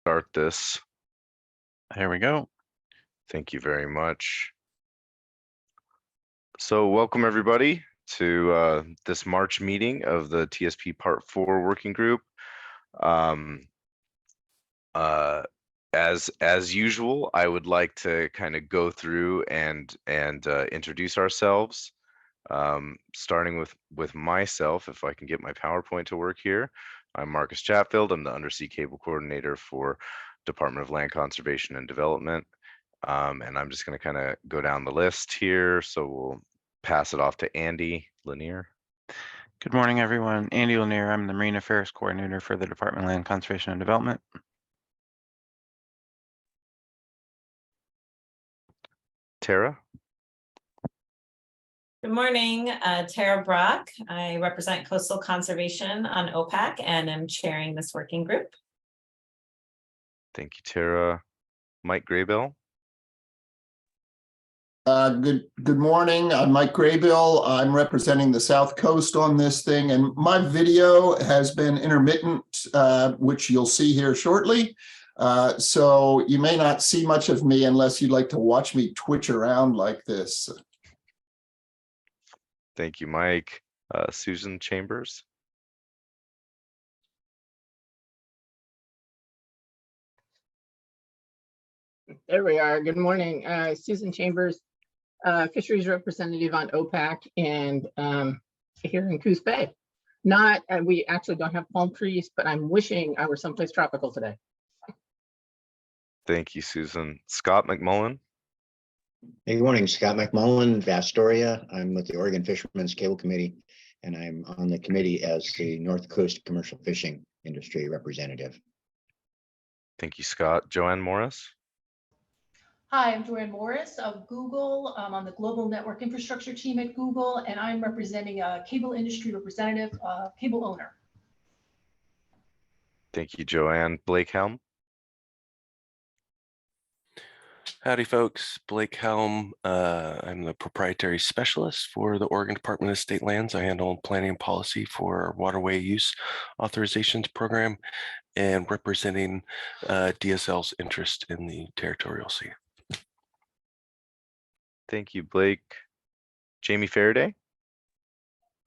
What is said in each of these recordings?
start this. Here we go. Thank you very much. So welcome everybody to this March meeting of the TSP Part 4 Working Group. As usual, I would like to kind of go through and introduce ourselves, starting with myself, if I can get my PowerPoint to work here. I'm Marcus Chatfield. I'm the Undersea Cable Coordinator for Department of Land Conservation and Development. And I'm just going to kind of go down the list here. So we'll pass it off to Andy Lanier. Good morning, everyone. Andy Lanier. I'm the Marine Affairs Coordinator for the Department of Land Conservation and Development. Tara. Good morning, Tara Brock. I represent Coastal Conservation on OPAC and am chairing this working group. Thank you, Tara. Mike Graybill. Good morning. I'm Mike Graybill. I'm representing the South Coast on this thing, and my video has been intermittent, which you'll see here shortly. So you may not see much of me unless you'd like to watch me twitch around like this. Thank you, Mike. Susan Chambers. There we are. Good morning. Susan Chambers, fisheries representative on OPAC and here in Coos Bay. We actually don't have palm trees, but I'm wishing I were someplace tropical today. Thank you, Susan. Scott McMullen. Hey, good morning, Scott McMullen, Astoria. I'm with the Oregon Fishermen's Cable Committee, and I'm on the committee as the North Coast Commercial Fishing Industry representative. Thank you, Scott. Joanne Morris. Hi, I'm Joanne Morris of Google. I'm on the Global Network Infrastructure team at Google, and I'm representing a cable industry representative, cable owner. Thank you, Joanne. Blake Helm. Howdy, folks. Blake Helm. I'm the proprietary specialist for the Oregon Department of State Lands. I handle planning and policy for waterway use authorizations program and representing DSL's interest in the territorial sea. Thank you, Blake. Jamie Faraday.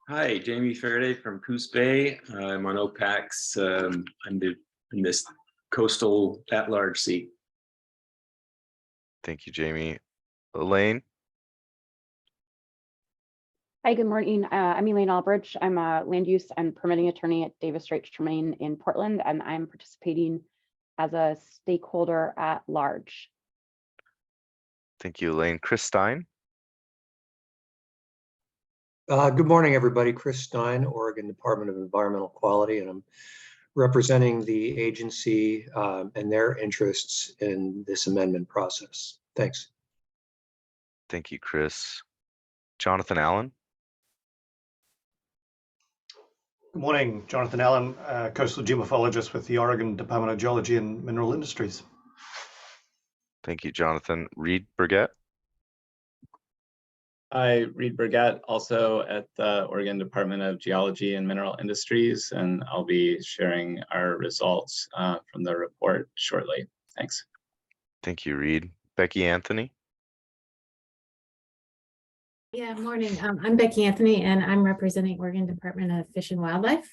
Hi, Jamie Faraday from Coos Bay. I'm on OPAC's. I'm in this coastal at-large seat. Thank you, Jamie. Elaine. Hi, good morning. I'm Elaine Albridge. I'm a land use and permitting attorney at Davis Straits Tremaine in Portland, and I'm participating as a stakeholder at large. Thank you, Elaine. Chris Stein. Good morning, everybody. Chris Stein, Oregon Department of Environmental Quality, and I'm representing the agency and their interests in this amendment process. Thanks. Thank you, Chris. Jonathan Allen. Good morning, Jonathan Allen, coastal geomorphologist with the Oregon Department of Geology and Mineral Industries. Thank you, Jonathan. Reed Burgett. Hi, Reed Burgett, also at the Oregon Department of Geology and Mineral Industries, and I'll be sharing our results from the report shortly. Thanks. Thank you, Reed. Becky Anthony. Yeah, morning. I'm Becky Anthony, and I'm representing Oregon Department of Fish and Wildlife.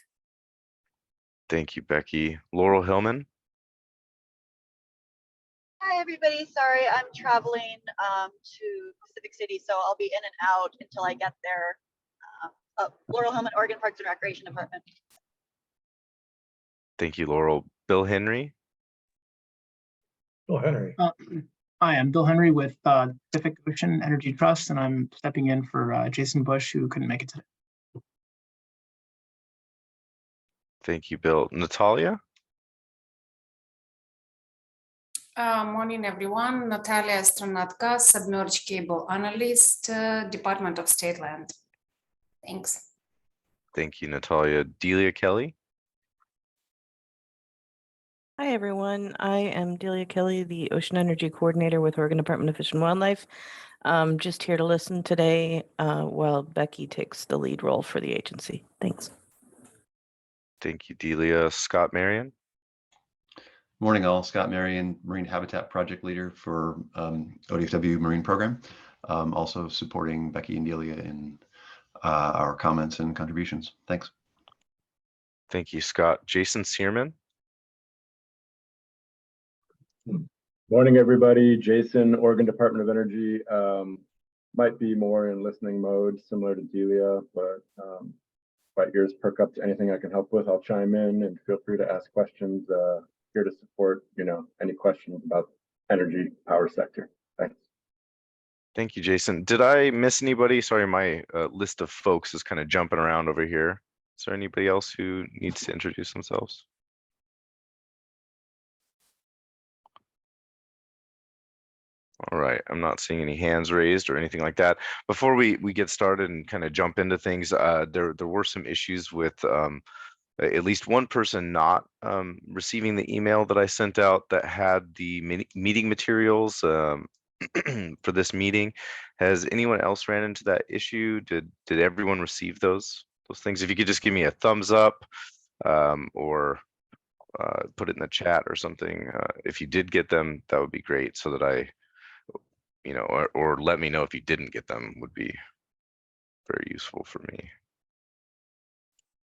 Thank you, Becky. Laurel Hillman. Hi, everybody. Sorry, I'm traveling to Pacific City, so I'll be in and out until I get there. Laurel Hillman, Oregon Parks and Recreation Department. Thank you, Laurel. Bill Henry. Bill Henry. Hi, I'm Bill Henry with Pacific Ocean Energy Trust, and I'm stepping in for Jason Bush, who couldn't make it today. Thank you, Bill. Natalia. Morning, everyone. Natalia Stranatka, Submerged Cable Analyst, Department of State Land. Thanks. Thank you, Natalia. Delia Kelly. Hi, everyone. I am Delia Kelly, the Ocean Energy Coordinator with Oregon Department of Fish and Wildlife. Just here to listen today while Becky takes the lead role for the agency. Thanks. Thank you, Delia. Scott Marion. Morning all, Scott Marion, Marine Habitat Project Leader for ODFW Marine Program. Also supporting Becky and Delia in our comments and contributions. Thanks. Thank you, Scott. Jason Searman. Morning, everybody. Jason, Oregon Department of Energy. Might be more in listening mode, similar to Delia, but my ears perk up to anything I can help with. I'll chime in and feel free to ask questions. Here to support, any questions about energy power sector. Thanks. Thank you, Jason. Did I miss anybody? Sorry, my list of folks is kind of jumping around over here. Is there anybody else who needs to introduce themselves? All right, I'm not seeing any hands raised or anything like that. Before we get started and kind of jump into things, there were some issues with at least one person not receiving the email that I sent out that had the meeting materials for this meeting. Has anyone else ran into that issue? Did everyone receive those things? If you could just give me a thumbs up or put it in the chat or something. If you did get them, that would be great, so that I, or let me know if you didn't get them, would be very useful for me.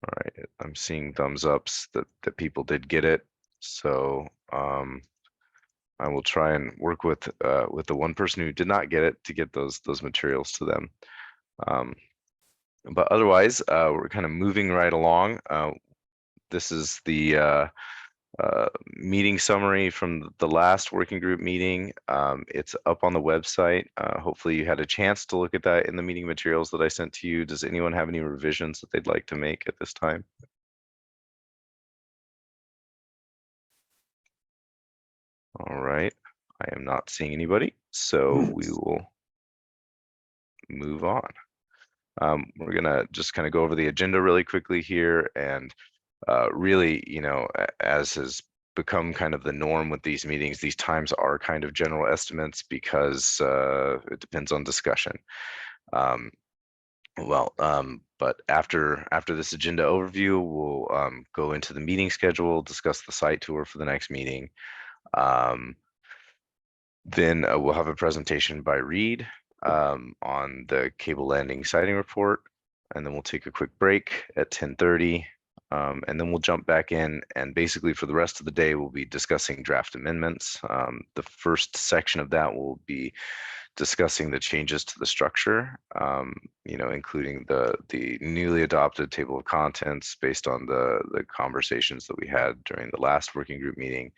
All right, I'm seeing thumbs ups that people did get it. So I will try and work with the one person who did not get it to get those materials to them. But otherwise, we're kind of moving right along. This is the meeting summary from the last working group meeting. It's up on the website. Hopefully you had a chance to look at that in the meeting materials that I sent to you. Does anyone have any revisions that they'd like to make at this time? All right, I am not seeing anybody, so we will move on. We're gonna just kind of go over the agenda really quickly here, and really, as has become kind of the norm with these meetings, these times are kind of general estimates because it depends on discussion. But after this agenda overview, we'll go into the meeting schedule, discuss the site tour for the next meeting. Then we'll have a presentation by Reed on the cable landing sighting report, and then we'll take a quick break at 10:30. And then we'll jump back in, and basically for the rest of the day, we'll be discussing draft amendments. The first section of that will be discussing the changes to the structure, including the newly adopted table of contents based on the conversations that we had during the last working group meeting,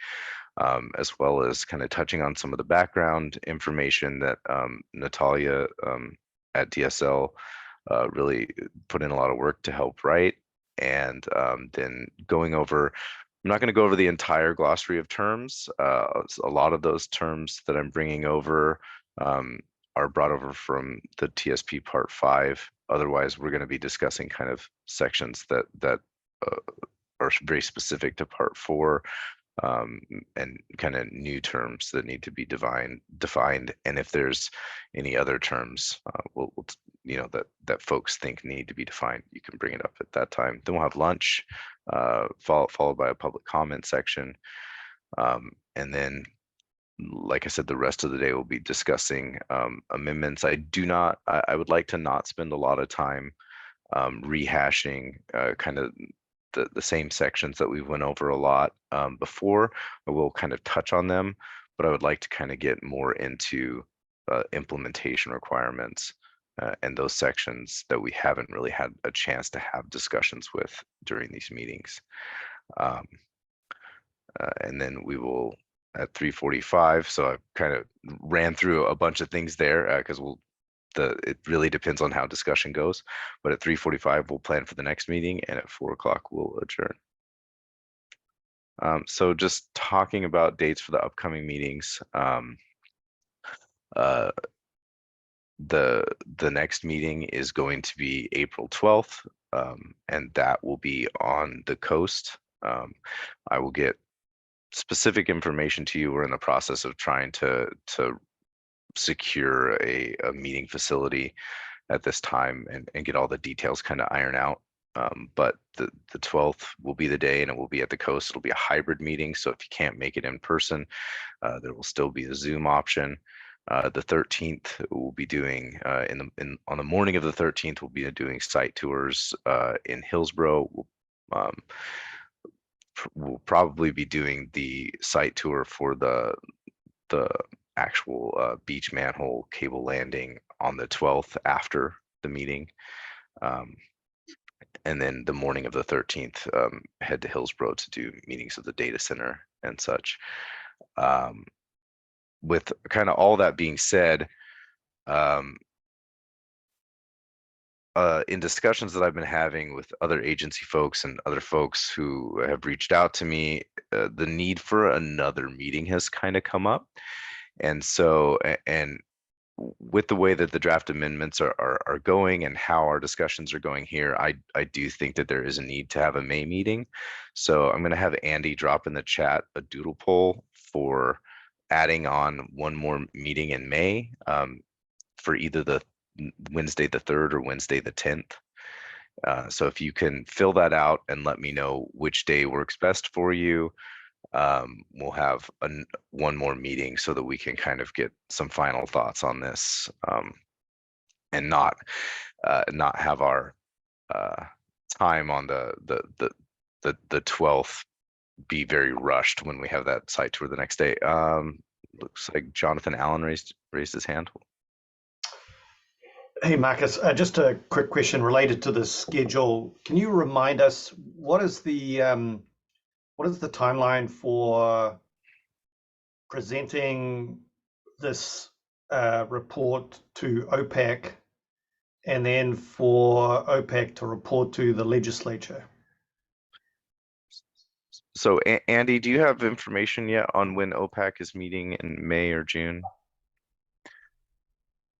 as well as kind of touching on some of the background information that Natalia at DSL really put in a lot of work to help write. And then going over, I'm not going to go over the entire glossary of terms. A lot of those terms that I'm bringing over are brought over from the TSP Part 5. Otherwise, we're going to be discussing kind of sections that are very specific to Part 4, and kind of new terms that need to be defined. And if there's any other terms that folks think need to be defined, you can bring it up at that time. Then we'll have lunch, followed by a public comment section. And then, like I said, the rest of the day we'll be discussing amendments. I would like to not spend a lot of time rehashing kind of the same sections that we went over a lot before. I will kind of touch on them, but I would like to kind of get more into implementation requirements and those sections that we haven't really had a chance to have discussions with during these meetings. And then we will at 3:45. So I kind of ran through a bunch of things there because it really depends on how discussion goes. But at 3:45, we'll plan for the next meeting, and at 4 o'clock, we'll adjourn. So just talking about dates for the upcoming meetings. The next meeting is going to be April 12th, and that will be on the coast. I will get specific information to you. We're in the process of trying to secure a meeting facility at this time and get all the details kind of ironed out. But the 12th will be the day, and it will be at the coast. It'll be a hybrid meeting, so if you can't make it in person, there will still be a Zoom option. The 13th we'll be doing on the morning of the 13th we'll be doing site tours in Hillsborough. We'll probably be doing the site tour for the actual beach manhole cable landing on the 12th after the meeting. And then the morning of the 13th, head to Hillsborough to do meetings of the data center and such. With kind of all that being said, in discussions that I've been having with other agency folks and other folks who have reached out to me, the need for another meeting has kind of come up. And so, and with the way that the draft amendments are going and how our discussions are going here, I do think that there is a need to have a May meeting. So I'm going to have Andy drop in the chat a doodle poll for adding on one more meeting in May, for either the Wednesday the 3rd or Wednesday the 10th. So if you can fill that out and let me know which day works best for you, we'll have one more meeting so that we can kind of get some final thoughts on this, and not have our time on the 12th be very rushed when we have that site tour the next day. Looks like Jonathan Allen raised his hand. Hey, Marcus, just a quick question related to the schedule. Can you remind us what is the timeline for presenting this report to OPAC and then for OPAC to report to the legislature? So Andy, do you have information yet on when OPAC is meeting in May or June?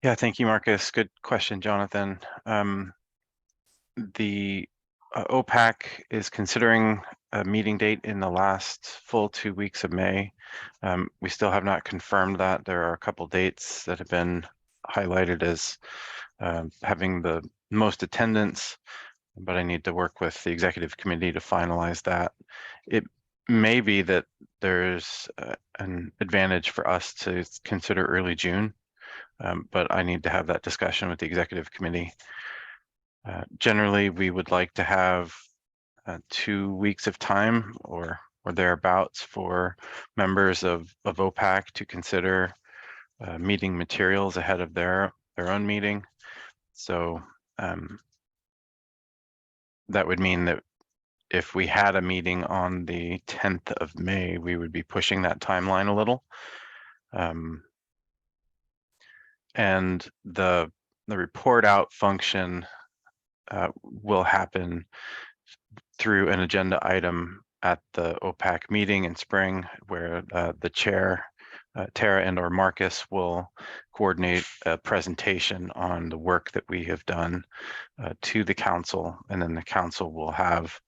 Yeah, thank you, Marcus. Good question, Jonathan. The OPAC is considering a meeting date in the last full 2 weeks of May. We still have not confirmed that. There are a couple dates that have been highlighted as having the most attendance, but I need to work with the executive committee to finalize that. It may be that there's an advantage for us to consider early June, but I need to have that discussion with the executive committee. Generally, we would like to have 2 weeks of time or thereabouts for members of OPAC to consider meeting materials ahead of their own meeting. So that would mean that if we had a meeting on the 10th of May, we would be pushing that timeline a little. And the report out function will happen through an agenda item at the OPAC meeting in spring, where the chair, Tara and/or Marcus, will coordinate a presentation on the work that we have done to the council, and then the council will have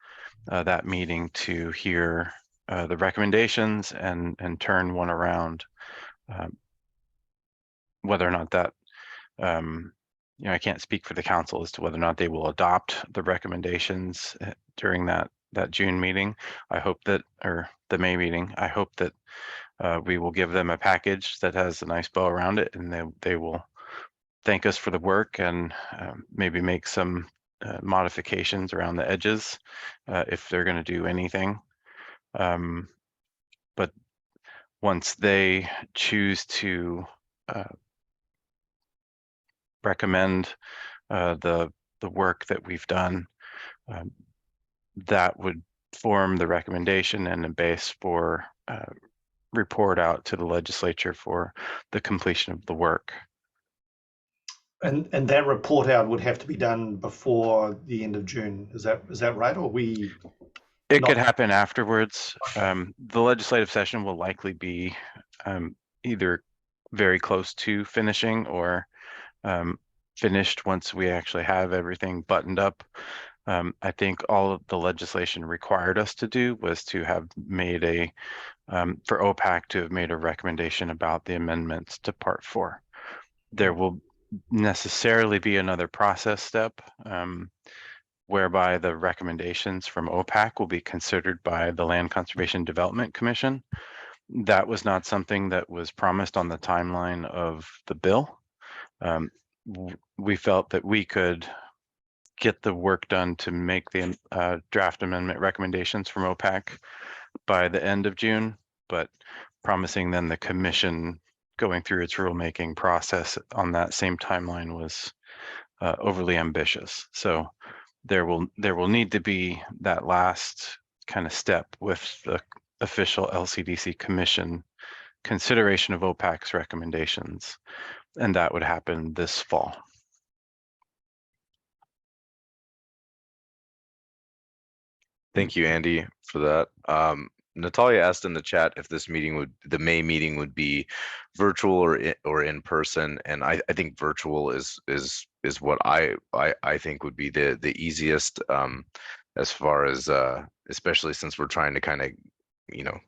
that meeting to hear the recommendations and turn one around. Whether or not that, I can't speak for the council as to whether or not they will adopt the recommendations during that June meeting. I hope that, or the May meeting, I hope that we will give them a package that has a nice bow around it, and they will thank us for the work and maybe make some modifications around the edges if they're going to do anything. But once they choose to recommend the work that we've done, that would form the recommendation and a base for report out to the legislature for the completion of the work. And that report out would have to be done before the end of June. Is that right? Or It could happen afterwards. The legislative session will likely be either very close to finishing or finished once we actually have everything buttoned up. I think all of the legislation required us to do was to have made for OPAC to have made a recommendation about the amendments to Part 4. There will necessarily be another process step whereby the recommendations from OPAC will be considered by the Land Conservation Development Commission. That was not something that was promised on the timeline of the bill. We felt that we could get the work done to make the draft amendment recommendations from OPAC by the end of June, but promising then the commission going through its rulemaking process on that same timeline was overly ambitious. So there will need to be that last kind of step with the official LCDC commission consideration of OPAC's recommendations, and that would happen this fall. Thank you, Andy, for that. Natalia asked in the chat if this meeting the May meeting would be virtual or in person, and I think virtual is what I think would be the easiest, as far as especially since we're trying to kind of, you know,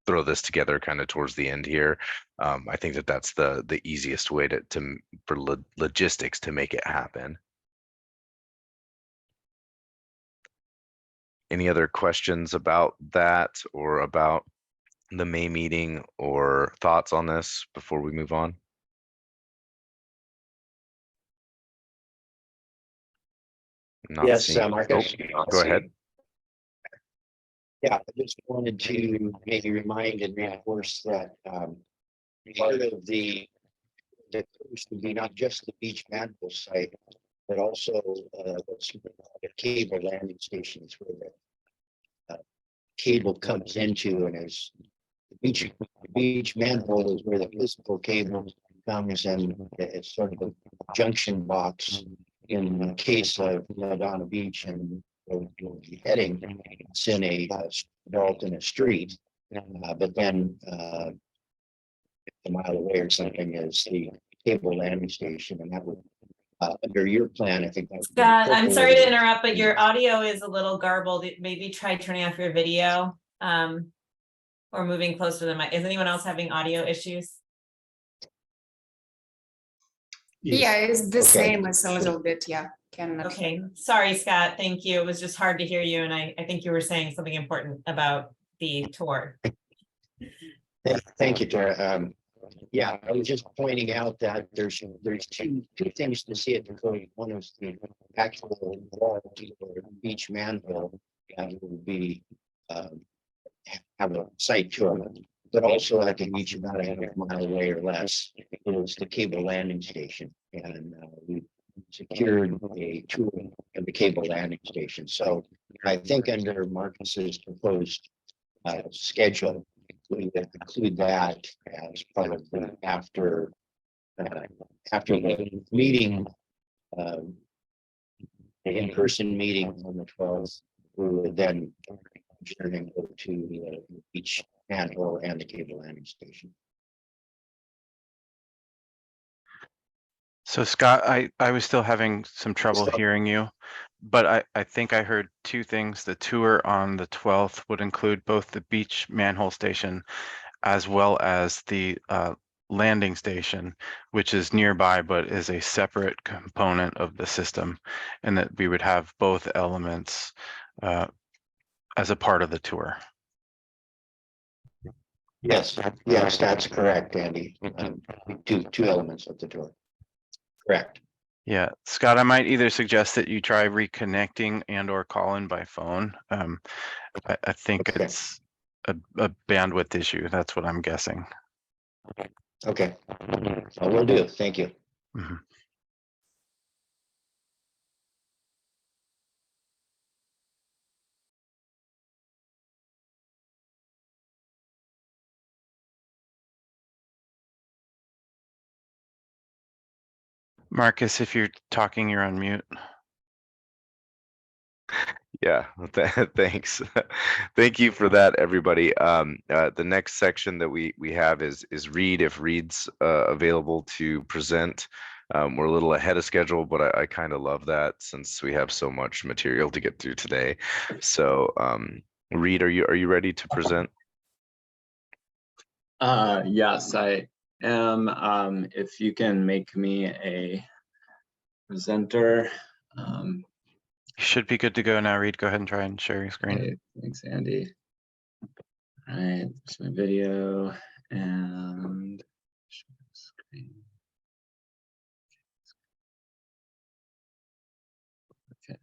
throw this together kind of towards the end here. I think that's the easiest way for logistics to make it happen. Any other questions about that or about the May meeting or thoughts on this before we move on? Not Yes, seeing. Marcus. Oh, go ahead. Yeah, I just wanted to maybe remind and reinforce that part of the coast would be not just the beach manhole site, but also the cable landing stations where the cable comes into, and as the beach manhole is where the physical cable comes, and it's sort of a junction box in the case of Madonna Beach and you'll be heading, it's in a vault in a street, but then a mile away or something is the cable landing station, and that would under your plan, I think that would be Scott, I'm sorry to incorporated. interrupt, but your audio is a little garbled. Maybe try turning off your video, or moving closer to the mic. Is anyone else having audio issues? Yeah, it's the Okay. same as a little bit, yeah. Okay, sorry, Scott. Thank you. It was just hard to hear you, and I think you were saying something important about the tour. Thank you, Tara. Yeah, I was just pointing out that there's two things to see at the code. One is the actual wall or beach manhole that will be have a site to it, but also at the beach about a half mile away or less is the cable landing station, and we secured a tour of the cable landing station. So I think under Marcus's proposed schedule, we would include that as part of the after the meeting, the in-person meeting on the 12th, we would then adjourn over to the beach manhole and the cable landing station. So Scott, I was still having some trouble hearing you, but I think I heard two things. The tour on the 12th would include both the beach manhole station as well as the landing station, which is nearby but is a separate component of the system, and that we would have both elements as a part of the tour. Yes, that's correct, Andy. Two elements of the tour. Correct. Yeah, Scott, I might either suggest that you try reconnecting and or call in by phone. I think it's a bandwidth issue. That's what I'm guessing. Okay, I will do. Thank you. Mm-hmm. Marcus, if you're talking, you're on mute. Yeah, thanks. Thank you for that, everybody. The next section that we have is Reed, if Reed's available to present. We're a little ahead of schedule, but I kind of love that since we have so much material to get through today. So Reed, are you ready to present? Yes, I am. If you can make me a presenter. You should be good to go now, Reed. Go ahead and try and share your screen. Okay, thanks, Andy. All right, there's my video and share screen. Okay.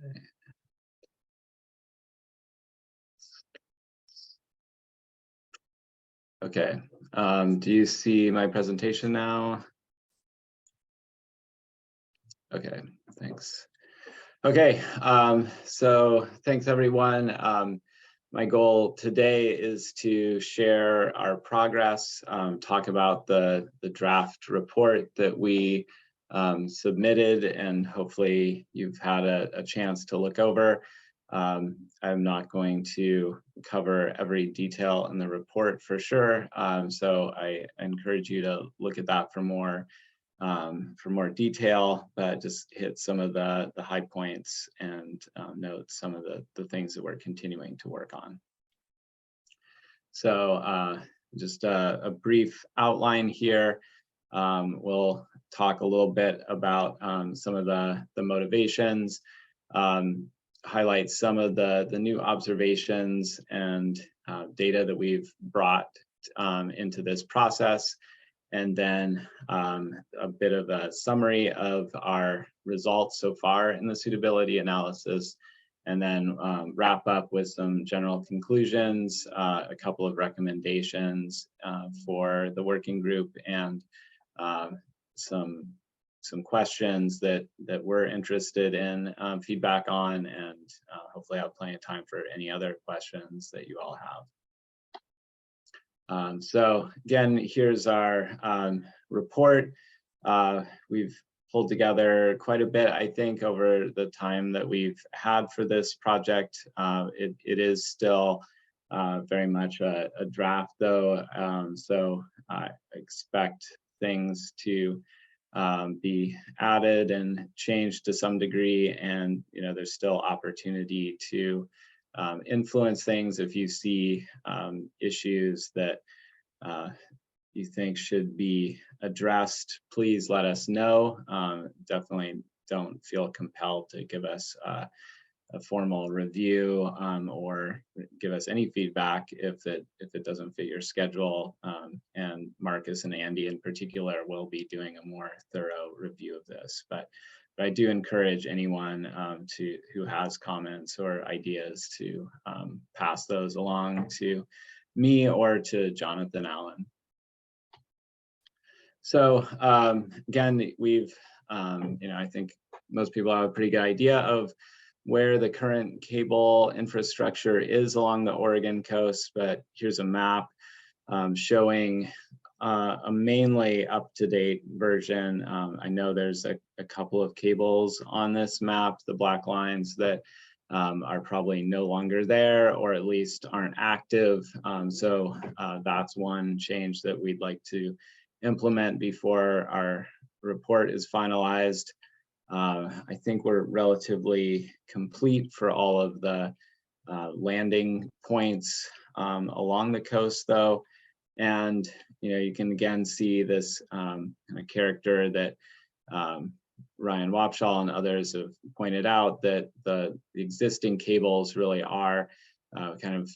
Okay, do you see my presentation now? Okay, thanks. Okay, so thanks everyone. My goal today is to share our progress, talk about the draft report that we submitted, and hopefully you've had a chance to look over. I'm not going to cover every detail in the report for sure, so I encourage you to look at that for more detail, but just hit some of the high points and note some of the things that we're continuing to work on. So just a brief outline here. We'll talk a little bit about some of the motivations, highlight some of the new observations and data that we've brought into this process, and then a bit of a summary of our results so far in the suitability analysis, and then wrap up with some general conclusions, a couple of recommendations for the working group, and some questions that we're interested in feedback on, and hopefully have plenty of time for any other questions that you all have. So again, here's our report. We've pulled together quite a bit, I think, over the time that we've had for this project. It is still very much a draft though, so I expect things to be added and changed to some degree, and there's still opportunity to influence things. If you see issues that you think should be addressed, please let us know. Definitely don't feel compelled to give us a formal review or give us any feedback if it doesn't fit your schedule. And Marcus and Andy in particular will be doing a more thorough review of this. But I do encourage anyone who has comments or ideas to pass those along to me or to Jonathan Allen. So again, we've, I think most people have a pretty good idea of where the current cable infrastructure is along the Oregon coast, but here's a map showing a mainly up-to-date version. I know there's a couple of cables on this map, the black lines, that are probably no longer there, or at least aren't active. So that's one change that we'd like to implement before our report is finalized. I think we're relatively complete for all of the landing points along the coast though. And you can again see this kind of character that Ryan Wapshall and others have pointed out, that the existing cables really are kind of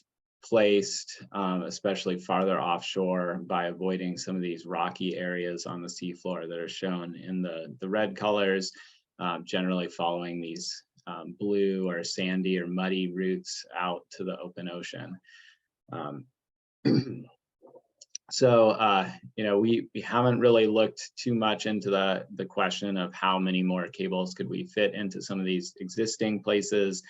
placed, especially farther offshore, by avoiding some of these rocky areas on the seafloor that are shown in the red colors, generally following these blue or sandy or muddy routes out to the open ocean. So, we haven't really looked too much into the question of how many more cables could we fit into some of these existing places,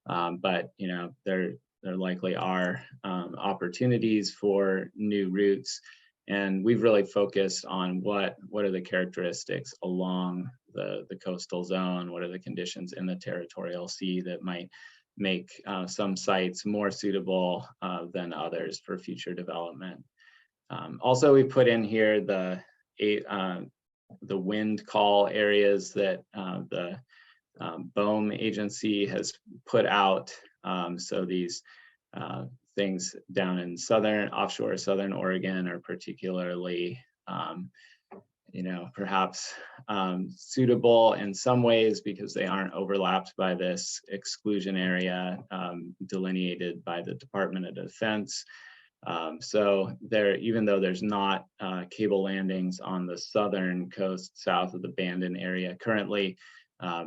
but there likely are opportunities for new routes, and we've really focused on what are the characteristics along the coastal zone, what are the conditions in the territorial sea that might make some sites more suitable than others for future development. Also, we put in here the wind call areas that the BOEM agency has put out. So these things down in offshore southern Oregon are particularly perhaps suitable in some ways because they aren't overlapped by this exclusion area delineated by the Department of Defense. So there, even though there's not cable landings on the southern coast south of the Bandon area currently,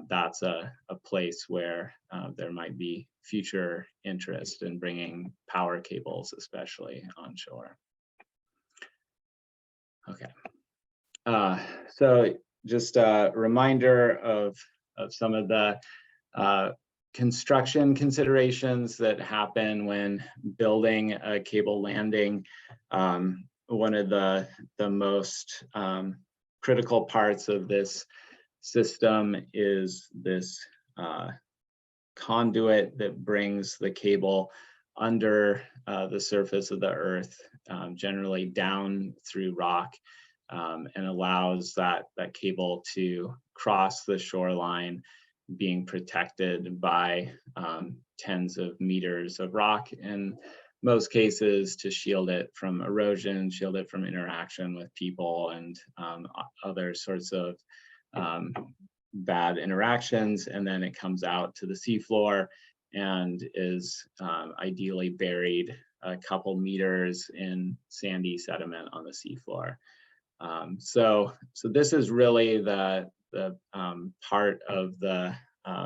that's a place where there might be future interest in bringing power cables, especially onshore. Okay. So just a reminder of some of the construction considerations that happen when building a cable landing. One of the most critical parts of this system is this conduit that brings the cable under the surface of the earth, generally down through rock, and allows that cable to cross the shoreline, being protected by tens of meters of rock in most cases, to shield it from erosion, shield it from interaction with people and other sorts of bad interactions. And then it comes out to the seafloor and is ideally buried a couple meters in sandy sediment on the seafloor. So this is really the part of the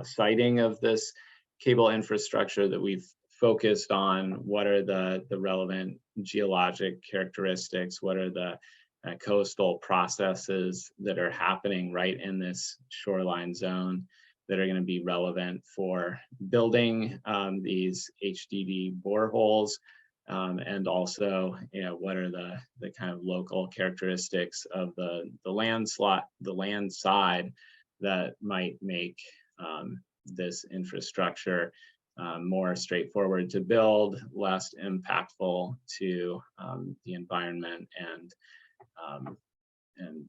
siting of this cable infrastructure that we've focused on. What are the relevant geologic characteristics? What are the coastal processes that are happening right in this shoreline zone that are going to be relevant for building these HDD boreholes? And also, what are the kind of local characteristics of the land side that might make this infrastructure more straightforward to build, less impactful to the environment and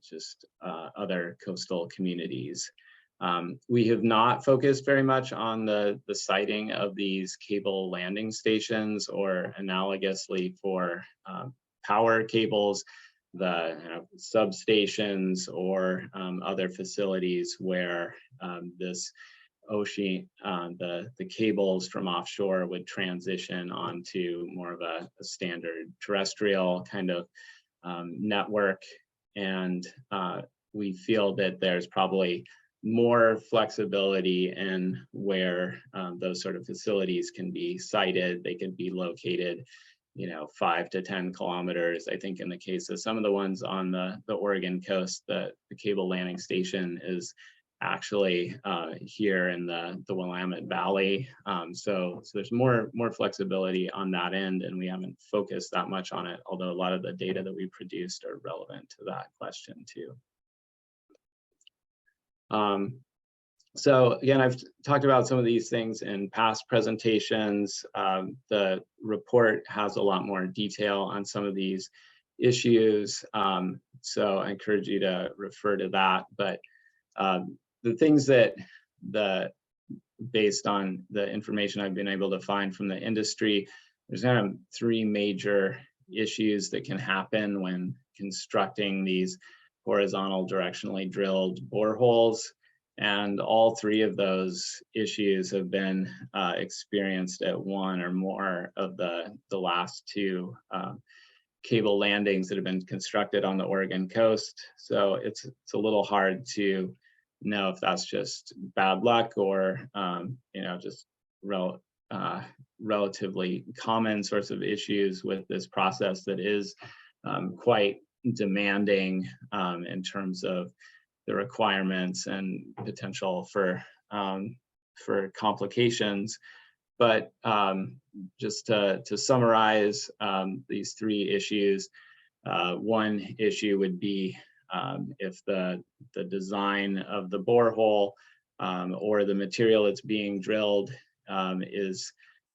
just other coastal communities. We have not focused very much on the siting of these cable landing stations, or analogously for power cables, the substations or other facilities where this ocean, the cables from offshore would transition onto more of a standard terrestrial kind of network. And we feel that there's probably more flexibility in where those sort of facilities can be sited. They can be located, 5 to 10 kilometers. I think in the case of some of the ones on the Oregon coast, the cable landing station is actually here in the Willamette Valley. So there's more flexibility on that end, and we haven't focused that much on it, although a lot of the data that we produced are relevant to that question too. So again, I've talked about some of these things in past presentations. The report has a lot more detail on some of these issues. So I encourage you to refer to that. But the things that based on the information I've been able to find from the industry, there's kind of 3 major issues that can happen when constructing these horizontal directionally drilled boreholes. And all 3 of those issues have been experienced at one or more of the last 2 cable landings that have been constructed on the Oregon coast. So it's a little hard to know if that's just bad luck or just relatively common sorts of issues with this process that is quite demanding in terms of the requirements and potential for complications. But just to summarize these 3 issues, one issue would be if the design of the borehole or the material that's being drilled is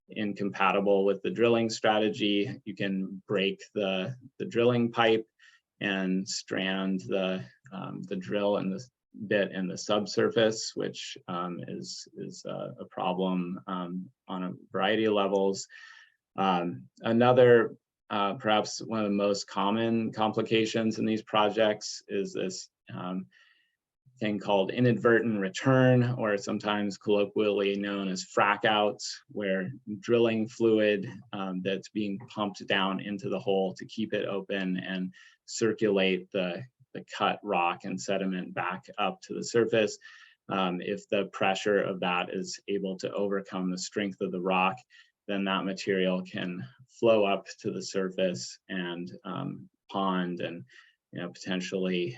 incompatible with the drilling strategy, you can break the drilling pipe and strand the drill and the bit in the subsurface, which is a problem on a variety of levels. Another perhaps one of the most common complications in these projects is this thing called inadvertent return, or sometimes colloquially known as frack outs, where drilling fluid that's being pumped down into the hole to keep it open and circulate the cut rock and sediment back up to the surface. If the pressure of that is able to overcome the strength of the rock, then that material can flow up to the surface and pond and potentially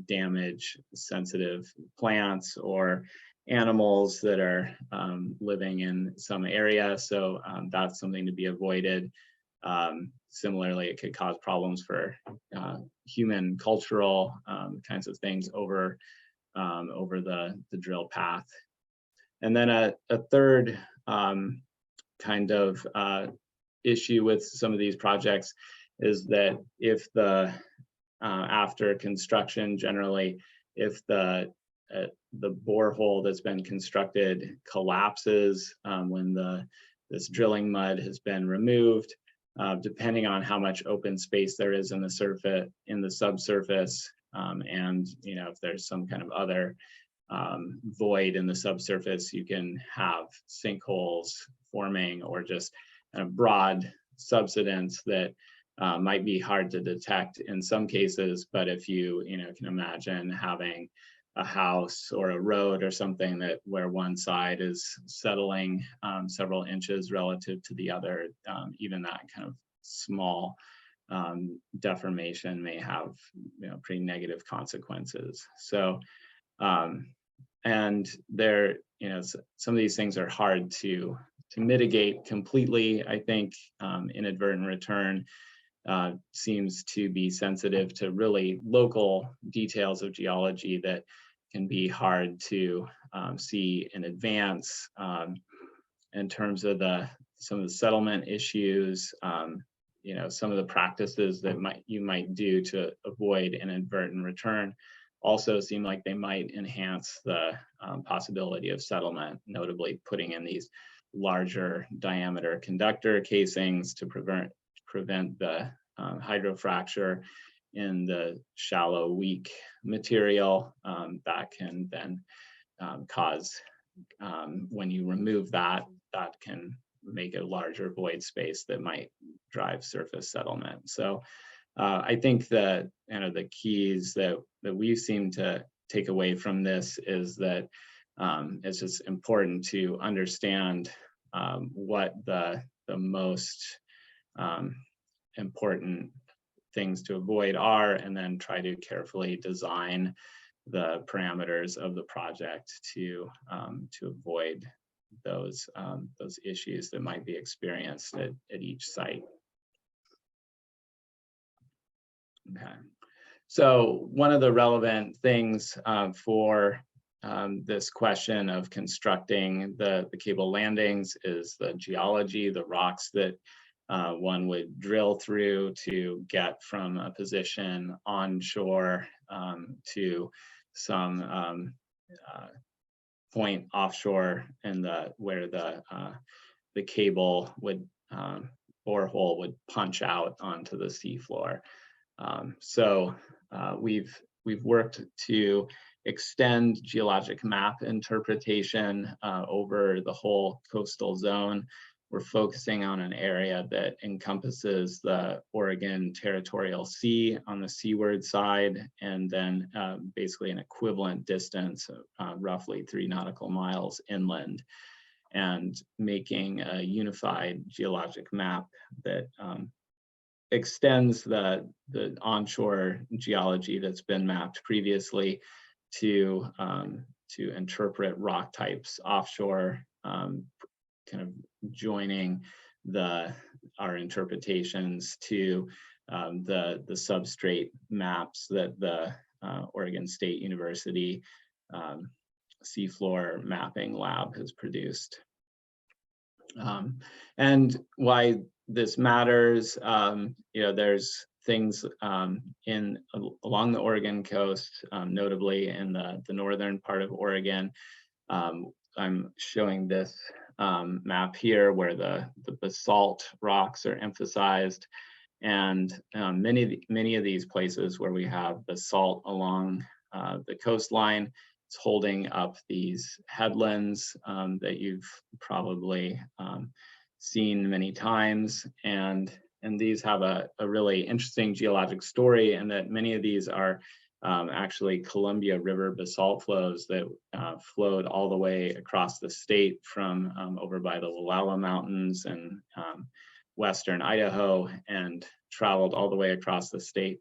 damage sensitive plants or animals that are living in some area. So that's something to be avoided. Similarly, it could cause problems for human cultural kinds of things over the drill path. And then a third kind of issue with some of these projects is that if after construction, generally, if the borehole that's been constructed collapses when this drilling mud has been removed, depending on how much open space there is in the subsurface, and if there's some kind of other void in the subsurface, you can have sinkholes forming or just a broad subsidence that might be hard to detect in some cases. But if you can imagine having a house or a road or something where one side is settling several inches relative to the other, even that kind of small deformation may have pretty negative consequences. So and some of these things are hard to mitigate completely. I think inadvertent return seems to be sensitive to really local details of geology that can be hard to see in advance. In terms of some of the settlement issues, some of the practices that you might do to avoid inadvertent return also seem like they might enhance the possibility of settlement, notably putting in these larger diameter conductor casings to prevent the hydrofracture in the shallow, weak material that can then cause, when you remove that can make a larger void space that might drive surface settlement. So I think that the keys that we seem to take away from this is that it's just important to understand what the most important things to avoid are, and then try to carefully design the parameters of the project to avoid those issues that might be experienced at each site. Okay, so one of the relevant things for this question of constructing the cable landings is the geology, the rocks that one would drill through to get from a position onshore to some point offshore, and where the cable would borehole would punch out onto the seafloor. So we've worked to extend geologic map interpretation over the whole coastal zone. We're focusing on an area that encompasses the Oregon Territorial Sea on the seaward side, and then basically an equivalent distance, roughly 3 nautical miles inland, and making a unified geologic map that extends the onshore geology that's been mapped previously to interpret rock types offshore, kind of joining our interpretations to the substrate maps that the Oregon State University seafloor mapping lab has produced. And why this matters, there's things along the Oregon coast, notably in the northern part of Oregon. I'm showing this map here where the basalt rocks are emphasized. And many of these places where we have basalt along the coastline, it's holding up these headlands that you've probably seen many times. And these have a really interesting geologic story, and that many of these are actually Columbia River basalt flows that flowed all the way across the state from over by the Wallowa Mountains and western Idaho, and traveled all the way across the state,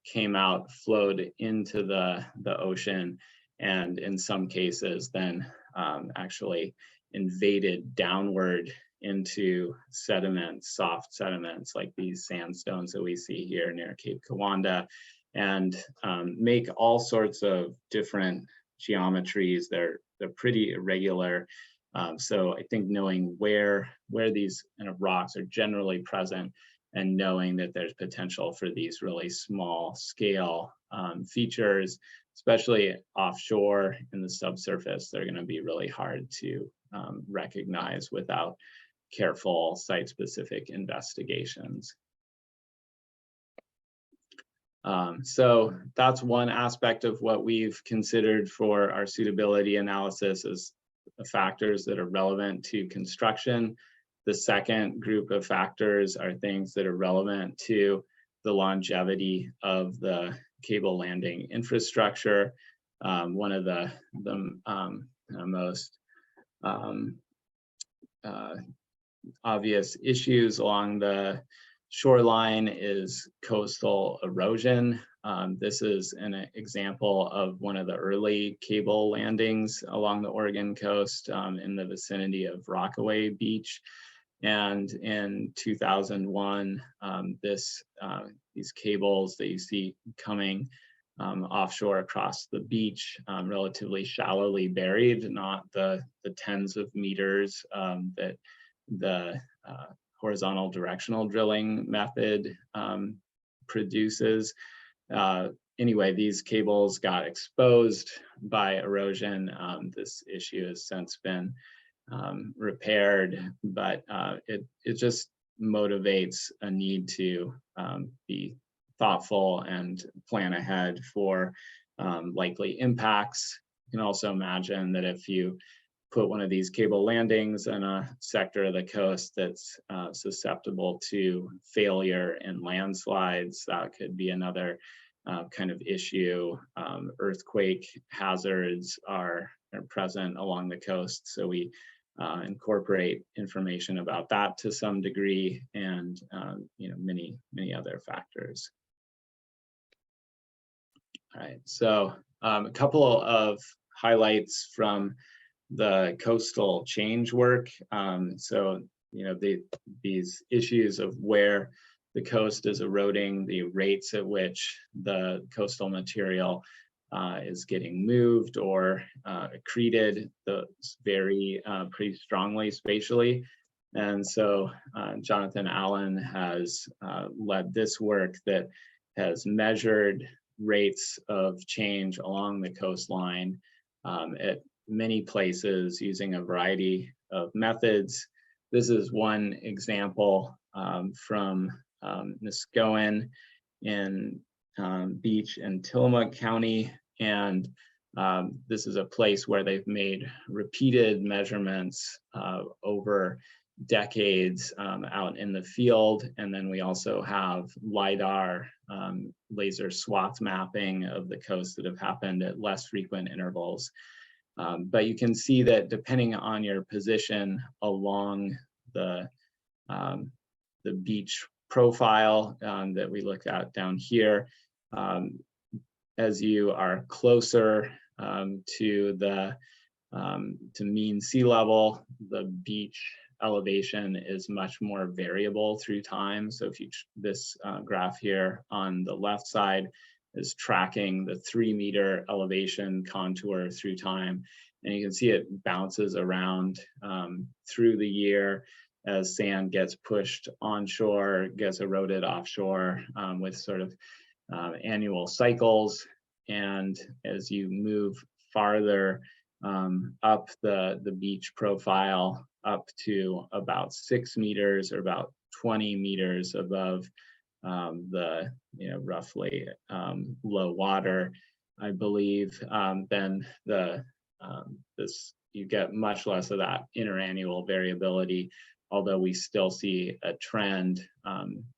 came out, flowed into the ocean, and in some cases then actually invaded downward into sediments, soft sediments like these sandstones that we see here near Cape Kiwanda, and make all sorts of different geometries. They're pretty irregular. So I think knowing where these kind of rocks are generally present, and knowing that there's potential for these really small scale features, especially offshore in the subsurface, they're going to be really hard to recognize without careful site-specific investigations. So that's one aspect of what we've considered for our suitability analysis is the factors that are relevant to construction. The second group of factors are things that are relevant to the longevity of the cable landing infrastructure. One of the most obvious issues along the shoreline is coastal erosion. This is an example of one of the early cable landings along the Oregon coast in the vicinity of Rockaway Beach. And in 2001, these cables that you see coming offshore across the beach, relatively shallowly buried, not the tens of meters that the horizontal directional drilling method produces. Anyway, these cables got exposed by erosion. This issue has since been repaired, but it just motivates a need to be thoughtful and plan ahead for likely impacts. You can also imagine that if you put one of these cable landings in a sector of the coast that's susceptible to failure and landslides, that could be another kind of issue. Earthquake hazards are present along the coast, so we incorporate information about that to some degree, and many other factors. All right, so a couple of highlights from the coastal change work. So these issues of where the coast is eroding, the rates at which the coastal material is getting moved or accreted, those vary pretty strongly spatially. And so Jonathan Allen has led this work that has measured rates of change along the coastline at many places using a variety of methods. This is one example from Nisquoin in Beach and Tillamook County. And this is a place where they've made repeated measurements over decades out in the field. And then we also have LiDAR laser swath mapping of the coast that have happened at less frequent intervals. But you can see that depending on your position along the beach profile that we look at down here, as you are closer to mean sea level, the beach elevation is much more variable through time. So if this graph here on the left side is tracking the 3-meter elevation contour through time, and you can see it bounces around through the year as sand gets pushed onshore, gets eroded offshore with sort of annual cycles. And as you move farther up the beach profile, up to about 6 meters or about 20 meters above the roughly low water, I believe, then you get much less of that interannual variability, although we still see a trend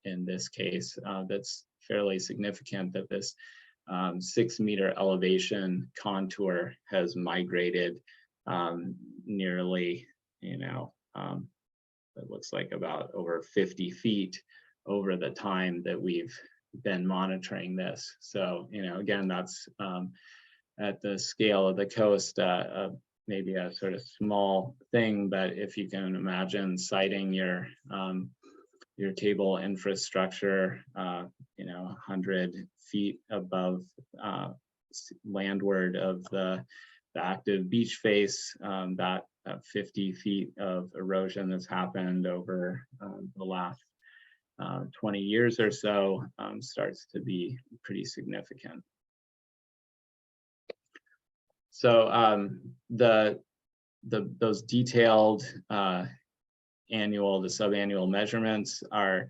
in this case that's fairly significant, that this 6 meter elevation contour has migrated nearly, it looks like about over 50 feet over the time that we've been monitoring this. So, again, that's at the scale of the coast, maybe a sort of small thing, but if you can imagine siting your cable infrastructure, 100 feet above landward of the active beach face, that 50 feet of erosion that's happened over the last 20 years or so starts to be pretty significant. So those detailed annual to subannual measurements are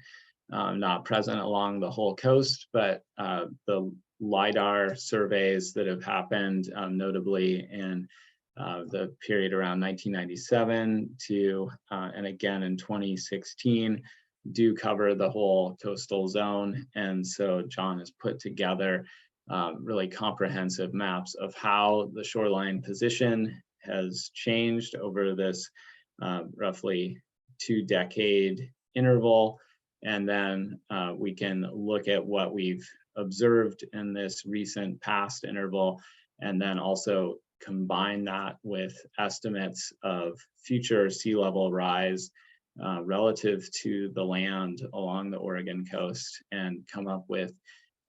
not present along the whole coast, but the LIDAR surveys that have happened, notably in the period around 1997 to, and again in 2016, do cover the whole coastal zone. And so John has put together really comprehensive maps of how the shoreline position has changed over this roughly 2-decade interval. And then we can look at what we've observed in this recent past interval, and then also combine that with estimates of future sea level rise relative to the land along the Oregon coast, and come up with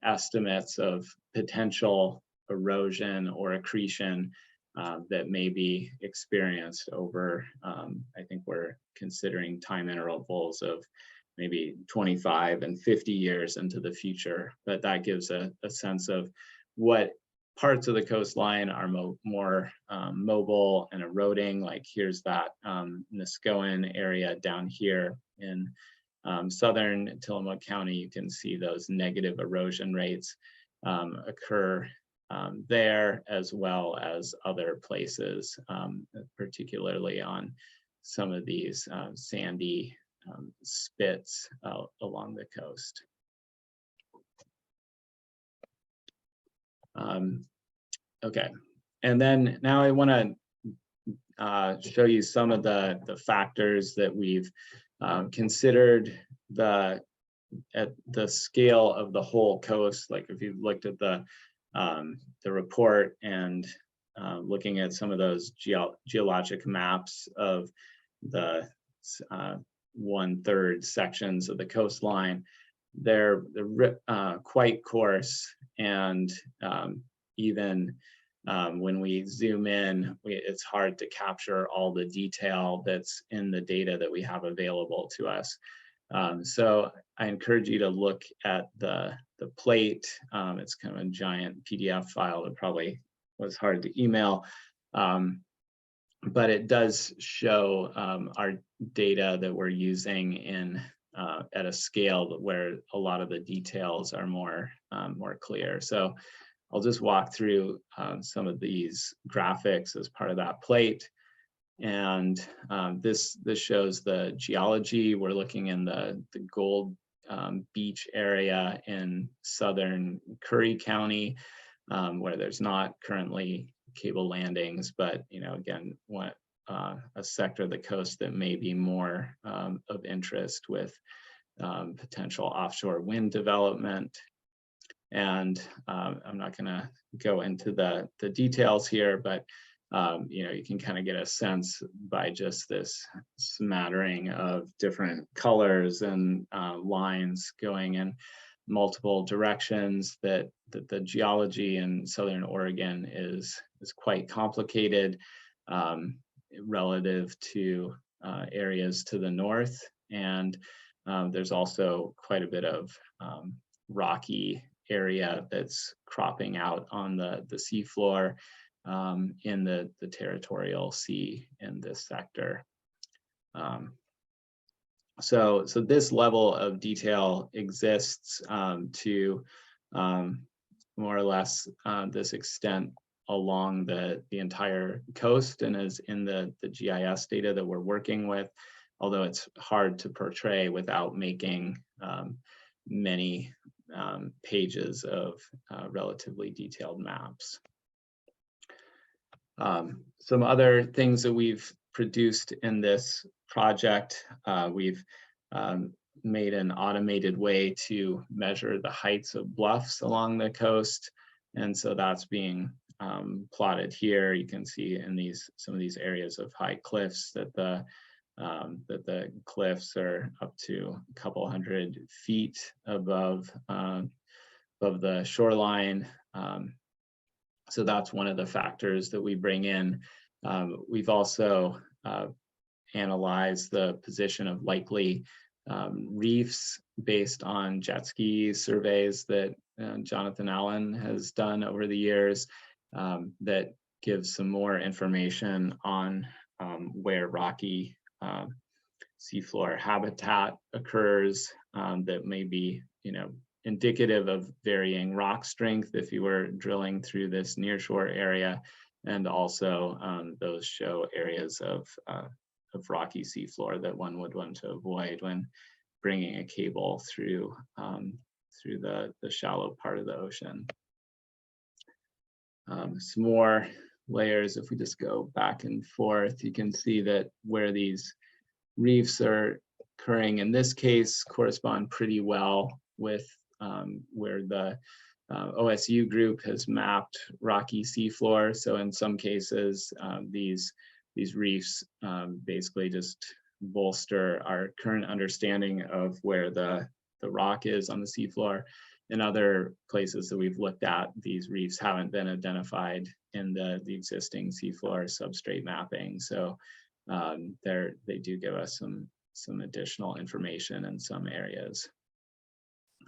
estimates of potential erosion or accretion that may be experienced over, I think we're considering time intervals of maybe 25 and 50 years into the future. But that gives a sense of what parts of the coastline are more mobile and eroding. Like here's that Nisquoin area down here in southern Tillamook County. You can see those negative erosion rates occur there, as well as other places, particularly on some of these sandy spits along the coast. Okay, and then now I want to show you some of the factors that we've considered at the scale of the whole coast. Like if you've looked at the report and looking at some of those geologic maps of the 1/3 sections of the coastline, they're quite coarse, and even when we zoom in, it's hard to capture all the detail that's in the data that we have available to us. So I encourage you to look at the plate. It's kind of a giant PDF file that probably was hard to email, but it does show our data that we're using in at a scale where a lot of the details are more clear. So I'll just walk through some of these graphics as part of that plate. And this shows the geology. We're looking in the Gold Beach area in southern Curry County, where there's not currently cable landings, but again, a sector of the coast that may be more of interest with potential offshore wind development. And I'm not going to go into the details here, but you can kind of get a sense by just this smattering of different colors and lines going in multiple directions that the geology in Southern Oregon is quite complicated relative to areas to the north. And there's also quite a bit of rocky area that's cropping out on the seafloor in the territorial sea in this sector. So this level of detail exists to more or less this extent along the entire coast, and is in the GIS data that we're working with, although it's hard to portray without making many pages of relatively detailed maps. Some other things that we've produced in this project, we've made an automated way to measure the heights of bluffs along the coast. And so that's being plotted here. You can see in some of these areas of high cliffs that the cliffs are up to a couple hundred feet above the shoreline. So that's one of the factors that we bring in. We've also analyzed the position of likely reefs based on jet ski surveys that Jonathan Allen has done over the years, that gives some more information on where rocky seafloor habitat occurs, that may be, indicative of varying rock strength if you were drilling through this nearshore area, and also those show areas of rocky seafloor that one would want to avoid when bringing a cable through the shallow part of the ocean. Some more layers, if we just go back and forth, you can see that where these reefs are occurring in this case correspond pretty well with where the OSU group has mapped rocky seafloor. So in some cases, these reefs basically just bolster our current understanding of where the rock is on the seafloor. In other places that we've looked at, these reefs haven't been identified in the existing seafloor substrate mapping. So they do give us some additional information in some areas.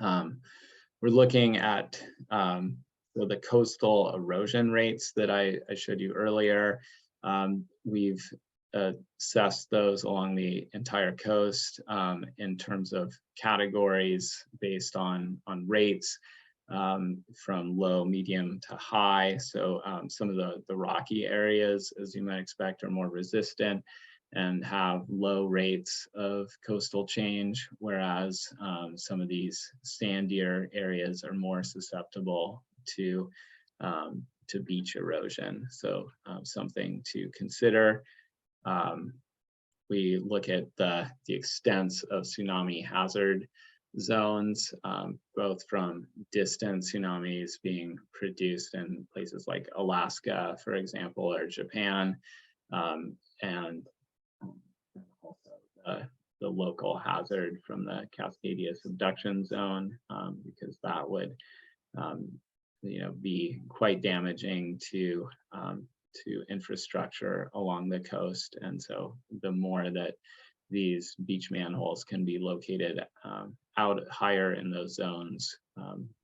We're looking at the coastal erosion rates that I showed you earlier. We've assessed those along the entire coast in terms of categories based on rates from low, medium to high. So some of the rocky areas, as you might expect, are more resistant and have low rates of coastal change, whereas some of these sandier areas are more susceptible to beach erosion. So something to consider. We look at the extents of tsunami hazard zones, both from distant tsunamis being produced in places like Alaska, for example, or Japan, and also the local hazard from the Cascadia subduction zone, because that would be quite damaging to infrastructure along the coast. And so the more that these beach manholes can be located out higher in those zones,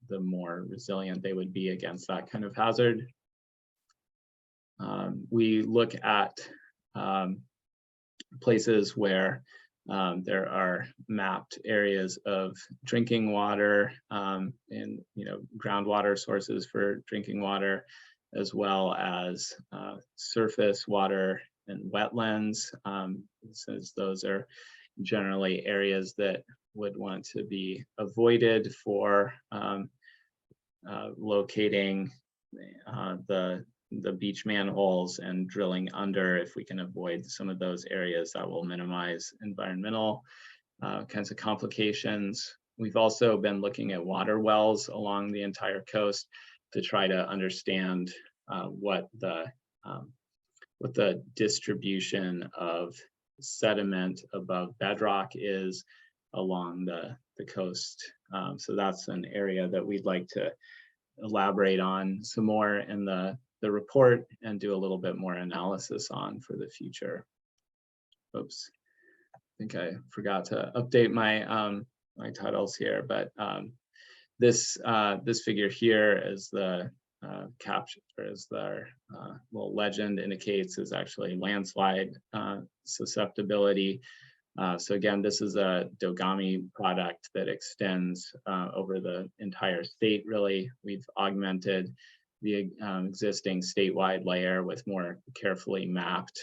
the more resilient they would be against that kind of hazard. We look at places where there are mapped areas of drinking water and groundwater sources for drinking water, as well as surface water and wetlands, since those are generally areas that would want to be avoided for locating the beach manholes and drilling under. If we can avoid some of those areas, that will minimize environmental kinds of complications. We've also been looking at water wells along the entire coast to try to understand what the distribution of sediment above bedrock is along the coast. So that's an area that we'd like to elaborate on some more in the report and do a little bit more analysis on for the future. Oops, I think I forgot to update my my titles here, but this figure here is the capture, as their little legend indicates, is actually landslide susceptibility. So again, this is a Dogami product that extends over the entire state, really. We've augmented the existing statewide layer with more carefully mapped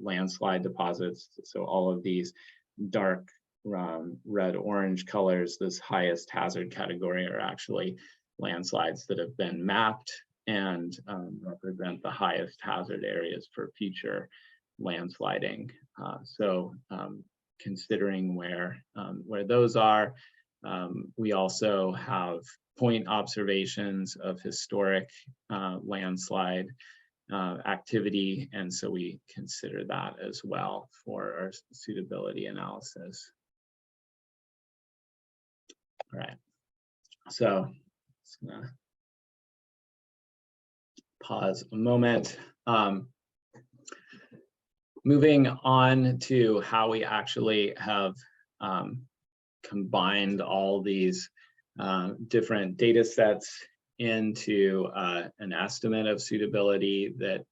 landslide deposits. So all of these dark red-orange colors, this highest hazard category, are actually landslides that have been mapped and represent the highest hazard areas for future landsliding. Considering where those are, we also have point observations of historic landslide activity, and so we consider that as well for our suitability analysis. All right, so just gonna pause a moment. Moving on to how we actually have combined all these different data sets into an estimate of suitability that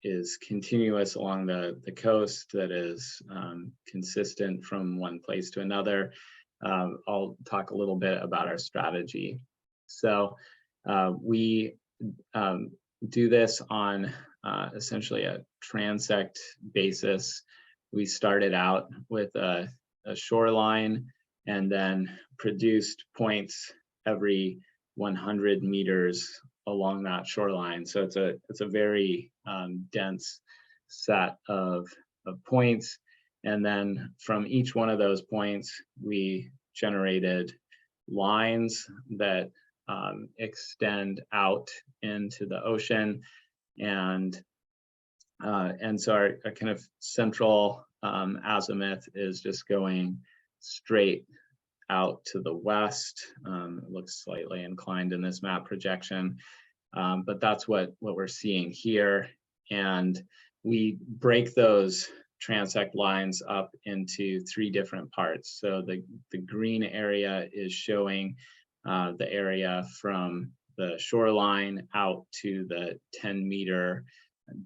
is continuous along the coast, that is consistent from one place to another. I'll talk a little bit about our strategy. So we do this on essentially a transect basis. We started out with a shoreline and then produced points every 100 meters along that shoreline. So it's a very dense set of points. And then from each one of those points, we generated lines that extend out into the ocean. And so our kind of central azimuth is just going straight out to the west. It looks slightly inclined in this map projection, but that's what we're seeing here. And we break those transect lines up into 3 different parts. So the green area is showing the area from the shoreline out to the 10-meter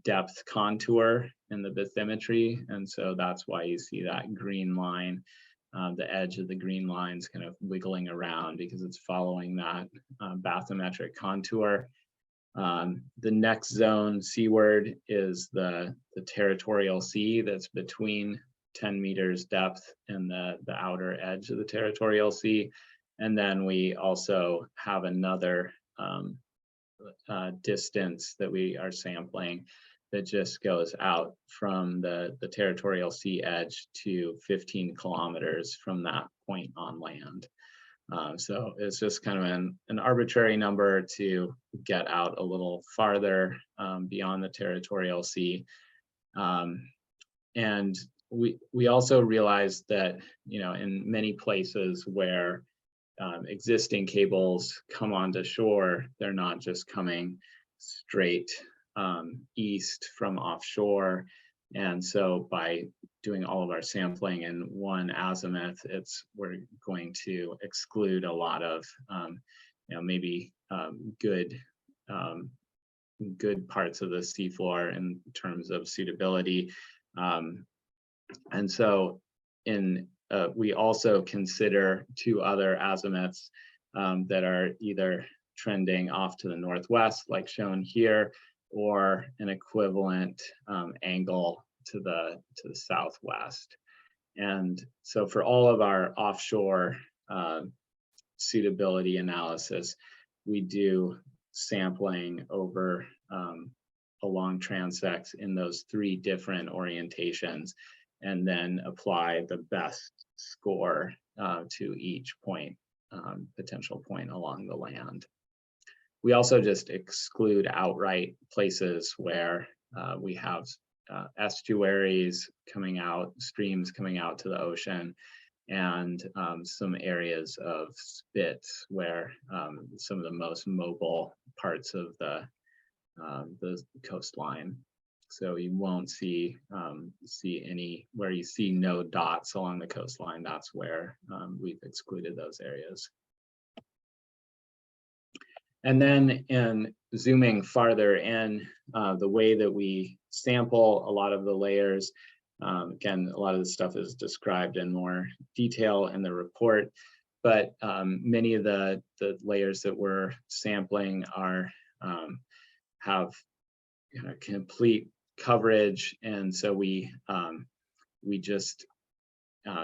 depth contour in the bathymetry. And so that's why you see that green line, the edge of the green lines kind of wiggling around, because it's following that bathymetric contour. The next zone seaward is the territorial sea that's between 10 meters depth and the outer edge of the territorial sea. And then we also have another distance that we are sampling that just goes out from the territorial sea edge to 15 kilometers from that point on land. So it's just kind of an arbitrary number to get out a little farther beyond the territorial sea. And we also realized that, you know, in many places where existing cables come onto shore, they're not just coming straight east from offshore. And so by doing all of our sampling in one azimuth, we're going to exclude a lot of, you know, maybe good parts of the seafloor in terms of suitability. And so we also consider 2 other azimuths that are either trending off to the northwest, like shown here, or an equivalent angle to the southwest. And so for all of our offshore suitability analysis, we do sampling over along transects in those 3 different orientations, and then apply the best score to each point, potential point along the land. We also just exclude outright places where we have estuaries coming out, streams coming out to the ocean, and some areas of spits where some of the most mobile parts of the coastline. So you won't see any, where you see no dots along the coastline, that's where we've excluded those areas. And then in zooming farther in, the way that we sample a lot of the layers, again, a lot of the stuff is described in more detail in the report, but many of the layers that we're sampling are have complete coverage, and so we just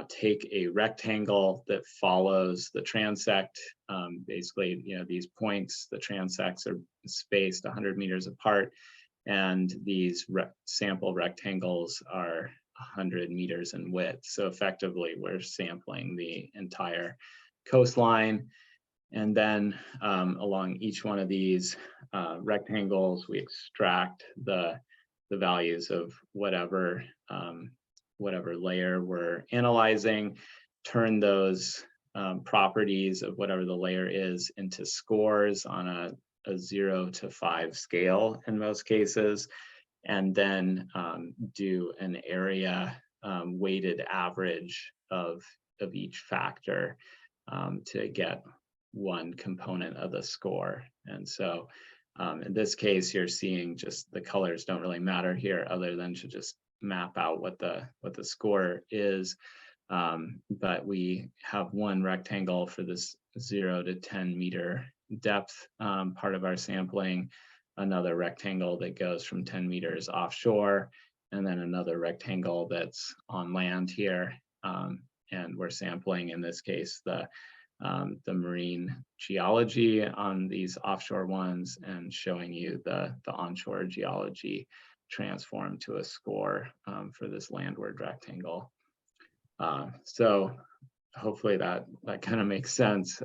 take a rectangle that follows the transect. Basically, these points, the transects are spaced 100 meters apart, and these sample rectangles are 100 meters in width. So effectively, we're sampling the entire coastline. And then along each one of these rectangles, we extract the values of whatever layer we're analyzing, turn those properties of whatever the layer is into scores on a 0 to 5 scale in most cases, and then do an area weighted average of each factor to get one component of the score. And so in this case, you're seeing just the colors don't really matter here other than to just map out what the score is. But we have one rectangle for this 0 to 10 meter depth part of our sampling, another rectangle that goes from 10 meters offshore, and then another rectangle that's on land here. And we're sampling, in this case, the marine geology on these offshore ones, and showing you the onshore geology transformed to a score for this landward rectangle. So hopefully that kind of makes sense.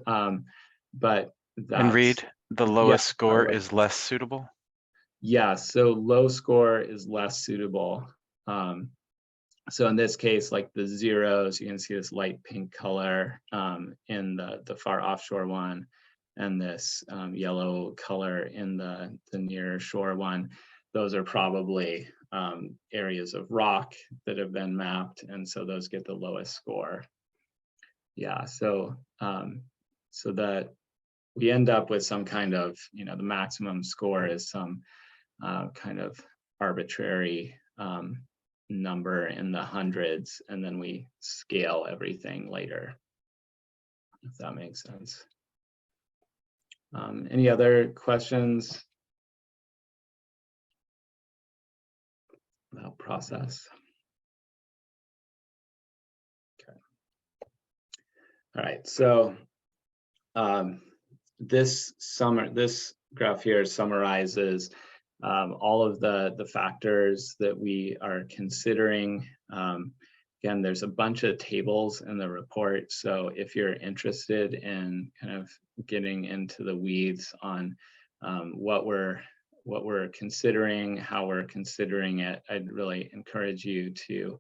But and Reed, the lowest score is less suitable? Yeah, so low score is less suitable. So in this case, like the zeros, you can see this light pink color in the far offshore one, and this yellow color in the near shore one. Those are probably areas of rock that have been mapped, and so those get the lowest score. Yeah, so that we end up with some kind of, the maximum score is some kind of arbitrary number in the hundreds, and then we scale everything later, if that makes sense. Any other questions about process? Okay. All right, so this graph here summarizes all of the factors that we are considering. Again, there's a bunch of tables in the report, so if you're interested in kind of getting into the weeds on what we're considering, how we're considering it, I'd really encourage you to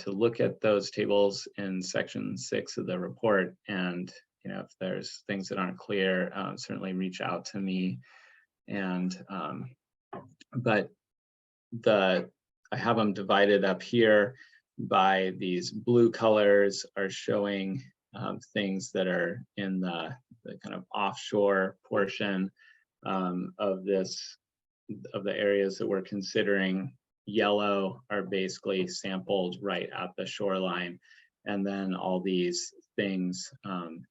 look at those tables in section 6 of the report. And if there's things that aren't clear, certainly reach out to me. And but I have them divided up here by these blue colors are showing things that are in the kind of offshore portion of the areas that we're considering. Yellow are basically sampled right at the shoreline, and then all these things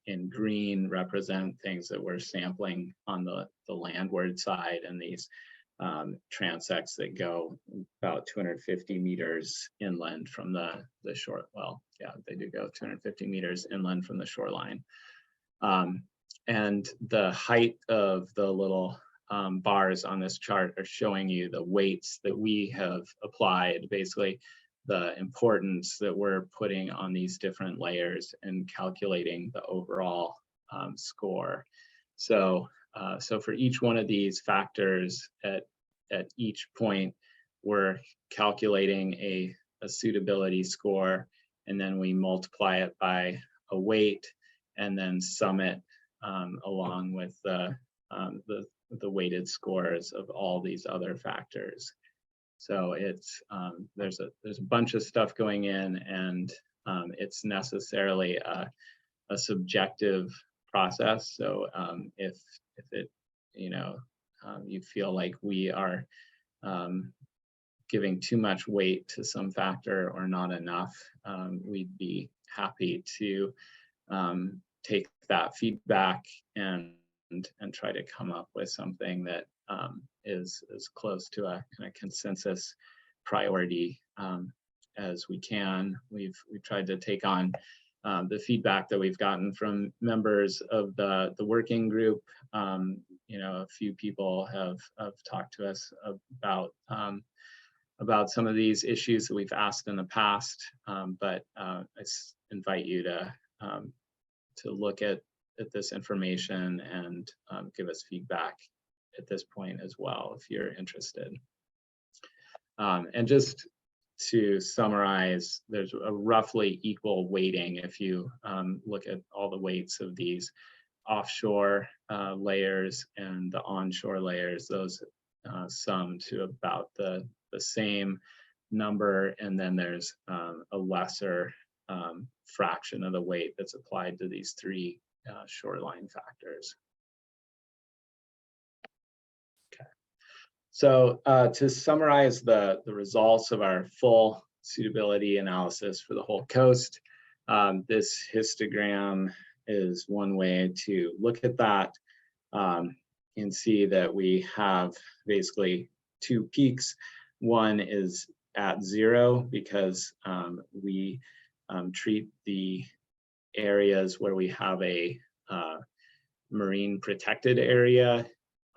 in green represent things that we're sampling on the landward side, and these transects that go about 250 meters inland from the shore. Well, yeah, they do go 250 meters inland from the shoreline. And the height of the little bars on this chart are showing you the weights that we have applied, basically the importance that we're putting on these different layers and calculating the overall score. So for each one of these factors at each point, we're calculating a suitability score, and then we multiply it by a weight, and then sum it along with the weighted scores of all these other factors. So it's there's a bunch of stuff going in, and it's necessarily a subjective process. So if it feel like we are giving too much weight to some factor or not enough, we'd be happy to take that feedback and try to come up with something that is as close to a kind of consensus priority as we can. We've tried to take on the feedback that we've gotten from members of the working group. You know, a few people have talked to us about some of these issues that we've asked in the past, but I invite you to look at this information and give us feedback at this point as well, if you're interested. And just to summarize, there's a roughly equal weighting if you look at all the weights of these offshore layers and the onshore layers. Those sum to about the same number, and then there's a lesser fraction of the weight that's applied to these three shoreline factors. Okay. So to summarize the results of our full suitability analysis for the whole coast, this histogram is one way to look at that and see that we have basically two peaks. One is at 0 because we treat the areas where we have a marine protected area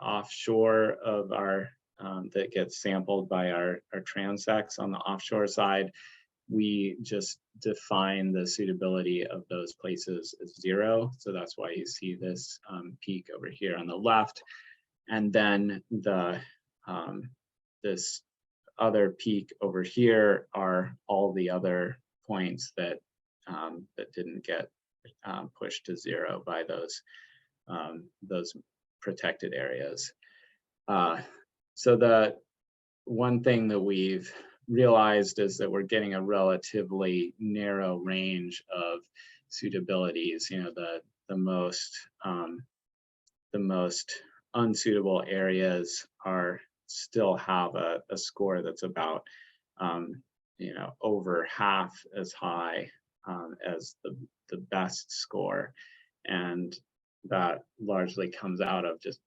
offshore of our that gets sampled by our transects on the offshore side. We just define the suitability of those places as 0. So that's why you see this peak over here on the left. And then the this other peak over here are all the other points that that didn't get pushed to 0 by those protected areas. So the one thing that we've realized is that we're getting a relatively narrow range of suitabilities. You know, the most unsuitable areas still have a score that's about you know, over half as high as the best score, and that largely comes out of just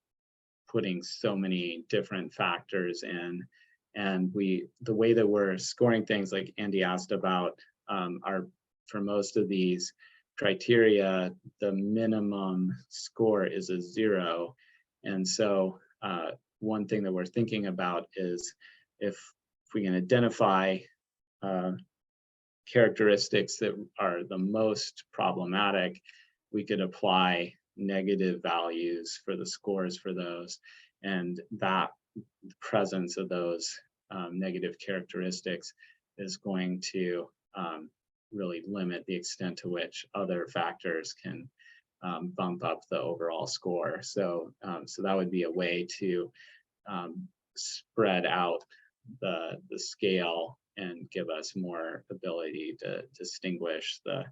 putting so many different factors in. And the way that we're scoring things, like Andy asked about, are for most of these criteria, the minimum score is a 0. And so one thing that we're thinking about is if we can identify characteristics that are the most problematic, we could apply negative values for the scores for those, and that presence of those negative characteristics is going to really limit the extent to which other factors can bump up the overall score. So so that would be a way to spread out the scale and give us more ability to distinguish the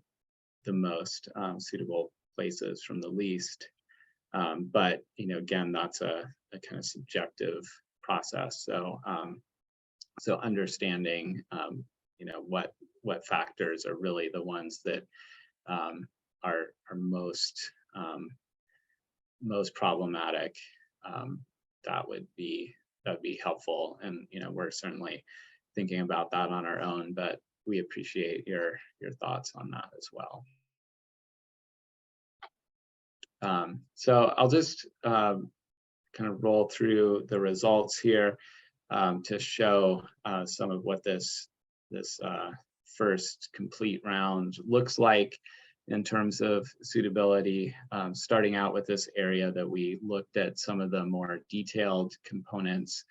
most suitable places from the least. But you know, again, that's a kind of subjective process. So so understanding you know, what factors are really the ones that are most problematic, that would be helpful. And you know, we're certainly thinking about that on our own, but we appreciate your thoughts on that as well. So I'll just kind of roll through the results here to show some of what this first complete round looks like in terms of suitability, starting out with this area that we looked at some of the more detailed components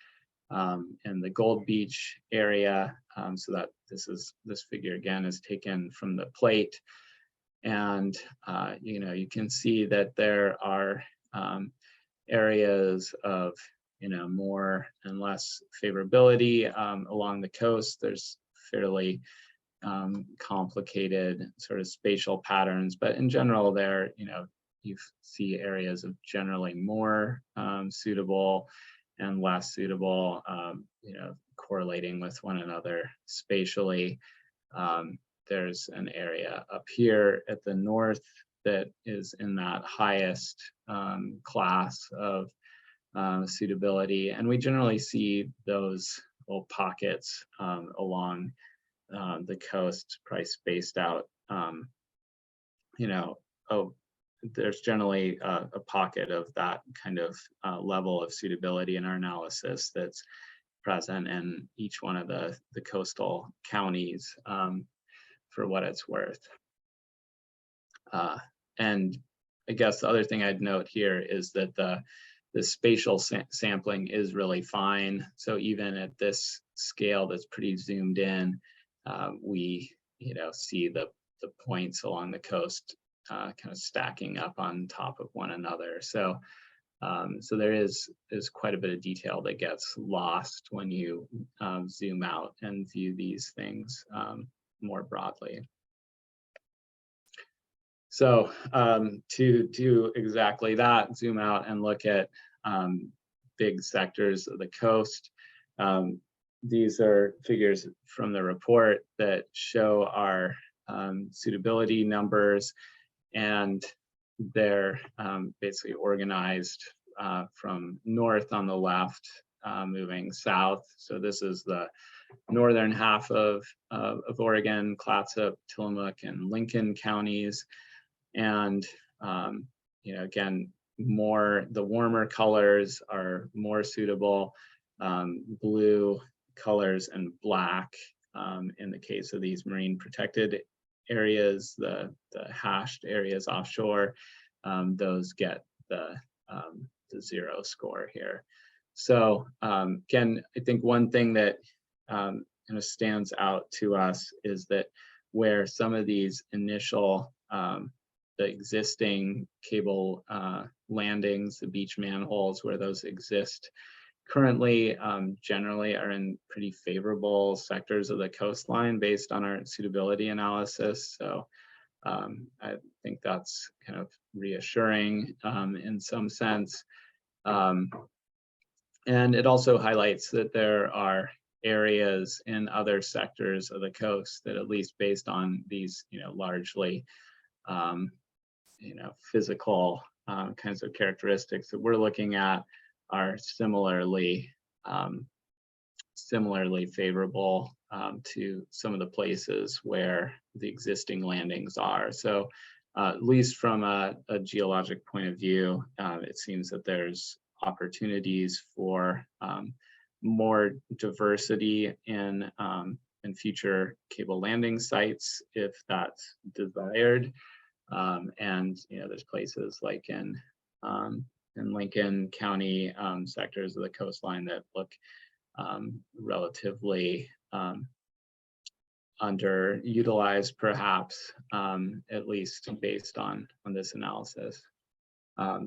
in the Gold Beach area. So that this figure again is taken from the plate. And you know, you can see that there are areas of, you know, more and less favorability along the coast. There's fairly complicated sort of spatial patterns, but in general there, you know, you see areas of generally more suitable and less suitable, you know, correlating with one another spatially. There's an area up here at the north that is in that highest class of suitability. And we generally see those little pockets along the coast, probably spaced out, you know, there's generally a pocket of that kind of level of suitability in our analysis that's present in each one of the coastal counties, for what it's worth. And I guess the other thing I'd note here is that the spatial sampling is really fine. So even at this scale that's pretty zoomed in, we, you know, see the points along the coast kind of stacking up on top of one another. So so there is quite a bit of detail that gets lost when you zoom out and view these things more broadly. So to do exactly that, zoom out and look at big sectors of the coast. These are figures from the report that show our suitability numbers, and they're basically organized from north on the left, moving south. So this is the northern half of Oregon, Clatsop, Tillamook, and Lincoln counties. And you know, again, the warmer colors are more suitable. Blue colors and black in the case of these marine protected areas, the hashed areas offshore, those get the 0 score here. So again, I think one thing that kind of stands out to us is that where some of these initial the existing cable landings, the beach manholes where those exist currently, generally are in pretty favorable sectors of the coastline based on our suitability analysis. So I think that's kind of reassuring in some sense. And it also highlights that there are areas in other sectors of the coast that, at least based on these, you know, largely you know, physical kinds of characteristics that we're looking at, are similarly favorable to some of the places where the existing landings are. So at least from a geologic point of view, it seems that there's opportunities for more diversity in future cable landing sites if that's desired. And you know, there's places like in Lincoln County sectors of the coastline that look relatively underutilized, perhaps, at least based on this analysis.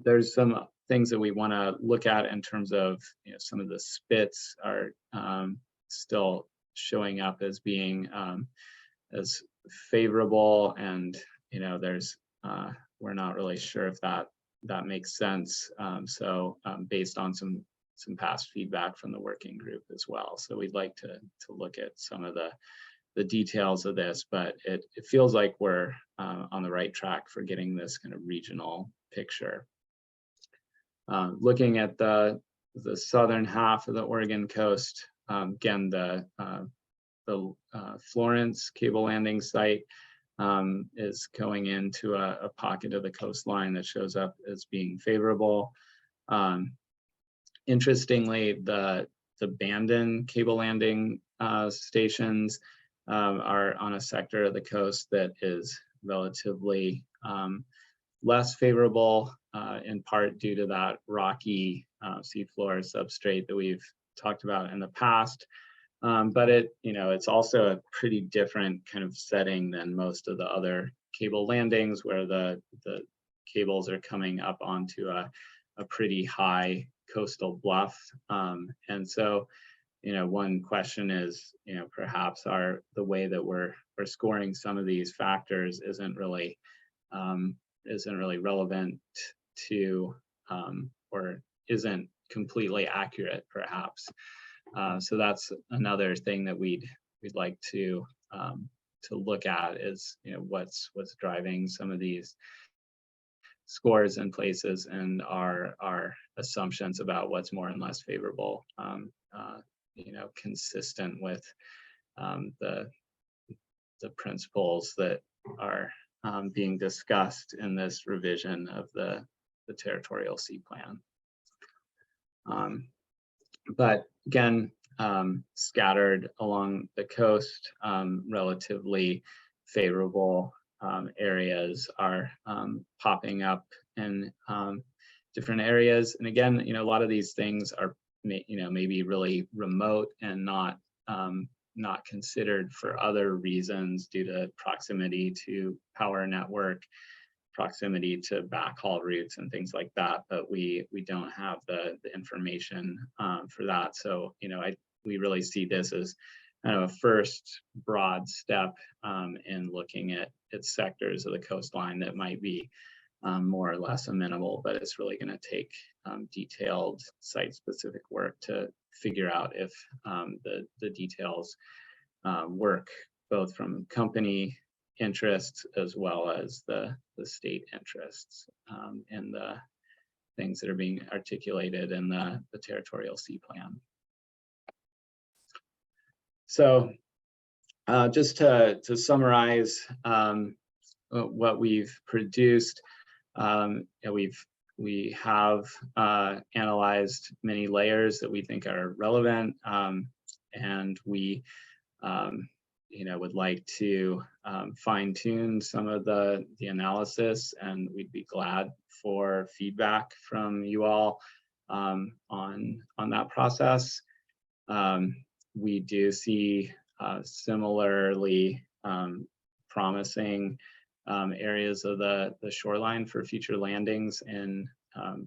There's some things that we want to look at in terms of, you know, some of the spits are still showing up as being as favorable, and you know, there's we're not really sure if that makes sense. So based on some past feedback from the working group as well. So we'd like to look at some of the details of this, but it feels like we're on the right track for getting this kind of regional picture. Looking at the southern half of the Oregon coast, again, the Florence cable landing site is going into a pocket of the coastline that shows up as being favorable. Interestingly, the Bandon cable landing stations are on a sector of the coast that is relatively less favorable, in part due to that rocky seafloor substrate that we've talked about in the past. But it's also a pretty different kind of setting than most of the other cable landings, where the cables are coming up onto a pretty high coastal bluff. And so, one question is, perhaps the way that we're scoring some of these factors isn't really relevant to, or isn't completely accurate, perhaps. So that's another thing that we'd like to look at is, what's driving some of these scores in places and our assumptions about what's more and less favorable, consistent with the principles that are being discussed in this revision of the territorial sea plan. But again, scattered along the coast, relatively favorable areas are popping up in different areas. And again, a lot of these things are, maybe really remote and not considered for other reasons due to proximity to power network, proximity to backhaul routes and things like that, but we don't have the information for that. So, we really see this as kind of a first broad step in looking at sectors of the coastline that might be more or less amenable, but it's really going to take detailed site-specific work to figure out if the details work both from company interests as well as the state interests and the things that are being articulated in the territorial sea plan. So just to summarize what we've produced, we have analyzed many layers that we think are relevant, and we would like to fine tune some of the analysis, and we'd be glad for feedback from you all on that process. We do see similarly promising areas of the shoreline for future landings in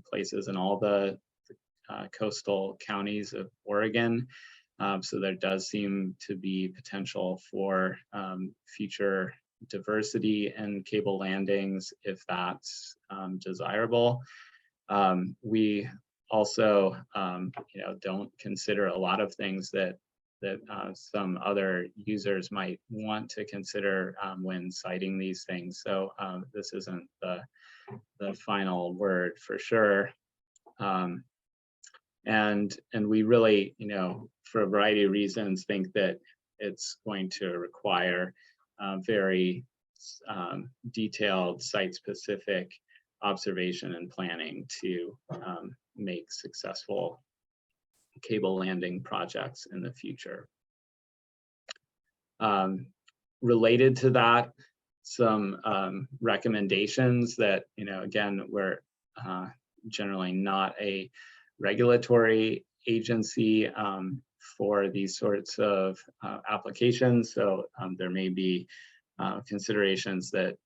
places in all the coastal counties of Oregon. So there does seem to be potential for future diversity and cable landings if that's desirable. We also, don't consider a lot of things that some other users might want to consider when citing these things. So this isn't the final word for sure. And we really, for a variety of reasons, think that it's going to require very detailed site-specific observation and planning to make successful cable landing projects in the future. Related to that, some recommendations that, again, we're generally not a regulatory agency for these sorts of applications. So there may be considerations that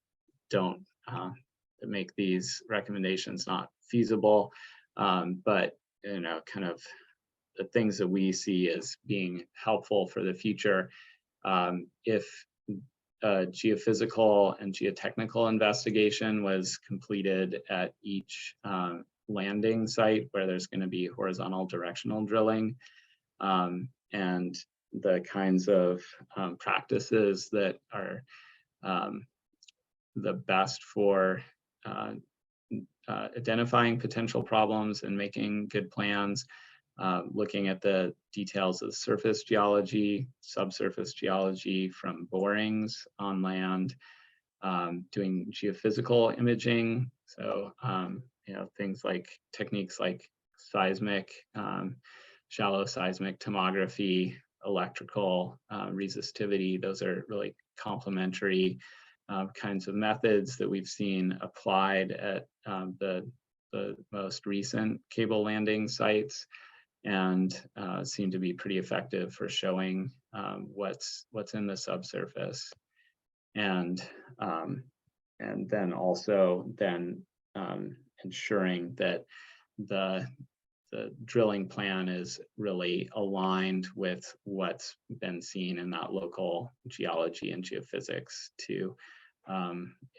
don't that make these recommendations not feasible, but kind of the things that we see as being helpful for the future. If a geophysical and geotechnical investigation was completed at each landing site where there's going to be horizontal directional drilling, and the kinds of practices that are the best for identifying potential problems and making good plans, looking at the details of surface geology, subsurface geology from borings on land, doing geophysical imaging. So, things like techniques like seismic, shallow seismic tomography, electrical resistivity. Those are really complementary kinds of methods that we've seen applied at the most recent cable landing sites, and seem to be pretty effective for showing what's in the subsurface, and then also ensuring that the drilling plan is really aligned with what's been seen in that local geology and geophysics to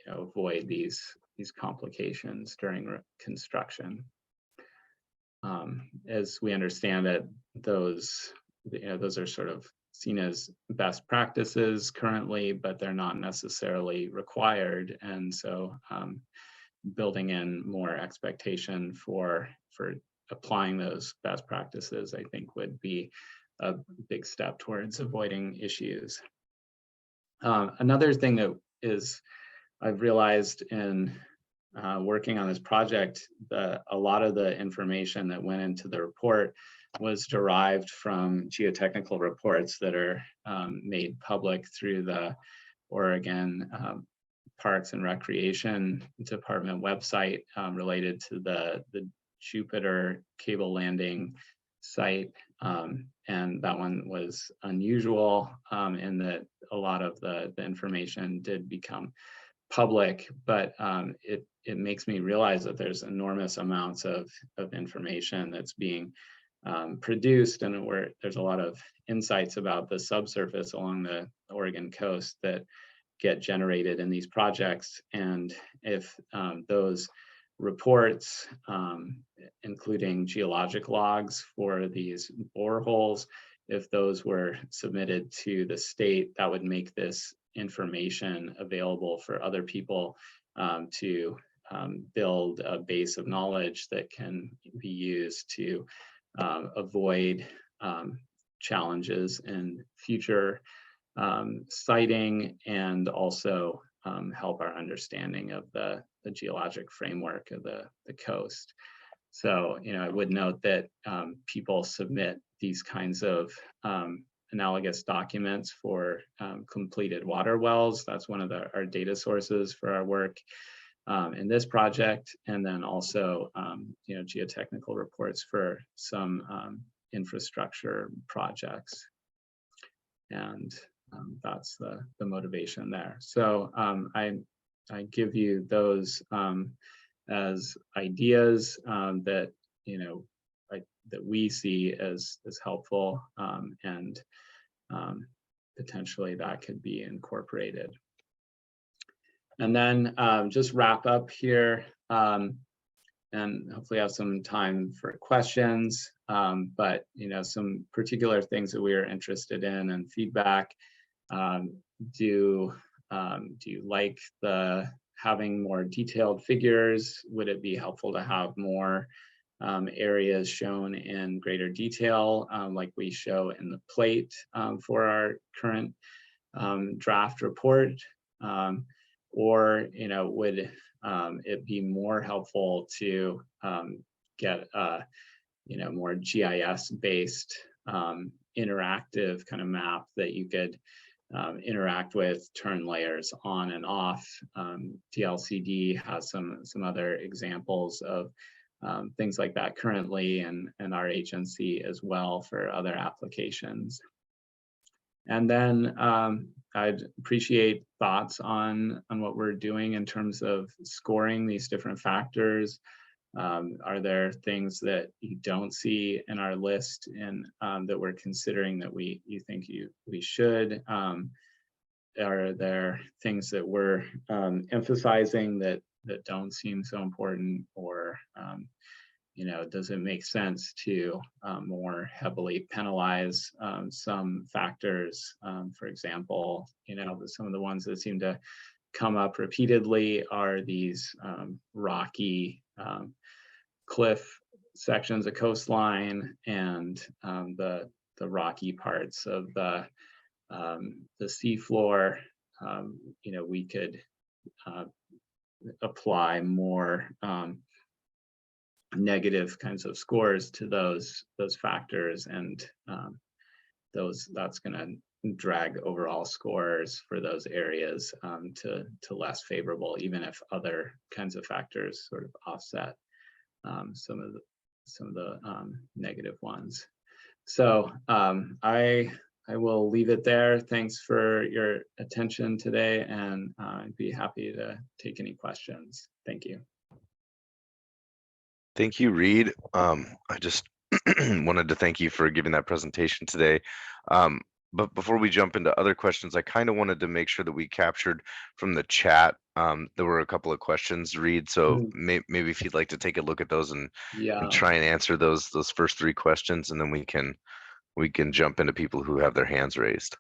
avoid these complications during construction. as we understand it, those are sort of seen as best practices currently, but they're not necessarily required. And so building in more expectation for applying those best practices, I think would be a big step towards avoiding issues. Another thing that I've realized in working on this project, a lot of the information that went into the report was derived from geotechnical reports that are made public through the Oregon Parks and Recreation Department website related to the Jupiter cable landing site. And that one was unusual in that a lot of the information did become public, but it makes me realize that there's enormous amounts of information that's being produced, and where there's a lot of insights about the subsurface along the Oregon coast that get generated in these projects. And if those reports, including geologic logs for these boreholes, if those were submitted to the state, that would make this information available for other people to build a base of knowledge that can be used to avoid challenges in future siting, and also help our understanding of the geologic framework of the coast. So, I would note that people submit these kinds of analogous documents for completed water wells. That's one of our data sources for our work in this project. And then also, geotechnical reports for some infrastructure projects. And that's the motivation there. So I give you those as ideas that that we see as helpful, and potentially that could be incorporated. And then just wrap up here, and hopefully have some time for questions. But some particular things that we are interested in and feedback. Do you like having more detailed figures? Would it be helpful to have more areas shown in greater detail, like we show in the plate for our current draft report? Or would it be more helpful to get a more GIS based interactive kind of map that you could interact with, turn layers on and off? DLCD has some other examples of things like that currently, and our agency as well for other applications. And then I'd appreciate thoughts on what we're doing in terms of scoring these different factors. Are there things that you don't see in our list and that we're considering that you think we should? Are there things that we're emphasizing that don't seem so important, or does it make sense to more heavily penalize some factors? For example, some of the ones that seem to come up repeatedly are these rocky cliff sections of coastline, and the rocky parts of the seafloor. We could apply more negative kinds of scores to those factors, and that's going to drag overall scores for those areas to less favorable, even if other kinds of factors sort of offset some of the negative ones. So I will leave it there. Thanks for your attention today, and I'd be happy to take any questions. Thank you. Thank you, Reed. I just wanted to thank you for giving that presentation today. but before we jump into other questions, I kind of wanted to make sure that we captured from the chat. There were a couple of questions, Reed. So maybe if you'd like to take a look at those and try and answer those first 3 questions, and then we can jump into people who have their hands raised.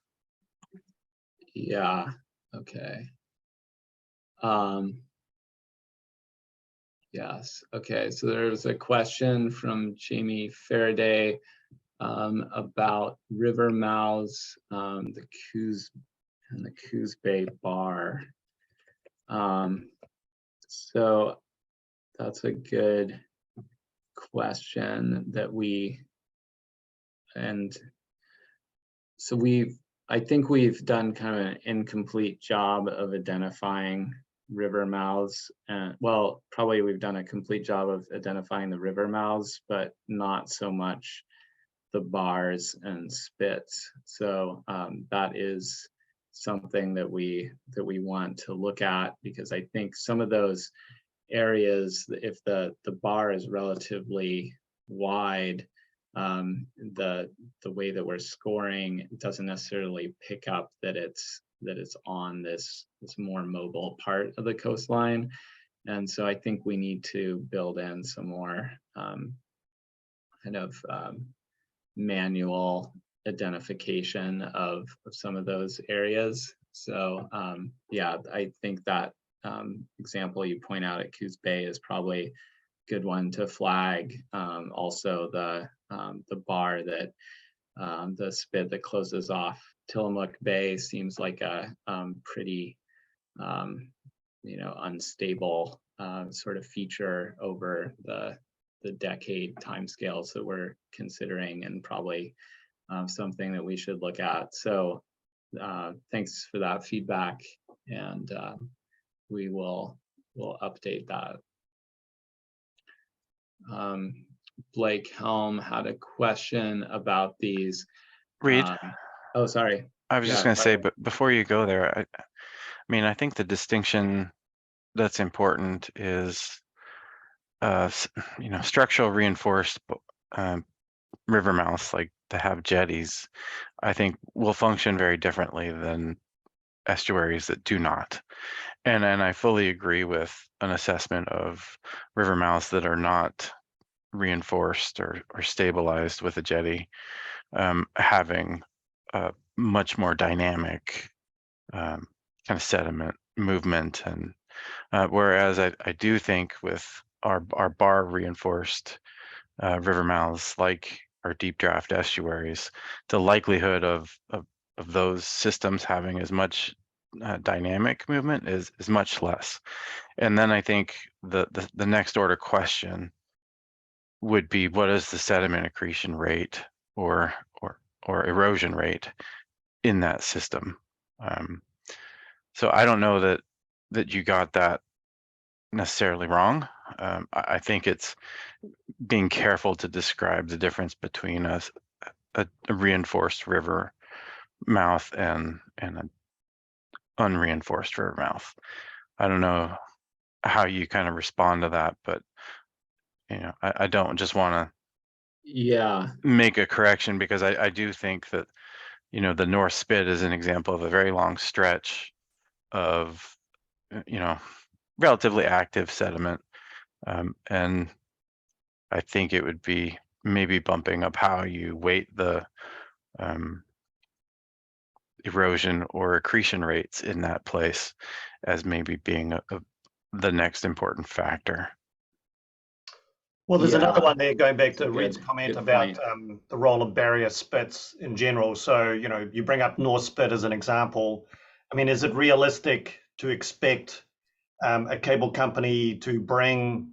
Yeah. Okay. Yes. Okay. So there's a question from Jamie Faraday about river mouths, the Coos Bay bar. So that's a good question that I think we've done kind of an incomplete job of identifying river mouths, and well, probably we've done a complete job of identifying the river mouths, but not so much the bars and spits. So that is something that we want to look at, because I think some of those areas, if the bar is relatively wide, the way that we're scoring doesn't necessarily pick up that it's on this more mobile part of the coastline. And so I think we need to build in some more kind of manual identification of some of those areas. So yeah, I think that example you point out at Coos Bay is probably a good one to flag. Also the bar that the spit that closes off Tillamook Bay seems like a pretty unstable sort of feature over the decade timescales that we're considering, and probably something that we should look at. So thanks for that we'll update that. Blake Helm had a question about these. Reed. Oh, sorry. I was just going to say, but before you go there, I mean, I think the distinction that's important is, structural reinforced river mouths, like to have jetties, I think will function very differently than estuaries that do not. And I fully agree with an assessment of river mouths that are not reinforced or stabilized with a jetty, having a much more dynamic kind of sediment movement. And whereas I do think with our bar reinforced river mouths, like our deep draft estuaries, the likelihood of those systems having as much dynamic movement is much less. And then I think the next order question would be, what is the sediment accretion rate or erosion rate in that system? So I don't know that you got that necessarily wrong. I think it's being careful to describe the difference between a reinforced river mouth and an unreinforced river mouth. I don't know how you kind of respond to that, but I don't just want to make a correction, because I do think that the North Spit is an example of a very long stretch of relatively active sediment, and I think it would be maybe bumping up how you weight the erosion or accretion rates in that place as maybe being the next important factor. Well, there's another one there, going back to Reed's comment about the role of barrier spits in general. So, you bring up North Spit as an example. I mean, is it realistic to expect a cable company to bring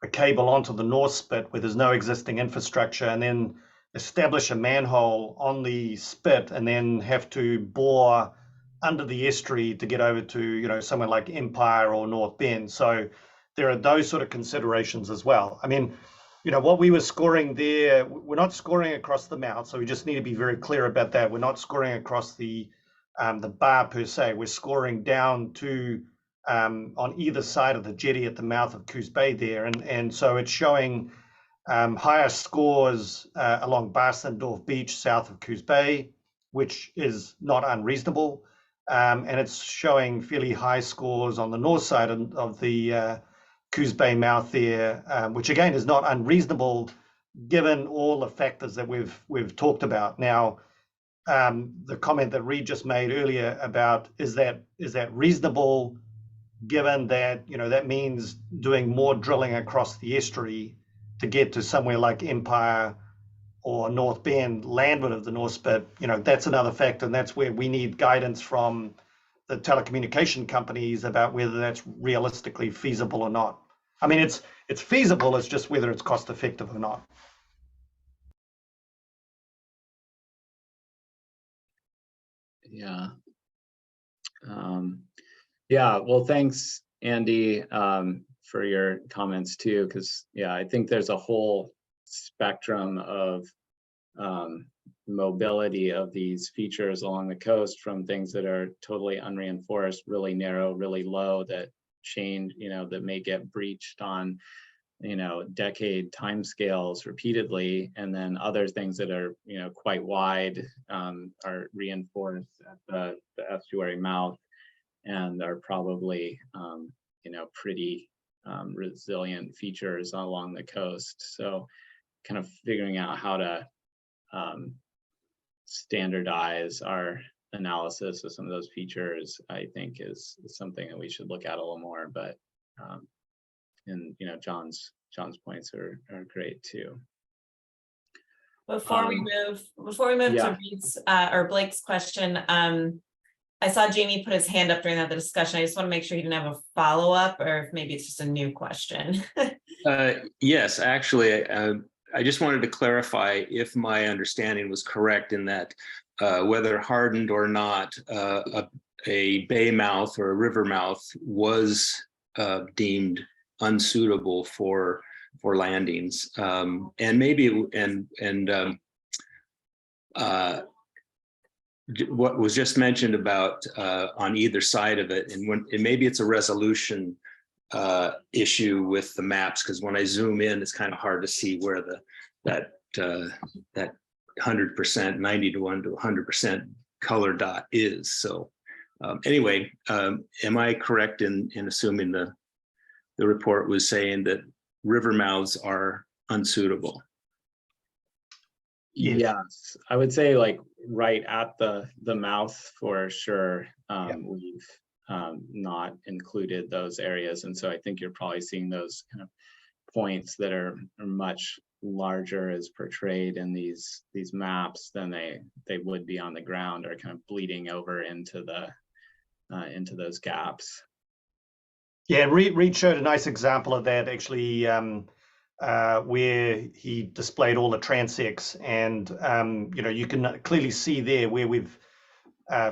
a cable onto the North Spit where there's no existing infrastructure, and then establish a manhole on the spit, and then have to bore under the estuary to get over to, somewhere like Empire or North Bend? So there are those sort of considerations as well. I mean, what we were scoring there, we're not scoring across the mouth, so we just need to be very clear about that. We're not scoring across the bar per se. We're scoring down to on either side of the jetty at the mouth of Coos Bay there, and so it's showing higher scores along Barstendorf Beach south of Coos Bay, which is not unreasonable. And it's showing fairly high scores on the north side of the Coos Bay mouth there, which again is not unreasonable given all the factors that we've talked about. Now, the comment that Reed just made earlier about is that reasonable, given that that means doing more drilling across the estuary to get to somewhere like Empire or North Bend, landward of the North Spit. That's another factor, and that's where we need guidance from the telecommunication companies about whether that's realistically feasible or not. I mean, it's feasible, it's just whether it's cost effective or not. Yeah. Yeah, well, thanks, Andy, for your comments too, because I think there's a whole spectrum of mobility of these features along the coast, from things that are totally unreinforced, really narrow, really low, that change, that may get breached on decade timescales repeatedly, and then other things that are quite wide, are reinforced at the estuary mouth and are probably pretty resilient features along the coast. So kind of figuring out how to standardize our analysis of some of those features, I think is something that we should look at a little more. But and John's points are great too. Before we move to Reed's or Blake's question, I saw Jamie put his hand up during the discussion. I just want to make sure he didn't have a follow-up, or if maybe it's just a new question. Yes, actually, I just wanted to clarify if my understanding was correct in that whether hardened or not, a bay mouth or a river mouth was deemed unsuitable for landings, and maybe what was just mentioned about on either side of it, and maybe it's a resolution issue with the maps, because when I zoom in, it's kind of hard to see where that 100%, 90 to 1 to 100% color dot is. So anyway, am I correct in assuming the report was saying that river mouths are unsuitable? Yes, I would say like right at the mouth for sure. We've not included those areas, and so I think you're probably seeing those kind of points that are much larger as portrayed in these maps than they would be on the ground, or kind of bleeding over into those gaps. Yeah, Reed showed a nice example of that actually, where he displayed all the transects, and you can clearly see there where we've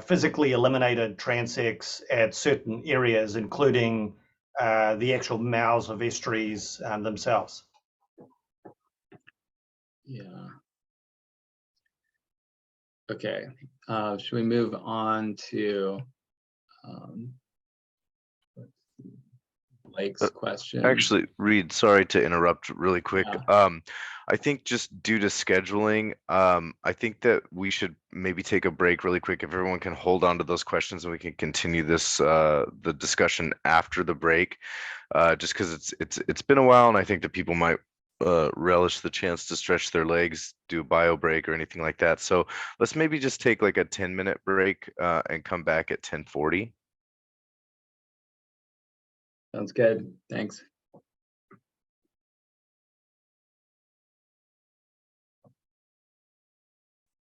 physically eliminated transects at certain areas, including the actual mouths of estuaries themselves. Yeah. Okay. Should we move on to Blake's question? Actually, Reed, sorry to interrupt really quick. I think just due to scheduling, I think that we should maybe take a break really quick if everyone can hold on to those questions, and we can continue this the discussion after the break, just because it's been a while, and I think that people might relish the chance to stretch their legs, do a bio break or anything like that. So let's maybe just take like a 10-minute break and come back at 10:40. Sounds good. Thanks.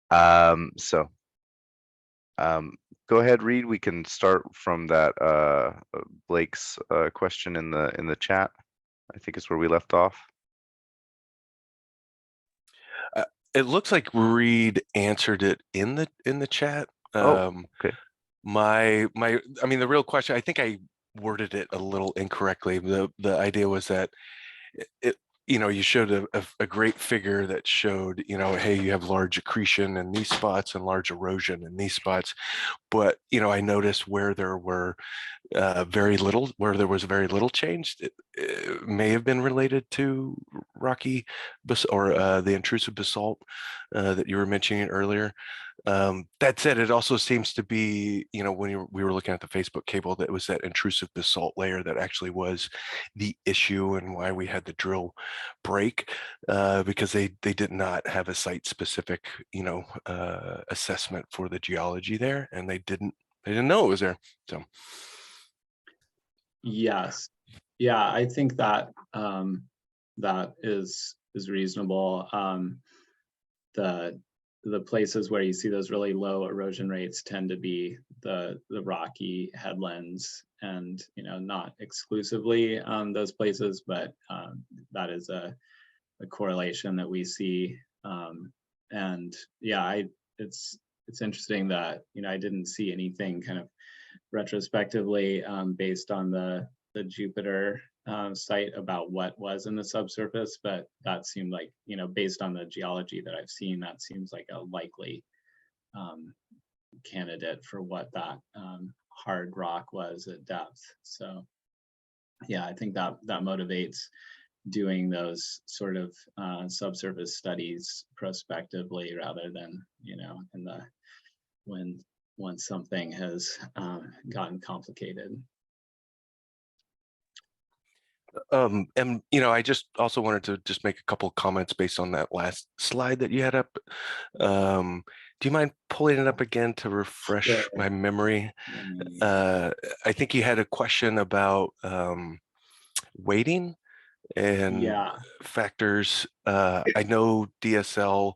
Go ahead, Reed. We can start from that Blake's question in the chat. I think is where we left off. It looks like Reed answered it in the chat. Okay. I mean, the real question, I think I worded it a little incorrectly. The idea was that you showed a great figure that showed, hey, you have large accretion in these spots and large erosion in these spots. but I noticed where there were where there was very little change. It may have been related to rocky or the intrusive basalt that you were mentioning earlier. That said, it also seems to be, when we were looking at the Facebook cable, that was that intrusive basalt layer that actually was the issue and why we had the drill break, because they did not have a site specific, assessment for the geology there, and they didn't know it was there. So. Yes. Yeah, I think that that is reasonable. The places where you see those really low erosion rates tend to be the rocky headlands, and not exclusively those places, but that is a correlation that we see. And yeah, it's interesting that I didn't see anything kind of retrospectively based on the Jupiter site about what was in the subsurface, but that seemed like, based on the geology that I've seen, that seems like a likely candidate for what that hard rock was at depth. So yeah, I think that motivates doing those sort of subsurface studies prospectively rather than, in the once something has gotten complicated. And I just also wanted to just make a couple of comments based on that last slide that you had up. Do you mind pulling it up again to refresh my memory? I think you had a question about weighting and factors. I know DSL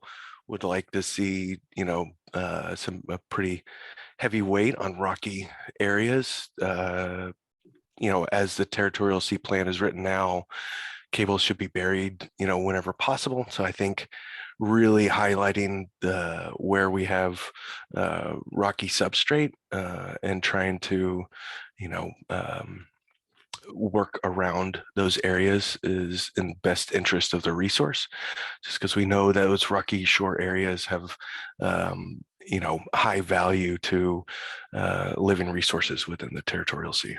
would like to see, some pretty heavy weight on rocky areas. As the territorial sea plan is written now, cables should be buried, whenever possible. So I think really highlighting where we have rocky substrate and trying to, work around those areas is in best interest of the resource, just because we know those rocky shore areas have high value to living resources within the territorial sea.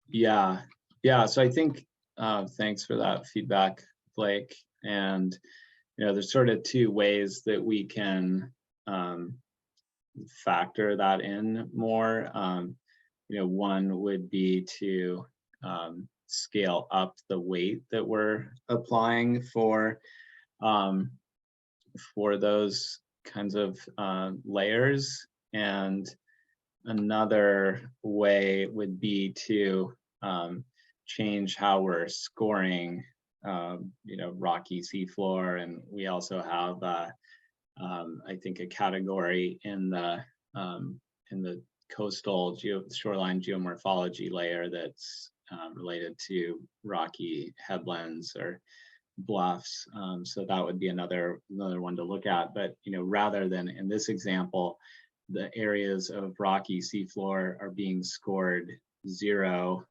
Yeah, so I think thanks for that feedback, Blake. And there's sort of two ways that we can factor that in more. One would be to scale up the weight that we're applying for those kinds of layers. And another way would be to change how we're scoring, rocky seafloor. And we also have, I think, a category in the coastal shoreline geomorphology layer that's related to rocky headlands or bluffs. So that would be another one to look at. But rather than in this example, the areas of rocky seafloor are being scored 0,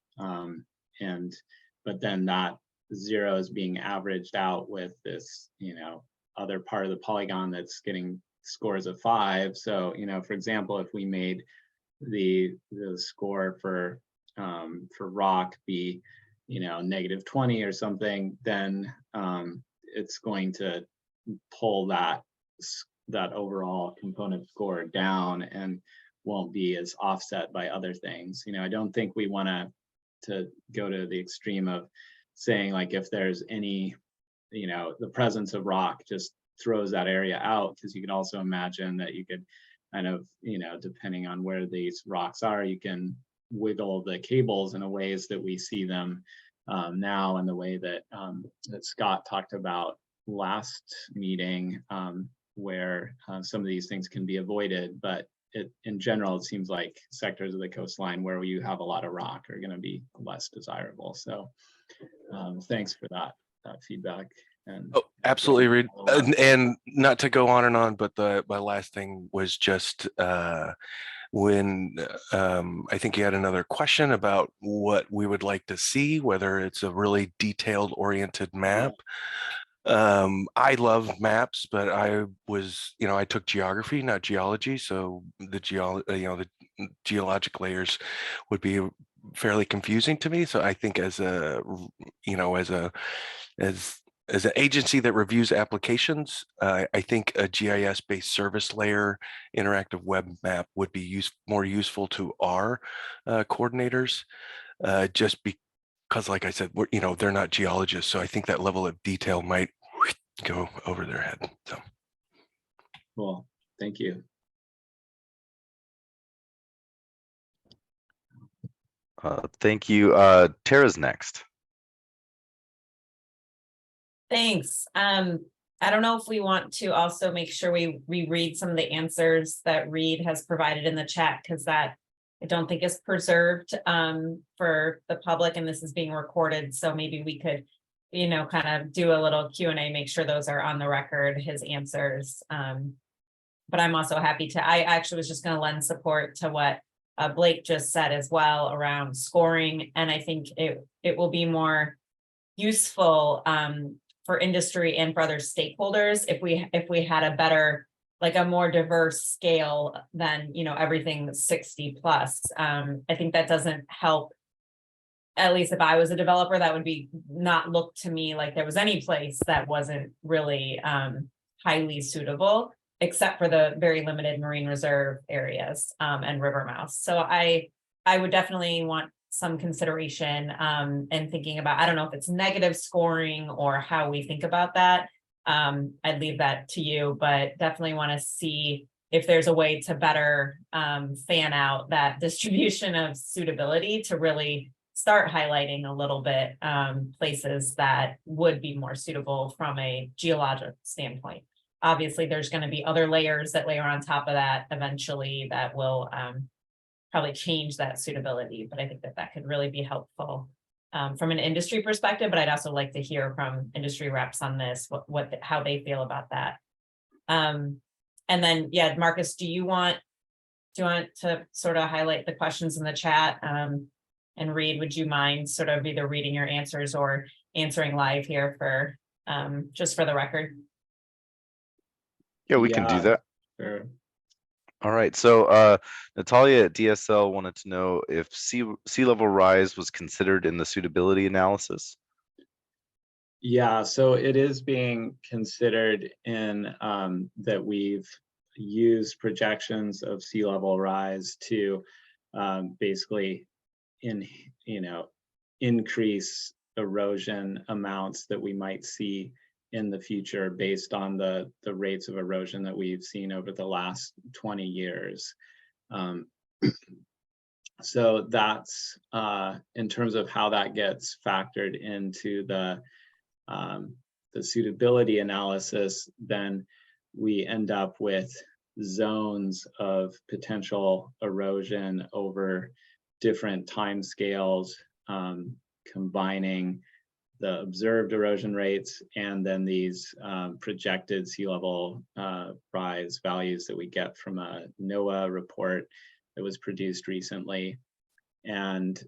but then that 0 is being averaged out with this other part of the polygon that's getting scores of 5. So for example, if we made the score for rock be -20 or something, then it's going to pull that overall component score down and won't be as offset by other things. I don't think we want to go to the extreme of saying, like, if there's any, the presence of rock just throws that area out, because you can also imagine that you could kind of, depending on where these rocks are, you can wiggle the cables in a ways that we see them now, and the way that that Scott talked about last meeting, where some of these things can be avoided. But in general, it seems like sectors of the coastline where you have a lot of rock are going to be less desirable. So thanks for that feedback. And absolutely, Reed. And not to go on and on, but my last thing was just when I think you had another question about what we would like to see, whether it's a really detailed oriented map. I love maps, but I was, I took geography, not geology. So the the geologic layers would be fairly confusing to me. So I think as a, as as an agency that reviews applications, I think a GIS-based service layer interactive web map would be more useful to our coordinators, just because, like I said, they're not geologists. So I think that level of detail might go over their head. So Cool. Thank you. Thank you. Tara's next. Thanks. I don't know if we want to also make sure we reread some of the answers that Reed has provided in the chat, because that I don't think is preserved for the public, and this is being recorded. So maybe we could, kind of do a little Q&A, make sure those are on the record, his answers. But I'm also happy to, I actually was just going to lend support to what Blake just said as well around scoring. And I think it will be more useful for industry and for other stakeholders if we had a better, like a more diverse scale than, everything 60 plus. I think that doesn't help. At least if I was a developer, that would be not look to me like there was any place that wasn't really highly suitable, except for the very limited marine reserve areas and river mouths. So I would definitely want some consideration and thinking about, I don't know if it's negative scoring or how we think about that. I'd leave that to you, but definitely want to see if there's a way to better fan out that distribution of suitability to really start highlighting a little bit places that would be more suitable from a geologic standpoint. Obviously, there's going to be other layers that layer on top of that eventually that will probably change that suitability, but I think that could really be helpful from an industry perspective. But I'd also like to hear from industry reps on this, how they feel about that. And then, yeah, Marcus, do you want to sort of highlight the questions in the chat? And Reed, would you mind sort of either reading your answers or answering live here for just for the record? Yeah, we can do that. Sure. All right. So Natalia at DSL wanted to know if sea level rise was considered in the suitability analysis. Yeah, so it is being considered in that we've used projections of sea level rise to basically increase erosion amounts that we might see in the future based on the rates of erosion that we've seen over the last 20 years. So that's in terms of how that gets factored into the suitability analysis, then we end up with zones of potential erosion over different timescales, combining the observed erosion rates and then these projected sea level rise values that we get from a NOAA report that was produced recently. And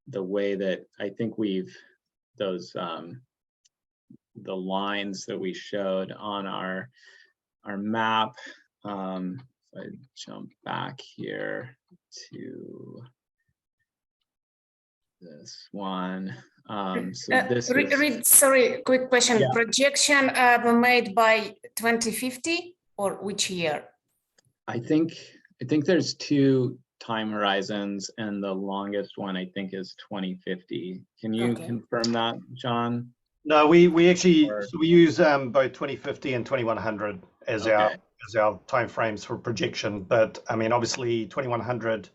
the way that I think those the lines that we showed on our map, if I jump back here to this one. So this Reed, sorry, quick question. Yeah. Projection were made by 2050 or which year? I think there's two time horizons, and the longest one I think is 2050. Can you confirm that, John? No, we actually we use both 2050 and 2100 as our timeframes for projection. But I mean, obviously 2100.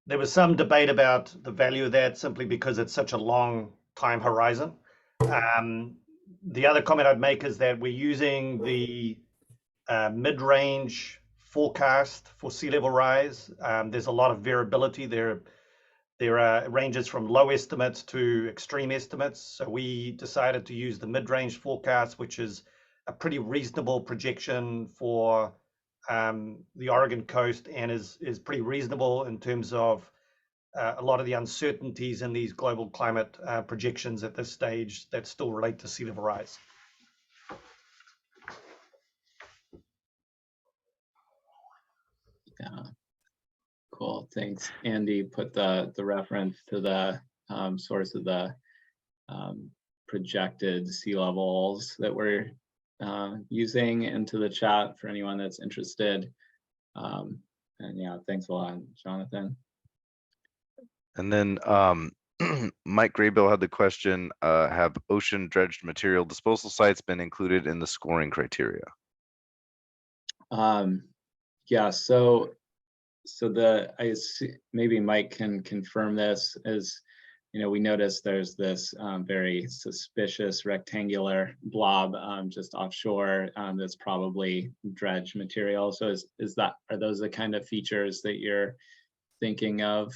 There was some debate about the value of that simply because it's such a long time horizon. The other comment I'd make is that we're using the mid-range forecast for sea level rise. There's a lot of variability there. There are ranges from low estimates to extreme estimates. So we decided to use the mid-range forecast, which is a pretty reasonable projection for the Oregon coast, and is pretty reasonable in terms of a lot of the uncertainties in these global climate projections at this stage that still relate to sea level rise. Yeah, cool. Thanks. Andy put the reference to the source of the projected sea levels that we're using into the chat for anyone that's interested. And yeah, thanks a lot, Jonathan. And then Mike Graybill had the question, have ocean dredged material disposal sites been included in the scoring criteria? Yeah, so I see, maybe Mike can confirm this, as you know, we noticed there's this very suspicious rectangular blob just offshore that's probably dredge material. So are those the kind of features that you're thinking of?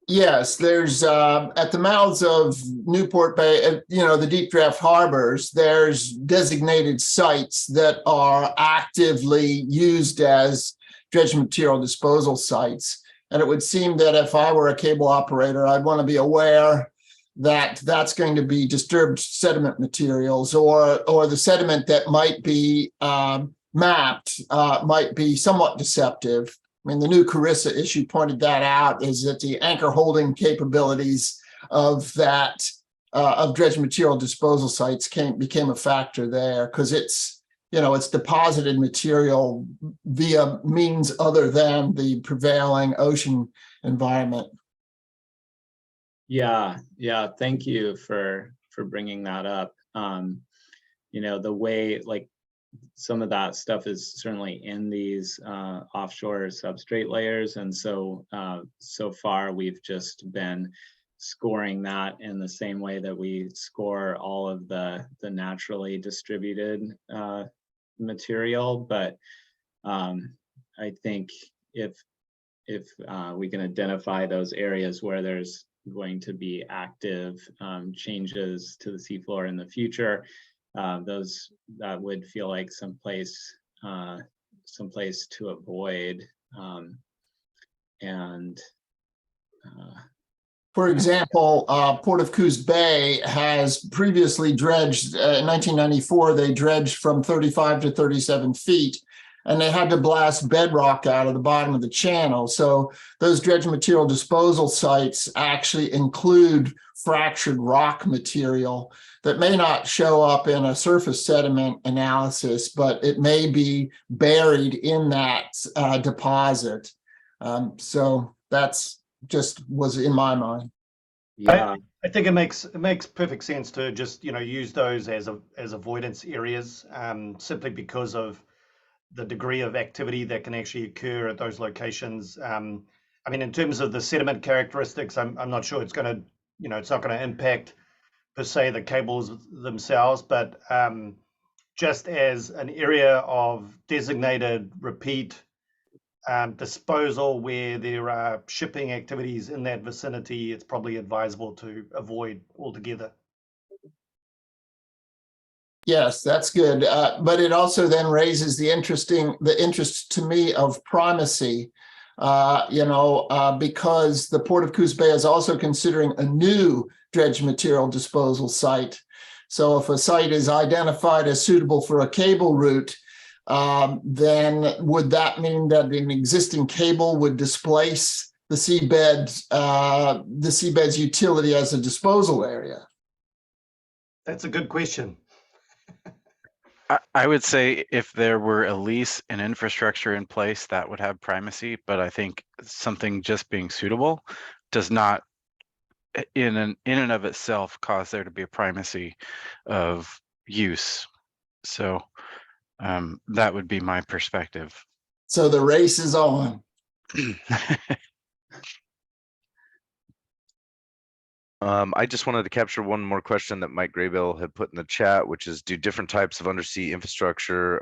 Yes, there's at the mouths of Newport Bay, the deep draft harbors, there's designated sites that are actively used as dredge material disposal sites. And it would seem that if I were a cable operator, I'd want to be aware that that's going to be disturbed sediment materials, or the sediment that might be mapped might be somewhat deceptive. I mean, the new Carissa issue pointed that out, is that the anchor holding capabilities of dredge material disposal sites became a factor there, because it's deposited material via means other than the prevailing ocean environment. Yeah, thank you for bringing that up. The way, like, some of that stuff is certainly in these offshore substrate layers, and so far we've just been scoring that in the same way that we score all of the naturally distributed material. But I think if we can identify those areas where there's going to be active changes to the seafloor in the future, that would feel like someplace to avoid. For example, Port of Coos Bay has previously dredged, in 1994, they dredged from 35 to 37 feet, and they had to blast bedrock out of the bottom of the channel. So those dredge material disposal sites actually include fractured rock material that may not show up in a surface sediment analysis, but it may be buried in that deposit. So that's just was in my mind. Yeah, I think it makes perfect sense to just use those as avoidance areas, simply because of the degree of activity that can actually occur at those locations. I mean, in terms of the sediment characteristics, I'm not sure it's going to it's not going to impact per se the cables themselves, but just as an area of designated repeat disposal where there are shipping activities in that vicinity, it's probably advisable to avoid altogether. Yes, that's good. But it also then raises the interest to me of primacy, because the Port of Coos Bay is also considering a new dredge material disposal site. So if a site is identified as suitable for a cable route, then would that mean that an existing cable would displace the seabed's utility as a disposal area? That's a good question. I would say if there were a lease and infrastructure in place, that would have primacy, but I think something just being suitable does not in and of itself cause there to be a primacy of use. So that would be my perspective. So the race is on. I just wanted to capture one more question that Mike Graybill had put in the chat, which is, do different types of undersea infrastructure,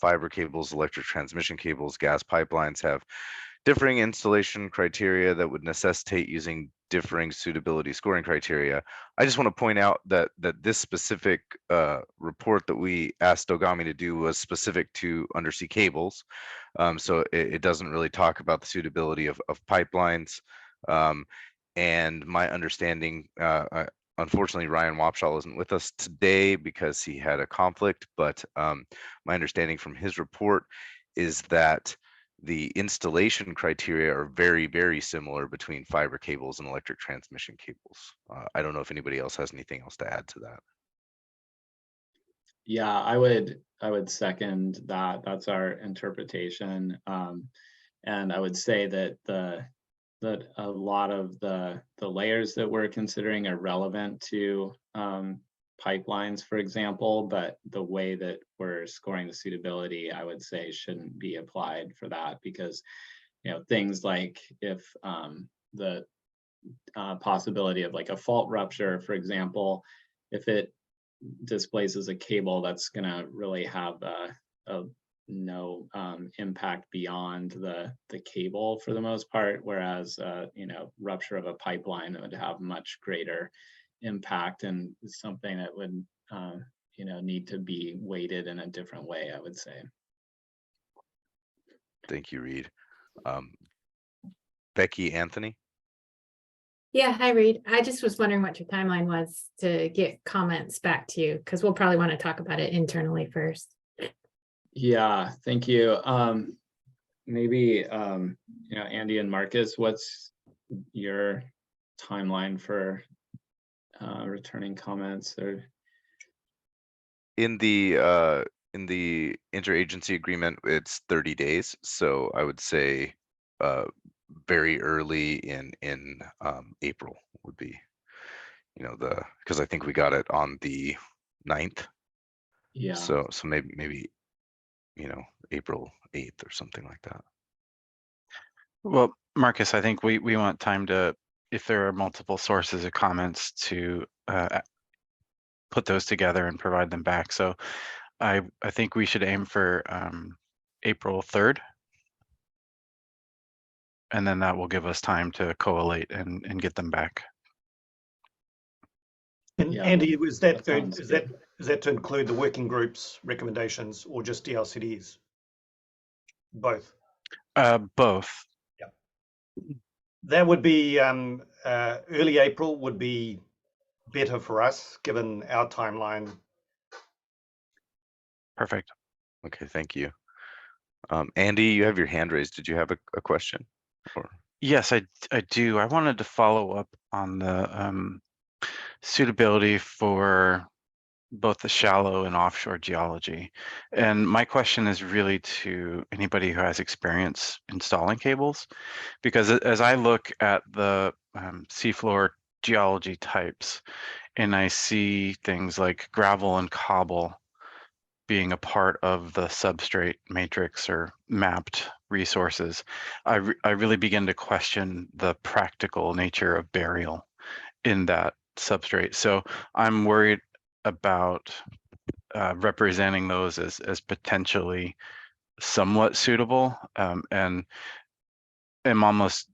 fiber cables, electric transmission cables, gas pipelines have differing installation criteria that would necessitate using differing suitability scoring criteria? I just want to point out that this specific report that we asked Ogami to do was specific to undersea cables. So it doesn't really talk about the suitability of pipelines. And my understanding, unfortunately, Ryan Wapshall isn't with us today because he had a conflict, but my understanding from his report is that the installation criteria are very, very similar between fiber cables and electric transmission cables. I don't know if anybody else has anything else to add to that. Yeah, I would second that. That's our interpretation. And I would say that that a lot of the layers that we're considering are relevant to pipelines, for example, but the way that we're scoring the suitability, I would say, shouldn't be applied for that, because things like if the possibility of like a fault rupture, for example, if it displaces a cable, that's going to really have no impact beyond the cable for the most part, whereas rupture of a pipeline would have much greater impact, and something that would need to be weighted in a different way, I would say. Thank you, Reed. Becky, Anthony? Yeah, hi, Reed. I just was wondering what your timeline was to get comments back to you, because we'll probably want to talk about it internally first. Yeah, thank you. Maybe, Andy and Marcus, what's your timeline for returning comments? Or In the interagency agreement, it's 30 days. So I would say very early in April would be, because I think we got it on the 9th. Yeah. So maybe April 8th or something like that. Well, Marcus, I think we want time to, if there are multiple sources of comments, to put those together and provide them back. So I think we should aim for April 3rd. And then that will give us time to collate and get them back. And Yeah, Andy, is that sounds good. is that to include the working group's recommendations or just DLCDs? Both. Both. Yeah. That would be early April would be better for us given our timeline. Perfect. Okay, thank you. Andy, you have your hand raised. Did you have a question? Or Yes, I do. I wanted to follow up on the suitability for both the shallow and offshore geology. And my question is really to anybody who has experience installing cables, because as I look at the seafloor geology types and I see things like gravel and cobble being a part of the substrate matrix or mapped resources, I really begin to question the practical nature of burial in that substrate. So I'm worried about representing those as potentially somewhat suitable, and am almost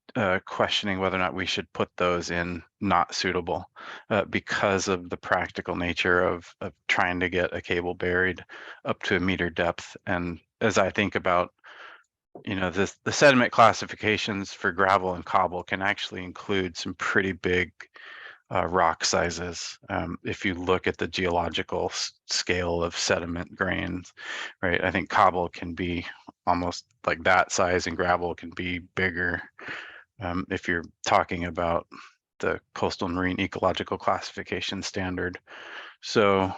questioning whether or not we should put those in not suitable because of the practical nature of trying to get a cable buried up to a meter depth. And as I think about, the sediment classifications for gravel and cobble can actually include some pretty big rock sizes. If you look at the geological scale of sediment grains, right? I think cobble can be almost like that size and gravel can be bigger. If you're talking about the coastal marine ecological classification standard. So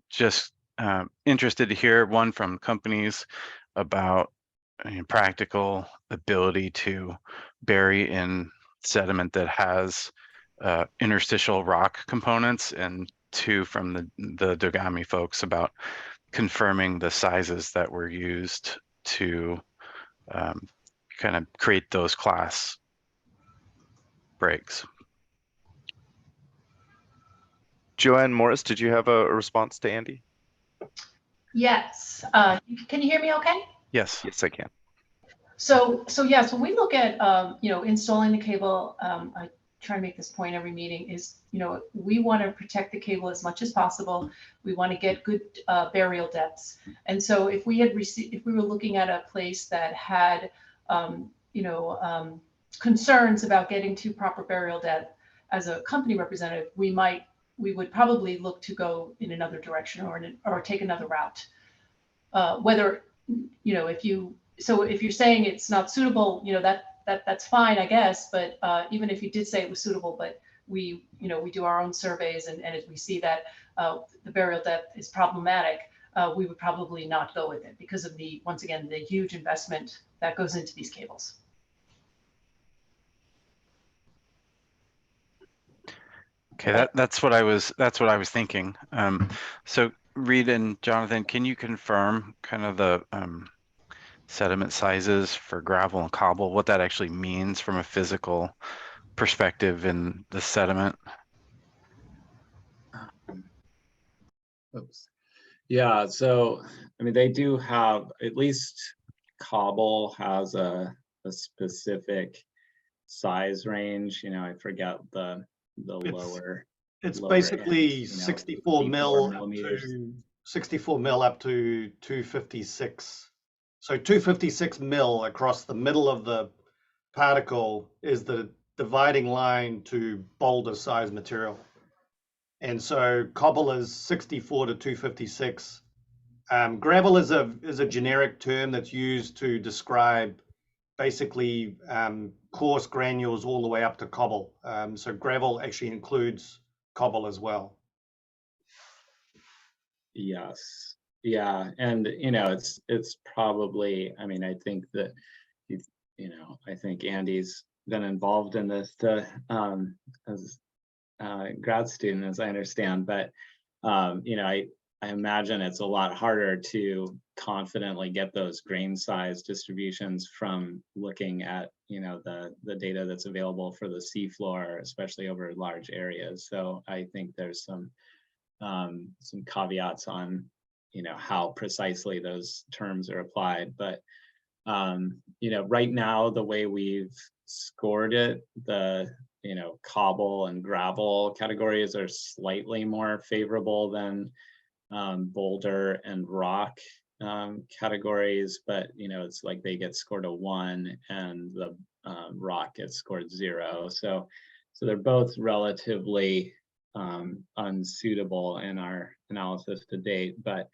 just interested to hear one from companies about practical ability to bury in sediment that has interstitial rock components, and two from the Dogami folks about confirming the sizes that were used to kind of create those class breaks. Joanne Morris, did you have a response to Andy? Yes. Can you hear me okay? Yes. Yes, I can. So yes, when we look at, installing the cable, I try to make this point every meeting is, we want to protect the cable as much as possible. We want to get good burial depths. And so if we were looking at a place that had, concerns about getting to proper burial depth, as a company representative, we would probably look to go in another direction or take another route. Whether, if you're saying it's not suitable, that's fine, I guess. But even if you did say it was suitable, but we do our own surveys, and if we see that the burial depth is problematic, we would probably not go with it because of once again, the huge investment that goes into these cables. Okay, that's what I was thinking. So Reed and Jonathan, can you confirm kind of the sediment sizes for gravel and cobble, what that actually means from a physical perspective in the sediment? Oops. Yeah, so I mean, they do have, at least cobble has a specific size range. I forget the lower. It's lower basically ends, 64 mil up millimeters. to 64 mil up to 256. So 256 mil across the middle of the particle is the dividing line to boulder size material. And so cobble is 64 to 256. Gravel is a generic term that's used to describe basically coarse granules all the way up to cobble. So gravel actually includes cobble as well. Yes. Yeah. And, it's probably, I mean, I think that, I think Andy's been involved in this as a grad student, as I understand, but, I imagine it's a lot harder to confidently get those grain size distributions from looking at, the data that's available for the seafloor, especially over large areas. So I think there's some caveats on, how precisely those terms are applied. But, right now, the way we've scored it, the, cobble and gravel categories are slightly more favorable than boulder and rock categories, but it's like they get scored a 1 and the rock gets scored 0. So they're both relatively unsuitable in our analysis to date. But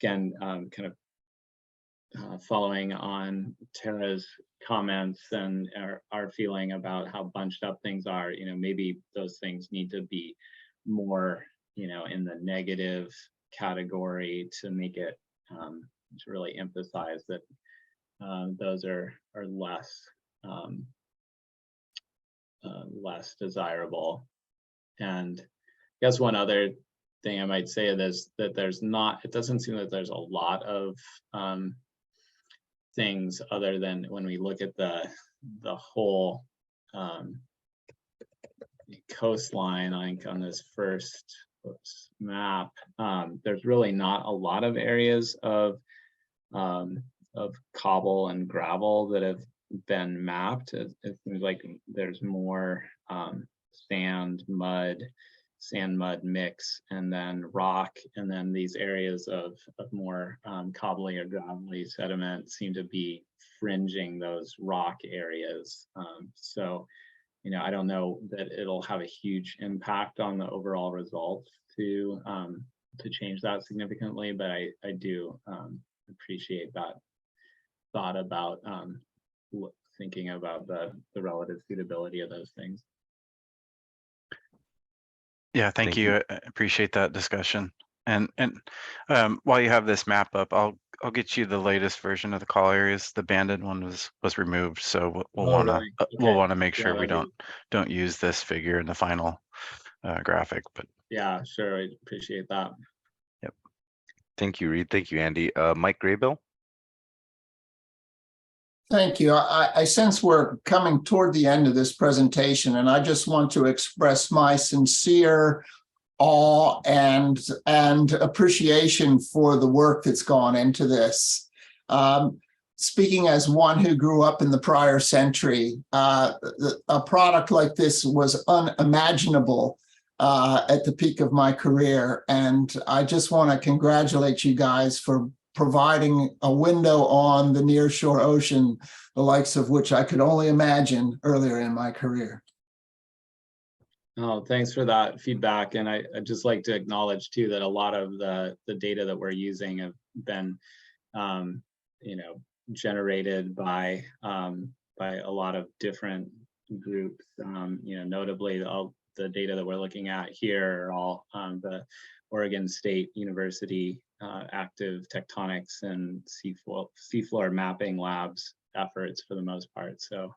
again, kind of following on Tara's comments and our feeling about how bunched up things are, maybe those things need to be more, in the negative category to make it, to really emphasize that those are less less desirable. And I guess one other thing I might say is that it doesn't seem that there's a lot of things other than when we look at the whole coastline, like on this first map, there's really not a lot of areas of cobble and gravel that have been mapped. It seems like there's more sand mud mix, and then rock, and then these areas of more cobbly or gravelly sediment seem to be fringing those rock areas. So I don't know that it'll have a huge impact on the overall results to change that significantly, but I do appreciate that thought about thinking about the relative suitability of those things. Yeah, thank you. I appreciate that discussion. And while you have this map up, I'll get you the latest version of the call areas. The banded one was removed, so we'll want to make sure we don't use this figure in the final graphic. But yeah, sure, I appreciate that. Yep. Thank you, Reed. Thank you, Andy. Mike Graybill. Thank you. I sense we're coming toward the end of this presentation, and I just want to express my sincere awe and appreciation for the work that's gone into this. Speaking as one who grew up in the prior century, a product like this was unimaginable at the peak of my career, and I just want to congratulate you guys for providing a window on the nearshore ocean, the likes of which I could only imagine earlier in my career. Oh, thanks for that feedback. And I'd just like to acknowledge too that a lot of the data that we're using have been, you know, generated by a lot of different groups. You know, notably all the data that we're looking at here are all the Oregon State University active tectonics and seafloor mapping labs efforts for the most part. So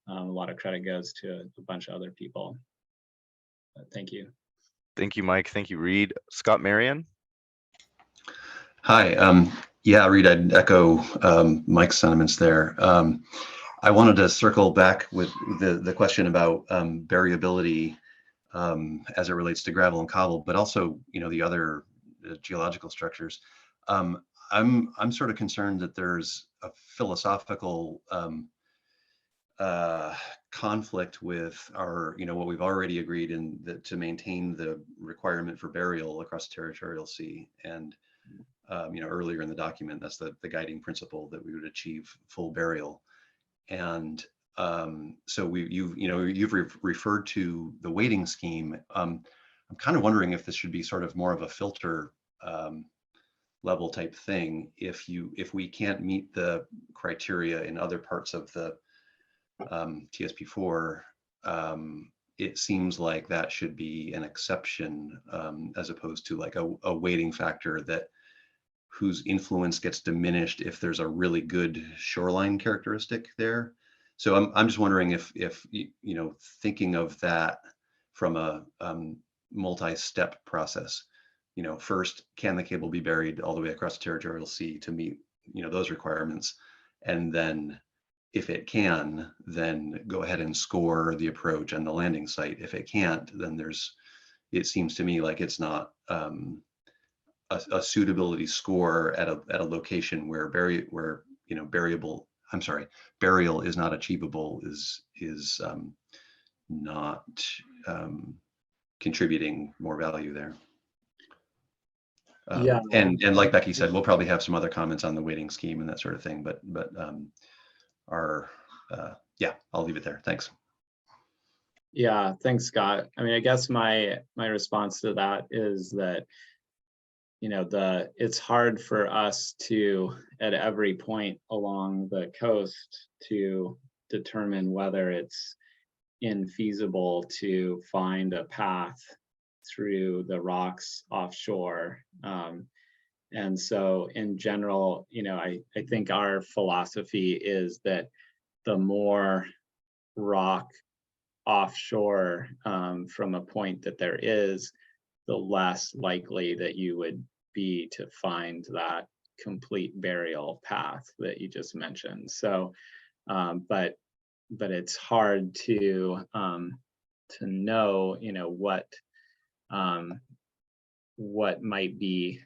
a lot of credit goes to a bunch of other people. Thank you. Thank you, Mike. Thank you, Reed. Scott Marion. Hi. Yeah, Reed, I'd echo Mike's sentiments there. I wanted to circle back with the question about variability as it relates to gravel and cobble, but also, you know, the other geological structures. I'm sort of concerned that there's a philosophical conflict with our, you know, what we've already agreed in to maintain the requirement for burial across the territorial sea. And, you know, earlier in the document, that's the guiding principle that we would achieve full burial. And so you've referred to the weighting scheme. I'm kind of wondering if this should be sort of more of a filter level type thing. If we can't meet the criteria in other parts of the TSP4, it seems like that should be an exception as opposed to like a weighting factor that whose influence gets diminished if there's a really good shoreline characteristic there. So I'm just wondering if you know, thinking of that from a multi-step process, you know, first, can the cable be buried all the way across the territorial sea to meet, you know, those requirements? And then if it can, then go ahead and score the approach and the landing site. If it can't, then it seems to me like it's not a suitability score at a location where burial is not achievable is not contributing more value there. Yeah. And like Becky said, we'll probably have some other comments on the weighting scheme and that sort of thing, but yeah, I'll leave it there. Thanks. Yeah, thanks, Scott. I mean, I guess my response to that is that, you know, it's hard for us to, at every point along the coast, to determine whether it's infeasible to find a path through the rocks offshore. And so in general, you know, I think our philosophy is that the more rock offshore from a point that there is, the less likely that you would be to find that complete burial path that you just mentioned. So, but it's hard to know, you know, what might be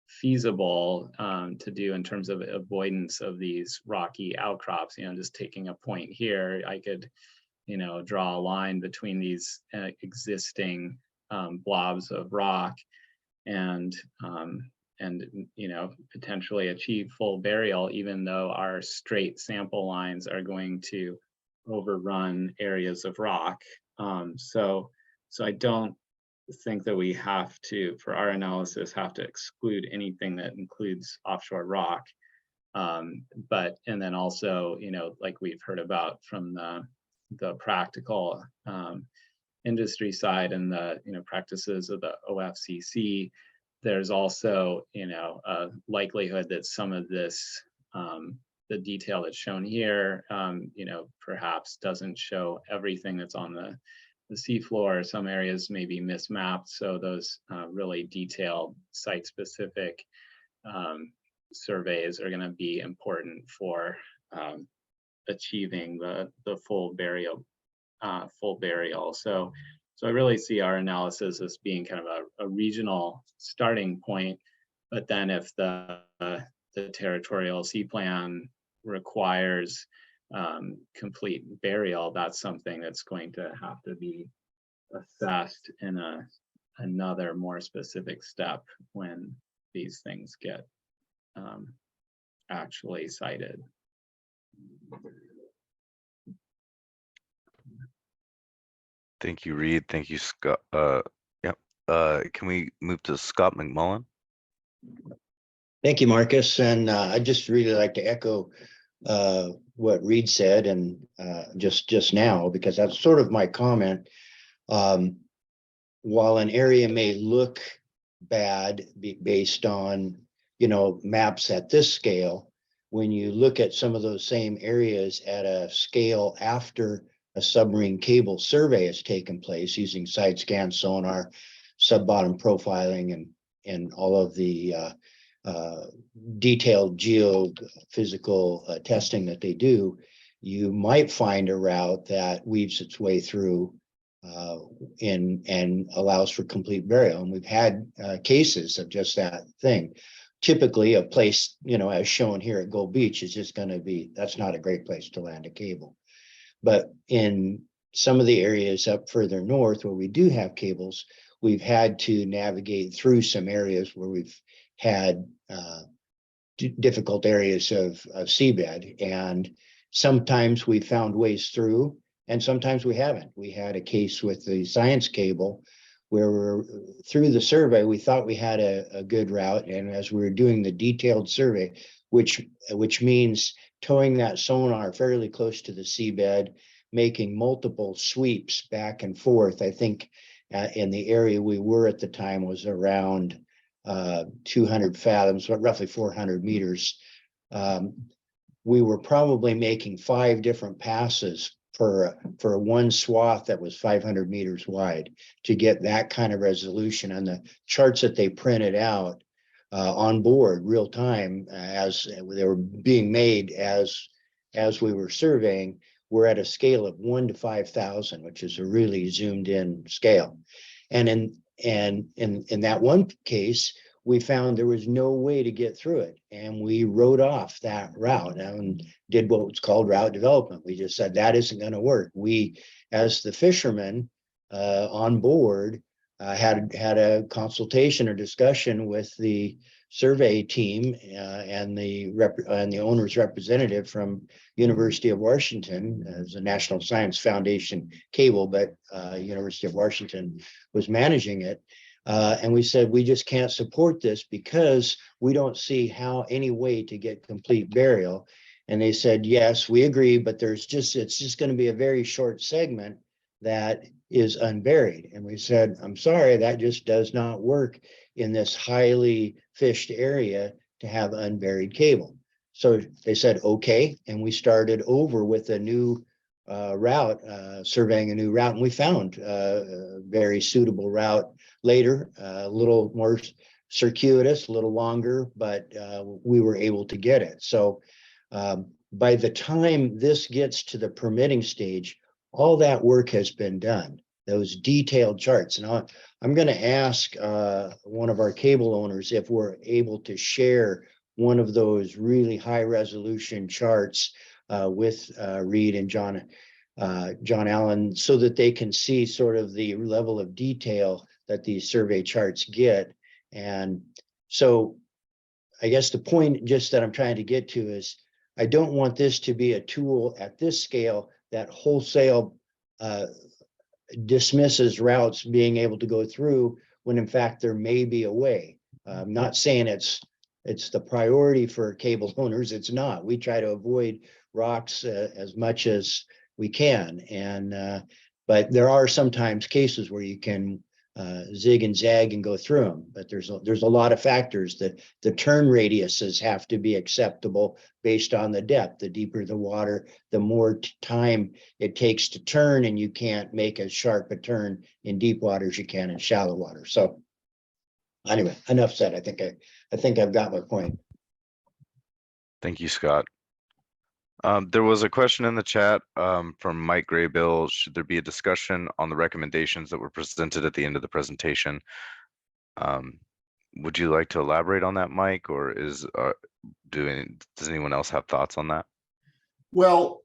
feasible to do in terms of avoidance of these rocky outcrops. You know, just taking a point here, I could, you know, draw a line between these existing blobs of rock and you know, potentially achieve full burial, even though our straight sample lines are going to overrun areas of rock. So I don't think that we have to, for our analysis, have to exclude anything that includes offshore rock. But, and then also, you know, like we've heard about from the practical industry side and the, you know, practices of the OFCC, there's also, you know, a likelihood that some of this, the detail that's shown here, you know, perhaps doesn't show everything that's on the seafloor. Some areas may be mismapped. So those really detailed site-specific surveys are going to be important for achieving the full burial. So I really see our analysis as being kind of a regional starting point. But then if the territorial sea plan requires complete burial, that's something that's going to have to be assessed in another more specific step when these things get actually cited. Thank you, Reed. Thank you, Scott. Yep. Can we move to Scott McMullen? Thank you, Marcus. And I'd just really like to echo what Reed said and just now, because that's sort of my comment. While an area may look bad based on, maps at this scale, when you look at some of those same areas at a scale after a submarine cable survey has taken place using side scan sonar, sub-bottom profiling, and all of the detailed geophysical testing that they do, you might find a route that weaves its way through and allows for complete burial. And we've had cases of just that thing. Typically, a place, as shown here at Gold Beach, is just going to be, that's not a great place to land a cable. But in some of the areas up further north where we do have cables, we've had to navigate through some areas where we've had difficult areas of seabed. And sometimes we found ways through, and sometimes we haven't. We had a case with the science cable where we're through the survey, we thought we had a good route. And as we were doing the detailed survey, which means towing that sonar fairly close to the seabed, making multiple sweeps back and forth. I think in the area we were at the time was around 200 fathoms, roughly 400 meters. We were probably making 5 different passes for one swath that was 500 meters wide to get that kind of resolution. And the charts that they printed out on board real time as they were being made as we were surveying, were at a scale of 1 to 5,000, which is a really zoomed in scale. And in that one case, we found there was no way to get through it. And we wrote off that route and did what's called route development. We just said that isn't going to work. We, as the fishermen on board, had a consultation or discussion with the survey team and the owner's representative from University of Washington as a National Science Foundation cable, but University of Washington was managing it. And we said, we just can't support this because we don't see how any way to get complete burial. And they said, yes, we agree, but it's just going to be a very short segment that is unburied. And we said, I'm sorry, that just does not work in this highly fished area to have unburied cable. So they said, okay. And we started over with a new route, surveying a new route. And we found a very suitable route later, a little more circuitous, a little longer, but we were able to get it. So by the time this gets to the permitting stage, all that work has been done, those detailed charts. And I'm going to ask one of our cable owners if we're able to share one of those really high resolution charts with Reed and John Allen, so that they can see sort of the level of detail that these survey charts get. And so I guess the point just that I'm trying to get to is I don't want this to be a tool at this scale that wholesale dismisses routes being able to go through when in fact there may be a way. I'm not saying it's the priority for cable owners. It's not. We try to avoid rocks as much as we can. And but there are sometimes cases where you can zig and zag and go through them. But there's a lot of factors that the turn radiuses have to be acceptable based on the depth. The deeper the water, the more time it takes to turn, and you can't make as sharp a turn in deep water as you can in shallow water. So anyway, enough said. I think I've got my point. Thank you, Scott. There was a question in the chat from Mike Graybill. Should there be a discussion on the recommendations that were presented at the end of the presentation? Would you like to elaborate on that, Mike, or does anyone else have thoughts on that? Well,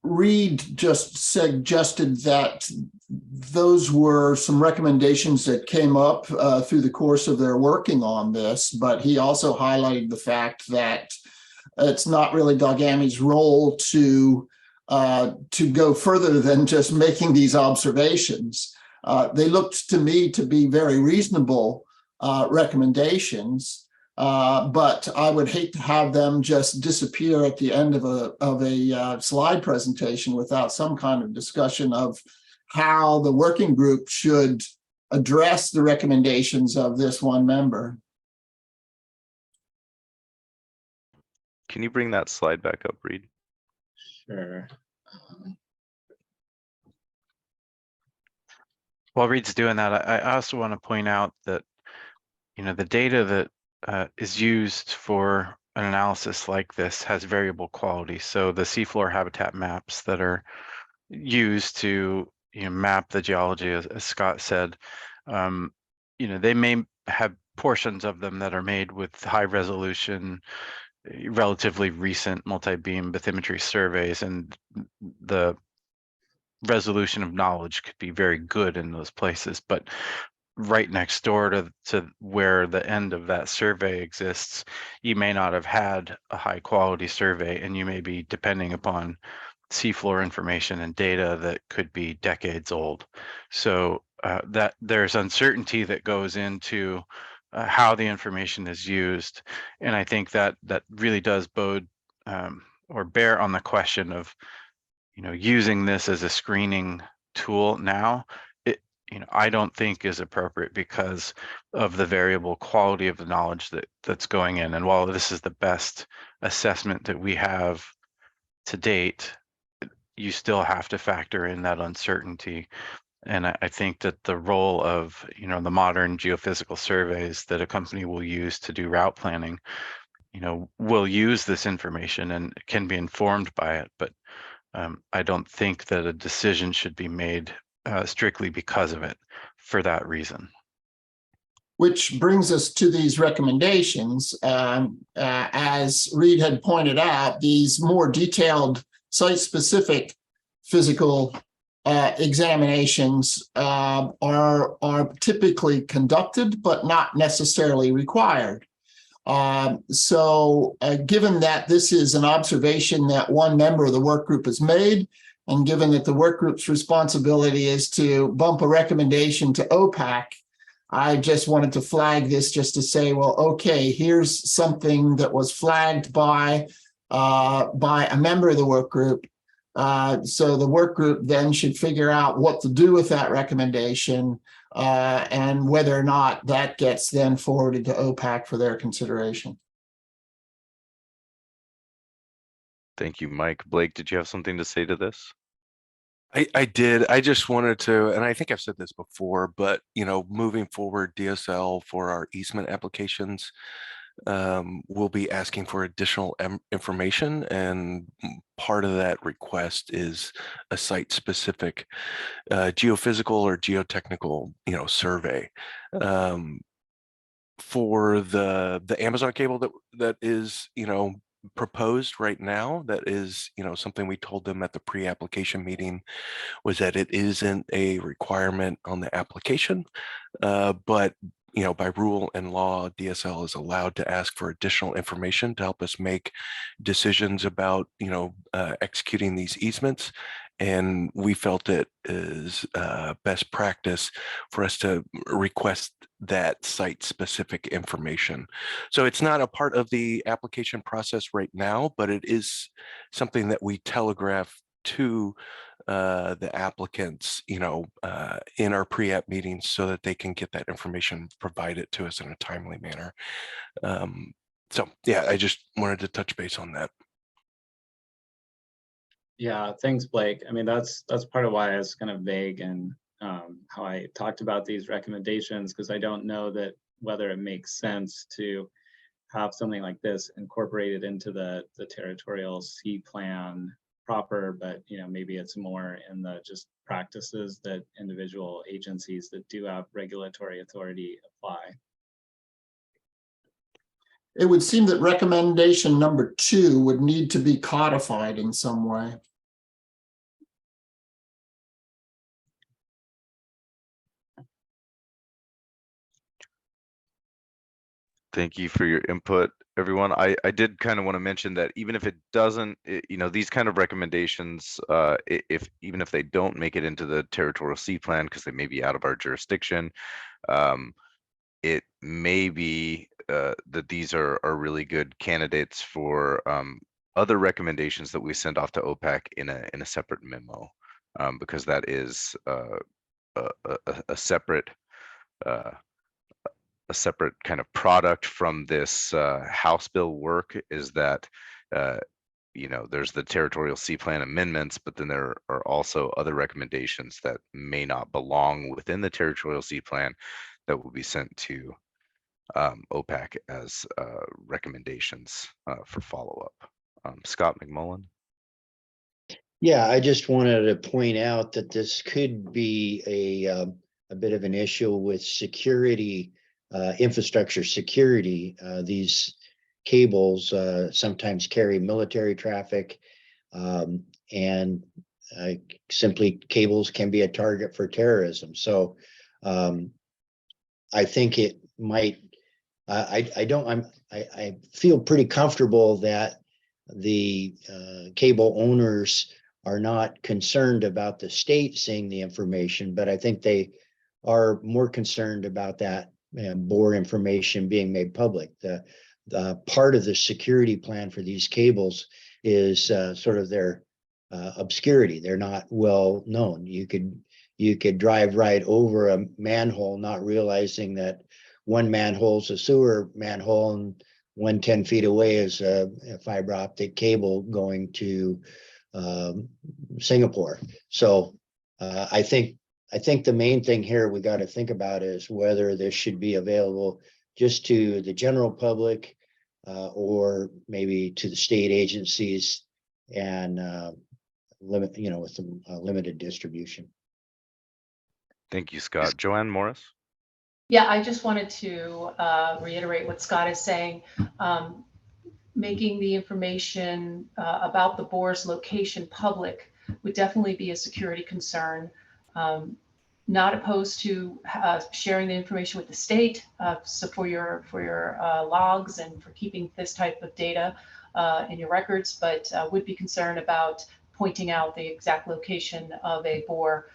Reed just suggested that those were some recommendations that came up through the course of their working on this, but he also highlighted the fact that it's not really Dogami's role to go further than just making these observations. They looked to me to be very reasonable recommendations. But I would hate to have them just disappear at the end of a slide presentation without some kind of discussion of how the working group should address the recommendations of this one member. Can you bring that slide back up, Reed? Sure. While Reed's doing that, I also want to point out that, you know, the data that is used for an analysis like this has variable quality. So the seafloor habitat maps that are used to, you know, map the geology, as Scott said, you know, they may have portions of them that are made with high resolution, relatively recent multi-beam bathymetry surveys, and the resolution of knowledge could be very good in those places, but right next door to where the end of that survey exists, you may not have had a high quality survey, and you may be depending upon seafloor information and data that could be decades old. So that there's uncertainty that goes into how the information is used, and I think that really does bode or bear on the question of, you know, using this as a screening tool now. You know, I don't think is appropriate because of the variable quality of the knowledge that's going in. And while this is the best assessment that we have to date, you still have to factor in that uncertainty. And I think that the role of, you know, the modern geophysical surveys that a company will use to do route planning, you know, will use this information and can be informed by it. But I don't think that a decision should be made strictly because of it for that reason. Which brings us to these recommendations. As Reed had pointed out, these more detailed site-specific physical examinations are typically conducted, but not necessarily required. So given that this is an observation that one member of the work group has made, and given that the work group's responsibility is to bump a recommendation to OPAC, I just wanted to flag this just to say, well, okay, here's something that was flagged by a member of the work group. So the work group then should figure out what to do with that recommendation and whether or not that gets then forwarded to OPAC for their consideration. Thank you, Mike. Blake, did you have something to say to this? I did. I just wanted to, and I think I've said this before, but, you know, moving forward, DSL for our easement applications, we'll be asking for additional information, and part of that request is a site-specific geophysical or geotechnical, you know, survey. For the Amazon cable that is, you know, proposed right now, that is, you know, something we told them at the pre-application meeting was that it isn't a requirement on the application, but, you know, by rule and law, DSL is allowed to ask for additional information to help us make decisions about, you know, executing these easements. And we felt it is best practice for us to request that site-specific information. So it's not a part of the application process right now, but it is something that we telegraph to the applicants, you know, in our pre-app meetings so that they can get that information provided to us in a timely manner. So yeah, I just wanted to touch base on that. Yeah, thanks, Blake. I mean, that's part of why I was kind of vague and how I talked about these recommendations, because I don't know that whether it makes sense to have something like this incorporated into the territorial C plan proper, but, you know, maybe it's more in the just practices that individual agencies that do have regulatory authority apply. It would seem that recommendation number 2 would need to be codified in some way. Thank you for your input, everyone. I did kind of want to mention that even if it doesn't, you know, these kind of recommendations, even if they don't make it into the territorial C plan because they may be out of our jurisdiction, it may be that these are really good candidates for other recommendations that we send off to OPAC in a separate memo, because that is a separate kind of product from this House bill work, is that you know, there's the territorial C plan amendments, but then there are also other recommendations that may not belong within the territorial C plan that will be sent to OPAC as recommendations for follow-up. Scott McMullen. Yeah, I just wanted to point out that this could be a bit of an issue with security, infrastructure security. These cables sometimes carry military traffic, and simply cables can be a target for terrorism. So I think it might. I feel pretty comfortable that the cable owners are not concerned about the state seeing the information, but I think they are more concerned about that bore information being made public. The part of the security plan for these cables is sort of their obscurity. They're not well known. You could drive right over a manhole not realizing that one manhole's a sewer manhole and 110 feet away is a fiber optic cable going to Singapore. So I think the main thing here we got to think about is whether this should be available just to the general public or maybe to the state agencies and limit, you know, with some limited distribution. Thank you, Scott. Joanne Morris. Yeah, I just wanted to reiterate what Scott is saying. Making the information about the bore's location public would definitely be a security concern. Not opposed to sharing the information with the state, so for your logs and for keeping this type of data in your records, but would be concerned about pointing out the exact location of a bore,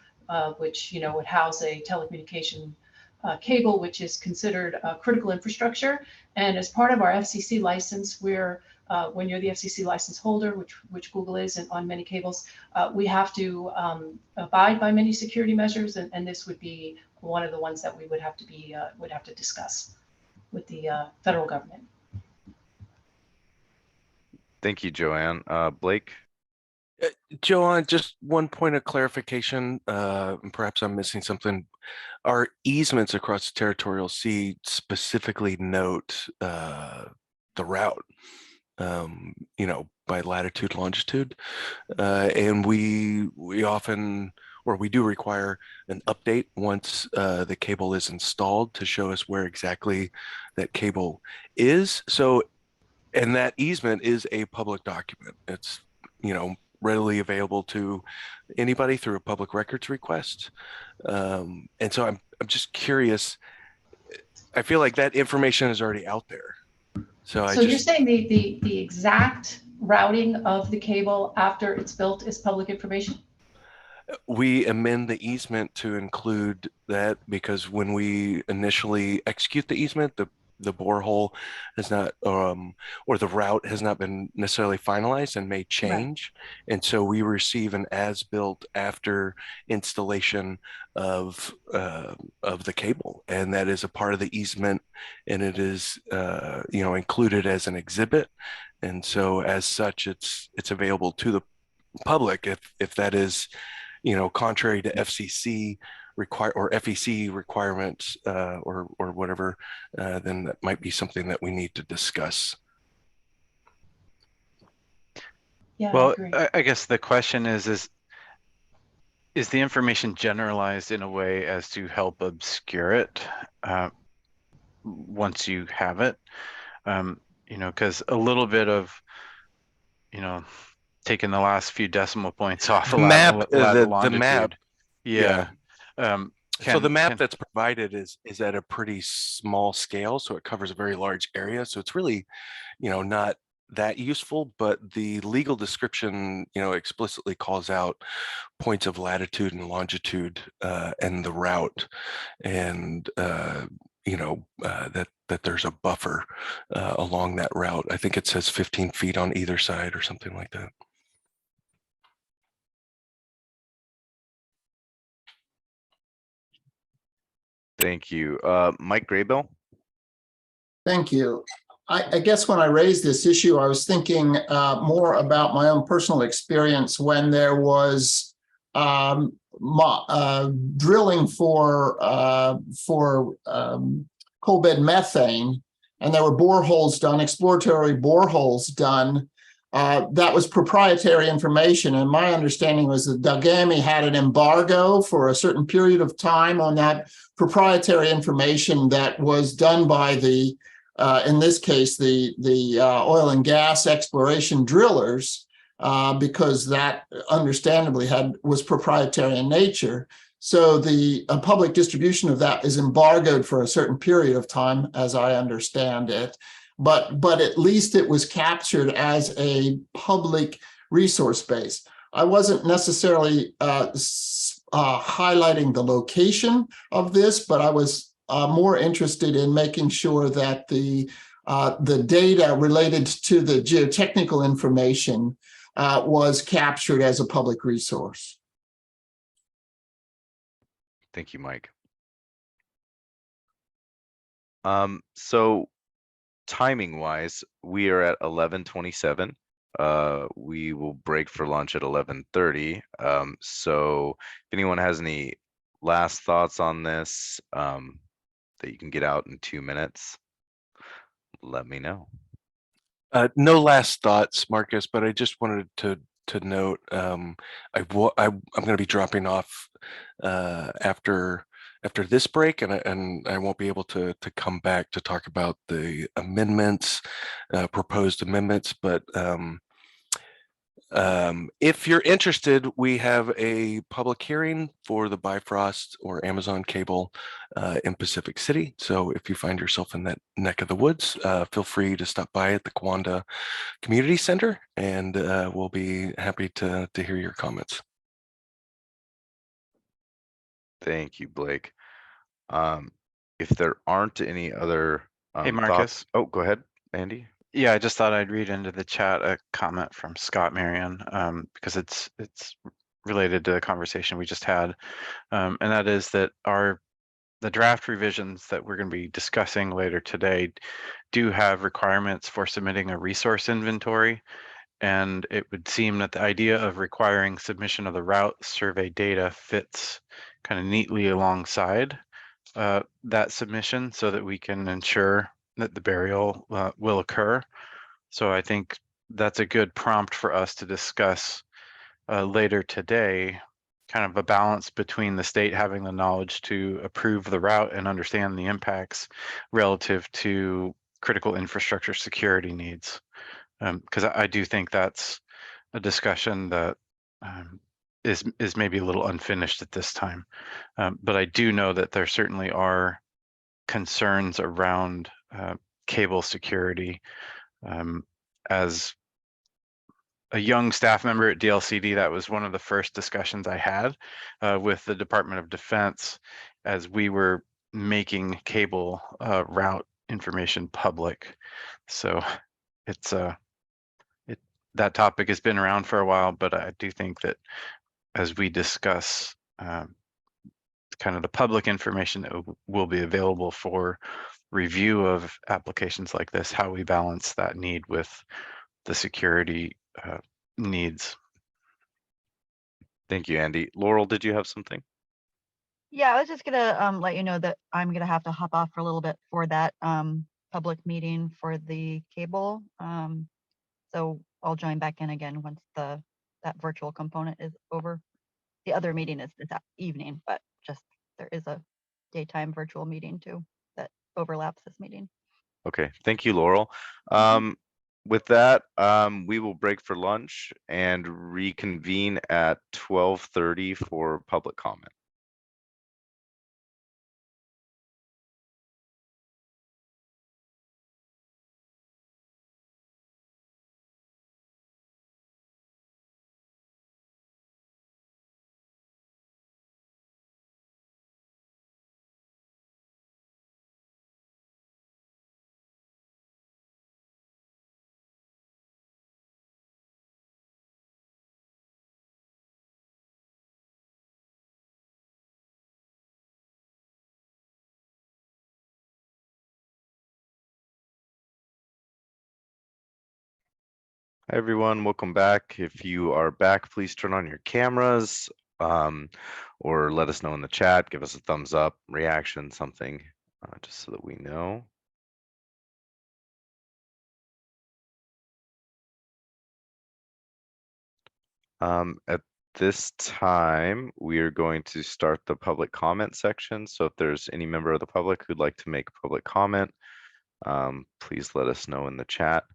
which, you know, would house a telecommunication cable, which is considered critical infrastructure. And as part of our FCC license, we're when you're the FCC license holder, which Google is on many cables, we have to abide by many security measures, and this would be one of the ones that we would have to discuss with the federal government. Thank you, Joanne. Blake. Joanne, just one point of clarification, perhaps I'm missing something. Our easements across the territorial sea specifically note the route, you know, by latitude, longitude, and we often, or we do require an update once the cable is installed to show us where exactly that cable is. So, and that easement is a public document. It's, you know, readily available to anybody through a public records request. And so I'm just curious. I feel like that information is already out there. So you're saying the exact routing of the cable after it's built is public information? We amend the easement to include that because when we initially execute the easement, the borehole has not, or the route has not been necessarily finalized and may change. Right. And so we receive an as-built after installation of the cable. And that is a part of the easement, and it is, you know, included as an exhibit. And so as such, it's available to the public if that is, you know, contrary to FCC FEC requirements or whatever, then that might be something that we need to discuss. Yeah, well, I guess the question is the information generalized in a way as to help obscure it once you have it? you know, because a little bit of, you know, taking the last few decimal points off The map, the longitude. map, Yeah. So the map that's provided is at a pretty small scale, so it covers a very large area. So it's really, not that useful, but the legal description, explicitly calls out points of latitude and longitude and the route, and that there's a buffer along that route. I think it says 15 feet on either side or something like that. Thank you. Mike Graybill? Thank you. I guess when I raised this issue, I was thinking more about my own personal experience when there was drilling for coal bed methane, and there were boreholes done, exploratory boreholes done. That was proprietary information, and my understanding was that Dagami had an embargo for a certain period of time on that proprietary information that was done by the in this case, the oil and gas exploration drillers, because that understandably was proprietary in nature. So the public distribution of that is embargoed for a certain period of time, as I understand it. But at least it was captured as a public resource base. I wasn't necessarily highlighting the location of this, but I was more interested in making sure that the data related to the geotechnical information was captured as a public resource. Thank you, Mike. So timing wise, we are at 11:27. We will break for lunch at 11:30. So if anyone has any last thoughts on this, that you can get out in 2 minutes, let me know. No last thoughts, Marcus, but I just wanted to note I'm going to be dropping off after this break, and I won't be able to come back to talk about the amendments, proposed amendments, but if you're interested, we have a public hearing for the Bifrost or Amazon cable in Pacific City. So if you find yourself in that neck of the woods, feel free to stop by at the Kiwanda Community Center, and we'll be happy to hear your comments. Thank you, Blake. If there aren't any other Hey, thoughts. Marcus. Oh, go ahead, Andy. Yeah, I just thought I'd read into the chat a comment from Scott Marion, because it's related to the conversation we just had, and that is that the draft revisions that we're going to be discussing later today do have requirements for submitting a resource inventory, and it would seem that the idea of requiring submission of the route survey data fits kind of neatly alongside that submission, so that we can ensure that the burial will occur. So I think that's a good prompt for us to discuss later today, kind of a balance between the state having the knowledge to approve the route and understand the impacts relative to critical infrastructure security needs. Because I do think that's a discussion that is maybe a little unfinished at this time. But I do know that there certainly are concerns around cable security. As a young staff member at DLCD, that was one of the first discussions I had with the Department of Defense as we were making cable route information public. So it's that topic has been around for a while, but I do think that as we discuss kind of the public information that will be available for review of applications like this, how we balance that need with the security needs. Thank you, Andy. Laurel, did you have something? Yeah, I was just gonna let you know that I'm gonna have to hop off for a little bit for that public meeting for the cable. So I'll join back in again once that virtual component is over. The other meeting is this evening, but just there is a daytime virtual meeting too that overlaps this meeting. Okay, thank you, Laurel. With that, we will break for lunch and reconvene at 12:30 for public comment. Hi, everyone, welcome back. If you are back, please turn on your cameras or let us know in the chat. Give us a thumbs up, reaction, something, just so that we know. At this time, we are going to start the public comment section. So if there's any member of the public who'd like to make a public comment, please let us know in the chat.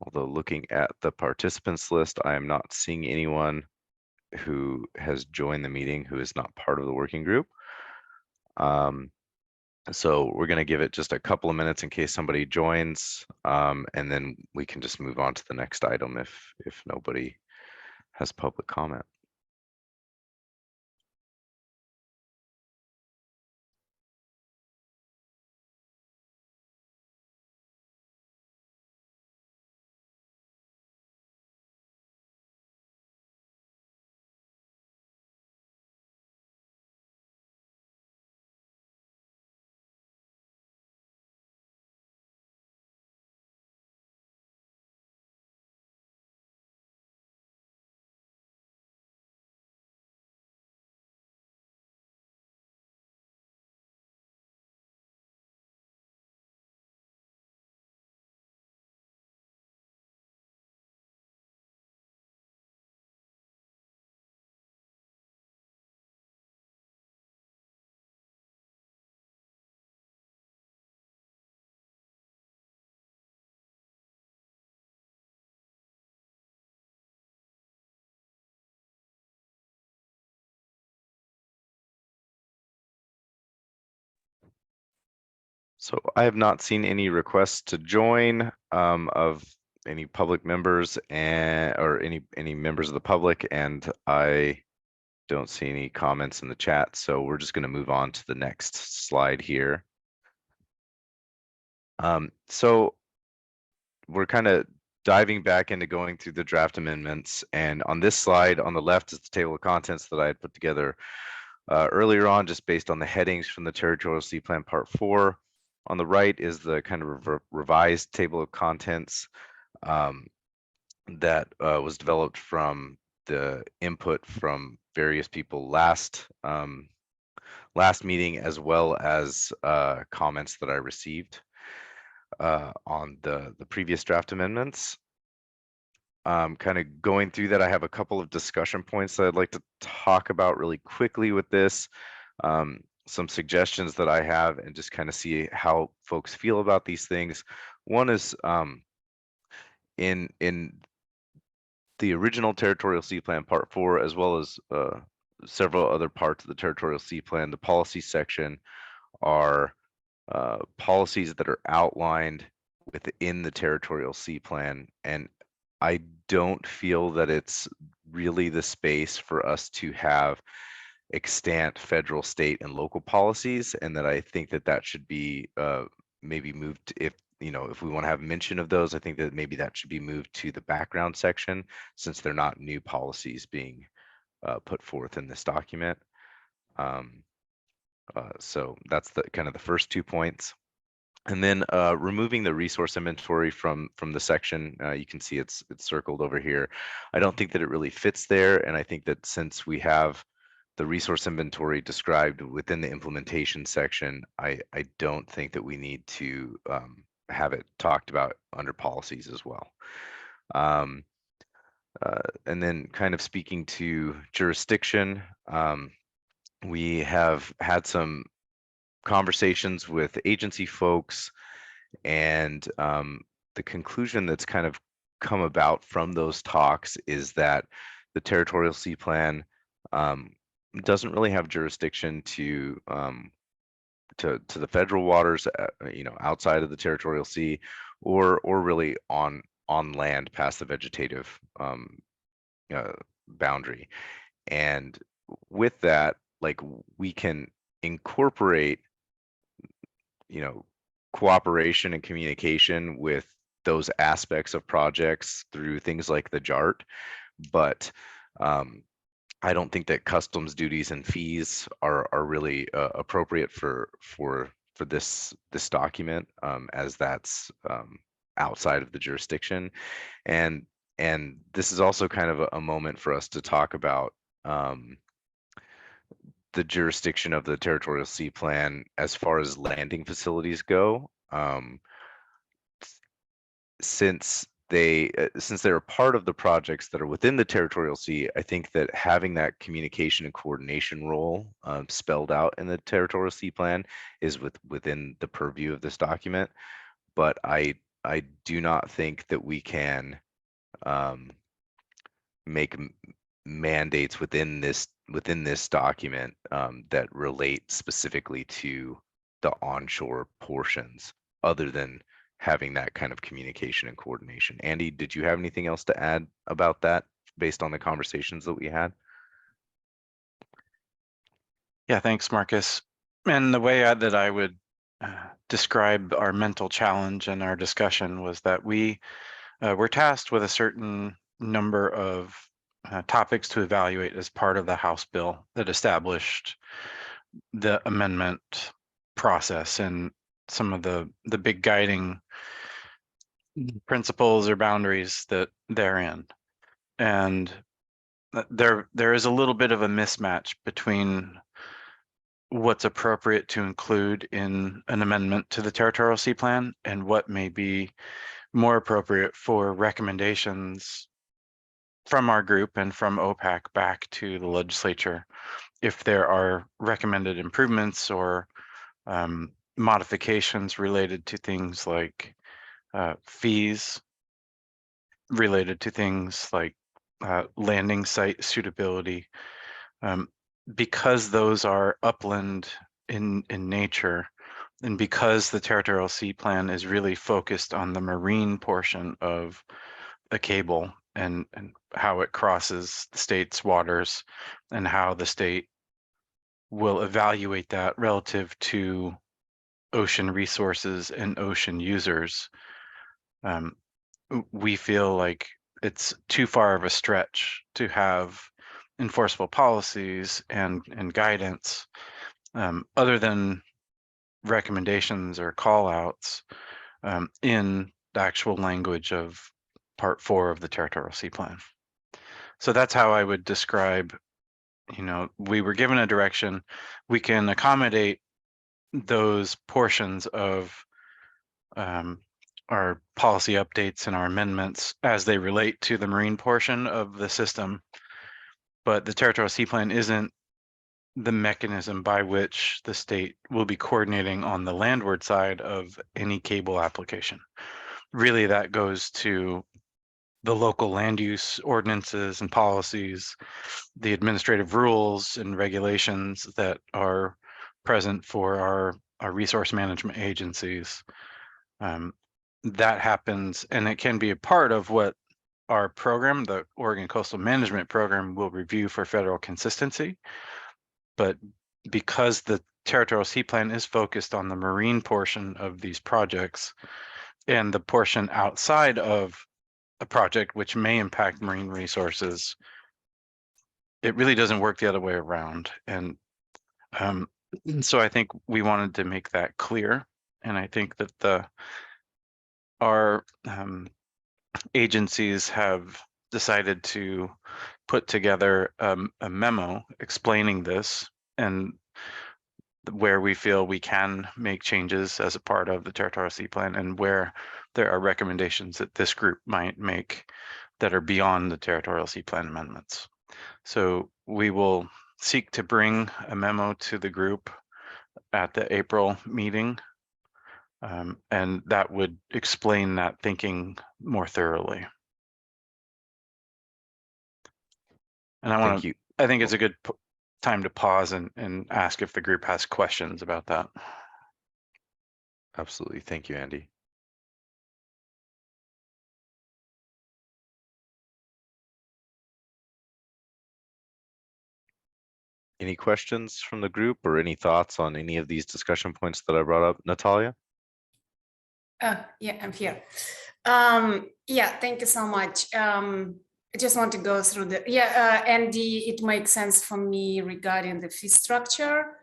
Although looking at the participants list, I am not seeing anyone who has joined the meeting who is not part of the working group. So we're going to give it just a couple of minutes in case somebody joins, and then we can just move on to the next item if nobody has public comment. So I have not seen any requests to join of any public members or any members of the public, and I don't see any comments in the chat. So we're just going to move on to the next slide here. So we're kind of diving back into going through the draft amendments, and on this slide on the left is the table of contents that I had put together earlier on, just based on the headings from the Territorial Sea Plan Part 4. On the right is the kind of revised table of contents that was developed from the input from various people last meeting, as well as comments that I received on the previous draft amendments. Kind of going through that, I have a couple of discussion points that I'd like to talk about really quickly with this. Some suggestions that I have, and just kind of see how folks feel about these things. One is in the original Territorial Sea Plan Part 4, as well as several other parts of the Territorial Sea Plan, the policy section are policies that are outlined within the Territorial Sea Plan, and I don't feel that it's really the space for us to have extant federal, state, and local policies, and that I think that that should be maybe moved, if if we want to have mention of those, I think that maybe that should be moved to the background section, since they're not new policies being put forth in this document. So that's the kind of the first 2 points. And then removing the resource inventory from the section, you can see it's circled over here. I don't think that it really fits there, and I think that since we have the resource inventory described within the implementation section, I don't think that we need to have it talked about under policies as well. And then kind of speaking to jurisdiction, we have had some conversations with agency folks, and the conclusion that's kind of come about from those talks is that the territorial sea plan doesn't really have jurisdiction to the federal waters, outside of the territorial sea, or really on land past the vegetative boundary. And with that, like, we can incorporate, cooperation and communication with those aspects of projects through things like the JART, but I don't think that customs duties and fees are really appropriate for this document, as that's outside of the jurisdiction. And this is also kind of a moment for us to talk about the jurisdiction of the territorial sea plan as far as landing facilities go. Since they're a part of the projects that are within the territorial sea, I think that having that communication and coordination role spelled out in the territorial sea plan is within the purview of this document. But I do not think that we can make mandates within this document that relate specifically to the onshore portions, other than having that kind of communication and coordination. Andy, did you have anything else to add about that based on the conversations that we had? Yeah, thanks, Marcus. And the way that I would describe our mental challenge in our discussion was that we were tasked with a certain number of topics to evaluate as part of the House bill that established the amendment process and some of the big guiding principles or boundaries that they're in. And there is a little bit of a mismatch between what's appropriate to include in an amendment to the territorial sea plan and what may be more appropriate for recommendations from our group and from OPAC back to the legislature if there are recommended improvements or modifications related to things like fees, related to things like landing site suitability, because those are upland in nature, and because the territorial sea plan is really focused on the marine portion of a cable and how it crosses the state's waters and how the state will evaluate that relative to ocean resources and ocean users. We feel like it's too far of a stretch to have enforceable policies and guidance other than recommendations or call outs in the actual language of Part 4 of the territorial sea plan. So that's how I would describe, we were given a direction. We can accommodate those portions of our policy updates and our amendments as they relate to the marine portion of the system. But the territorial sea plan isn't the mechanism by which the state will be coordinating on the landward side of any cable application. Really, that goes to the local land use ordinances and policies, the administrative rules and regulations that are present for our resource management agencies. That happens, and it can be a part of what our program, the Oregon Coastal Management Program, will review for federal consistency. But because the territorial sea plan is focused on the marine portion of these projects and the portion outside of a project which may impact marine resources, it really doesn't work the other way around. And so I think we wanted to make that clear. And I think that our agencies have decided to put together a memo explaining this and where we feel we can make changes as a part of the territorial sea plan and where there are recommendations that this group might make that are beyond the territorial sea plan amendments. So we will seek to bring a memo to the group at the April meeting. And that would explain that thinking more thoroughly. And I think it's a good time to pause and ask if the group has questions about that. Absolutely. Thank you, Andy. Any questions from the group or any thoughts on any of these discussion points that I brought up? Natalia? Yeah, I'm here. Yeah, thank you so much. I just want to go through Andy, it makes sense for me regarding the fee structure,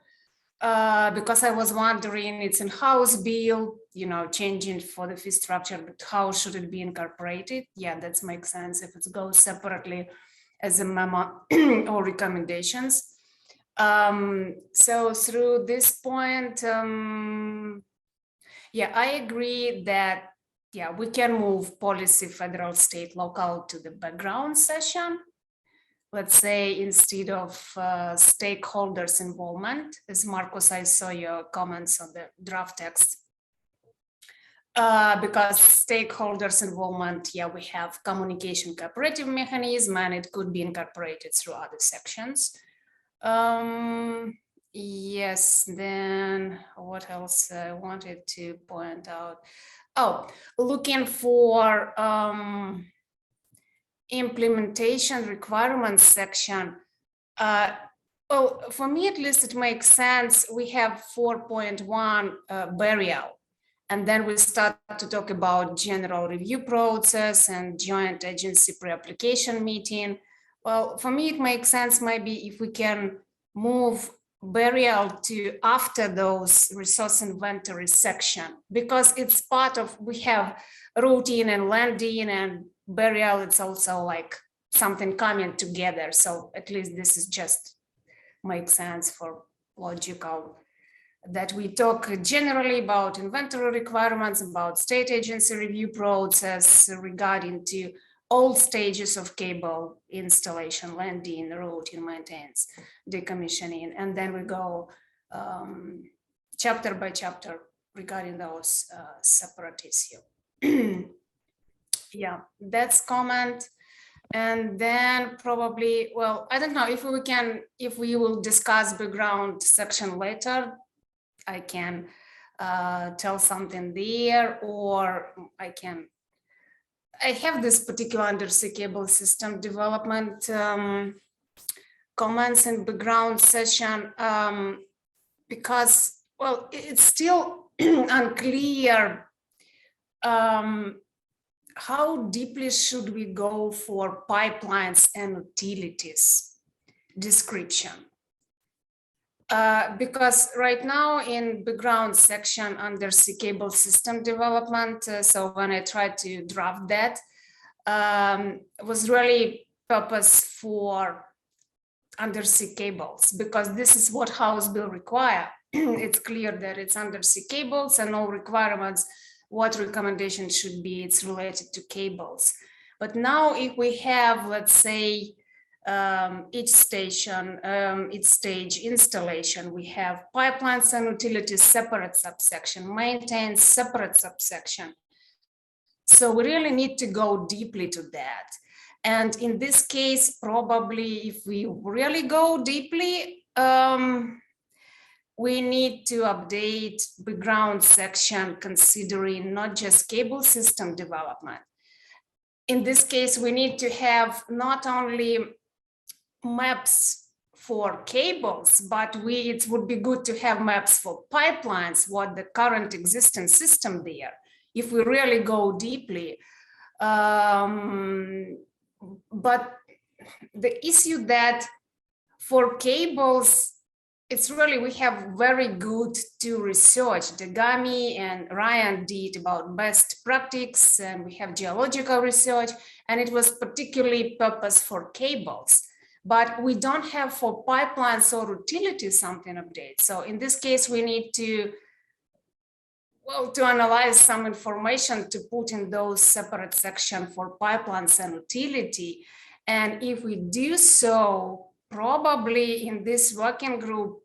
because I was wondering, it's in House bill, changing for the fee structure, but how should it be incorporated? Yeah, that makes sense if it goes separately as a memo or recommendations. So through this point, yeah, I agree that, yeah, we can move policy, federal, state, local to the background session. Let's say instead of stakeholders involvement, as Marcus, I saw your comments on the draft text. Because stakeholders involvement, yeah, we have communication cooperative mechanism and it could be incorporated through other sections. Yes, then what else I wanted to point out? Oh, looking for implementation requirements section. Well, for me at least, it makes sense. We have 4.1 burial, and then we start to talk about general review process and joint agency pre-application meeting. Well, for me, it makes sense maybe if we can move burial to after those resource inventory section, because it's part of, we have routine and landing and burial, it's also like something coming together. So at least this is just makes sense for logical that we talk generally about inventory requirements, about state agency review process regarding to all stages of cable installation, landing, routing, maintenance, decommissioning, and then we go chapter by chapter regarding those separate issue. Yeah, that's comment. And then probably, well, I don't know if we will discuss background section later, I can tell something there, or I have this particular undersea cable system development comments and background session because, well, it's still unclear how deeply should we go for pipelines and utilities description. Because right now in background section undersea cable system development, so when I tried to draft that, was really purpose for undersea cables, because this is what House bill require. It's clear that it's undersea cables and all requirements, what recommendation should be, it's related to cables. But now if we have, let's say, each station, each stage installation, we have pipelines and utilities separate subsection, maintenance separate subsection. So we really need to go deeply to that. And in this case, probably if we really go deeply, we need to update background section considering not just cable system development. In this case, we need to have not only maps for cables, but it would be good to have maps for pipelines, what the current existing system there, if we really go deeply. But the issue that for cables, it's really, we have very good to research. Degami and Ryan did about best practice, and we have geological research, and it was particularly purpose for cables. But we don't have for pipelines or utilities something update. So in this case, we need to well, to analyze some information to put in those separate section for pipelines and utility. And if we do so, probably in this working group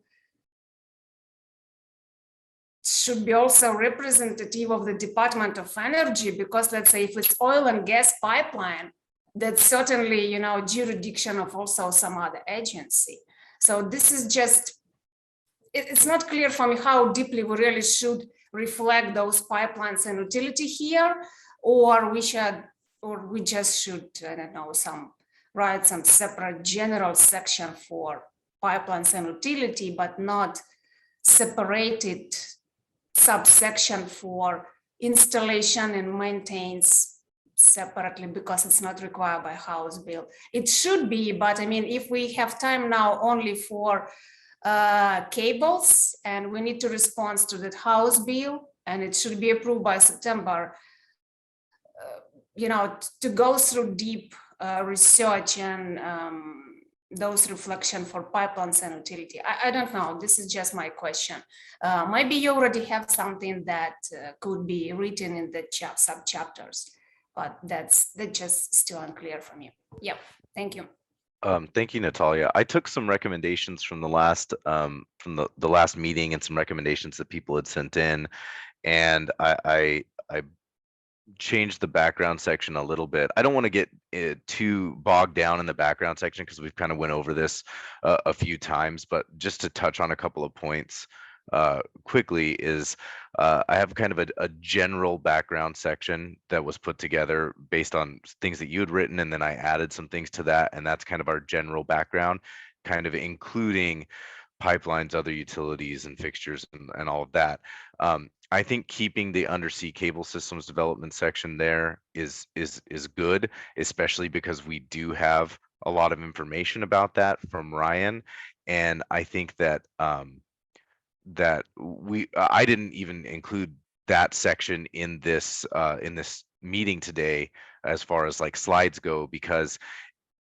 should be also representative of the Department of Energy, because let's say if it's oil and gas pipeline, that's certainly, you know, jurisdiction of also some other agency. So this is just, it's not clear for me how deeply we really should reflect those pipelines and utility here, or we just should, I don't know, write some separate general section for pipelines and utility, but not separated subsection for installation and maintains separately because it's not required by House bill. It should be, but I mean, if we have time now only for cables and we need to respond to that House bill and it should be approved by September, you know, to go through deep research and those reflection for pipelines and utility. I don't know, this is just my question. Maybe you already have something that could be written in the sub chapters, but that's just still unclear for me. Yep, thank you. Thank you, Natalia. I took some recommendations from the last the last meeting and some recommendations that people had sent in, and I changed the background section a little bit. I don't want to get too bogged down in the background section because we've kind of went over this a few times, but just to touch on a couple of points quickly is I have kind of a general background section that was put together based on things that you had written, and then I added some things to that, and that's kind of our general background, kind of including pipelines, other utilities and fixtures and all of that. I think keeping the undersea cable systems development section there is good, especially because we do have a lot of information about that from Ryan, and I think that I didn't even include that section in this meeting today as far as like slides go, because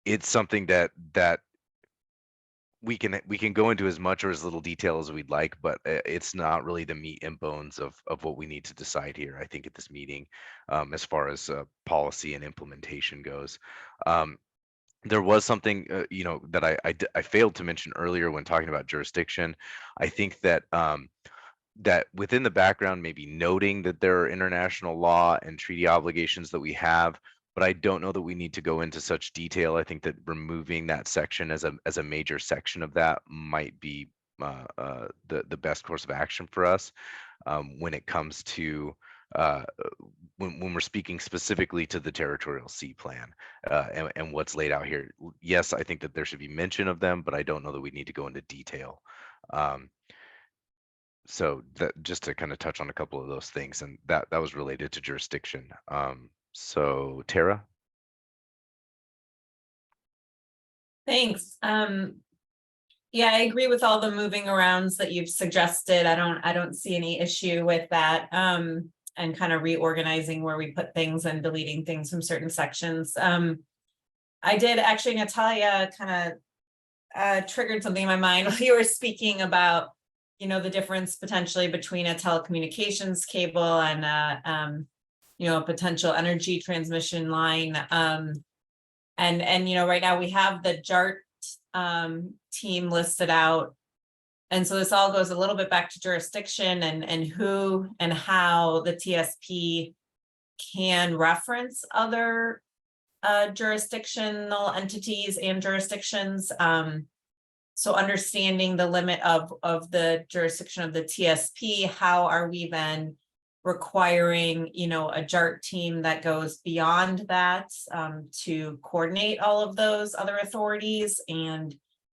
it's something that we can go into as much or as little detail as we'd like, but it's not really the meat and bones of what we need to decide here, I think, at this meeting, as far as policy and implementation goes. There was something, you know, that I failed to mention earlier when talking about jurisdiction. I think that that within the background, maybe noting that there are international law and treaty obligations that we have, but I don't know that we need to go into such detail. I think that removing that section as a major section of that might be the best course of action for us when it comes to when we're speaking specifically to the territorial sea plan and what's laid out here. Yes, I think that there should be mention of them, but I don't know that we need to go into detail. So that just to kind of touch on a couple of those things, and that was related to jurisdiction. So Tara. Thanks. Yeah, I agree with all the moving arounds that you've suggested. I don't see any issue with that. And kind of reorganizing where we put things and deleting things from certain sections. I did actually, Natalia kind of triggered something in my mind while you were speaking about, you know, the difference potentially between a telecommunications cable and you know, a potential energy transmission line. And you know, right now we have the JART team listed out. And so this all goes a little bit back to jurisdiction and who and how the TSP can reference other jurisdictional entities and jurisdictions. So understanding the limit of the jurisdiction of the TSP, how are we then requiring, you know, a JART team that goes beyond that to coordinate all of those other authorities, and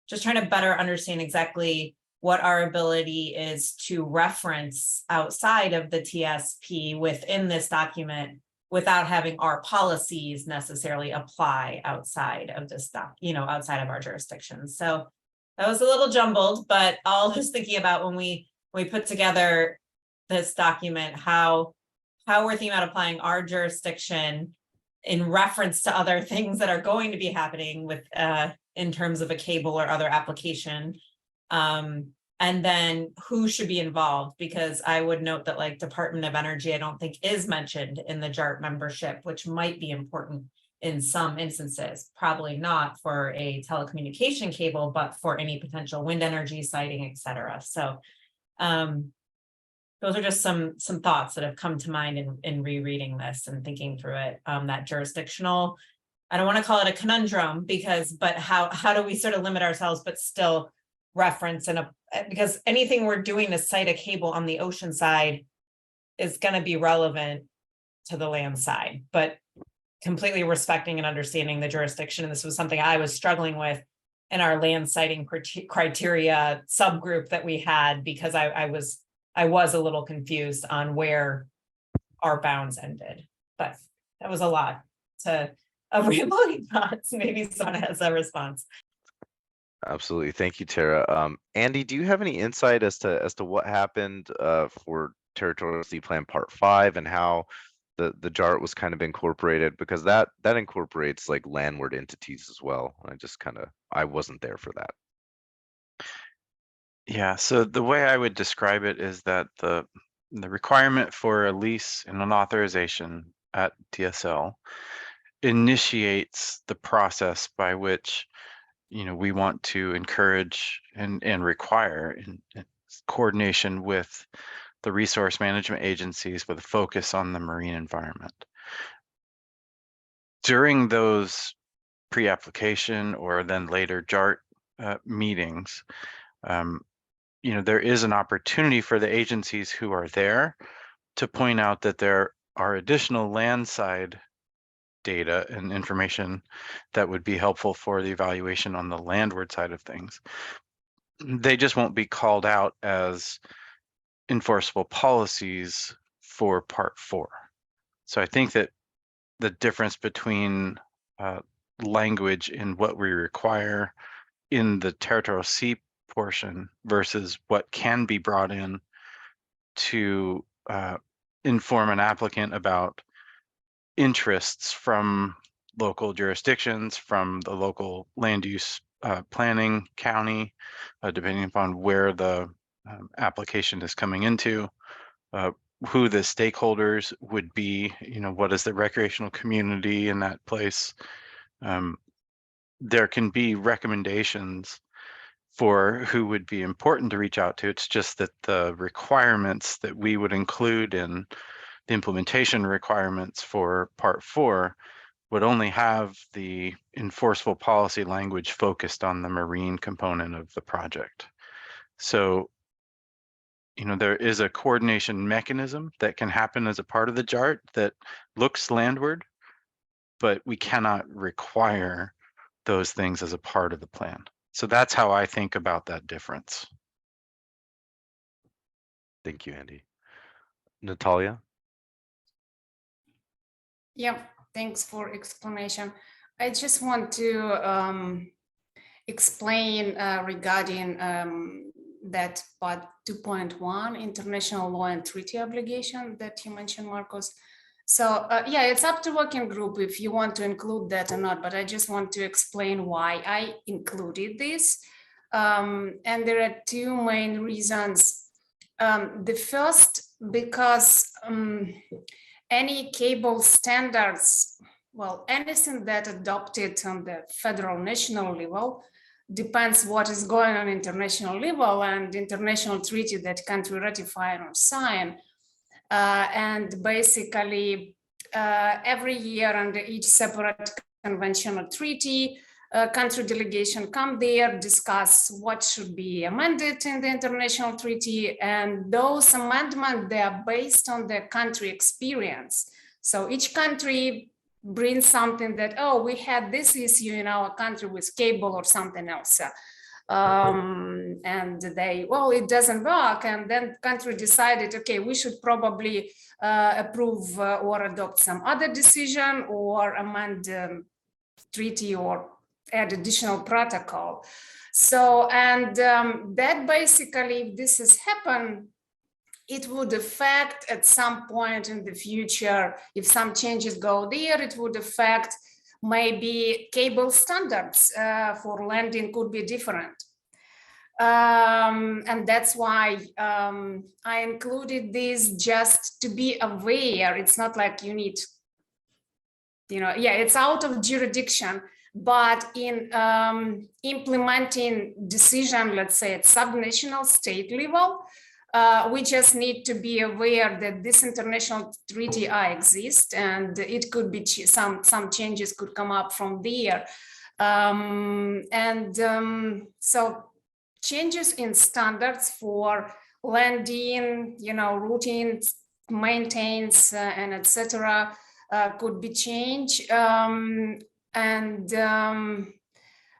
just trying to better understand exactly what our ability is to reference outside of the TSP within this document without having our policies necessarily apply outside of this you know, outside of our jurisdiction. So that was a little jumbled, but all just thinking about when we put together this document, how we're thinking about applying our jurisdiction in reference to other things that are going to be happening with in terms of a cable or other application. And And then who should be involved? Because I would note that like Department of Energy, I don't think is mentioned in the JART membership, which might be important in some instances, probably not for a telecommunication cable, but for any potential wind energy siting, et cetera. So those are just some thoughts that have come to mind in rereading this and thinking through it. That jurisdictional, I don't want to call it a conundrum but how do we sort of limit ourselves, but still reference because anything we're doing to site a cable on the ocean side is going to be relevant to the land side, but completely respecting and understanding the jurisdiction. And this was something I was struggling with in our land siting criteria subgroup that we had, because I was a little confused on where our bounds ended. But that was a lot of rambling thoughts. Maybe someone has a response. Absolutely. Thank you, Tara. Andy, do you have any insight as to what happened for Territorial Sea Plan Part 5 and how the JART was kind of incorporated? Because that incorporates like landward entities as well. I wasn't there for that. Yeah, so the way I would describe it is that the requirement for a lease and an authorization at TSL initiates the process by which we want to encourage and require in coordination with the resource management agencies with a focus on the marine environment. During those pre-application or then later JART meetings, there is an opportunity for the agencies who are there to point out that there are additional landside data and information that would be helpful for the evaluation on the landward side of things. They just won't be called out as enforceable policies for Part 4. So I think that the difference between language in what we require in the territorial sea portion versus what can be brought in to inform an applicant about interests from local jurisdictions, from the local land use planning county, depending upon where the application is coming into, who the stakeholders would be, what is the recreational community in that place. There can be recommendations for who would be important to reach out to. It's just that the requirements that we would include in the implementation requirements for Part 4 would only have the enforceable policy language focused on the marine component of the project. So, there is a coordination mechanism that can happen as a part of the JART that looks landward, but we cannot require those things as a part of the plan. So that's how I think about that difference. Thank you, Andy. Natalia? Yeah, thanks for explanation. I just want to explain regarding that part 2.1 international law and treaty obligation that you mentioned, Marcos. So yeah, it's up to working group if you want to include that or not, but I just want to explain why I included this. And there are two main reasons. The first, because any cable standards, well, anything that adopted on the federal national level depends what is going on international level and international treaty that country ratify or sign. And basically, every year under each separate convention or treaty, country delegation come there, discuss what should be amended in the international treaty. And those amendments, they are based on the country experience. So each country brings something that, oh, we had this issue in our country with cable or something else. And they, well, it doesn't work. And then country decided, okay, we should probably approve or adopt some other decision or amend treaty or add additional protocol. So, and that basically, if this has happened, it would affect at some point in the future, if some changes go there, it would affect maybe cable standards for landing could be different. And that's why I included this just to be aware. It's not like you need, it's out of jurisdiction, but in implementing decision, let's say at subnational state level, we just need to be aware that this international treaty exist, and it could be some changes could come up from there. So changes in standards for landing, routine, maintains, and etc. Could be changed.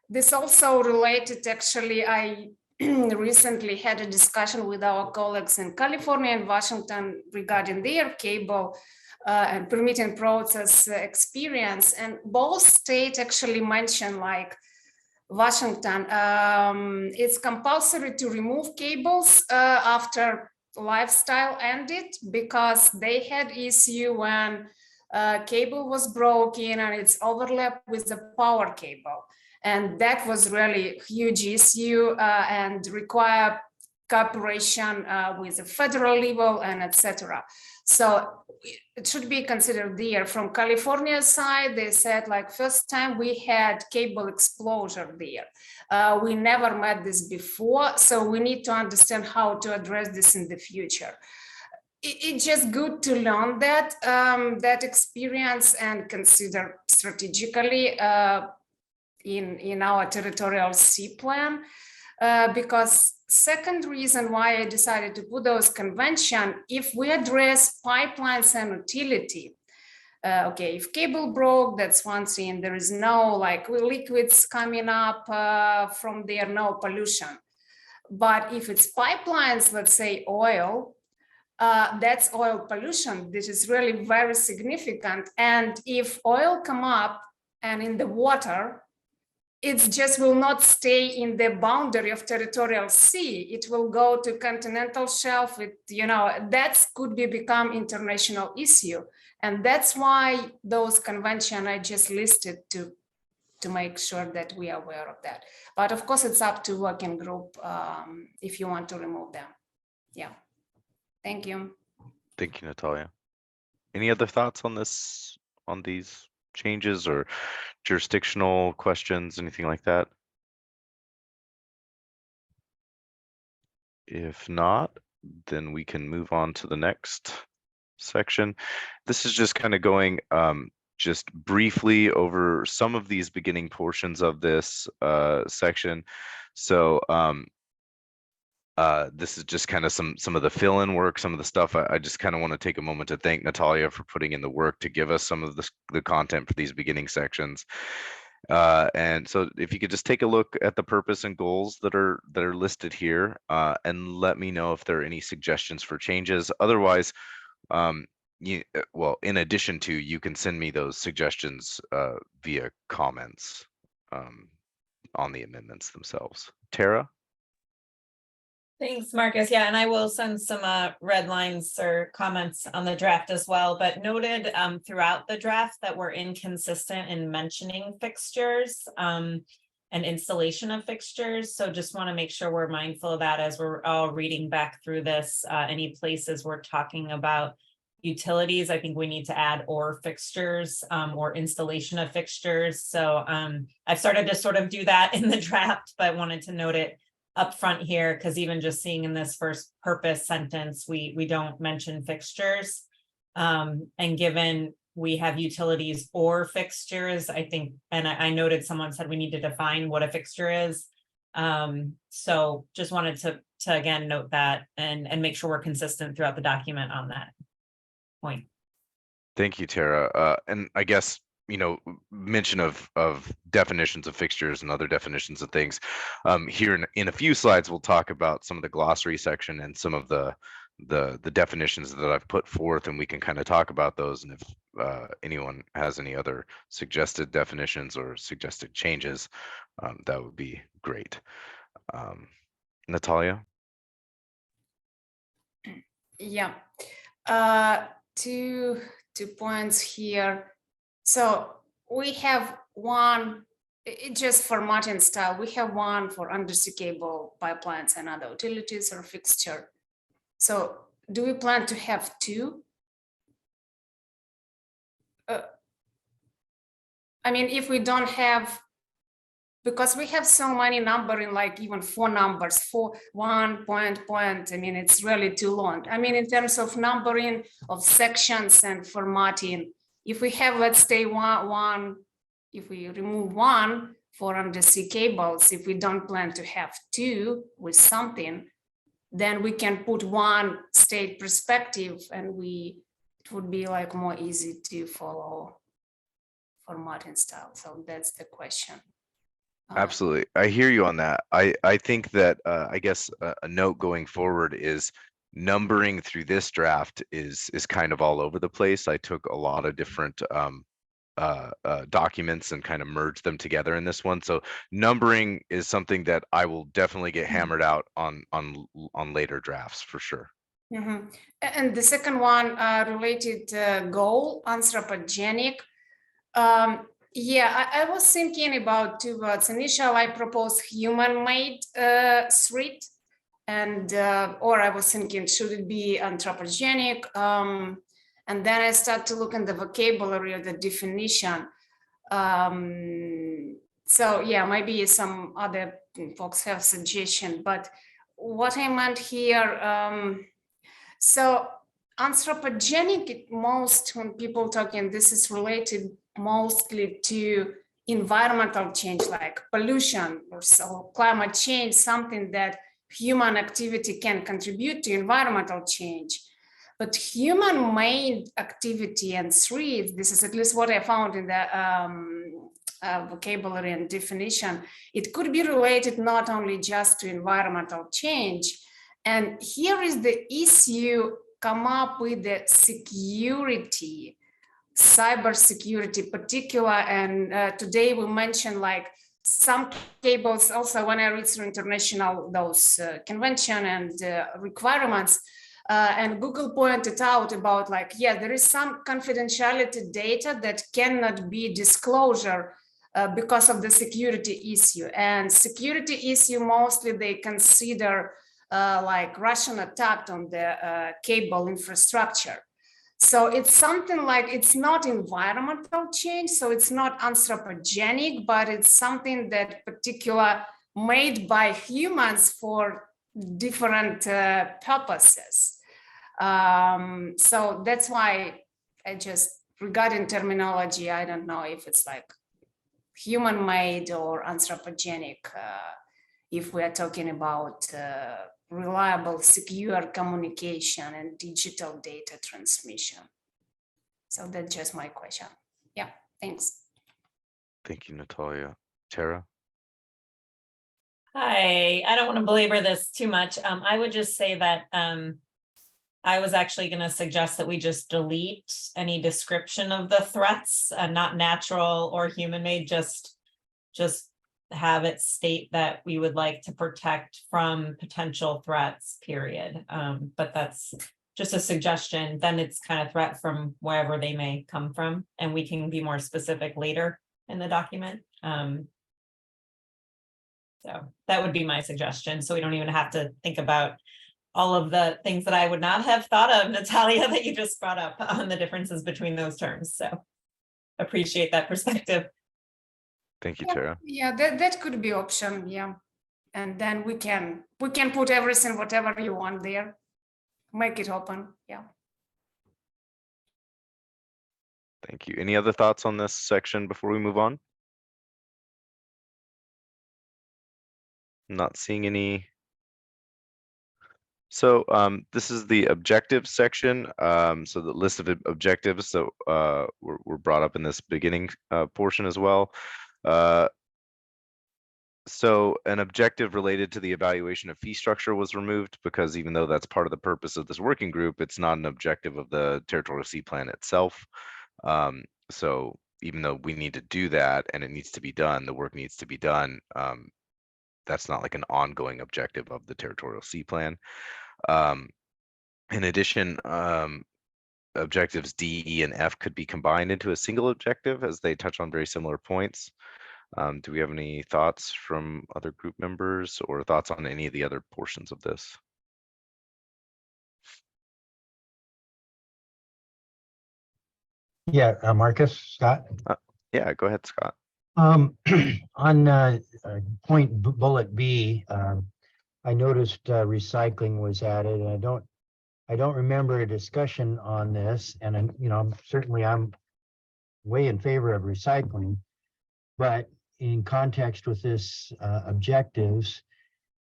This also related, actually, I recently had a discussion with our colleagues in California and Washington regarding their cable and permitting process experience. And both states actually mentioned, like Washington, it's compulsory to remove cables after lifestyle ended, because they had issue when cable was broken and it's overlapped with the power cable. And that was really a huge issue and require cooperation with the federal level and etc. So it should be considered there. From California side, they said, like, first time we had cable explosion there. We never met this before, so we need to understand how to address this in the future. It's just good to learn that that experience and consider strategically in our territorial sea plan, because second reason why I decided to put those convention, if we address pipelines and utility, okay, if cable broke, that's one thing. There is no like liquids coming up from there, no pollution. But if it's pipelines, let's say oil, that's oil pollution. This is really very significant. And if oil come up and in the water, it just will not stay in the boundary of territorial sea. It will go to continental shelf. That could become international issue. And that's why those conventions I just listed to make sure that we are aware of that. But of course, it's up to working group if you want to remove them. Yeah. Thank you. Thank you, Natalia. Any other thoughts on these changes or jurisdictional questions, anything like that? If not, then we can move on to the next section. This is just kind of going just briefly over some of these beginning portions of this section. So this is just kind of some of the fill-in work, some of the stuff. I just kind of want to take a moment to thank Natalia for putting in the work to give us some of the content for these beginning sections. And so if you could just take a look at the purpose and goals that are listed here, and let me know if there are any suggestions for changes. Otherwise, well, in addition to, you can send me those suggestions via comments on the amendments themselves. Tara? Thanks, Marcus. Yeah, and I will send some red lines or comments on the draft as well, but noted throughout the draft that we're inconsistent in mentioning fixtures and installation of fixtures. So just want to make sure we're mindful of that as we're all reading back through this. Any places we're talking about utilities, I think we need to add or fixtures or installation of fixtures. So I've started to sort of do that in the draft, but wanted to note it up front here, because even just seeing in this first purpose sentence, we don't mention fixtures. And given we have utilities or fixtures, I think, and I noted someone said we need to define what a fixture is. So just wanted to again note that and make sure we're consistent throughout the document on that point. Thank you, Tara. And I guess, mention of definitions of fixtures and other definitions of things. Here in a few slides, we'll talk about some of the glossary section and some of the definitions that I've put forth, and we can kind of talk about those. And if anyone has any other suggested definitions or suggested changes, that would be great. Natalia? Yeah. Two points here. So we have one It just formatting style. We have one for undersea cable, pipelines, and other utilities or fixture. So do we plan to have two? I mean, if we don't have, because we have so many numbering, like even 4 numbers, 4, 1, point, I mean, it's really too long. I mean, in terms of numbering of sections and formatting, if we have, let's say one, if we remove 1 for undersea cables, if we don't plan to have 2 with something, then we can put 1 state perspective and it would be like more easy to follow formatting style. So that's the question. Absolutely. I hear you on that. I think that I guess a note going forward is numbering through this draft is kind of all over the place. I took a lot of different documents and kind of merged them together in this one. So numbering is something that I will definitely get hammered out on later drafts for sure. Mm-hmm. And the second one related goal, anthropogenic. Yeah, I was thinking about 2 words. Initial, I proposed human-made threat, and or I was thinking, should it be anthropogenic? And then I start to look in the vocabulary of the definition. So yeah, maybe some other folks have suggestion, but what I meant here, so anthropogenic, most when people talking, this is related mostly to environmental change, like pollution or so climate change, something that human activity can contribute to environmental change. But human-made activity and threats, this is at least what I found in the vocabulary and definition, it could be related not only just to environmental change. And here is the issue, come up with the security, cyber security particular. And today we mentioned like some cables, also when I read through international, those convention and requirements, and Google pointed out about like, yeah, there is some confidentiality data that cannot be disclosure because of the security issue. And security issue, mostly they consider like Russian attack on the cable infrastructure. So it's something like, it's not environmental change, so it's not anthropogenic, but it's something that particular made by humans for different purposes. So that's why I just, regarding terminology, I don't know if it's like human-made or anthropogenic, if we are talking about reliable, secure communication and digital data transmission. So that's just my question. Yeah, thanks. Thank you, Natalia. Tara? Hi, I don't want to belabor this too much. I would just say that I was actually going to suggest that we just delete any description of the threats, not natural or human-made, just have it state that we would like to protect from potential threats, period. But that's just a suggestion. Then it's kind of threat from wherever they may come from, and we can be more specific later in the document. So that would be my suggestion. So we don't even have to think about all of the things that I would not have thought of, Natalia, that you just brought up on the differences between those terms. So appreciate that perspective. Thank you, Tara. Yeah, that could be option. Yeah, and then we can put everything, whatever you want there, make it open. Yeah. Thank you. Any other thoughts on this section before we move on? Not seeing any. So this is the objectives section. So the list of objectives that were brought up in this beginning portion as well. So an objective related to the evaluation of fee structure was removed because even though that's part of the purpose of this working group, it's not an objective of the territorial sea plan itself. So even though we need to do that and it needs to be done, the work needs to be done, that's not like an ongoing objective of the territorial sea plan. In addition, objectives D, E, and F could be combined into a single objective as they touch on very similar points. Do we have any thoughts from other group members or thoughts on any of the other portions of this? Yeah, Marcus, Scott. Yeah, go ahead, Scott. On bullet B, I noticed recycling was added, and I don't remember a discussion on this, and certainly I'm way in favor of recycling, but in context with this objectives,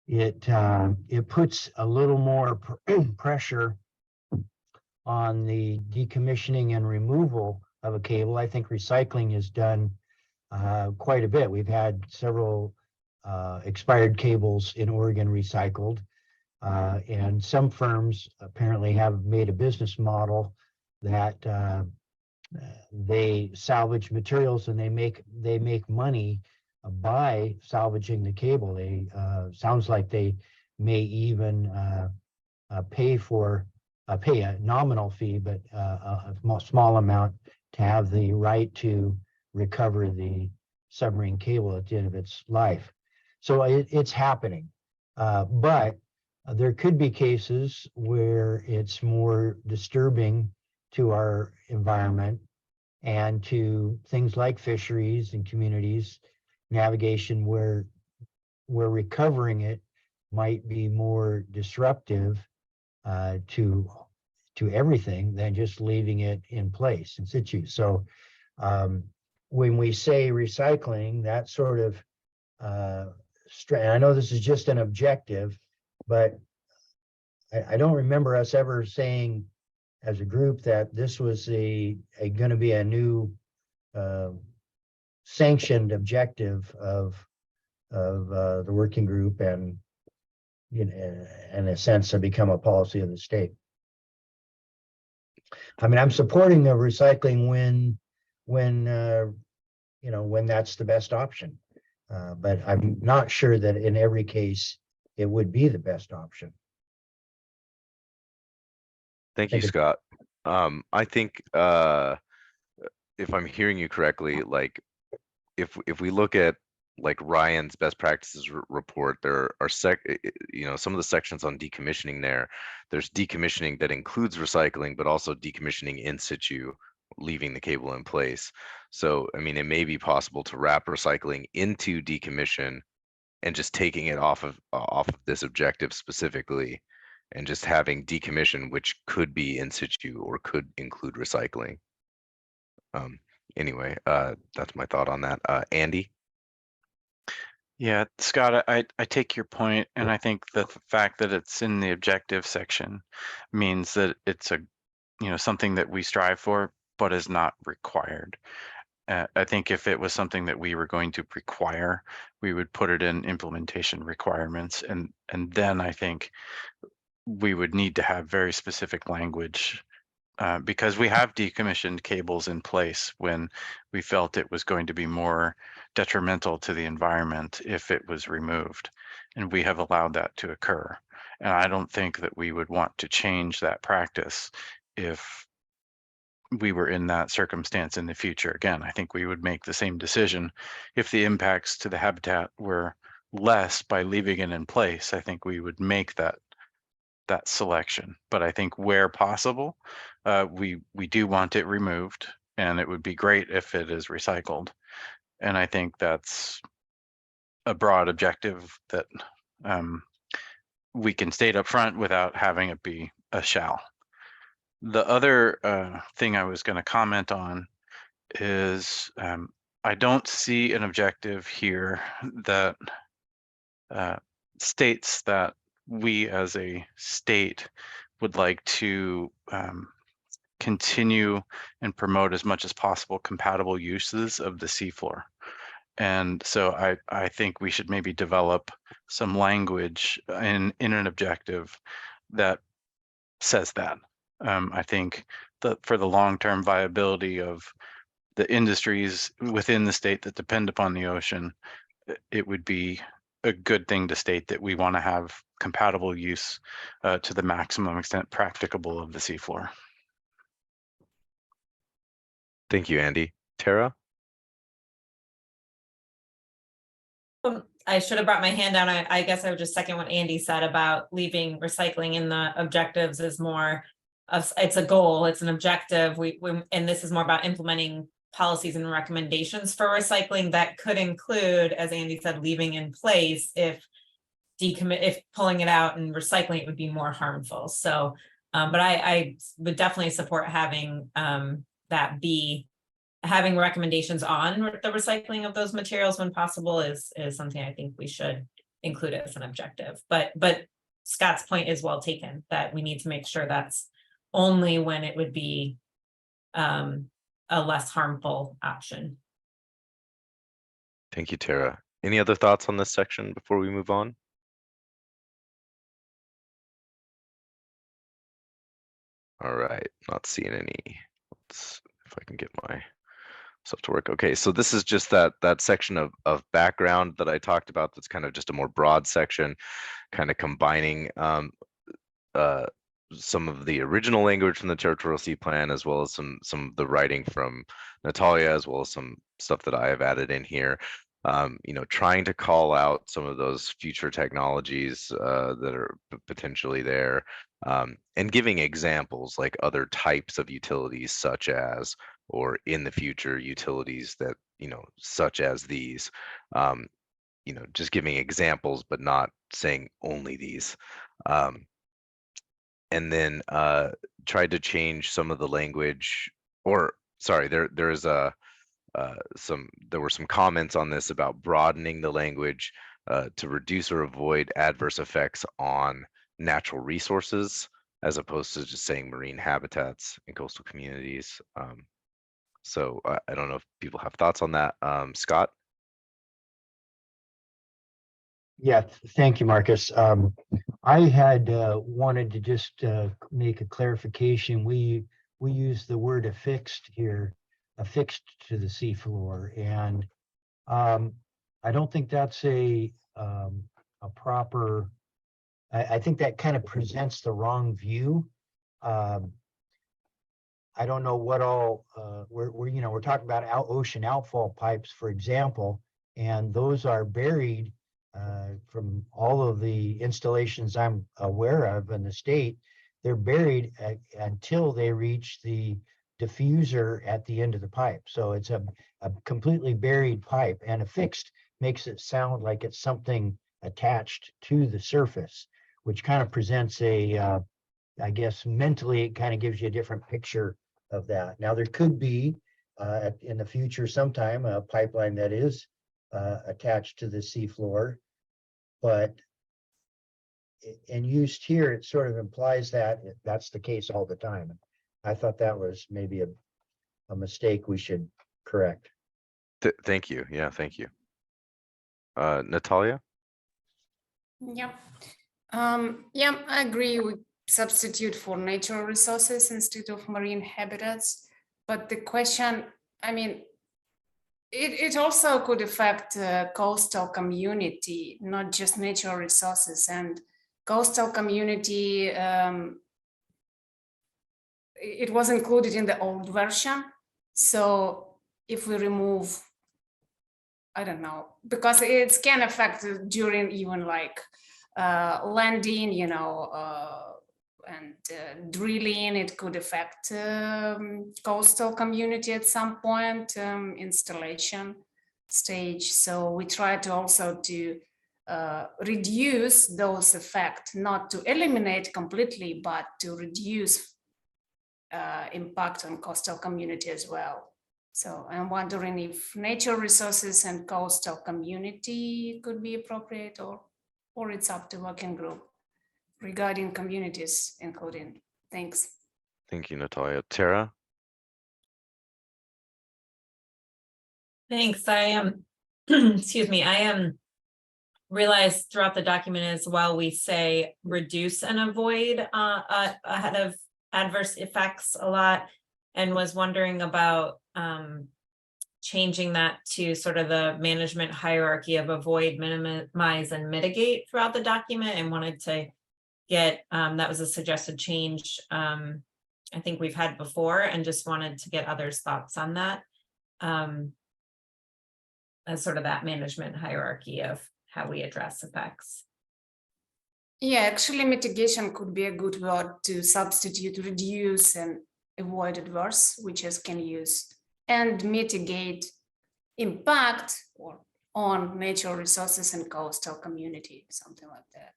it puts a little more pressure on the decommissioning and removal of a cable. I think recycling is done quite a bit. We've had several expired cables in Oregon recycled, and some firms apparently have made a business model that they salvage materials and they make money by salvaging the cable. They sounds like they may even pay a nominal fee, but a small amount to have the right to recover the submarine cable at the end of its life. So it's happening, but there could be cases where it's more disturbing to our environment and to things like fisheries and communities, navigation, where recovering it might be more disruptive to everything than just leaving it in place in situ. So when we say recycling, that sort of I know this is just an objective, but I don't remember us ever saying as a group that this was going to be a new sanctioned objective of the working group, and in a sense to become a policy of the state. I mean, I'm supporting the recycling when that's the best option, but I'm not sure that in every case it would be the best option. Thank you, Scott. I think if I'm hearing you correctly, like if we look at like Ryan's best practices report, there are some of the sections on decommissioning there's decommissioning that includes recycling, but also decommissioning in situ, leaving the cable in place. So, I mean, it may be possible to wrap recycling into decommission and just taking it off of this objective specifically, and just having decommission, which could be in situ or could include recycling. Anyway, that's my thought on that. Andy? Yeah, Scott, I take your point, and I think the fact that it's in the objective section means that it's something that we strive for, but is not required. I think if it was something that we were going to require, we would put it in implementation requirements, and then I think we would need to have very specific language, because we have decommissioned cables in place when we felt it was going to be more detrimental to the environment if it was removed, and we have allowed that to occur. And I don't think that we would want to change that practice if we were in that circumstance in the future. Again, I think we would make the same decision if the impacts to the habitat were less by leaving it in place. I think we would make that selection, but I think where possible, we do want it removed, and it would be great if it is recycled. And I think that's a broad objective that we can state up front without having it be a shall. The other thing I was going to comment on is I don't see an objective here that states that we as a state would like to continue and promote as much as possible compatible uses of the seafloor. And so I think we should maybe develop some language in an objective that says that. I think that for the long-term viability of the industries within the state that depend upon the ocean, it would be a good thing to state that we want to have compatible use to the maximum extent practicable of the seafloor. Thank you, Andy. Tara? I should have brought my hand down. I guess I would just second what Andy said about leaving recycling in the objectives is more of, it's a goal, it's an objective. And this is more about implementing policies and recommendations for recycling that could include, as Andy said, leaving in place if pulling it out and recycling it would be more harmful. So, but I would definitely support having that be having recommendations on the recycling of those materials when possible is something I think we should include as an objective. But Scott's point is well taken, that we need to make sure that's only when it would be a less harmful option. Thank you, Tara. Any other thoughts on this section before we move on? All right, not seeing any. Let's, if I can get my stuff to work. Okay, so this is just that section of background that I talked about. That's kind of just a more broad section, kind of combining some of the original language from the Territorial Sea Plan, as well as some of the writing from Natalia, as well as some stuff that I have added in here. You know, trying to call out some of those future technologies that are potentially there, and giving examples like other types of utilities, such as, or in the future utilities that, you know, such as these, you know, just giving examples, but not saying only these. And then tried to change some of the language, or sorry, there is a there were some comments on this about broadening the language to reduce or avoid adverse effects on natural resources, as opposed to just saying marine habitats and coastal communities. So I don't know if people have thoughts on that. Scott? Yeah, thank you, Marcus. I had wanted to just make a clarification. We use the word affixed here, affixed to the seafloor, and I don't think that's a proper. I think that kind of presents the wrong view. I don't know what all we're talking about ocean outfall pipes, for example, and those are buried. From all of the installations I'm aware of in the state, they're buried until they reach the diffuser at the end of the pipe. So it's a completely buried pipe, and affixed makes it sound like it's something attached to the surface, which kind of presents a, I guess mentally, it kind of gives you a different picture of that. Now, there could be in the future sometime a pipeline that is attached to the seafloor, but and used here, it sort of implies that that's the case all the time. I thought that was maybe a mistake we should correct. Thank you. Yeah, thank you. Natalia? Yeah. Yeah, I agree. We substitute for natural resources instead of marine habitats. But the question, I mean, it also could affect coastal community, not just natural resources. And coastal community, it was included in the old version. So if we remove, I don't know, because it can affect during even like landing, you know, and drilling, it could affect coastal community at some point, installation stage. So we try to also to reduce those effects, not to eliminate completely, but to reduce impact on coastal community as well. So I'm wondering if natural resources and coastal community could be appropriate, or it's up to working group regarding communities including. Thanks. Thank you, Natalia. Tara? Thanks. I am, excuse me, I am realized throughout the document as well, we say reduce and avoid ahead of adverse effects a lot, and was wondering about changing that to sort of the management hierarchy of avoid, minimize, and mitigate throughout the document, and wanted to get, that was a suggested change I think we've had before, and just wanted to get others' thoughts on that. as sort of that management hierarchy of how we address effects. Yeah, actually mitigation could be a good word to substitute reduce and avoid adverse, which is can use, and mitigate impact or on natural resources and coastal community, something like that.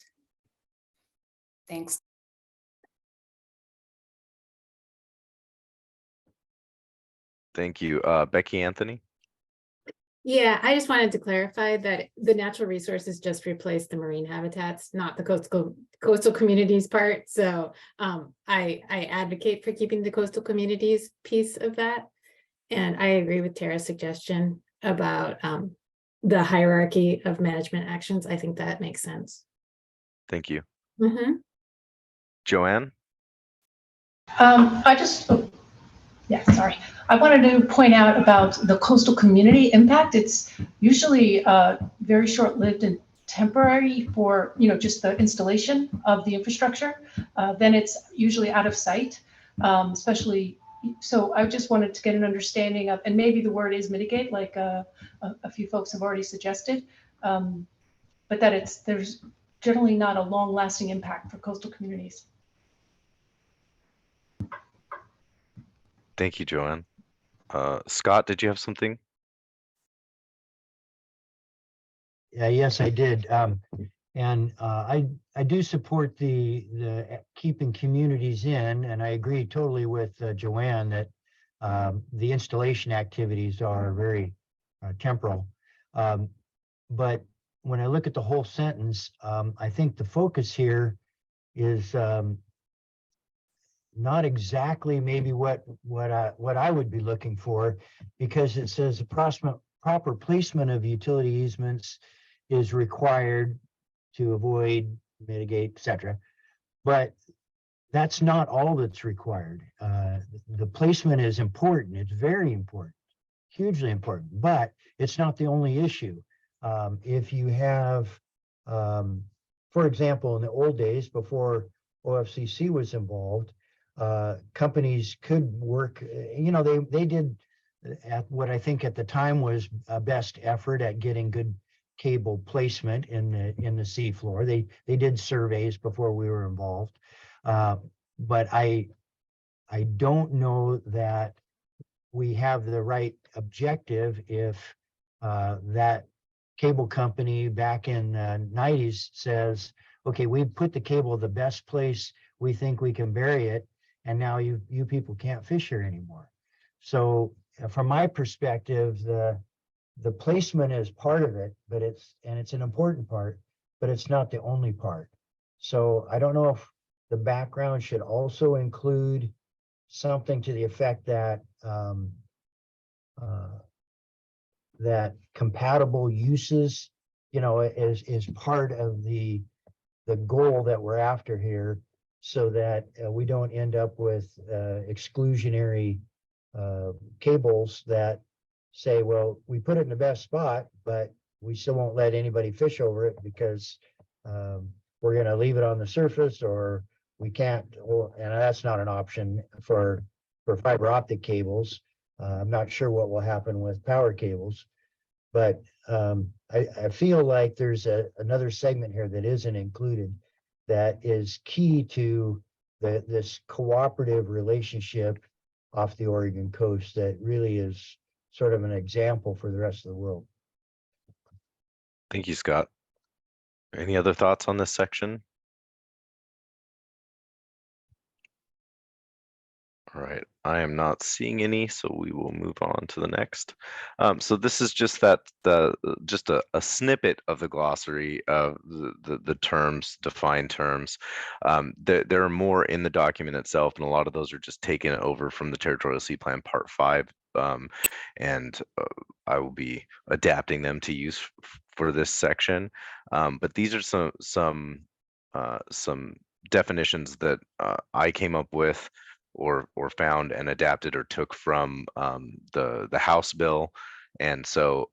Thanks. Thank you. Becky Anthony? Yeah, I just wanted to clarify that the natural resources just replaced the marine habitats, not the coastal communities part. So I advocate for keeping the coastal communities piece of that. And I agree with Tara's suggestion about the hierarchy of management actions. I think that makes sense. Thank you. Mhm. Joanne? Sorry. I wanted to point out about the coastal community impact. It's usually very short-lived and temporary for, just the installation of the infrastructure. Then it's usually out of sight, especially. So I just wanted to get an understanding of, and maybe the word is mitigate, like a few folks have already suggested, but that there's generally not a long-lasting impact for coastal communities. Thank you, Joanne. Scott, did you have something? Yes, I did. And I do support the keeping communities in, and I agree totally with Joanne that the installation activities are very temporal. But when I look at the whole sentence, I think the focus here is not exactly maybe what I would be looking for, because it says proper placement of utility easements is required to avoid, mitigate, etc. But that's not all that's required. The placement is important. It's very important, hugely important, but it's not the only issue. If you have, for example, in the old days before OFCC was involved, companies could work, they did at what I think at the time was a best effort at getting good cable placement in the seafloor. They did surveys before we were involved, but I don't know that we have the right objective if that cable company back in the 90s says, okay, we put the cable the best place we think we can bury it, and now you people can't fish here anymore. So from my perspective, the placement is part of it, but it's an important part, but it's not the only part. So I don't know if the background should also include something to the effect that that compatible uses, is part of the goal that we're after here, so that we don't end up with exclusionary cables that say, well, we put it in the best spot, but we still won't let anybody fish over it because we're going to leave it on the surface, or we can't, and that's not an option for fiber optic cables. I'm not sure what will happen with power cables, but I feel like there's another segment here that isn't included that is key to this cooperative relationship off the Oregon coast that really is sort of an example for the rest of the world. Thank you, Scott. Any other thoughts on this section? All right, I am not seeing any, so we will move on to the next. So this is just just a snippet of the glossary of the terms, defined terms. There are more in the document itself, and a lot of those are just taken over from the Territorial Sea Plan Part 5, and I will be adapting them to use for this section. But these are some definitions that I came up with, or found and adapted or took from the House bill. And so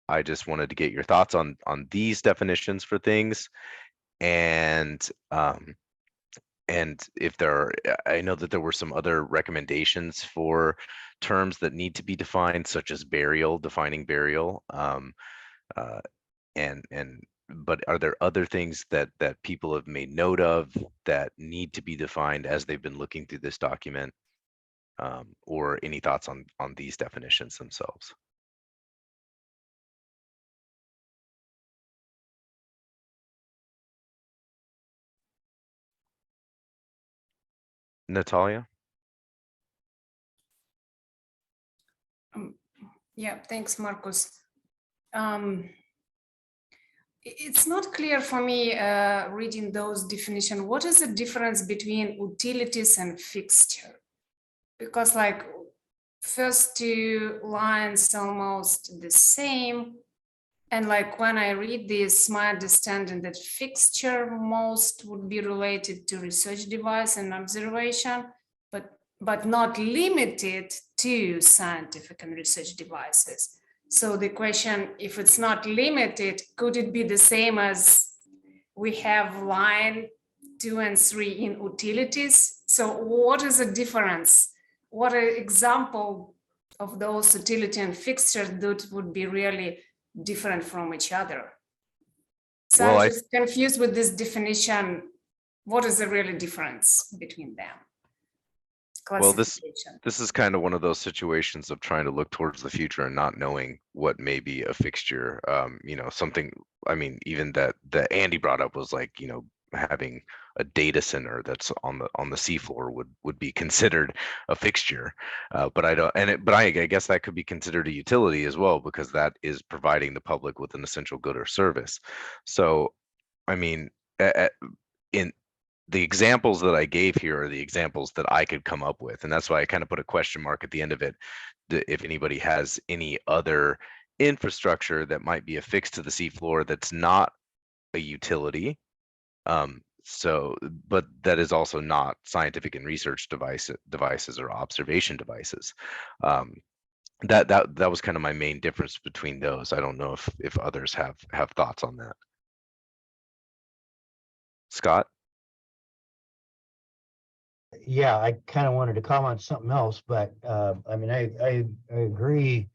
I just wanted to get your thoughts on these definitions for things, and and if there are, I know that there were some other recommendations for terms that need to be defined, such as burial, defining burial. Uh, but are there other things that people have made note of that need to be defined as they've been looking through this document? Or any thoughts on these definitions themselves? Natalia? Yeah, thanks, Marcus. It's not clear for me reading those definitions. What is the difference between utilities and fixture? Because like first two lines almost the same. And like when I read this, my understanding that fixture most would be related to research device and observation, but not limited to scientific and research devices. So the question, if it's not limited, could it be the same as we have line 2 and 3 in utilities? So what is the difference? What an example of those utility and fixture that would be really different from each other? So Well, I'm just confused with this definition. What is the really difference between them? Well, this is kind of one of those situations of trying to look towards the future and not knowing what may be a fixture. You know, something, I mean, even that Andy brought up was like, you know, having a data center that's on the seafloor would be considered a fixture. But I don't, but I guess that could be considered a utility as well, because that is providing the public with an essential good or service. So, I mean, in the examples that I gave here are the examples that I could come up with. And that's why I kind of put a question mark at the end of it. If anybody has any other infrastructure that might be affixed to the seafloor that's not a utility. But that is also not scientific and research devices or observation devices. That was kind of my main difference between those. I don't know if others have thoughts on that. Scott? Yeah, I kind of wanted to comment something else, but I mean, I agree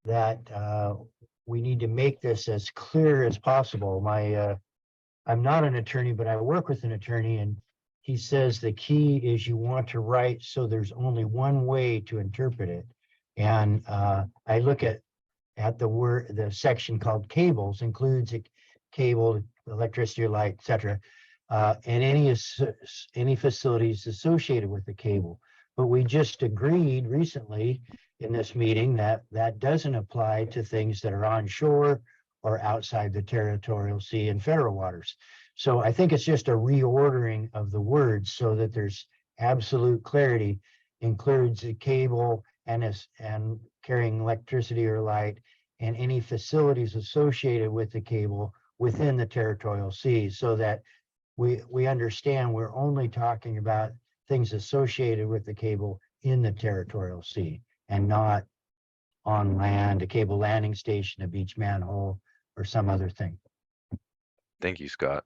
that we need to make this as clear as possible. I'm not an attorney, but I work with an attorney, and he says the key is you want to write so there's only one way to interpret it. And I look at the section called cables, includes a cable, electricity or light, etc. And any facilities associated with the cable. But we just agreed recently in this meeting that that doesn't apply to things that are onshore or outside the territorial sea and federal waters. So I think it's just a reordering of the words so that there's absolute clarity. Includes a cable and carrying electricity or light and any facilities associated with the cable within the territorial seas, so that we understand we're only talking about things associated with the cable in the territorial sea and not on land, a cable landing station, a beach manhole, or some other thing. Thank you, Scott.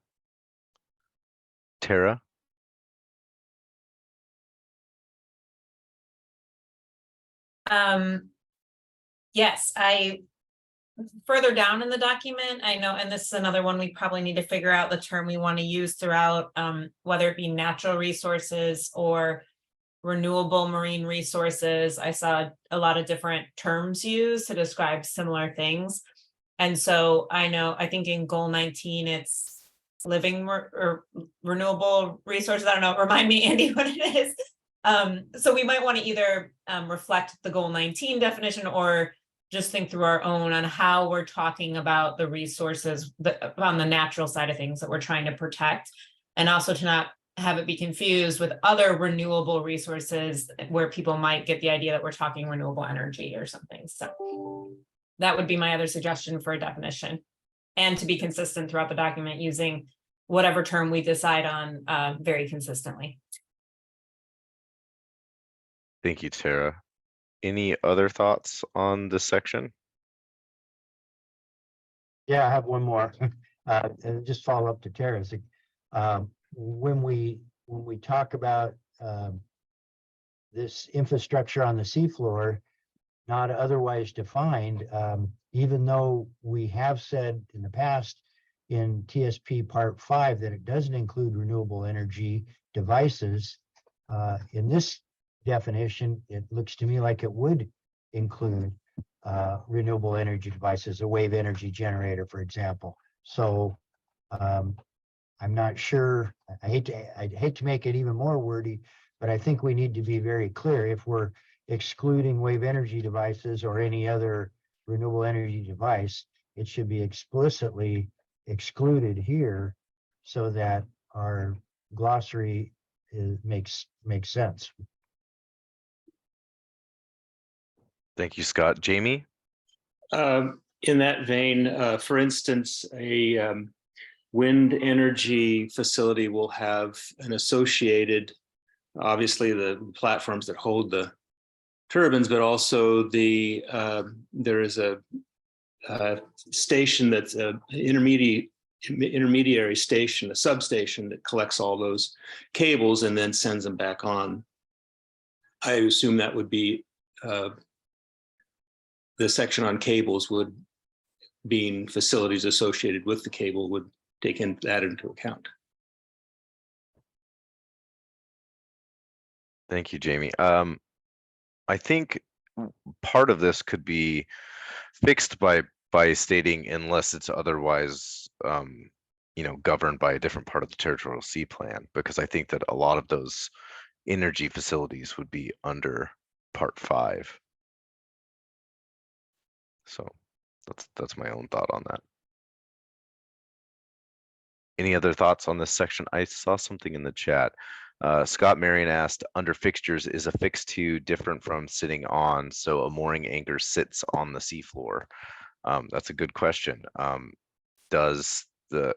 Tara? Yes, further down in the document, I know, and this is another one we probably need to figure out the term we want to use throughout, whether it be natural resources or renewable marine resources. I saw a lot of different terms used to describe similar things. And so I think in goal 19, it's living or renewable resources. I don't know, remind me, Andy, what it is. So we might want to either reflect the goal 19 definition or just think through our own on how we're talking about the resources on the natural side of things that we're trying to protect, and also to not have it be confused with other renewable resources where people might get the idea that we're talking renewable energy or something. So that would be my other suggestion for a definition, and to be consistent throughout the document using whatever term we decide on very consistently. Thank you, Tara. Any other thoughts on this section? Yeah, I have one more. Just follow up to Tara's. When we when we talk about this infrastructure on the seafloor, not otherwise defined, even though we have said in the past in TSP Part 5 that it doesn't include renewable energy devices, in this definition, it looks to me like it would include renewable energy devices, a wave energy generator, for example. So I'm not sure. I'd hate to make it even more wordy, but I think we need to be very clear. If we're excluding wave energy devices or any other renewable energy device, it should be explicitly excluded here so that our glossary makes sense. Thank you, Scott. Jamie? In that vein, for instance, a wind energy facility will have an associated, obviously the platforms that hold the turbines, but also there is a station that's an intermediary station, a substation that collects all those cables and then sends them back on. I assume that would be the section on cables would, being facilities associated with the cable, would take that into account. Thank you, Jamie. I think part of this could be fixed by stating unless it's otherwise governed by a different part of the territorial sea plan, because I think that a lot of those energy facilities would be under Part 5. So that's my own thought on that. Any other thoughts on this section? I saw something in the chat. Scott Marion asked, under fixtures, is affixed to different from sitting on? So a mooring anchor sits on the seafloor. That's a good question. Does the,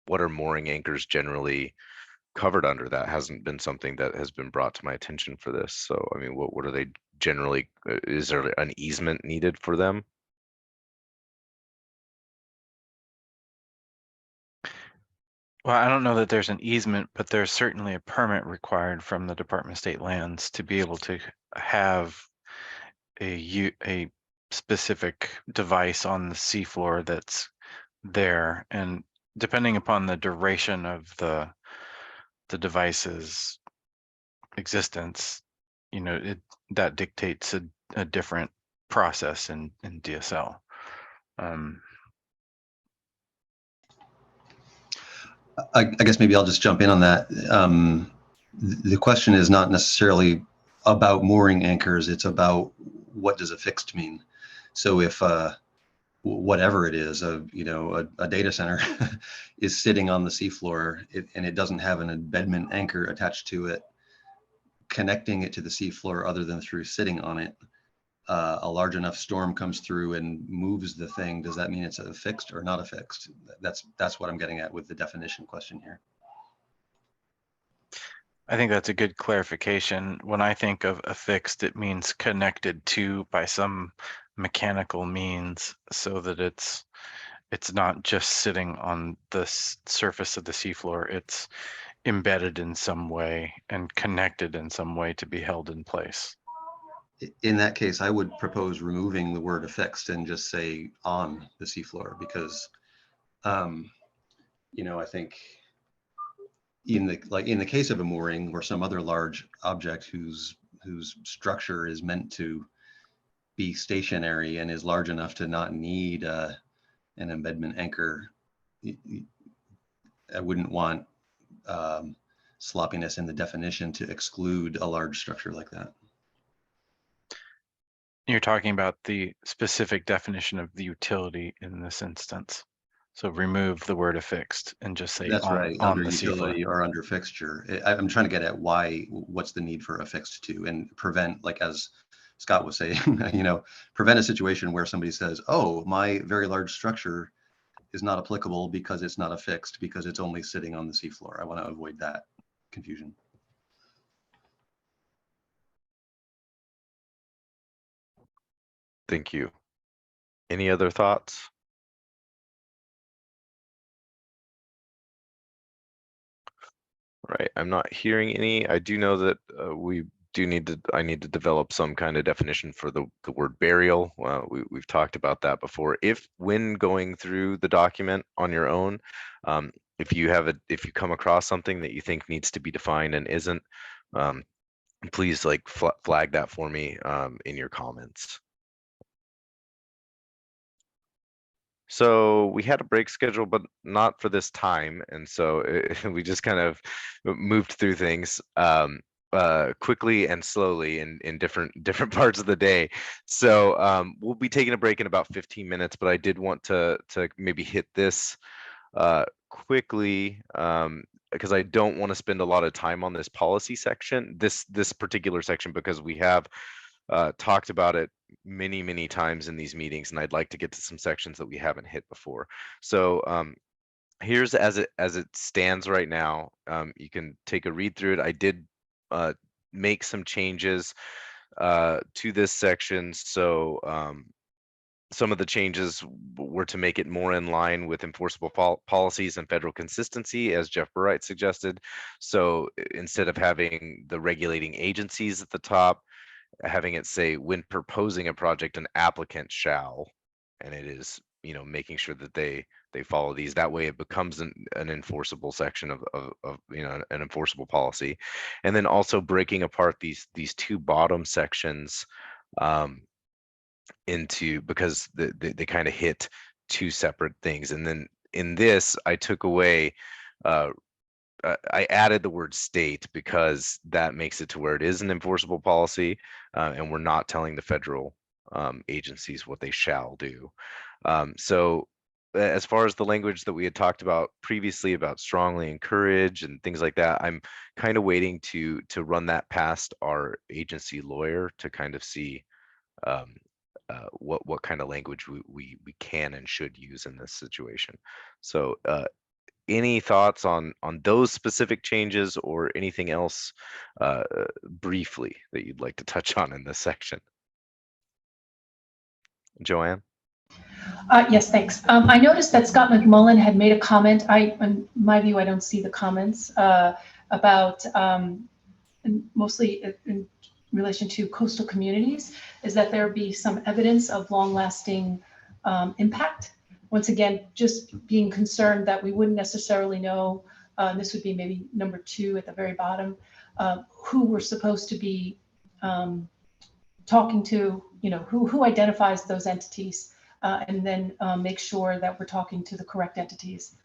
what are mooring anchors generally covered under? That hasn't been something that has been brought to my attention for this. So, I mean, what are they generally, is there an easement needed for them? Well, I don't know that there's an easement, but there's certainly a permit required from the Department of State Lands to be able to have a specific device on the seafloor that's there. And depending upon the duration of the device's existence, that dictates a different process in DSL. I guess maybe I'll just jump in on that. The question is not necessarily about mooring anchors, it's about what does affixed mean. So if whatever it is, a data center is sitting on the seafloor and it doesn't have an embedment anchor attached to it, connecting it to the seafloor other than through sitting on it, a large enough storm comes through and moves the thing, does that mean it's affixed or not affixed? That's what I'm getting at with the definition question here. I think that's a good clarification. When I think of affixed, it means connected to by some mechanical means, so that it's not just sitting on the surface of the seafloor. It's embedded in some way and connected in some way to be held in place. In that case, I would propose removing the word affixed and just say on the seafloor, because I think in the case of a mooring or some other large object whose structure is meant to be stationary and is large enough to not need an embedment anchor, I wouldn't want sloppiness in the definition to exclude a large structure like that. You're talking about the specific definition of the utility in this instance. So remove the word affixed and just say That's right, on under the utility seafloor. or under fixture. I'm trying to get at what's the need for affixed to, and prevent, like as Scott was saying, prevent a situation where somebody says, oh, my very large structure is not applicable because it's not affixed, because it's only sitting on the seafloor. I want to avoid that confusion. Thank you. Any other thoughts? All right, I'm not hearing any. I do know that I need to develop some kind of definition for the word burial. We've talked about that before. If when going through the document on your own, if you come across something that you think needs to be defined and isn't, please like flag that for me in your comments. So we had a break schedule, but not for this time, and so we just kind of moved through things quickly and slowly in different parts of the day. So we'll be taking a break in about 15 minutes, but I did want to maybe hit this quickly because I don't want to spend a lot of time on this policy section, this particular section, because we have talked about it many times in these meetings, and I'd like to get to some sections that we haven't hit before. So here's as it stands right now. You can take a read through it. I did make some changes to this section. So some of the changes were to make it more in line with enforceable policies and federal consistency, as Jeff Burright suggested. So instead of having the regulating agencies at the top, having it say when proposing a project, an applicant shall, and it is, making sure that they follow these. That way it becomes an enforceable section of an enforceable policy. And then also breaking apart these two bottom sections into, because they kind of hit two separate things. And then in this, I took away I added the word state because that makes it to where it is an enforceable policy, and we're not telling the federal agencies what they shall do. So as far as the language that we had talked about previously about strongly encourage and things like that, I'm kind of waiting to run that past our agency lawyer to kind of see what kind of language we can and should use in this situation. So any thoughts on those specific changes or anything else briefly that you'd like to touch on in this section? Joanne? Yes, thanks. I noticed that Scott McMullen had made a comment. In my view, I don't see the comments about mostly in relation to coastal communities, is that there be some evidence of long-lasting impact. Once again, just being concerned that we wouldn't necessarily know, this would be maybe number 2 at the very bottom, who we're supposed to be talking to, who identifies those entities, and then make sure that we're talking to the correct entities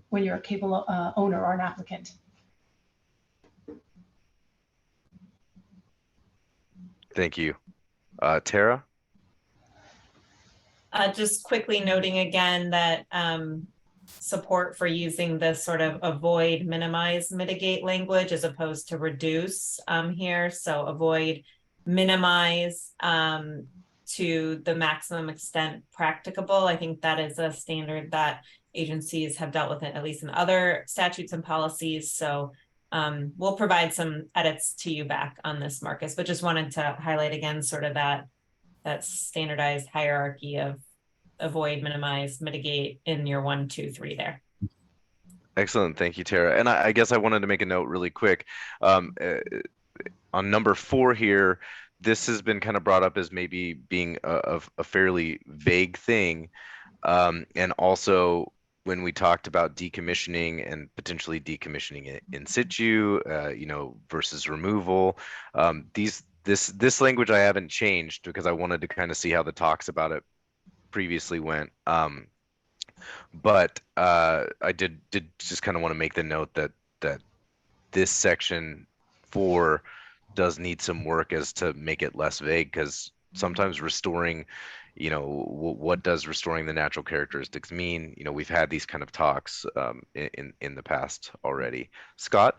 when you're a cable owner or an applicant. Thank you. Tara? Just quickly noting again that support for using this sort of avoid, minimize, mitigate language as opposed to reduce here. So avoid, minimize to the maximum extent practicable. I think that is a standard that agencies have dealt with it, at least in other statutes and policies. So we'll provide some edits to you back on this, Marcus, but just wanted to highlight again sort of that standardized hierarchy of avoid, minimize, mitigate in your 1, 2, 3 there. Excellent. Thank you, Tara. And I guess I wanted to make a note really quick. On number 4 here, this has been kind of brought up as maybe being a fairly vague thing. And also when we talked about decommissioning and potentially decommissioning it in situ, versus removal, this language I haven't changed because I wanted to kind of see how the talks about it previously went. But I did just kind of want to make the note that this section 4 does need some work as to make it less vague, because sometimes restoring, what does restoring the natural characteristics mean? We've had these kind of talks in the past already. Scott?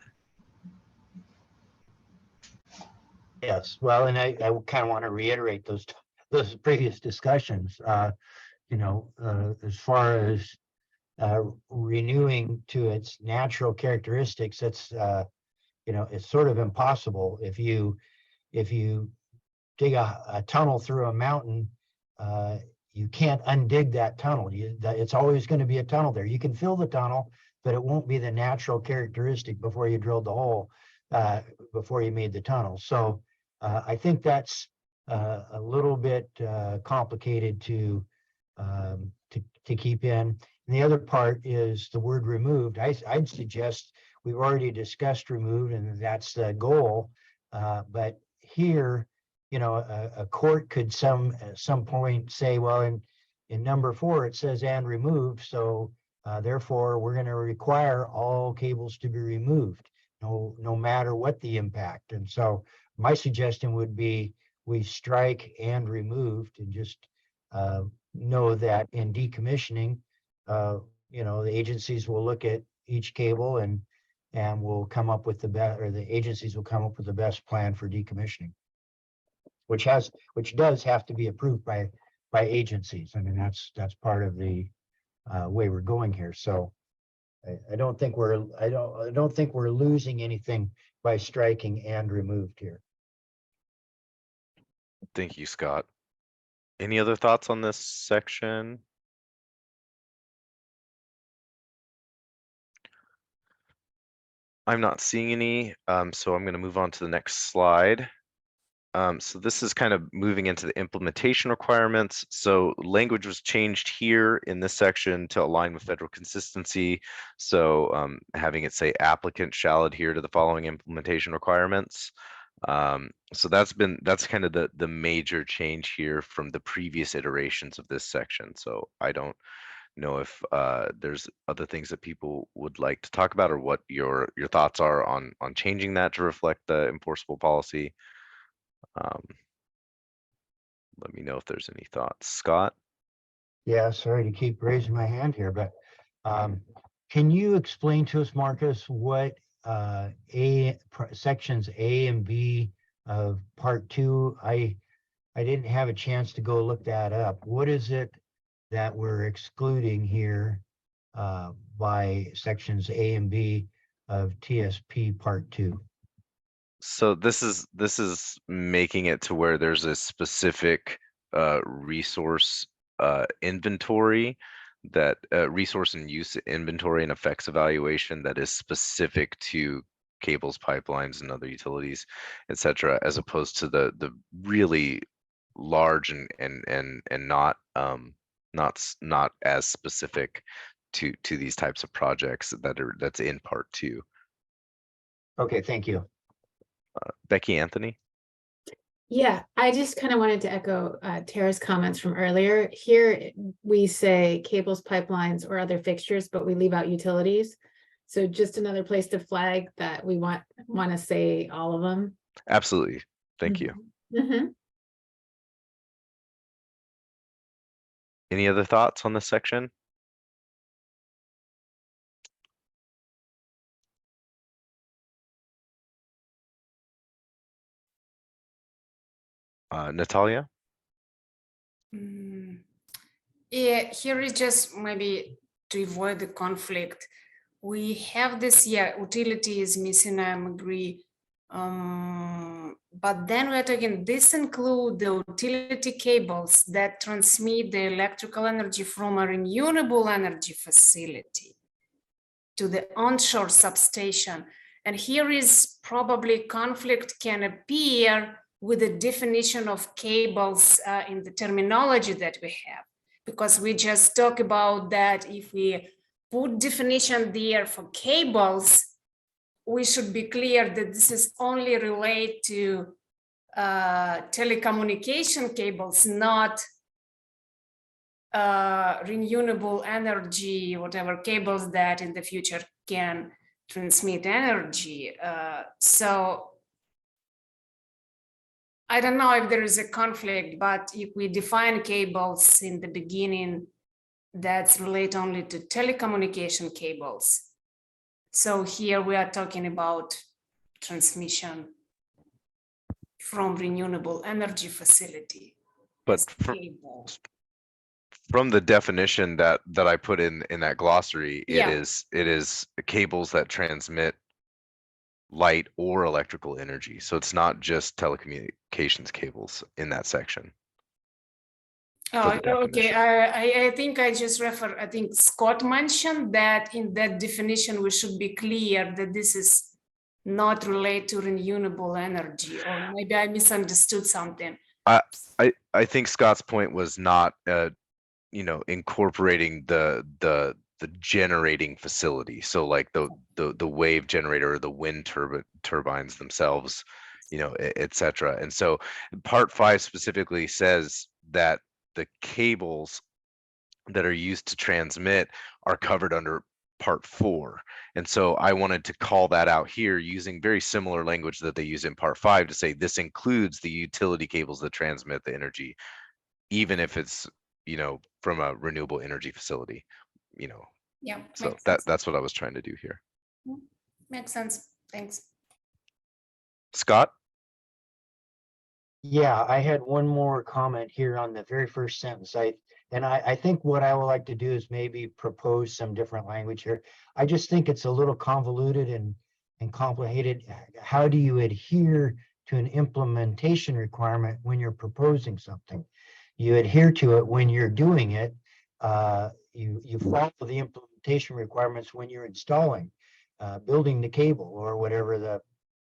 Yes, well, and I kind of want to reiterate those previous discussions. As far as renewing to its natural characteristics, it's it's sort of impossible. If you dig a tunnel through a mountain, you can't undig that tunnel. It's always going to be a tunnel there. You can fill the tunnel, but it won't be the natural characteristic before you drilled the hole, before you made the tunnel. So I think that's a little bit complicated to keep in. And the other part is the word removed. I'd suggest we've already discussed removed, and that's the goal. But here, you know, a court could at some point say, well, in number 4, it says and removed. So therefore, we're going to require all cables to be removed, no matter what the impact. And so my suggestion would be we strike and removed, and just know that in decommissioning, you know, the agencies will look at each cable and will come up with the best, or the agencies will come up with the best plan for decommissioning, which does have to be approved by agencies. I mean, that's part of the way we're going here. So I don't think we're losing anything by striking and removed here. Thank you, Scott. Any other thoughts on this section? I'm not seeing any, so I'm going to move on to the next slide. So this is kind of moving into the implementation requirements. So language was changed here in this section to align with federal consistency. So having it say applicant shall adhere to the following implementation requirements. So that's kind of the major change here from the previous iterations of this section. So I don't know if there's other things that people would like to talk about, or what your thoughts are on changing that to reflect the enforceable policy. Let me know if there's any thoughts. Scott? Yeah, sorry to keep raising my hand here, but can you explain to us, Marcus, what sections A and B of part 2? I didn't have a chance to go look that up. What is it that we're excluding here by sections A and B of TSP part 2? So this is making it to where there's a specific resource inventory, that resource and use inventory and effects evaluation that is specific to cables, pipelines, and other utilities, etc., as opposed to the really large and not as specific to these types of projects that's in part 2. Okay, thank you. Becky, Anthony? Yeah, I just kind of wanted to echo Tara's comments from earlier. Here we say cables, pipelines, or other fixtures, but we leave out utilities. So just another place to flag that we want to say all of them. Absolutely. Thank you. Mm-hmm. Any other thoughts on this section? Natalia? Yeah, here is just maybe to avoid the conflict. We have this, utility is missing, I agree. But then we're talking, this include the utility cables that transmit the electrical energy from a renewable energy facility to the onshore substation. And here is probably conflict can appear with the definition of cables in the terminology that we have, because we just talk about that if we put definition there for cables, we should be clear that this is only related to telecommunication cables, not renewable energy, whatever cables that in the future can transmit energy. So I don't know if there is a conflict, but if we define cables in the beginning, that's related only to telecommunication cables. So here we are talking about transmission from renewable energy facility. But from the definition that I put in that glossary, Yeah. it is cables that transmit light or electrical energy. So it's not just telecommunications cables in that section. Oh, the okay. definition. I think I just refer, I think Scott mentioned that in that definition, we should be clear that this is not related to renewable energy, or maybe I misunderstood something. I think Scott's point was not you know, incorporating the generating facility. So like the wave generator or the wind turbines themselves, you know, et cetera. And so part 5 specifically says that the cables that are used to transmit are covered under part 4. And so I wanted to call that out here using very similar language that they use in part 5 to say this includes the utility cables that transmit the energy, even if it's, you know, from a renewable energy facility, you know. Yeah, So makes sense. that's what I was trying to do here. Makes sense. Thanks. Scott? Yeah, I had one more comment here on the very first sentence. I think what I would like to do is maybe propose some different language here. I just think it's a little convoluted and complicated. How do you adhere to an implementation requirement when you're proposing something? You adhere to it when you're doing it. You follow the implementation requirements when you're installing, building the cable or whatever, the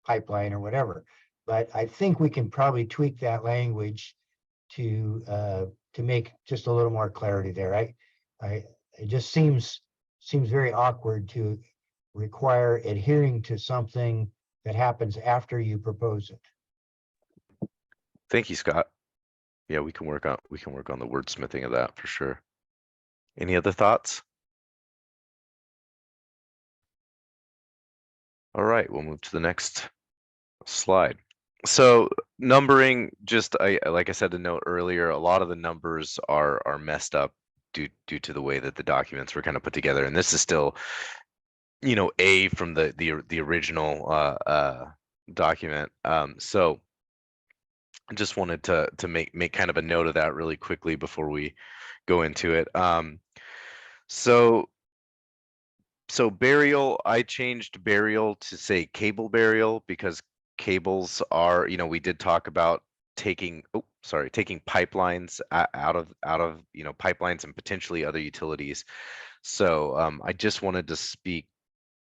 pipeline or whatever. But I think we can probably tweak that language to make just a little more clarity there. It just seems very awkward to require adhering to something that happens after you propose it. Thank you, Scott. Yeah, we can work on the wordsmithing of that for sure. Any other thoughts? All right, we'll move to the next slide. So numbering, just like I said a note earlier, a lot of the numbers are messed up due to the way that the documents were kind of put together, and this is still, you know, A from the original document. So I just wanted to make kind of a note of that really quickly before we go into it. So burial, I changed burial to say cable burial because cables are, you know, we did talk about taking pipelines out of, you know, pipelines and potentially other utilities. So I just wanted to speak,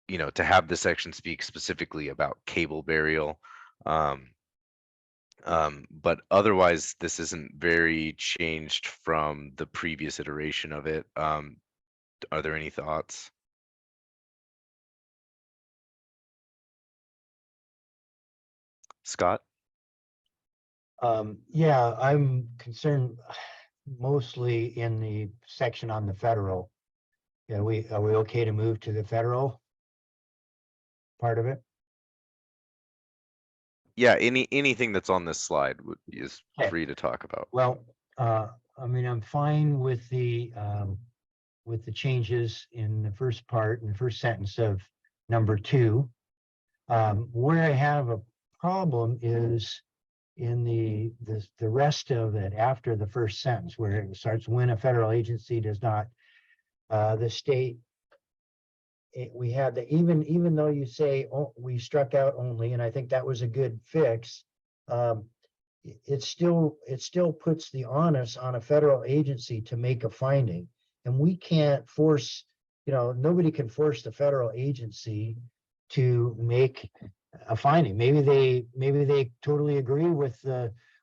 you know, to have this section speak specifically about cable burial. But otherwise, this isn't very changed from the previous iteration of it. Are there any thoughts? Scott? Yeah, I'm concerned mostly in the section on the federal. Yeah, are we okay to move to the federal part of it? Yeah, anything that's on this slide is Okay. free to talk about. Well, I mean, I'm fine with the changes in the first part, in the first sentence of number 2. Where I have a problem is in the rest of it after the first sentence, where it starts when a federal agency does not, the state. We had the even though you say, oh, we struck out only, and I think that was a good fix. It still puts the onus on a federal agency to make a finding, and we can't force, you know, nobody can force the federal agency to make a finding. Maybe they totally agree with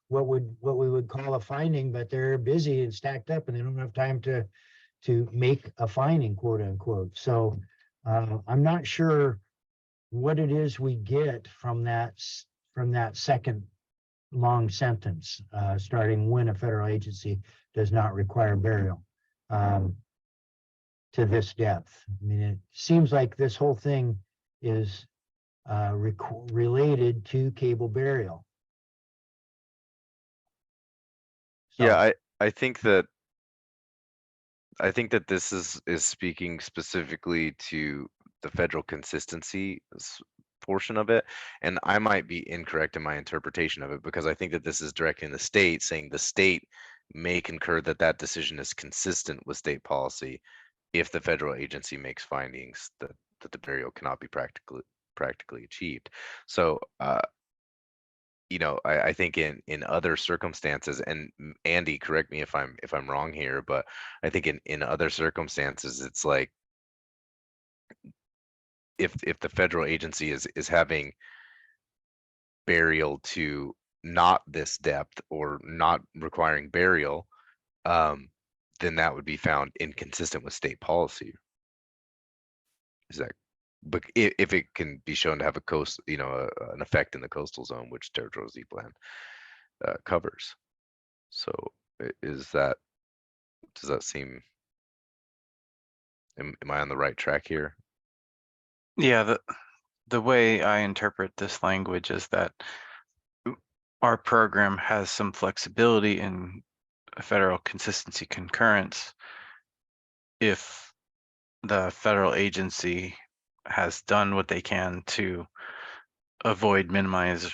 what we would call a finding, but they're busy and stacked up and they don't have time to make a finding, quote unquote. So I'm not sure what it is we get from that second long sentence, starting when a federal agency does not require burial to this depth. I mean, it seems like this whole thing is related to cable burial. So, Yeah, I think that this is speaking specifically to the federal consistency portion of it, and I might be incorrect in my interpretation of it because I think that this is directing the state, saying the state may concur that that decision is consistent with state policy if the federal agency makes findings that the burial cannot be practically achieved. So you know, I think in other circumstances, and Andy, correct me if I'm wrong here, but I think in other circumstances, it's like if the federal agency is having burial to not this depth or not requiring burial, then that would be found inconsistent with state policy. Is that, but if it can be shown to have a coast, you know, an effect in the coastal zone, which territorial Z plan covers. So is that, does that seem, am I on the right track here? Yeah, the way I interpret this language is that our program has some flexibility in a federal consistency concurrence if the federal agency has done what they can to avoid, minimize,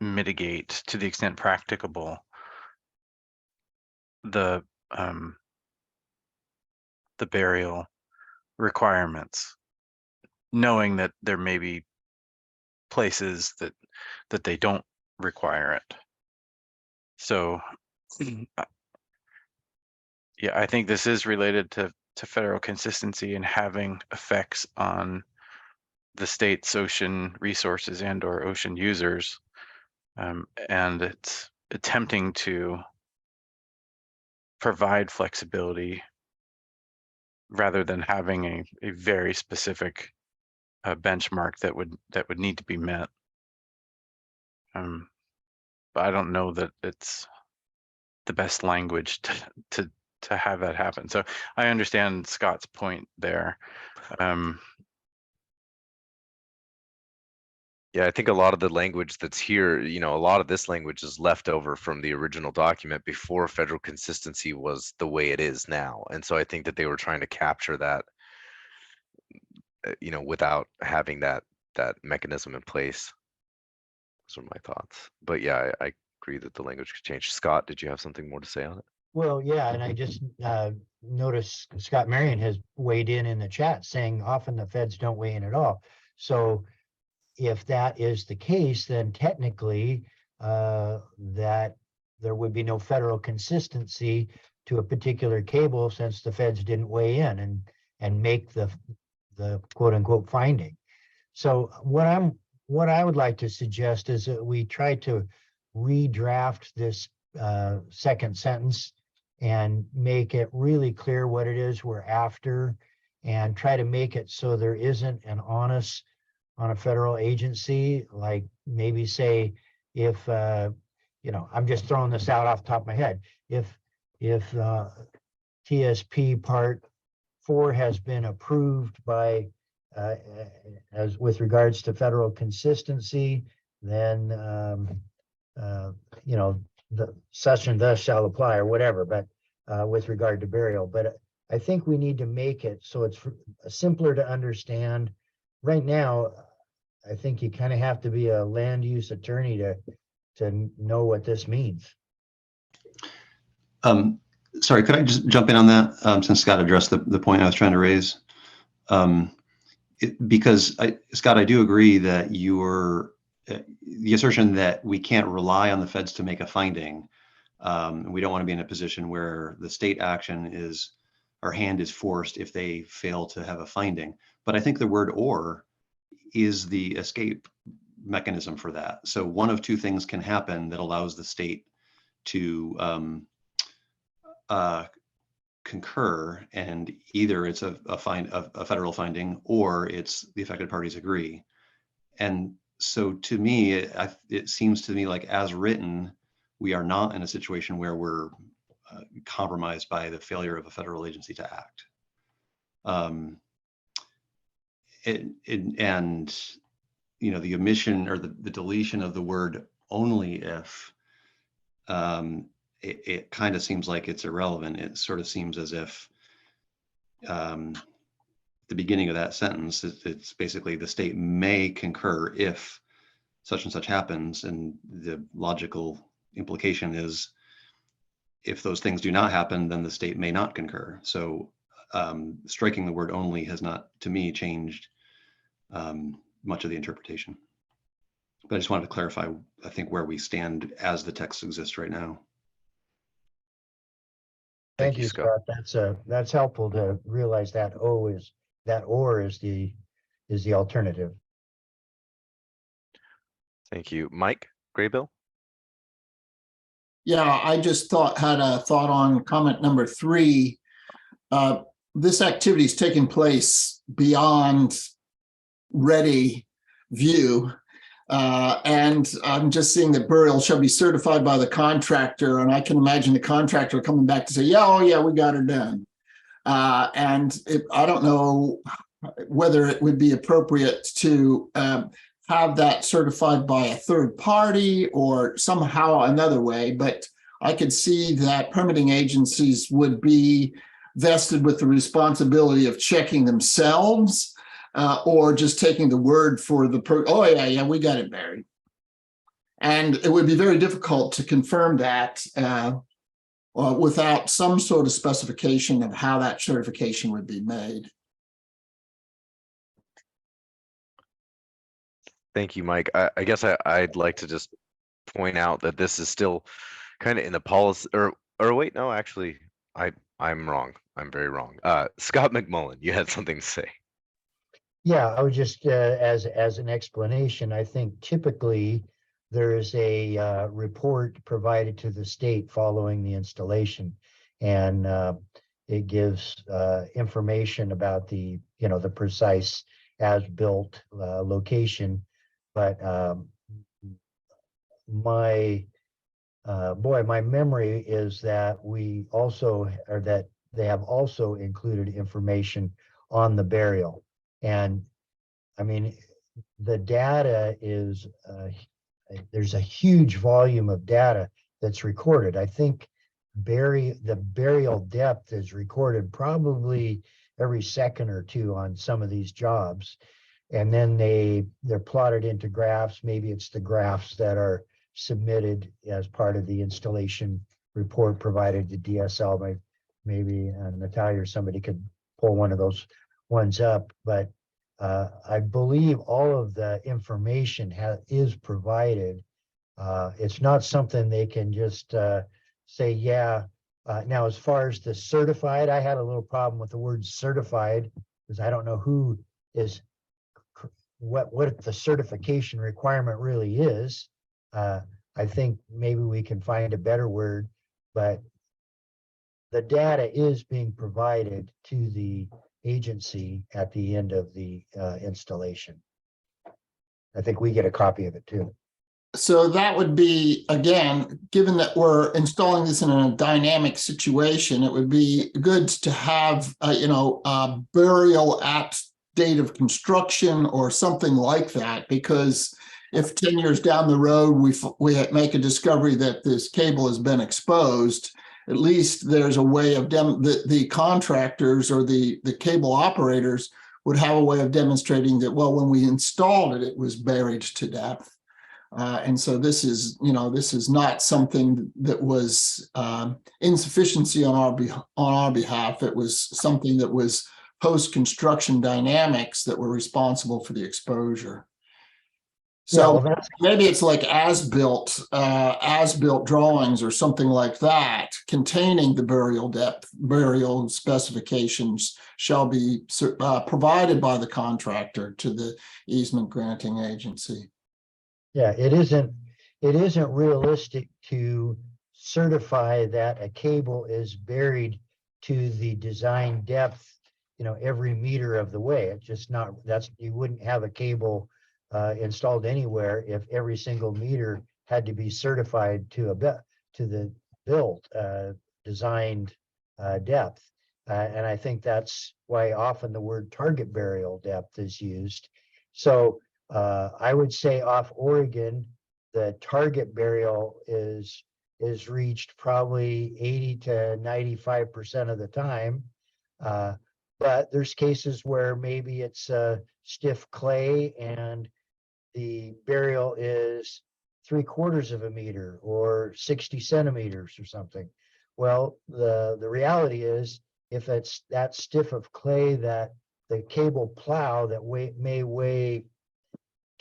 mitigate to the extent practicable the burial requirements, knowing that there may be places that they don't require it. So yeah, I think this is related to federal consistency and having effects on the state's ocean resources and or ocean users. And it's attempting to provide flexibility rather than having a very specific benchmark that would need to be met. But I don't know that it's the best language to have that happen. So I understand Scott's point there. Yeah, I think a lot of the language that's here, you know, a lot of this language is left over from the original document before federal consistency was the way it is now. And so I think that they were trying to capture that, you know, without having that mechanism in place. Those are my thoughts. But yeah, I agree that the language could change. Scott, did you have something more to say on it? Well, yeah, and I just noticed Scott Marion has weighed in the chat saying often the feds don't weigh in at all. So if that is the case, then technically that there would be no federal consistency to a particular cable since the feds didn't weigh in and make the quote unquote finding. So what I would like to suggest is that we try to redraft this second sentence and make it really clear what it is we're after and try to make it so there isn't an onus on a federal agency, like maybe say if, you know, I'm just throwing this out off the top of my head. If TSP Part 4 has been approved by, as with regards to federal consistency, then, you know, the such and thus shall apply or whatever, but with regard to burial. But I think we need to make it so it's simpler to understand. Right now, I think you kind of have to be a land use attorney to know what this means. Sorry, could I just jump in on that since Scott addressed the point I was trying to raise? Because Scott, I do agree that the assertion that we can't rely on the feds to make a finding. We don't want to be in a position where the state action is, our hand is forced if they fail to have a finding. But I think the word "or" is the escape mechanism for that. So one of two things can happen that allows the state to concur, and either it's a federal finding or it's the affected parties agree. And so to me, it seems to me like as written, we are not in a situation where we're compromised by the failure of a federal agency to act. And you know, the omission or the deletion of the word "only if," it kind of seems like it's irrelevant. It sort of seems as if the beginning of that sentence, it's basically the state may concur if such and such happens. And the logical implication is if those things do not happen, then the state may not concur. So striking the word "only" has not, to me, changed much of the interpretation. But I just wanted to clarify, I think, where we stand as the text exists right now. Thank you, Scott. That's helpful to realize that or is the alternative. Thank you. Mike Graybill? Yeah, I just had a thought on comment number 3. This activity is taking place beyond ready view. And I'm just seeing that burial shall be certified by the contractor. And I can imagine the contractor coming back to say, yeah, oh yeah, we got her done. I don't know whether it would be appropriate to have that certified by a third party or somehow another way, but I could see that permitting agencies would be vested with the responsibility of checking themselves or just taking the word for oh yeah, we got it buried. And it would be very difficult to confirm that without some sort of specification of how that certification would be made. Thank you, Mike. I guess I'd like to just point out that this is still kind of in the policy, or wait, no, actually, I'm wrong. I'm very wrong. Scott McMullen, you had something to say. Yeah, I would just, as an explanation, I think typically there is a report provided to the state following the installation. And it gives information about the precise as-built location. But my memory is that that they have also included information on the burial. And I mean, the data is, there's a huge volume of data that's recorded. I think the burial depth is recorded probably every second or two on some of these jobs. And then they're plotted into graphs. Maybe it's the graphs that are submitted as part of the installation report provided to DSL. Maybe Natalia or somebody could pull one of those ones up. But I believe all of the information is provided. It's not something they can just say, yeah. Now, as far as the certified, I had a little problem with the word certified because I don't know who is what the certification requirement really is. I think maybe we can find a better word, but the data is being provided to the agency at the end of the installation. I think we get a copy of it too. So that would be, again, given that we're installing this in a dynamic situation, it would be good to have, burial at date of construction or something like that, because if 10 years down the road we make a discovery that this cable has been exposed, at least there's a way of the contractors or the cable operators would have a way of demonstrating that, well, when we installed it, it was buried to depth. And so this is not something that was insufficiency on our behalf. It was something that was post-construction dynamics that were responsible for the exposure. So maybe it's like as-built drawings or something like that containing the burial depth, burial specifications shall be provided by the contractor to the easement granting agency. Yeah, it isn't realistic to certify that a cable is buried to the design depth, every meter of the way. It's just not, you wouldn't have a cable installed anywhere if every single meter had to be certified to the built designed depth. And I think that's why often the word target burial depth is used. So I would say off Oregon, the target burial is reached probably 80 to 95% of the time. But there's cases where maybe it's stiff clay and the burial is 3/4 of a meter or 60 centimeters or something. Well, the reality is if it's that stiff of clay that the cable plow that may weigh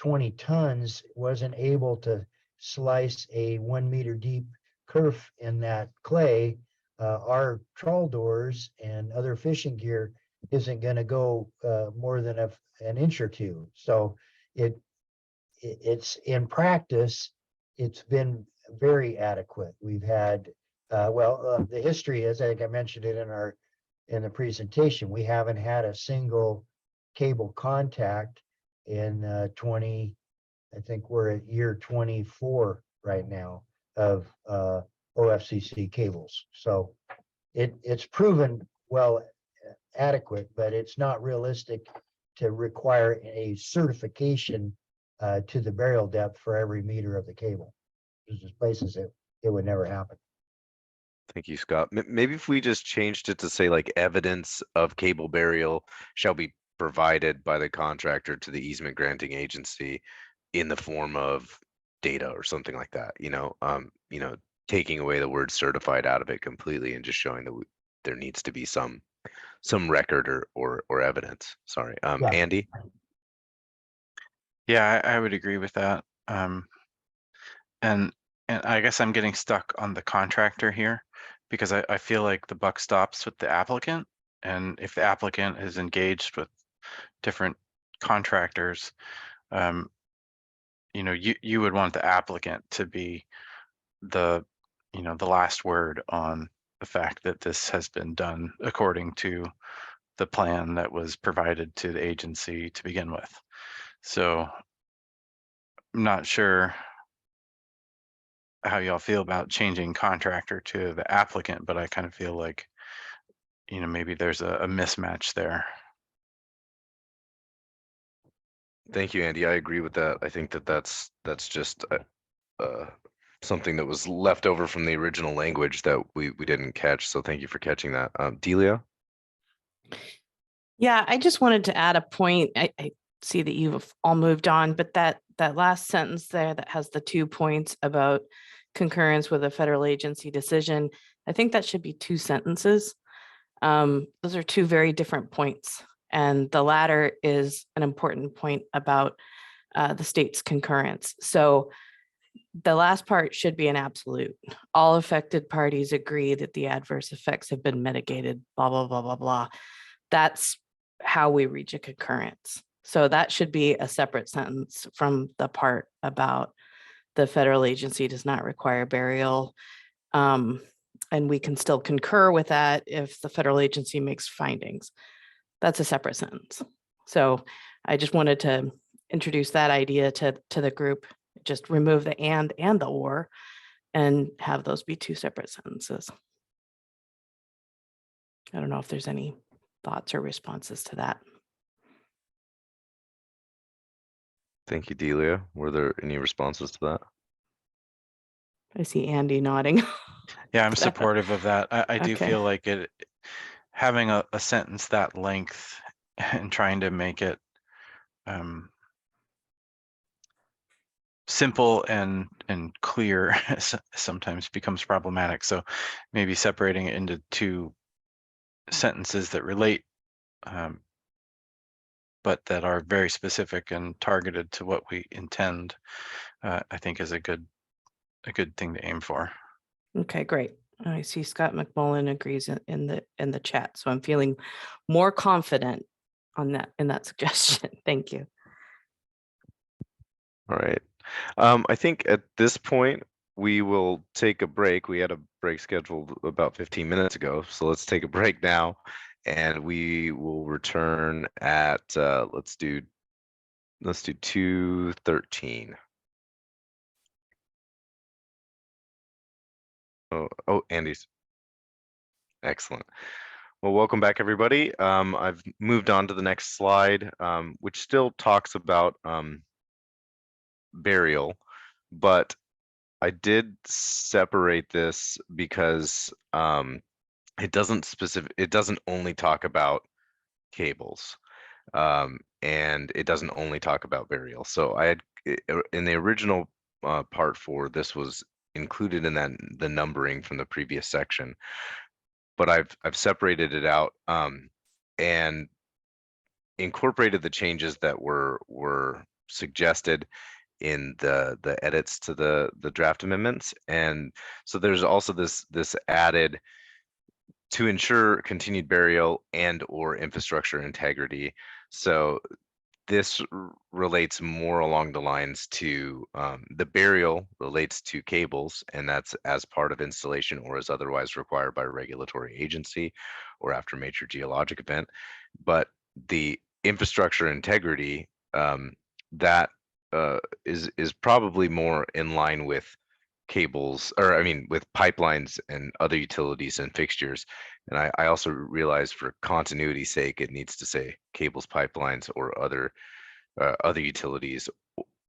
20 tons wasn't able to slice a 1 meter deep kerf in that clay, our trawl doors and other fishing gear isn't going to go more than an inch or two. So it's in practice, it's been very adequate. We've had, the history is, I think I mentioned it in the presentation, we haven't had a single cable contact in 20, I think we're at year 24 right now of OFCC cables. So it's proven well adequate, but it's not realistic to require a certification to the burial depth for every meter of the cable. There's just places it would never happen. Thank you, Scott. Maybe if we just changed it to say like evidence of cable burial shall be provided by the contractor to the easement granting agency in the form of data or something like that, taking away the word certified out of it completely and just showing that there needs to be some record or evidence. Sorry. Yeah. Andy? Yeah, I would agree with that. And I guess I'm getting stuck on the contractor here because I feel like the buck stops with the applicant. And if the applicant is engaged with different contractors, you would want the applicant to be the last word on the fact that this has been done according to the plan that was provided to the agency to begin with. So I'm not sure how y'all feel about changing contractor to the applicant, but I kind of feel like, maybe there's a mismatch there. Thank you, Andy. I agree with that. I think that's just something that was left over from the original language that we didn't catch. So thank you for catching that. Delia? Yeah, I just wanted to add a point. I see that you've all moved on, but that last sentence there that has the 2 points about concurrence with a federal agency decision, I think that should be 2 sentences. Those are 2 very different points. And the latter is an important point about the state's concurrence. So the last part should be an absolute. All affected parties agree that the adverse effects have been mitigated, blah, blah, blah, blah, blah. That's how we reach a concurrence. So that should be a separate sentence from the part about the federal agency does not require burial. And we can still concur with that if the federal agency makes findings. That's a separate sentence. So I just wanted to introduce that idea to the group. Just remove the and the or and have those be 2 separate sentences. I don't know if there's any thoughts or responses to that. Thank you, Delia. Were there any responses to that? I see Andy nodding. Yeah, I'm supportive of that. I do Okay. feel like having a sentence that length and trying to make it simple and clear sometimes becomes problematic. So maybe separating it into 2 sentences that relate, but that are very specific and targeted to what we intend, I think is a good thing to aim for. Okay, great. I see Scott McMullen agrees in the chat. So I'm feeling more confident on that in that suggestion. Thank you. All right. I think at this point, we will take a break. We had a break scheduled about 15 minutes ago. So let's take a break now and we will return at, let's do 2:13. Oh, Andy's. Excellent. Well, welcome back, everybody. I've moved on to the next slide, which still talks about burial, but I did separate this because it doesn't only talk about cables, and it doesn't only talk about burial. So I had in the original part 4, this was included in the numbering from the previous section, but I've separated it out and incorporated the changes that were suggested in the edits to the draft amendments. And so there's also this added to ensure continued burial and or infrastructure integrity. So this relates more along the lines to the burial relates to cables, and that's as part of installation or as otherwise required by a regulatory agency or after major geologic event. But the infrastructure integrity, that is probably more in line with cables, or I mean with pipelines and other utilities and fixtures. And I also realize for continuity's sake, it needs to say cables, pipelines, or other utilities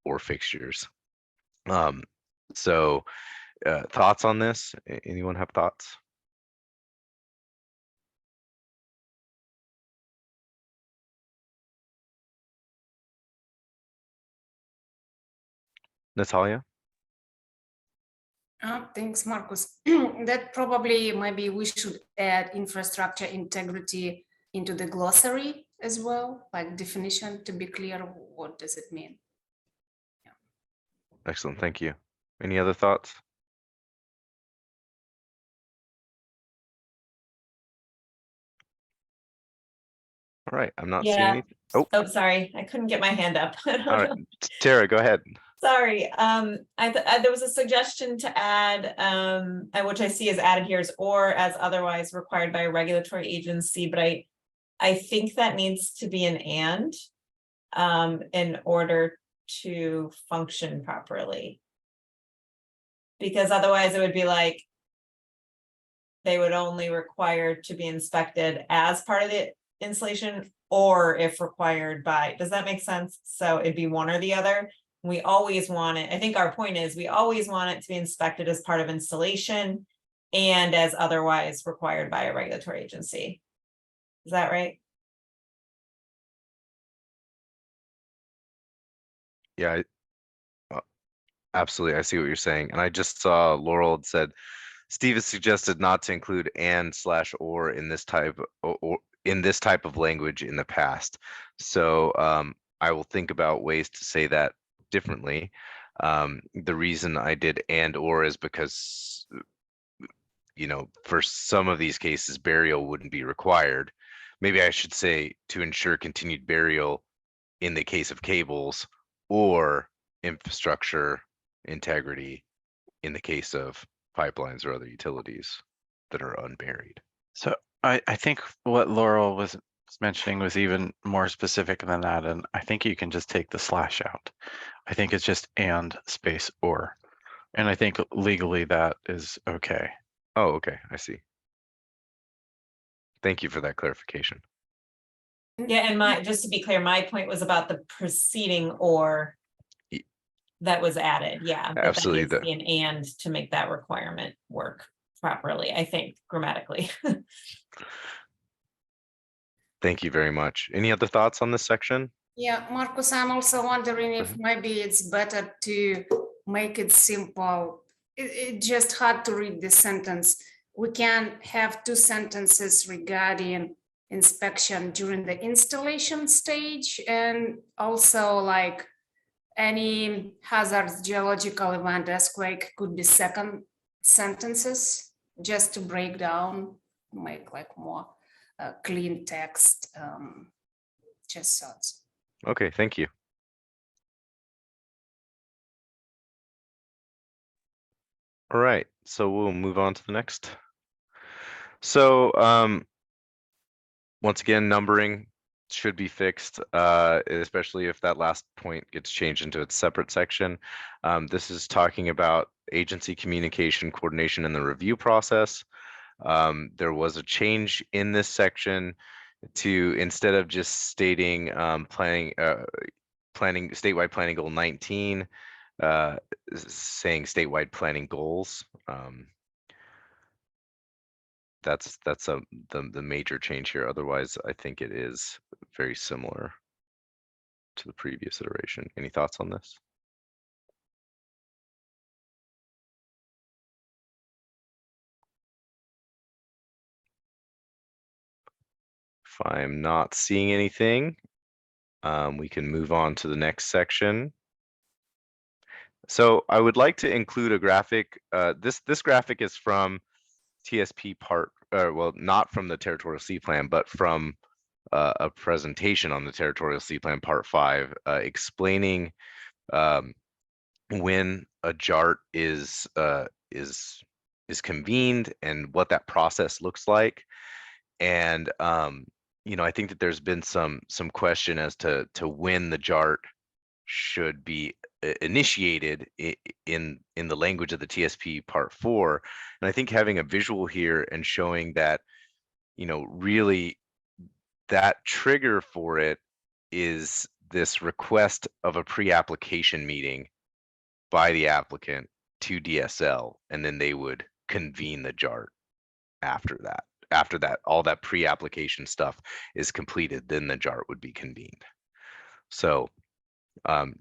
or fixtures. So thoughts on this? Anyone have thoughts? Natalia? Thanks, Marcus. That probably maybe we should add infrastructure integrity into the glossary as well, like definition to be clear, what does it mean? Excellent, thank you. Any other thoughts? All right, I'm not seeing Yeah. anything. Oh, Oh, sorry, I couldn't get my hand up. I don't all right, know. Tara, go ahead. Sorry, there was a suggestion to add, which I see is added here is or as otherwise required by a regulatory agency, but I think that needs to be an and, in order to function properly. Because otherwise it would be like they would only require to be inspected as part of the installation or if required by, does that make sense? So it'd be one or the other. We always want it, I think our point is we always want it to be inspected as part of installation and as otherwise required by a regulatory agency. Is that right? Yeah, absolutely. I see what you're saying. And I just saw Laurel had said, Steve has suggested not to include and/or in this type or in this type of language in the past. So I will think about ways to say that differently. The reason I did and or is because, you know, for some of these cases, burial wouldn't be required. Maybe I should say to ensure continued burial in the case of cables or infrastructure integrity in the case of pipelines or other utilities that are unburied. So I think what Laurel was mentioning was even more specific than that. And I think you can just take the slash out. I think it's just and space or. And I think legally that is okay. Oh, okay. I see. Thank you for that clarification. Yeah, and just to be clear, my point was about the preceding or that was added, yeah. But Absolutely. that needs to be an and to make that requirement work properly, I think, grammatically. Thank you very much. Any other thoughts on this section? Yeah, Marcus, I'm also wondering if maybe it's better to make it simple. It's just hard to read this sentence. We can have two sentences regarding inspection during the installation stage and also like any hazards, geological event, earthquake could be second sentences just to break down, make like more clean text, just thoughts. Okay, thank you. All right, so we'll move on to the next. So once again, numbering should be fixed, especially if that last point gets changed into its separate section. This is talking about agency communication, coordination, and the review process. There was a change in this section to, instead of just stating statewide planning goal 19, saying statewide planning goals. That's the major change here. Otherwise, I think it is very similar to the previous iteration. Any thoughts on this? If I'm not seeing anything, We can move on to the next section. So I would like to include a graphic. This graphic is from TSP part, well, not from the territorial sea plan, but from a presentation on the territorial sea plan part 5, explaining when a JART is convened and what that process looks like. And you know, I think that there's been some question as to when the JART should be initiated in the language of the TSP part 4. And I think having a visual here and showing that, you know, really that trigger for it is this request of a pre-application meeting by the applicant to DSL, and then they would convene the JART after that. After that, all that pre-application stuff is completed, then the JART would be convened. So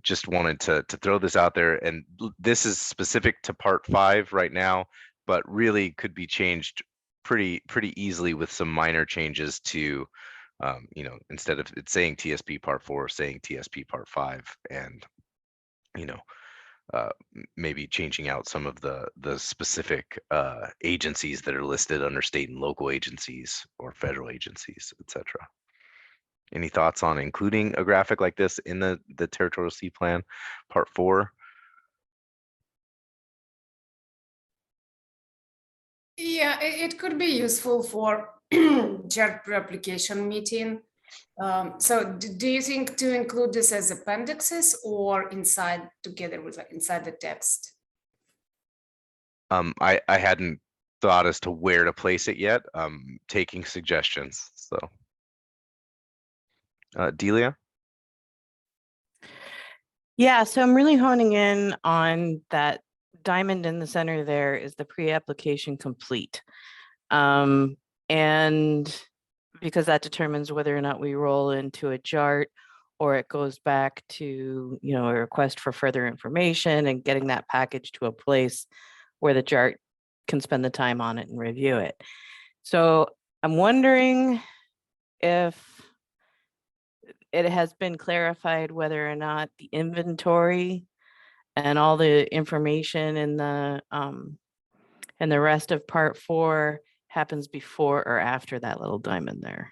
just wanted to throw this out there, and this is specific to part 5 right now, but really could be changed pretty easily with some minor changes to, you know, instead of it saying TSP part 4, saying TSP part 5, and, you know, maybe changing out some of the specific agencies that are listed under state and local agencies or federal agencies, etc. Any thoughts on including a graphic like this in the territorial sea plan part 4? Yeah, it could be useful for JART pre-application meeting. So do you think to include this as appendixes or inside together with inside the text? I hadn't thought as to where to place it yet. Taking suggestions. So, Delia? Yeah, so I'm really honing in on that diamond in the center there is the pre-application complete. And because that determines whether or not we roll into a JART or it goes back to, you know, a request for further information and getting that package to a place where the JART can spend the time on it and review it. So I'm wondering if it has been clarified whether or not the inventory and all the information in the rest of part 4 happens before or after that little diamond there.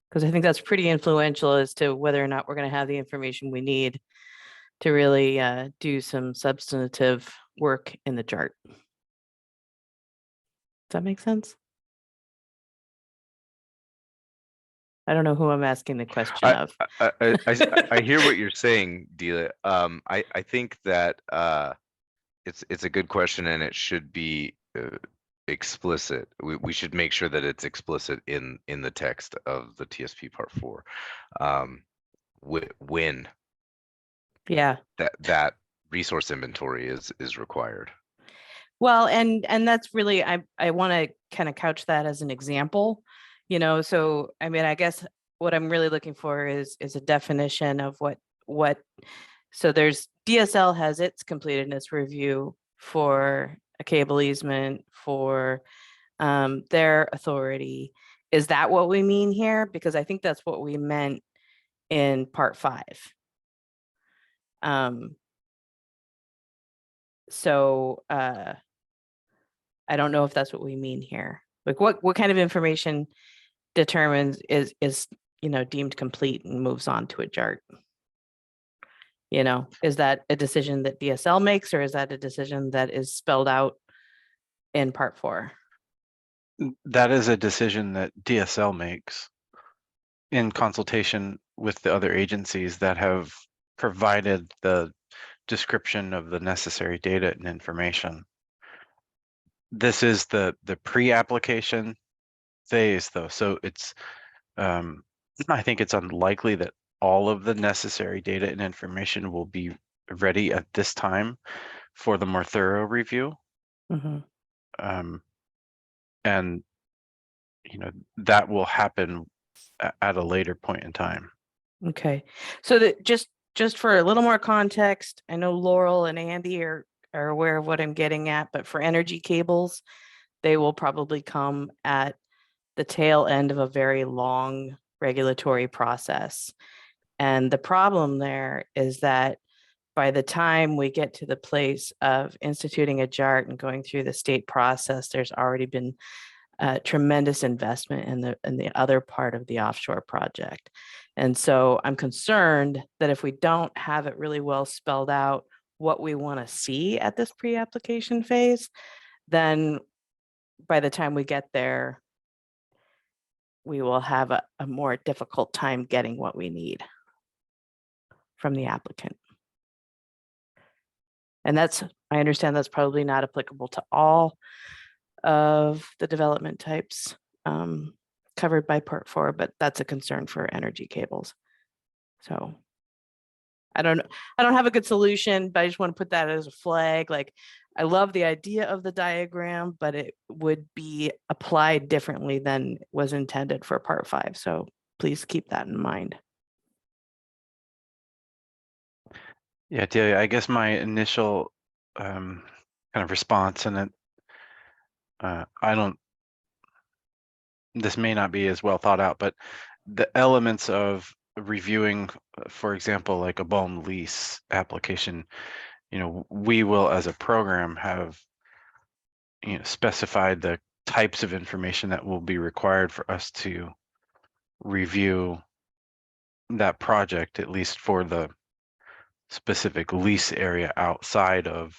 Because I think that's pretty influential as to whether or not we're going to have the information we need to really do some substantive work in the JART. Does that make sense? I don't know who I'm asking the question of. I hear what you're saying, Delia. I think that it's a good question, and it should be explicit. We should make sure that it's explicit in the text of the TSP part 4. When that resource inventory is required. Well, and that's really, I want to kind of couch that as an example, you know. So I mean, I guess what I'm really looking for is a definition of what. So there's DSL has its completeness review for a cable easement for their authority. Is that what we mean here? Because I think that's what we meant in part 5. So I don't know if that's what we mean here. Like what kind of information determines is you know, deemed complete and moves on to a JART? You know, is that a decision that DSL makes, or is that a decision that is spelled out in part 4? That is a decision that DSL makes in consultation with the other agencies that have provided the description of the necessary data and information. This is the pre-application phase, though, so it's I think it's unlikely that all of the necessary data and information will be ready at this time for the more thorough review. Mm-hmm. And you know, that will happen at a later point in time. Okay, so that just for a little more context, I know Laurel and Andy are aware of what I'm getting at, but for energy cables, they will probably come at the tail end of a very long regulatory process. And the problem there is that by the time we get to the place of instituting a JART and going through the state process, there's already been tremendous investment in the other part of the offshore project. And so I'm concerned that if we don't have it really well spelled out what we want to see at this pre-application phase, then by the time we get there, we will have a more difficult time getting what we need from the applicant. And that's, I understand that's probably not applicable to all of the development types covered by Part 4, but that's a concern for energy cables. So I don't have a good solution, but I just want to put that as a flag. Like, I love the idea of the diagram, but it would be applied differently than was intended for Part 5. So please keep that in mind. Yeah, Delia, I guess my initial kind of response, and this may not be as well thought out, but the elements of reviewing, for example, like a BOEM lease application, we will as a program have, specified the types of information that will be required for us to review that project, at least for the specific lease area outside of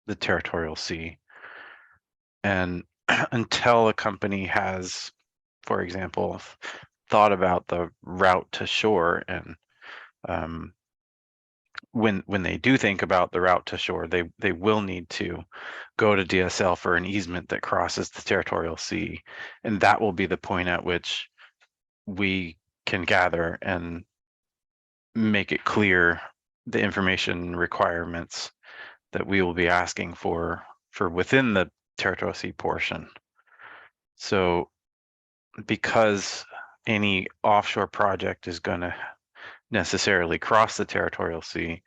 the territorial sea. And until a company has, for example, thought about the route to shore, and when they do think about the route to shore, they will need to go to DSL for an easement that crosses the territorial sea, and that will be the point at which we can gather and make it clear the information requirements that we will be asking for within the territorial sea portion. So because any offshore project is going to necessarily cross the territorial sea,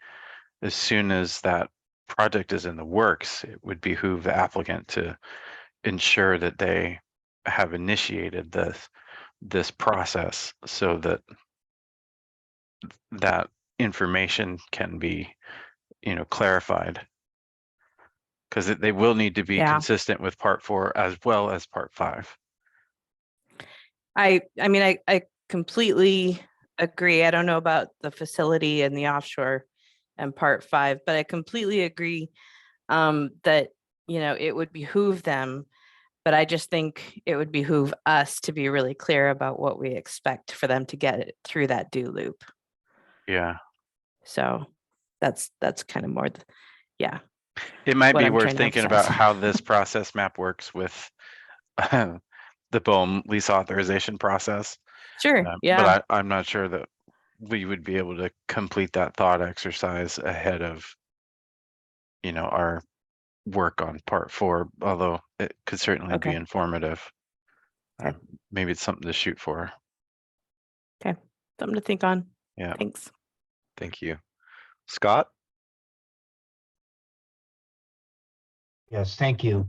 as soon as that project is in the works, it would behoove the applicant to ensure that they have initiated this process so that that information can be, clarified, because they will need to be consistent with Part 4 as well as Part 5. I mean, I completely agree. I don't know about the facility and the offshore and Part 5, but I completely agree that, it would behoove them, but I just think it would behoove us to be really clear about what we expect for them to get it through that do loop. Yeah. So that's kind of more, It might be worth thinking about how this process map works with the BOEM lease authorization process. Sure. Yeah. But I'm not sure that we would be able to complete that thought exercise ahead of, our work on Part 4, although it could certainly be informative. Maybe it's something to shoot for. Okay. Something to think on. Yeah. Thanks. Thank you. Scott? Yes, thank you.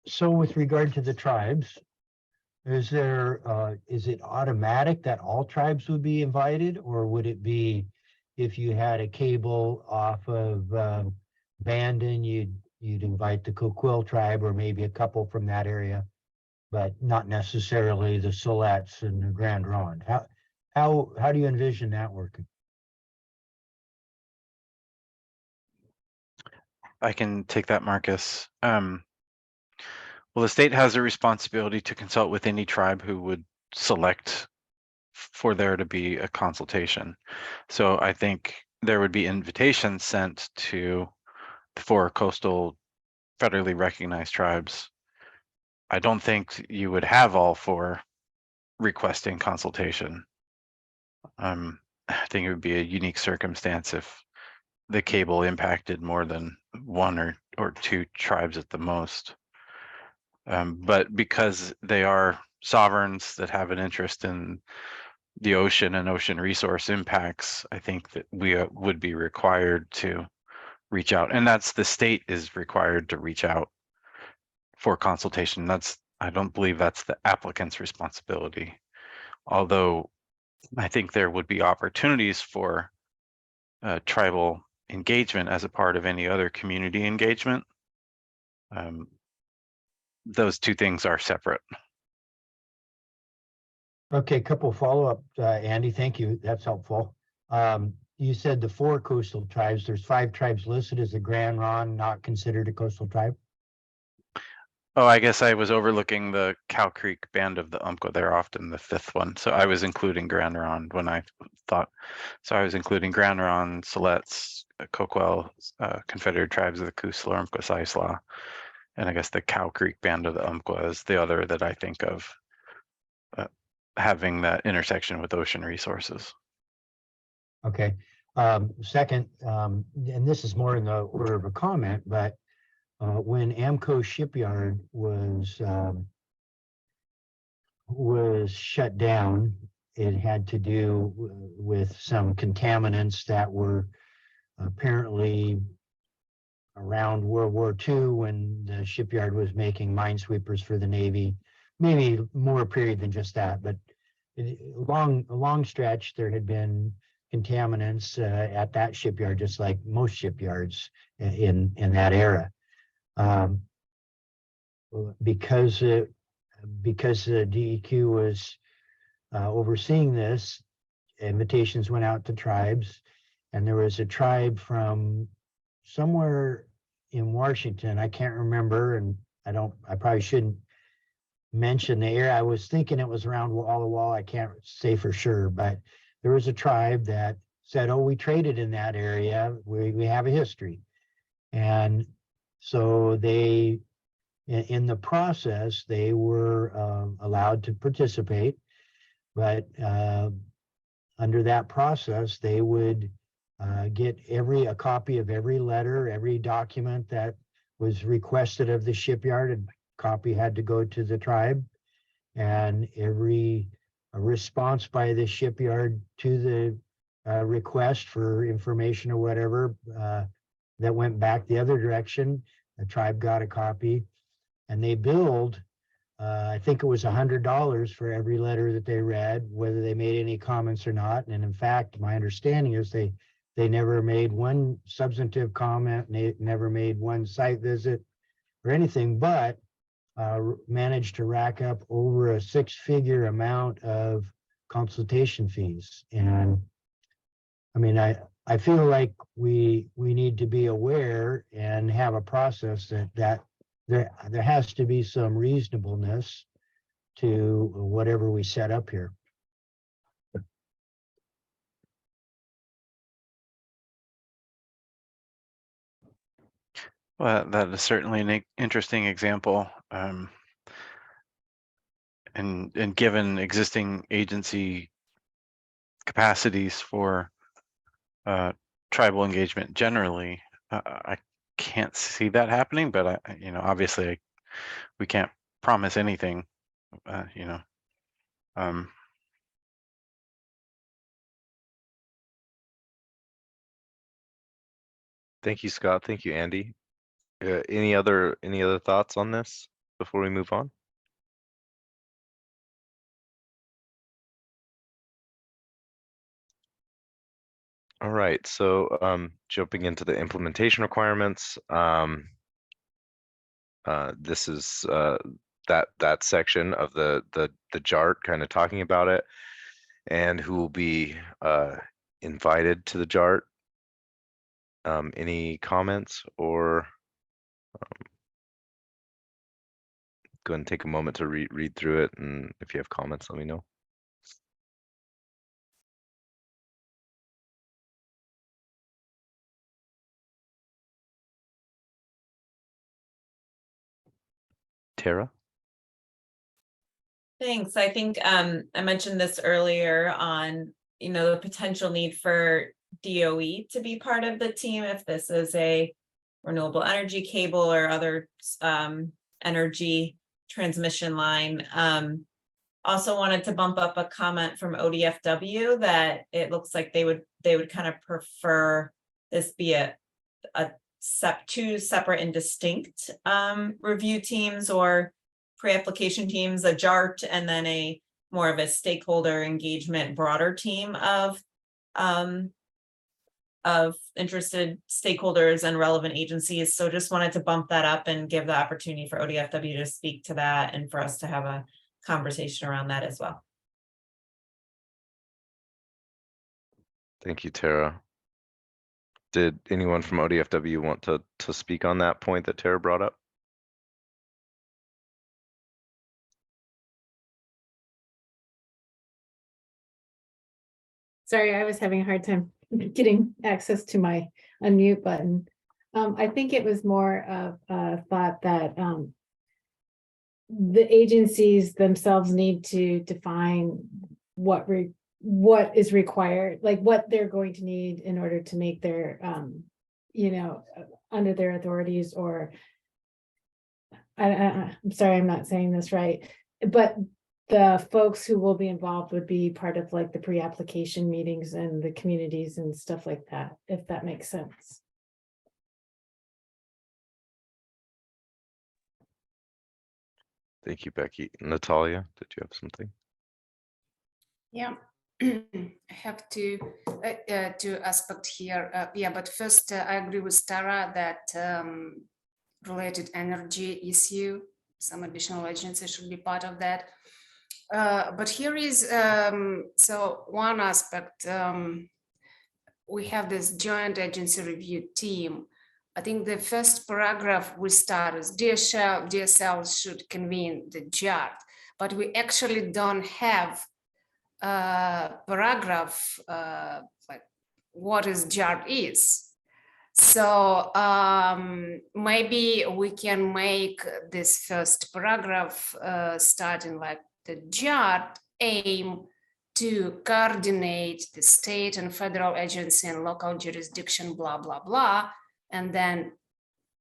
So with regard to the tribes, is it automatic that all tribes would be invited, or would it be if you had a cable off of Bandon, you'd invite the Coquille tribe or maybe a couple from that area, but not necessarily the Silettes and the Grand Ronde? How do you envision that working? I can take that, Marcus. Well, the state has a responsibility to consult with any tribe who would select for there to be a consultation. So I think there would be invitations sent to the 4 coastal federally recognized tribes. I don't think you would have all 4 requesting consultation. I think it would be a unique circumstance if the cable impacted more than 1 or 2 tribes at the most. But because they are sovereigns that have an interest in the ocean and ocean resource impacts, I think that we would be required to reach out, and that's the state is required to reach out for consultation. I don't believe that's the applicant's responsibility. Although I think there would be opportunities for tribal engagement as a part of any other community engagement. Those two things are separate. Okay, couple follow-up, Andy, thank you, that's helpful. You said the 4 coastal tribes, there's 5 tribes listed. Is the Grand Ronde not considered a coastal tribe? Oh, I guess I was overlooking the Cow Creek Band of the Umpqua. They're often the 5th one. So I was including Grand Ronde when I thought. So I was including Grand Ronde, Siletz, Coquel, Confederate Tribes of the Kusla, Umpqua, Sislaw. And I guess the Cow Creek Band of the Umpqua is the other that I think of having that intersection with ocean resources. Okay. Second, and this is more in the order of a comment, but when Amco Shipyard was shut down, it had to do with some contaminants that were apparently around World War II, when the shipyard was making minesweepers for the Navy, maybe more period than just that, but a long stretch, there had been contaminants at that shipyard, just like most shipyards in that era. Because the DEQ was overseeing this, invitations went out to tribes, and there was a tribe from somewhere in Washington, I can't remember, and I probably shouldn't mention the area. I was thinking it was around Walla Walla. I can't say for sure, but there was a tribe that said, oh, we traded in that area. We have a history. And so they, in the process, they were allowed to participate, but under that process, they would get a copy of every letter, every document that was requested of the shipyard. A copy had to go to the tribe, and every response by the shipyard to the request for information or whatever that went back the other direction, the tribe got a copy, and they billed, I think it was $100 for every letter that they read, whether they made any comments or not. And in fact, my understanding is they never made one substantive comment, they never made one site visit or anything, but managed to rack up over a 6-figure amount of consultation fees. And I mean, I feel like we need to be aware and have a process that there has to be some reasonableness to whatever we set up here. Well, that is certainly an interesting example. And given existing agency capacities for tribal engagement generally, I can't see that happening, but obviously we can't promise anything, Thank you, Scott. Thank you, Andy. Any other thoughts on this before we move on? All right, so jumping into the implementation requirements, this is that section of the JART, kind of talking about it, and who will be invited to the JART. Any comments, or go ahead and take a moment to read through it, and if you have comments, let me know. Tara? Thanks. I think I mentioned this earlier on, the potential need for DOE to be part of the team if this is a renewable energy cable or other energy transmission line. Also wanted to bump up a comment from ODFW that it looks like they would kind of prefer this be two separate and distinct review teams or pre-application teams, a JART and then a more of a stakeholder engagement, broader team of interested stakeholders and relevant agencies. So just wanted to bump that up and give the opportunity for ODFW to speak to that and for us to have a conversation around that as well. Thank you, Tara. Did anyone from ODFW want to speak on that point that Tara brought up? Sorry, I was having a hard time getting access to my unmute button. I think it was more of a thought that the agencies themselves need to define what is required, like what they're going to need in order to make their, under their authorities, or I'm sorry, I'm not saying this right, but the folks who will be involved would be part of like the pre-application meetings and the communities and stuff like that, if that makes sense. Thank you, Becky. Natalia, did you have something? Yeah, I have two aspects here. Yeah, but first, I agree with Tara that related energy issue, some additional agency should be part of that. But here is, so one aspect, we have this joint agency review team. I think the first paragraph we start is DSL should convene the JART, but we actually don't have a paragraph like what is JART is. So maybe we can make this first paragraph starting like the JART aim to coordinate the state and federal agency and local jurisdiction, blah, blah, blah. And then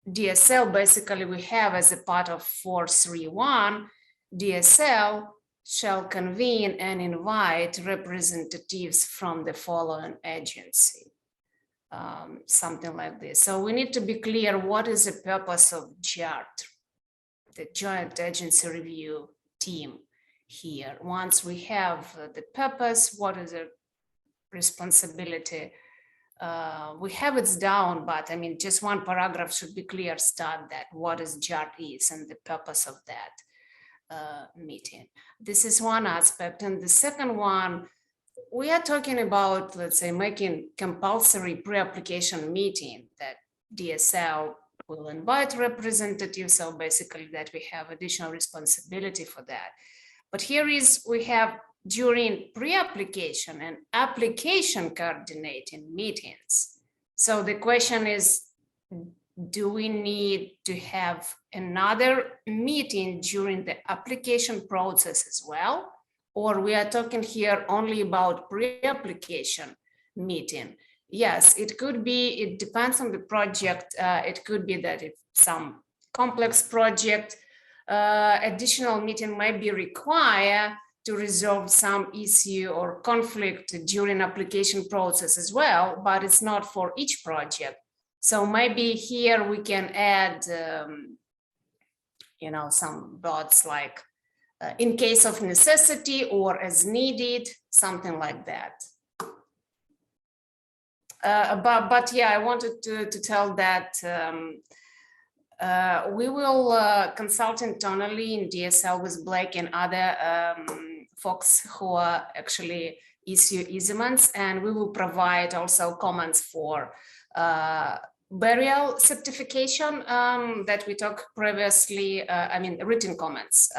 DSL, basically we have as a part of 431, DSL shall convene and invite representatives from the following agency. Something like this. So we need to be clear what is the purpose of JART, the Joint Agency Review Team here. Once we have the purpose, what is the responsibility? We have it down, but I mean, just one paragraph should be clear, start that what is JART is and the purpose of that meeting. This is one aspect. And the second one, we are talking about, let's say, making compulsory pre-application meeting that DSL will invite representatives. So basically that we have additional responsibility for that. But here is, we have during pre-application and application coordinating meetings. So the question is, do we need to have another meeting during the application process as well? Or we are talking here only about pre-application meeting? Yes, it could be, it depends on the project. It could be that if some complex project, additional meeting might be required to resolve some issue or conflict during application process as well, but it's not for each project. So maybe here we can add, some words like in case of necessity or as needed, something like that. But yeah, I wanted to tell that we will consult internally in DSL with Blake and other folks who are actually issue easements, and we will provide also comments for burial certification that we talked previously, written comments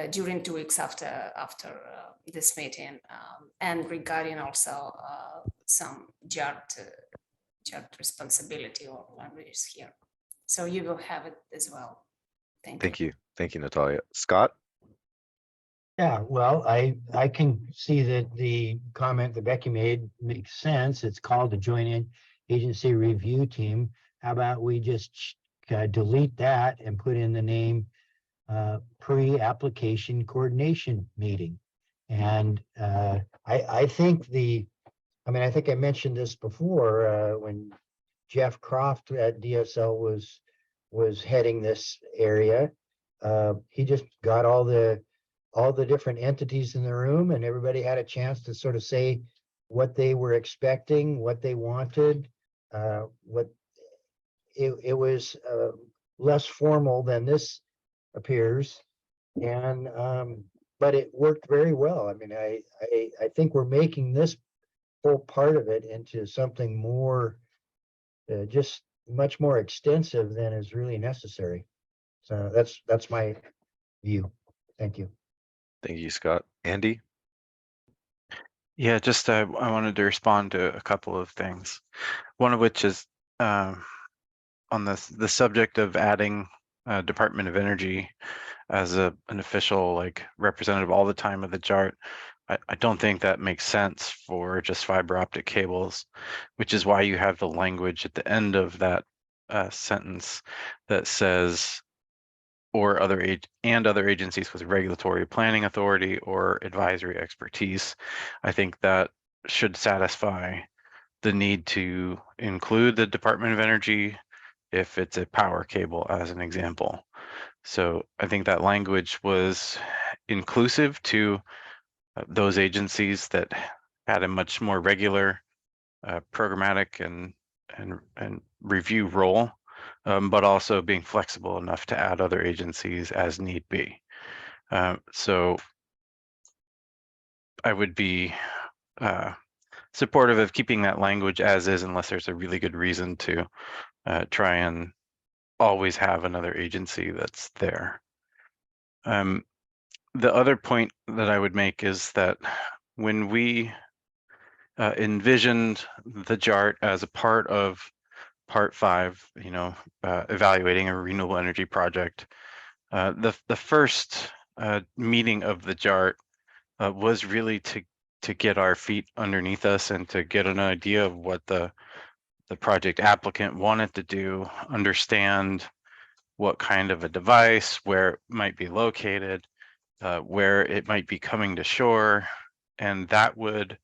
during 2 weeks after this meeting, and regarding also some JART responsibility or languages here. So you will have it as well. Thank you. Thank you, Natalia. Scott? Yeah, well, I can see that the comment that Becky made makes sense. It's called the Joint Agency Review Team. How about we just delete that and put in the name pre-application coordination meeting? And I think I think I mentioned this before when Jeff Croft at DSL was heading this area. He just got all the all the different entities in the room, and everybody had a chance to sort of say what they were expecting, what they wanted, what it was less formal than this appears, and but it worked very well. I mean, I think we're making this whole part of it into something more, just much more extensive than is really necessary. So that's my view. Thank you. Thank you, Scott. Andy? Yeah, just I wanted to respond to a couple of things. One of which is on the subject of adding Department of Energy as an official like representative all the time of the JART. I don't think that makes sense for just fiber optic cables, which is why you have the language at the end of that sentence that says or other agencies with regulatory planning authority or advisory expertise. I think that should satisfy the need to include the Department of Energy if it's a power cable, as an example. So I think that language was inclusive to those agencies that had a much more regular programmatic and review role, but also being flexible enough to add other agencies as need be. So I would be supportive of keeping that language as is, unless there's a really good reason to try and always have another agency that's there. The other point that I would make is that when we envisioned the JART as a part of Part 5, evaluating a renewable energy project, the first meeting of the JART was really to get our feet underneath us and to get an idea of what the project applicant wanted to do, understand what kind of a device, where it might be located, where it might be coming to shore, and that would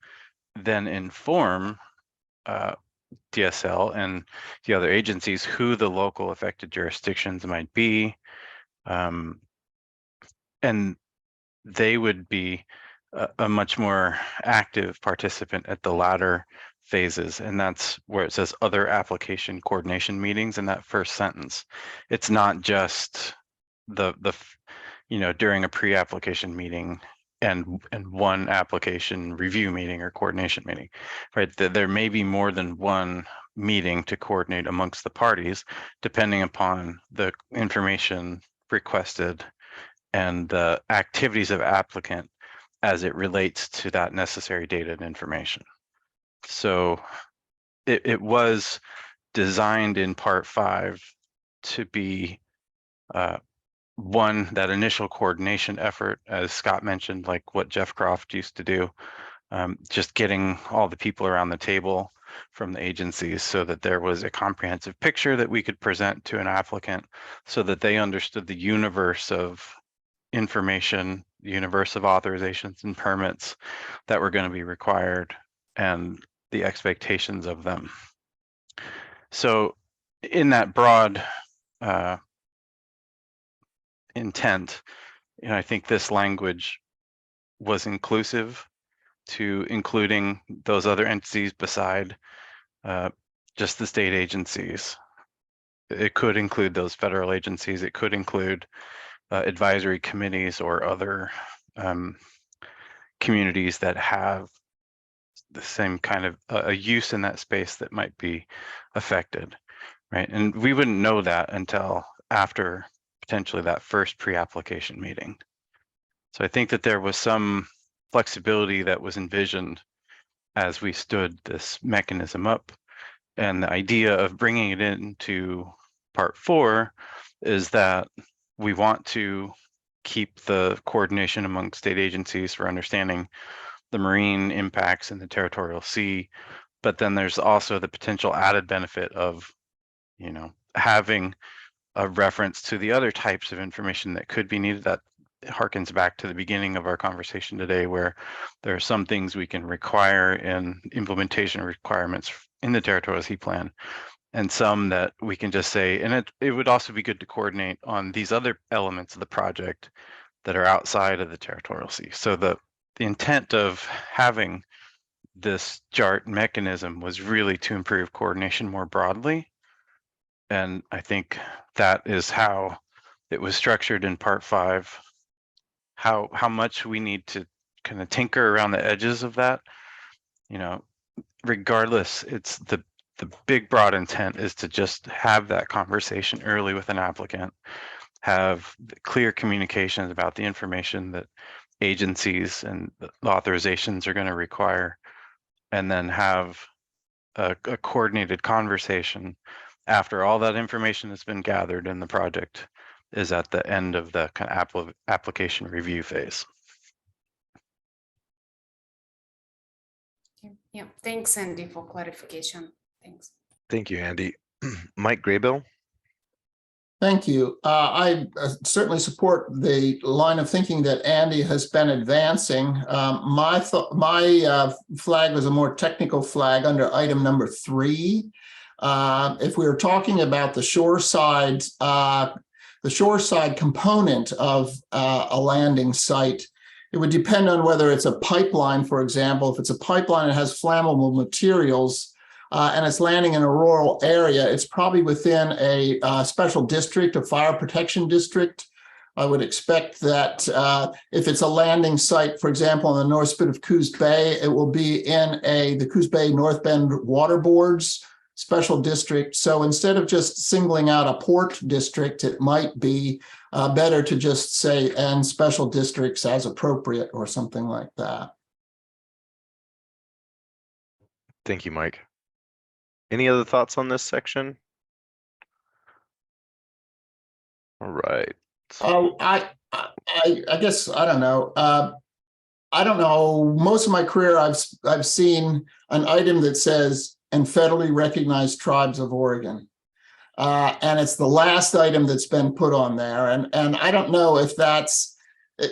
then inform DSL and the other agencies who the local affected jurisdictions might be, and they would be a much more active participant at the latter phases, and that's where it says other application coordination meetings in that first sentence. It's not just the during a pre-application meeting and one application review meeting or coordination meeting, right? There may be more than one meeting to coordinate amongst the parties, depending upon the information requested and the activities of applicant as it relates to that necessary data and information. So it was designed in Part 5 to be one, that initial coordination effort, as Scott mentioned, like what Jeff Croft used to do, just getting all the people around the table from the agencies so that there was a comprehensive picture that we could present to an applicant so that they understood the universe of information, universe of authorizations and permits that were going to be required and the expectations of them. So in that broad intent, I think this language was inclusive to including those other entities beside just the state agencies. It could include those federal agencies. It could include advisory committees or other communities that have the same kind of a use in that space that might be affected, right? And we wouldn't know that until after potentially that first pre-application meeting. So I think that there was some flexibility that was envisioned as we stood this mechanism up. And the idea of bringing it into Part 4 is that we want to keep the coordination among state agencies for understanding the marine impacts in the territorial sea, but then there's also the potential added benefit of, having a reference to the other types of information that could be needed. That harkens back to the beginning of our conversation today, where there are some things we can require in implementation requirements in the territorial sea plan, and some that we can just say, and it would also be good to coordinate on these other elements of the project that are outside of the territorial sea. So the intent of having this JART mechanism was really to improve coordination more broadly. And I think that is how it was structured in part 5. How much we need to kind of tinker around the edges of that, you know, regardless, it's the big broad intent is to just have that conversation early with an applicant, have clear communications about the information that agencies and the authorizations are going to require, and then have a coordinated conversation after all that information has been gathered and the project is at the end of the kind of application review phase. Yeah, thanks, Andy, for clarification. Thanks. Thank you, Andy. Mike Graybill. Thank you. I certainly support the line of thinking that Andy has been advancing. My flag was a more technical flag under item number 3. If we were talking about the shoreside component of a landing site, it would depend on whether it's a pipeline, for example. If it's a pipeline that has flammable materials and it's landing in a rural area, it's probably within a special district, a fire protection district. I would expect that if it's a landing site, for example, on the north spit of Coos Bay, it will be in the Coos Bay North Bend Water Board's special district. So instead of just singling out a port district, it might be better to just say, and special districts as appropriate or something like that. Thank you, Mike. Any other thoughts on this section? All right. Oh, I guess I don't know. I don't know. Most of my career, I've seen an item that says "and federally recognized tribes of Oregon," and it's the last item that's been put on there. And I don't know if that's,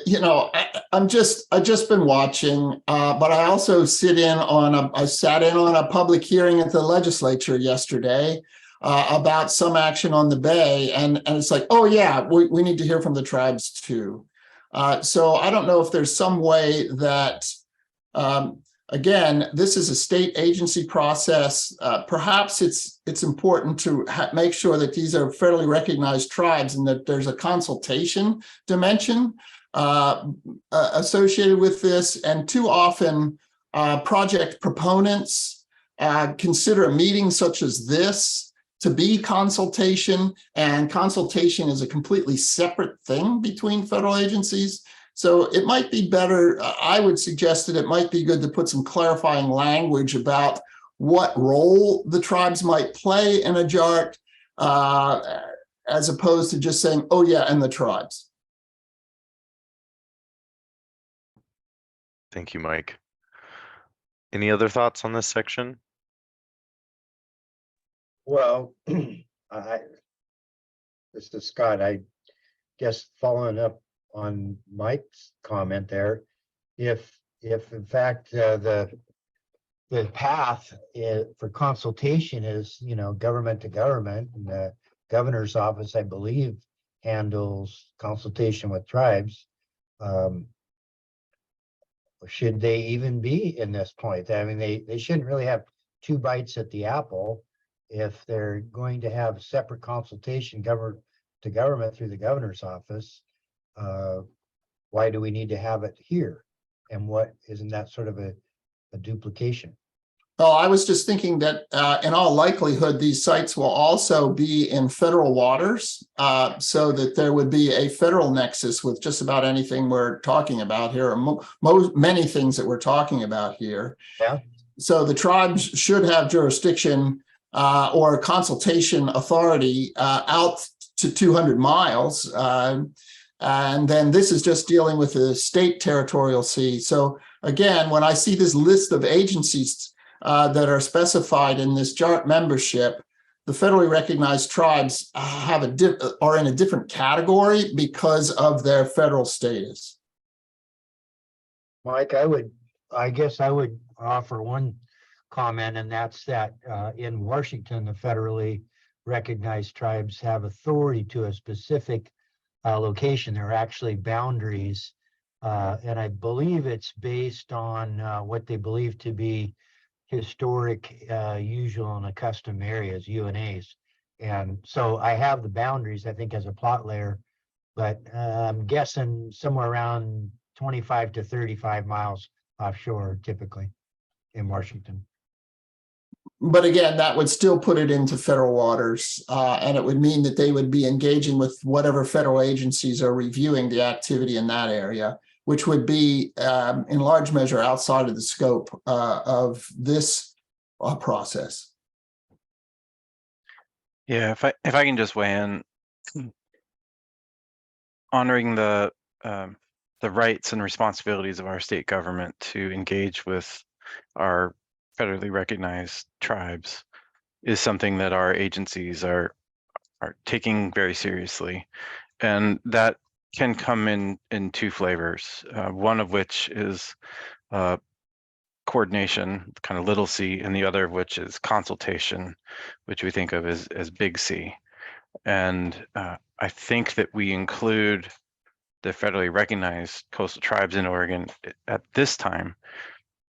you know, I've just been watching, but I also sat in on a public hearing at the legislature yesterday about some action on the Bay, and it's like, oh yeah, we need to hear from the tribes too. So I don't know if there's some way that, again, this is a state agency process. Perhaps it's important to make sure that these are federally recognized tribes and that there's a consultation dimension associated with this. And too often, project proponents consider a meeting such as this to be consultation, and consultation is a completely separate thing between federal agencies. So it might be better, I would suggest that it might be good to put some clarifying language about what role the tribes might play in a JART, as opposed to just saying, oh yeah, and the tribes. Thank you, Mike. Any other thoughts on this section? Well, this is Scott. I guess following up on Mike's comment there, if in fact the path for consultation is, you know, government to government, and the governor's office, I believe, handles consultation with tribes, should they even be in this point? I mean, they shouldn't really have 2 bites at the apple. If they're going to have separate consultation government to government through the governor's office, why do we need to have it here? And what, isn't that sort of a duplication? Well, I was just thinking that in all likelihood, these sites will also be in federal waters, so that there would be a federal nexus with just about anything we're talking about here, or many things that we're talking about here. Yeah. So the tribes should have jurisdiction or consultation authority out to 200 miles. And then this is just dealing with the state territorial sea. So again, when I see this list of agencies that are specified in this JART membership, the federally recognized tribes are in a different category because of their federal status. Mike, I guess I would offer one comment, and that's that in Washington, the federally recognized tribes have authority to a specific location. There are actually boundaries. And I believe it's based on what they believe to be historic, usual and accustomed areas, UNAs. And so I have the boundaries, I think, as a plot layer, but I'm guessing somewhere around 25 to 35 miles offshore, typically in Washington. But again, that would still put it into federal waters, and it would mean that they would be engaging with whatever federal agencies are reviewing the activity in that area, which would be in large measure outside of the scope of this process. Yeah, if I can just weigh in, honoring the rights and responsibilities of our state government to engage with our federally recognized tribes is something that our agencies are taking very seriously, and that can come in two flavors. One of which is coordination, kind of little c, and the other of which is consultation, which we think of as big C. And I think that we include the federally recognized coastal tribes in Oregon at this time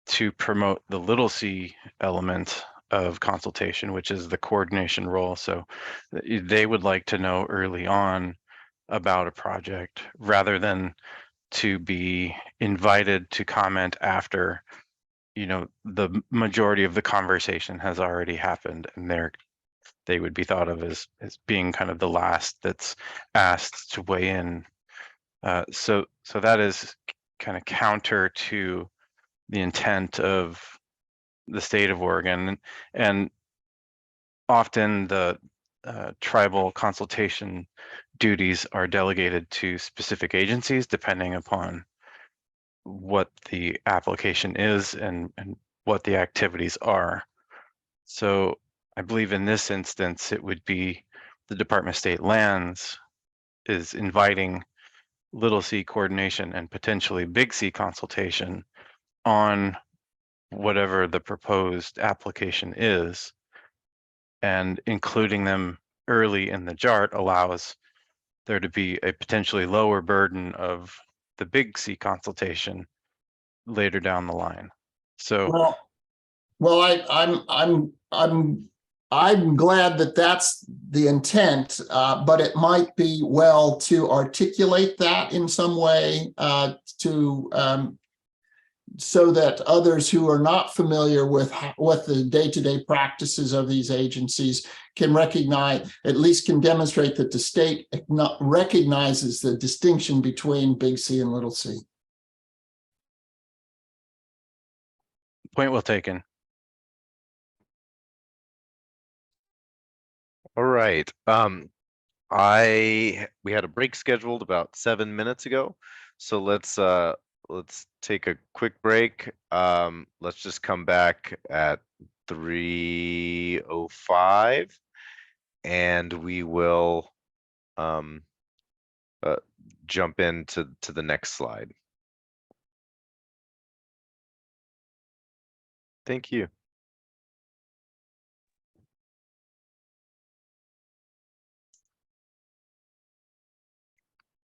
to promote the little c element of consultation, which is the coordination role. So they would like to know early on about a project rather than to be invited to comment after, you know, the majority of the conversation has already happened, and they would be thought of as being kind of the last that's asked to weigh in. So that is kind of counter to the intent of the state of Oregon, and often the tribal consultation duties are delegated to specific agencies depending upon what the application is and what the activities are. So I believe in this instance, it would be the Department of State Lands is inviting little c coordination and potentially big C consultation on whatever the proposed application is, and including them early in the JART allows there to be a potentially lower burden of the big C consultation later down the line. So I'm glad that that's the intent, but it might be well to articulate that in some way so that others who are not familiar with what the day-to-day practices of these agencies can recognize, at least can demonstrate that the state recognizes the distinction between big C and little c. Point well taken. All right. We had a break scheduled about 7 minutes ago, so let's take a quick break. Let's just come back at 3:05, and we will jump into the next slide. Thank you.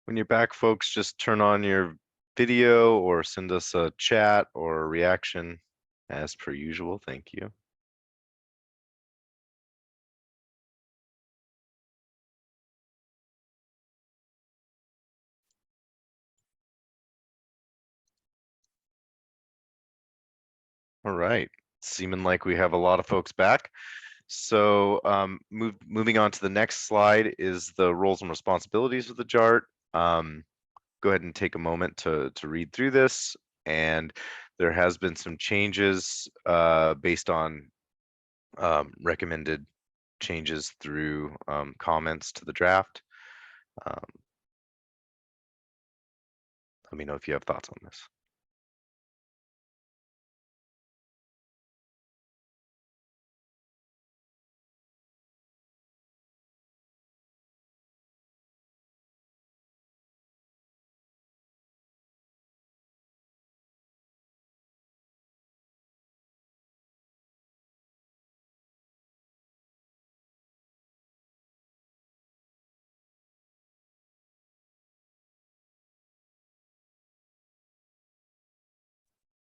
When you're back, folks, just turn on your video or send us a chat or a reaction as per usual. Thank you. All right, seeming like we have a lot of folks back. So moving on to the next slide is the roles and responsibilities of the JART. Go ahead and take a moment to read through this. And there has been some changes based on recommended changes through comments to the draft. Let me know if you have thoughts on this.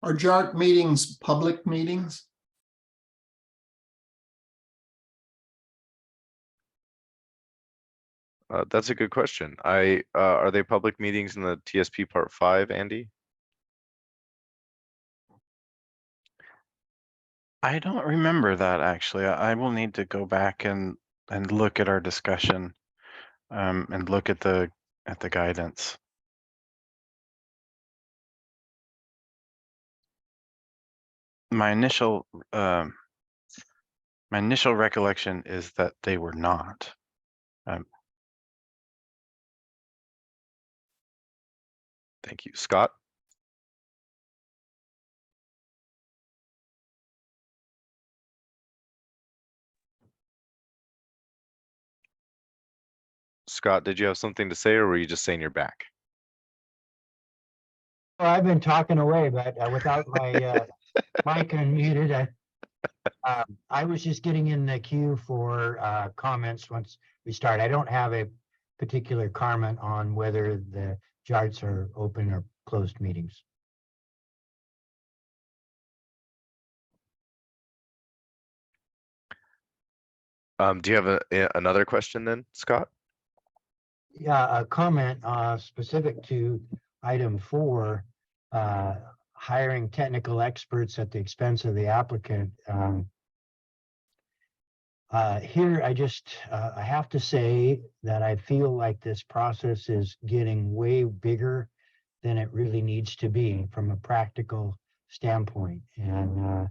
Are JARC meetings public meetings? That's a good question. Are they public meetings in the TSP Part 5, Andy? I don't remember that actually. I will need to go back and look at our discussion and look at the guidance. My initial recollection is that they were not. Thank you, Scott. Scott, did you have something to say, or were you just saying you're back? Well, I've been talking away, but without my mic unmuted, I was just getting in the queue for comments once we start. I don't have a particular comment on whether the JARTs are open or closed meetings. Do you have another question then, Scott? Yeah, a comment specific to item 4, hiring technical experts at the expense of the applicant. Here, I have to say that I feel like this process is getting way bigger than it really needs to be from a practical standpoint. And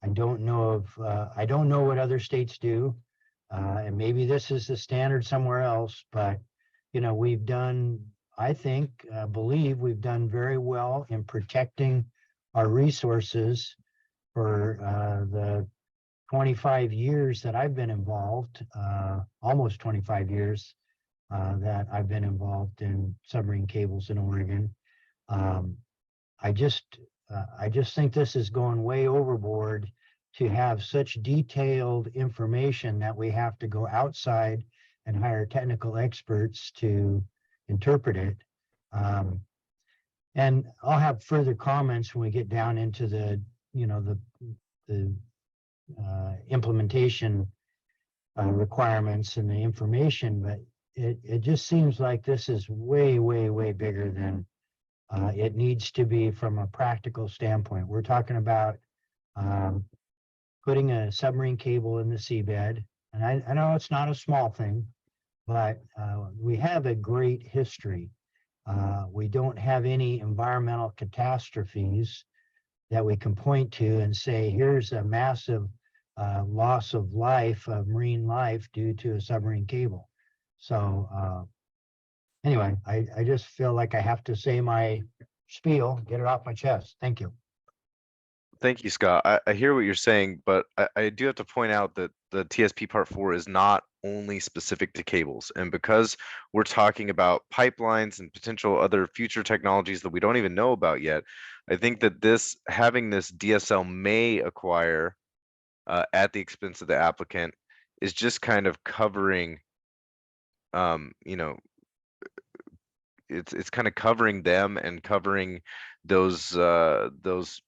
I don't know what other states do. And maybe this is the standard somewhere else, but we've done, I believe we've done very well in protecting our resources for the 25 years that I've been involved, almost 25 years that I've been involved in submarine cables in Oregon. I just think this is going way overboard to have such detailed information that we have to go outside and hire technical experts to interpret it. And I'll have further comments when we get down into the implementation requirements and the information, but it just seems like this is way, way, way bigger than it needs to be from a practical standpoint. We're talking about putting a submarine cable in the seabed. And I know it's not a small thing, but we have a great history. We don't have any environmental catastrophes that we can point to and say, here's a massive loss of life, of marine life due to a submarine cable. So anyway, I just feel like I have to say my spiel, get it off my chest. Thank you. Thank you, Scott. I hear what you're saying, but I do have to point out that the TSP Part 4 is not only specific to cables. And because we're talking about pipelines and potential other future technologies that we don't even know about yet, I think that having this DSL may acquire at the expense of the applicant is just kind of covering, it's kind of covering them and covering those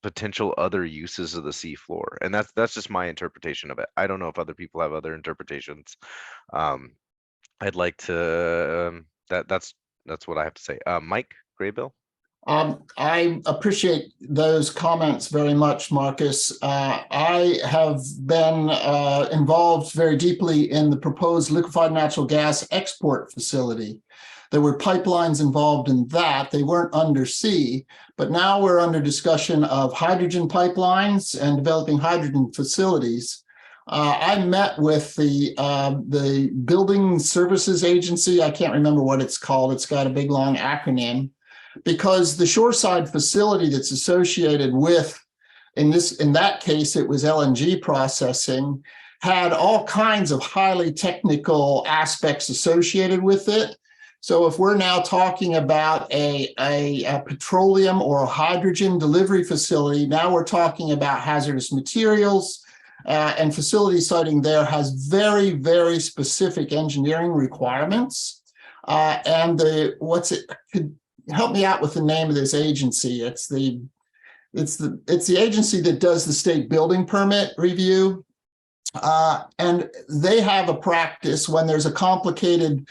potential other uses of the seafloor, and that's just my interpretation of it. I don't know if other people have other interpretations. I'd like to that's what I have to say. Mike Graybill. I appreciate those comments very much, Marcus. I have been involved very deeply in the proposed liquefied natural gas export facility. There were pipelines involved in that. They weren't undersea, but now we're under discussion of hydrogen pipelines and developing hydrogen facilities. I met with the Building Services Agency. I can't remember what it's called. It's got a big long acronym, because the shoreside facility that's associated with, in that case, it was LNG processing, had all kinds of highly technical aspects associated with it. So if we're now talking about a petroleum or a hydrogen delivery facility, now we're talking about hazardous materials, and facility siting there has very, very specific engineering requirements. And could help me out with the name of this agency. It's the It's the agency that does the state building permit review. And they have a practice when there's a complicated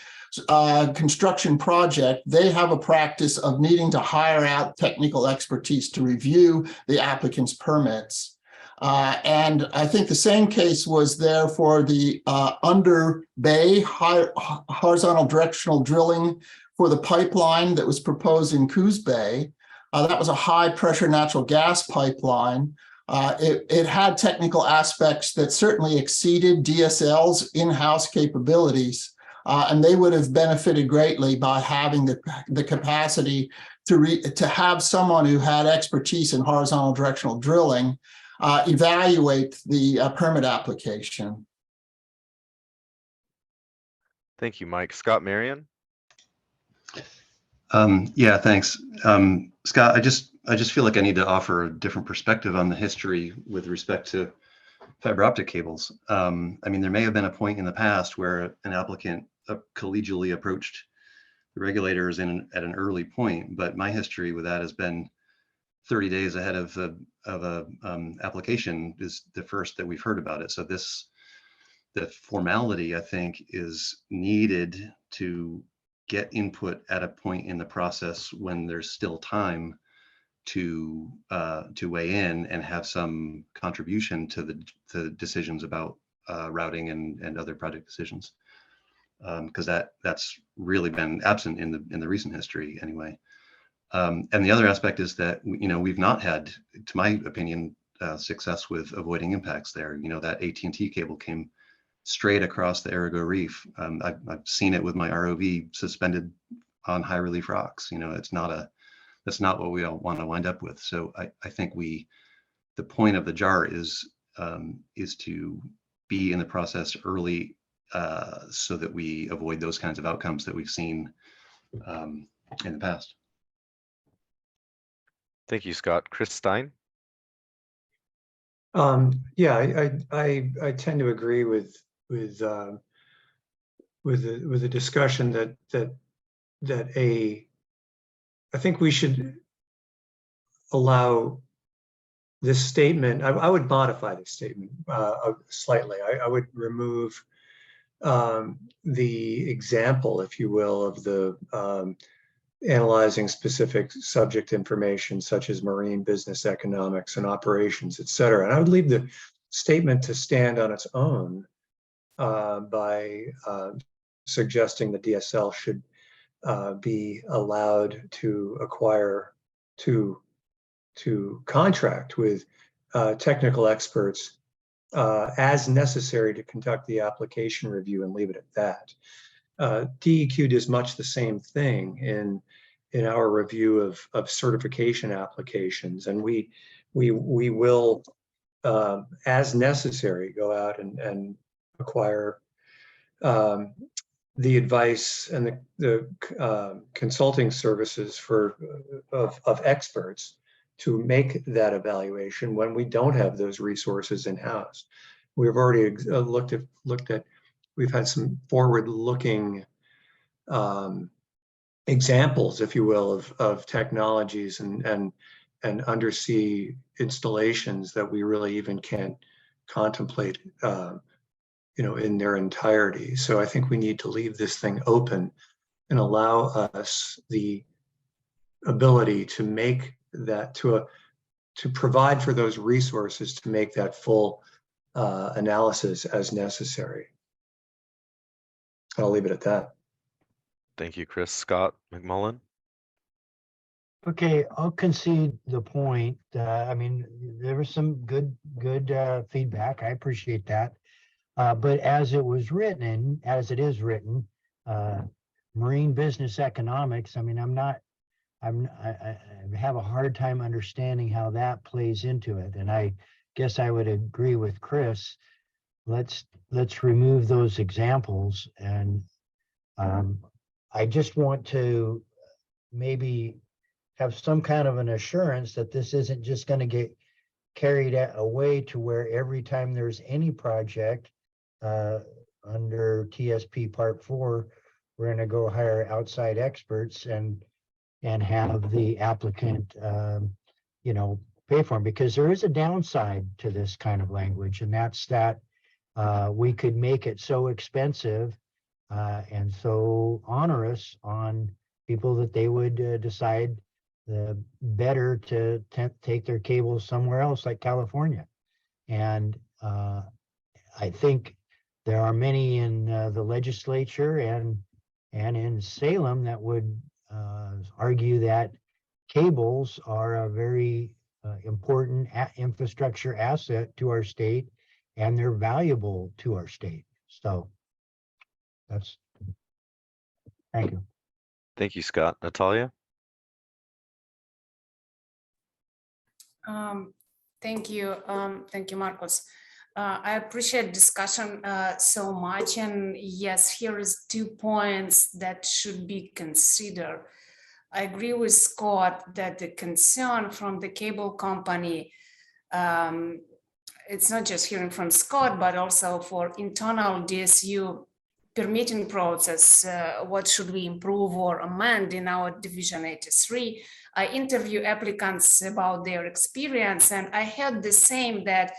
construction project, they have a practice of needing to hire out technical expertise to review the applicant's permits. And I think the same case was there for the under bay horizontal directional drilling for the pipeline that was proposed in Coos Bay. That was a high pressure natural gas pipeline. It had technical aspects that certainly exceeded DSL's in-house capabilities, and they would have benefited greatly by having the capacity to have someone who had expertise in horizontal directional drilling evaluate the permit application. Thank you, Mike. Scott Marion. Yeah, thanks. Scott, I just feel like I need to offer a different perspective on the history with respect to fiber optic cables. I mean, there may have been a point in the past where an applicant collegially approached the regulators at an early point, but my history with that has been 30 days ahead of a application is the first that we've heard about it. So the formality, I think, is needed to get input at a point in the process when there's still time to weigh in and have some contribution to the decisions about routing and other project decisions, because that's really been absent in the recent history anyway. And the other aspect is that we've not had, to my opinion, success with avoiding impacts there. That AT&T cable came straight across the Arago Reef. I've seen it with my ROV suspended on high relief rocks. That's not what we all want to wind up with. So I think the point of the JAR is to be in the process early so that we avoid those kinds of outcomes that we've seen in the past. Thank you, Scott. Chris Stein. Yeah, I tend to agree with the discussion that I think we should allow this statement. I would modify this statement slightly. I would remove the example, if you will, of the analyzing specific subject information such as marine business economics and operations, et cetera. And I would leave the statement to stand on its own by suggesting the DSL should be allowed to acquire, to contract with technical experts as necessary to conduct the application review, and leave it at that. DEQ does much the same thing in our review of certification applications, and we will, as necessary, go out and acquire the advice and the consulting services of experts to make that evaluation when we don't have those resources in-house. We've already looked at, we've had some forward-looking examples, if you will, of technologies and undersea installations that we really even can't contemplate in their entirety. So I think we need to leave this thing open and allow us the ability to make that, to provide for those resources to make that full analysis as necessary. I'll leave it at that. Thank you, Chris. Scott McMullen. Okay, I'll concede the point. I mean, there was some good feedback. I appreciate that. But as it was written, as it is written, marine business economics, I mean, I have a hard time understanding how that plays into it. And I guess I would agree with Chris. Let's remove those examples. And I just want to maybe have some kind of an assurance that this isn't just going to get carried away to where every time there's any project under TSP Part 4, we're going to go hire outside experts and have the applicant, pay for them, because there is a downside to this kind of language, and that's that we could make it so expensive and so onerous on people that they would decide better to take their cables somewhere else, like California. And I think there are many in the legislature and in Salem that would argue that cables are a very important infrastructure asset to our state, and they're valuable to our state. So that's, thank you. Thank you, Scott. Natalia? Thank you, Marcos. I appreciate discussion so much, and yes, here is 2 points that should be considered. I agree with Scott that the concern from the cable company, it's not just hearing from Scott, but also for internal DSU permitting process, what should we improve or amend in our Division 83. I interview applicants about their experience, and I heard the same, that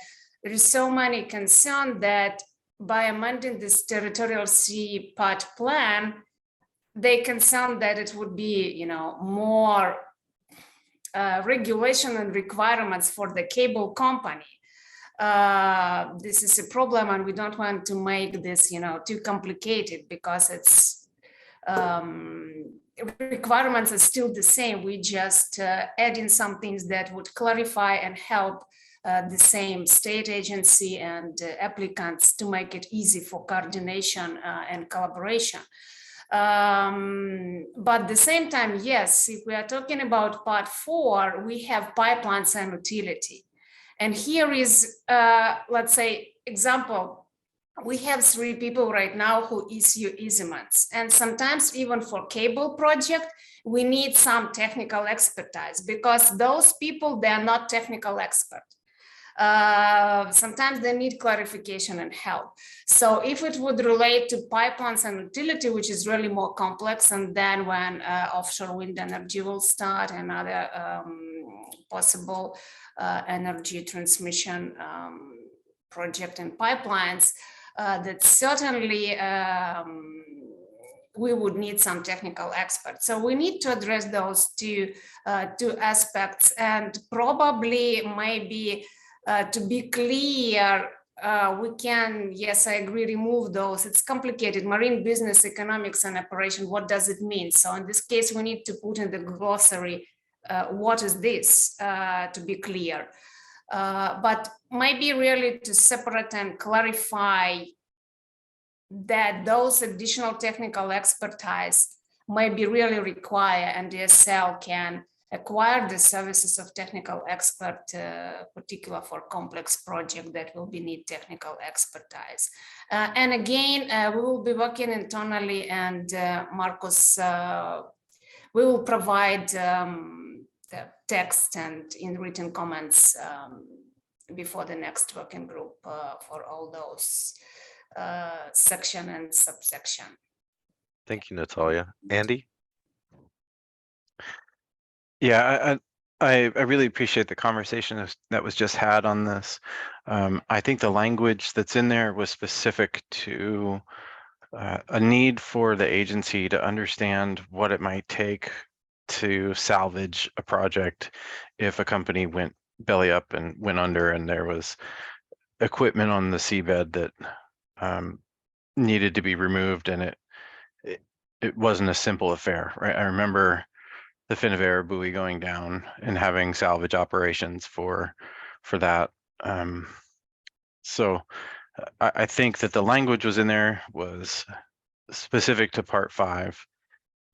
there is so many concern that by amending this territorial sea part plan, they concern that it would be, more regulation and requirements for the cable company. This is a problem, and we don't want to make this, too complicated, because it's requirements are still the same. We just add in some things that would clarify and help the same state agency and applicants to make it easy for coordination and collaboration. But at the same time, yes, if we are talking about part 4, we have pipelines and utility. And here is, let's say, example, we have 3 people right now who issue easements. And sometimes even for cable project, we need some technical expertise, because those people, they are not technical experts. Sometimes they need clarification and help. So if it would relate to pipelines and utility, which is really more complex, and then when offshore wind energy will start and other possible energy transmission project and pipelines, that certainly we would need some technical experts. So we need to address those two aspects, and probably maybe to be clear, we can, yes, I agree, remove those. It's complicated. Marine business, economics, and operation, what does it mean? So in this case, we need to put in the glossary, what is this, to be clear. But maybe really to separate and clarify that those additional technical expertise may be really required, and DSL can acquire the services of technical expert, particular for complex project that will be need technical expertise. And again, we will be working internally, and Marcos, we will provide the text and in written comments before the next working group for all those section and subsection. Thank you, Natalia. Andy? Yeah, I really appreciate the conversation that was just had on this. I think the language that's in there was specific to a need for the agency to understand what it might take to salvage a project if a company went belly up and went under, and there was equipment on the seabed that needed to be removed, and it wasn't a simple affair, right? I remember the Finnevera buoy going down and having salvage operations for that. So I think that the language was in there was specific to part 5.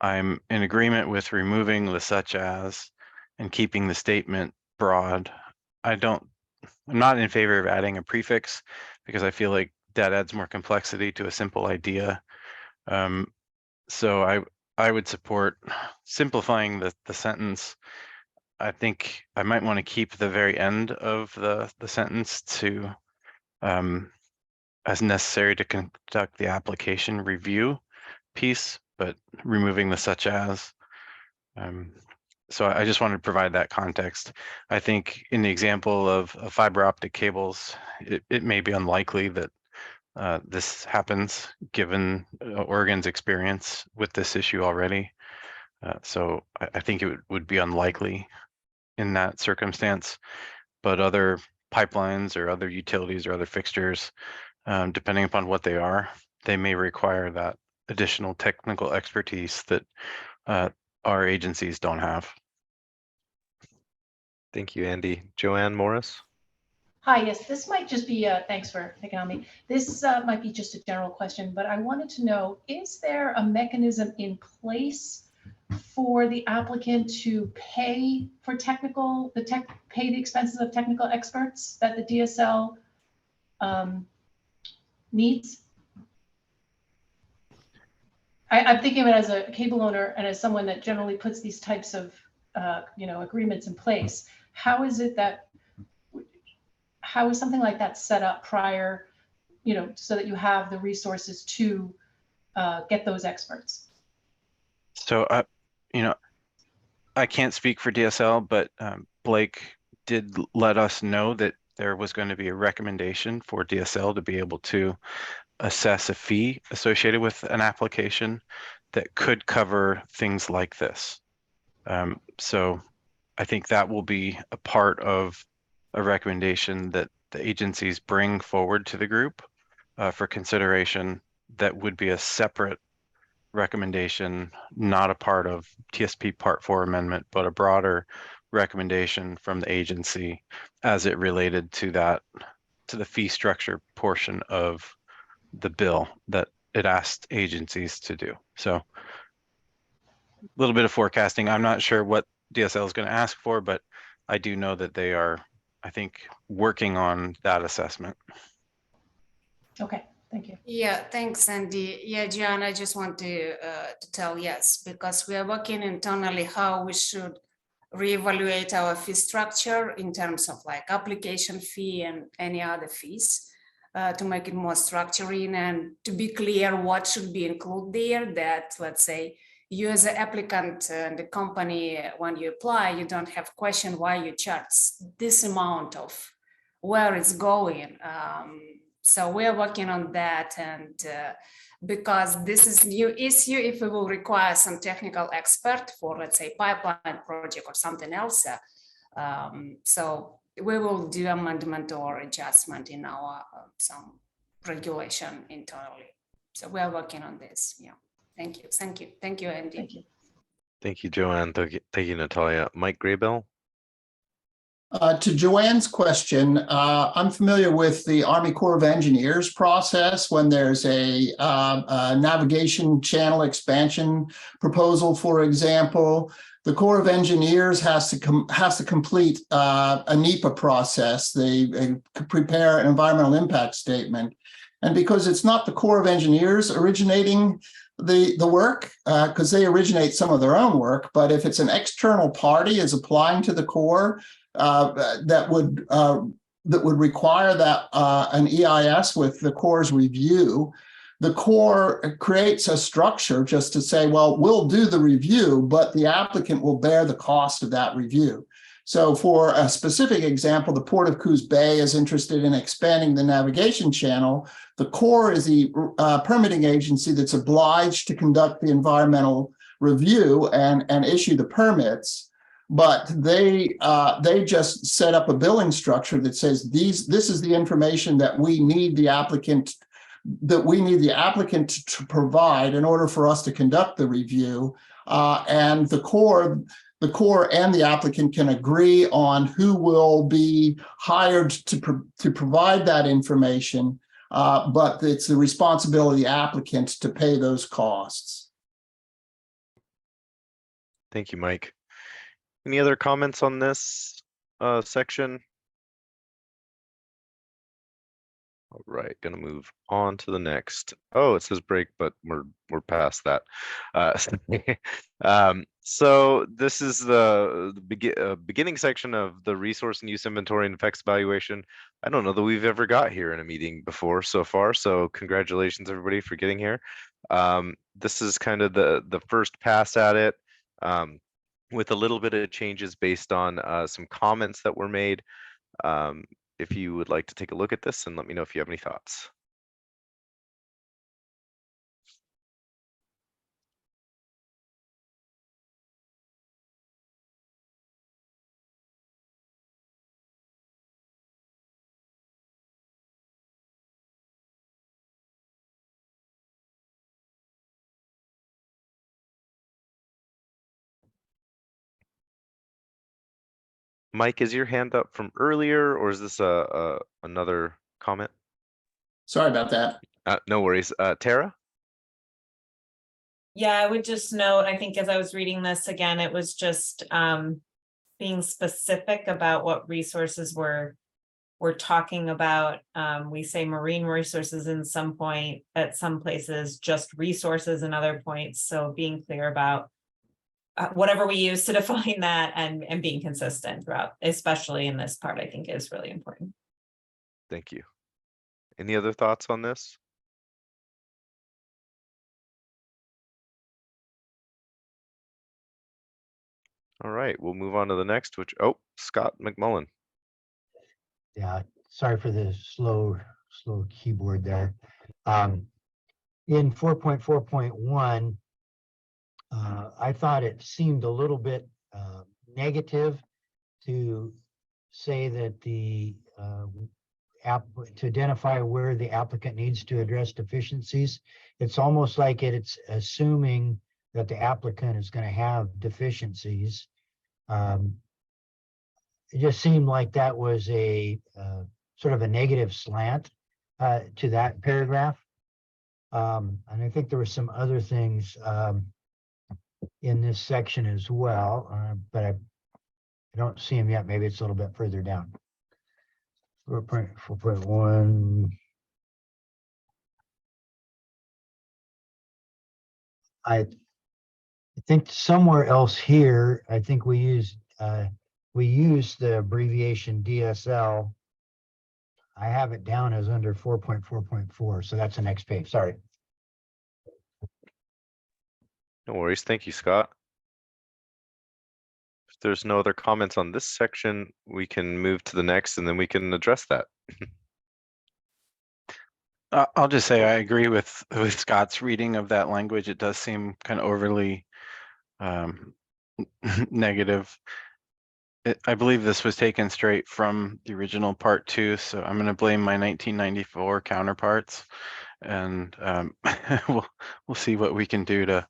I'm in agreement with removing the such as and keeping the statement broad. I'm not in favor of adding a prefix, because I feel like that adds more complexity to a simple idea. So I would support simplifying the sentence. I think I might want to keep the very end of the sentence to as necessary to conduct the application review piece, but removing the such as. So I just wanted to provide that context. I think in the example of fiber optic cables, it may be unlikely that this happens given Oregon's experience with this issue already. So I think it would be unlikely in that circumstance, but other pipelines or other utilities or other fixtures, depending upon what they are, they may require that additional technical expertise that our agencies don't have. Thank you, Andy. Joanne Morris. Hi, yes, this might just be, thanks for picking on me. This might be just a general question, but I wanted to know, is there a mechanism in place for the applicant to pay for pay the expenses of technical experts that the DSL needs? I'm thinking of it as a cable owner and as someone that generally puts these types of, agreements in place. How is something like that set up prior, so that you have the resources to get those experts? So, I can't speak for DSL, but Blake did let us know that there was going to be a recommendation for DSL to be able to assess a fee associated with an application that could cover things like this. So I think that will be a part of a recommendation that the agencies bring forward to the group for consideration. That would be a separate recommendation, not a part of TSP Part 4 amendment, but a broader recommendation from the agency as it related to the fee structure portion of the bill that it asked agencies to do. So a little bit of forecasting. I'm not sure what DSL is going to ask for, but I do know that they are, I think, working on that assessment. Okay. Thank you. Yeah, thanks, Andy. Yeah, John, I just want to tell yes, because we are working internally how we should reevaluate our fee structure in terms of like application fee and any other fees to make it more structuring and to be clear what should be included there. That, let's say, you as an applicant and the company, when you apply, you don't have question why you charge this amount of where it's going. So we're working on that, and because this is new issue, if we will require some technical expert for, let's say, pipeline project or something else, so we will do amendment or adjustment in our some regulation internally. So we are working on this. Yeah, thank you, Andy. Thank you. Thank you, Joanne. Thank you, Natalia. Mike Graybell. To Joanne's question, I'm familiar with the Army Corps of Engineers process when there's a navigation channel expansion proposal, for example. The Corps of Engineers has to complete a NEPA process. They prepare an environmental impact statement. And because it's not the Corps of Engineers originating the work, because they originate some of their own work, but if it's an external party is applying to the Corps, that would require that an EIS with the Corps' review. The Corps creates a structure just to say, well, we'll do the review, but the applicant will bear the cost of that review. So for a specific example, the Port of Coos Bay is interested in expanding the navigation channel. The Corps is the permitting agency that's obliged to conduct the environmental review and issue the permits. But they just set up a billing structure that says this is the information that we need the applicant to provide in order for us to conduct the review, and the Corps and the applicant can agree on who will be hired to provide that information, but it's the responsibility of the applicant to pay those costs. Thank you, Mike. Any other comments on this section? All right, gonna move on to the next. Oh, it says break, but we're past that. So this is the beginning section of the resource and use inventory and effects evaluation. I don't know that we've ever got here in a meeting before so far, so congratulations everybody for getting here. This is kind of the first pass at it. with a little bit of changes based on some comments that were made. If you would like to take a look at this and let me know if you have any thoughts. Mike, is your hand up from earlier, or is this another comment? Sorry about that. No worries. Tara? Yeah, I would just note, I think as I was reading this again, it was just being specific about what resources we're talking about. We say marine resources in some point, at some places, just resources in other points. So being clear about whatever we use to define that and being consistent throughout, especially in this part, I think is really important. Thank you. Any other thoughts on this? All right, we'll move on to the next, which, oh, Scott McMullen. Yeah, sorry for the slow keyboard there. In 4.4.1, I thought it seemed a little bit negative to say that the to identify where the applicant needs to address deficiencies. It's almost like it's assuming that the applicant is going to have deficiencies. It just seemed like that was a sort of a negative slant to that paragraph. And I think there were some other things in this section as well, but I don't see them yet. Maybe it's a little bit further down. 4.1. I think somewhere else here, I think we used the abbreviation DSL. I have it down as under 4.4.4, so that's the next page. Sorry. No worries. Thank you, Scott. If there's no other comments on this section, we can move to the next and then we can address that. I'll just say I agree with Scott's reading of that language. It does seem kind of overly negative. I believe this was taken straight from the original part 2, so I'm going to blame my 1994 counterparts, and we'll see what we can do to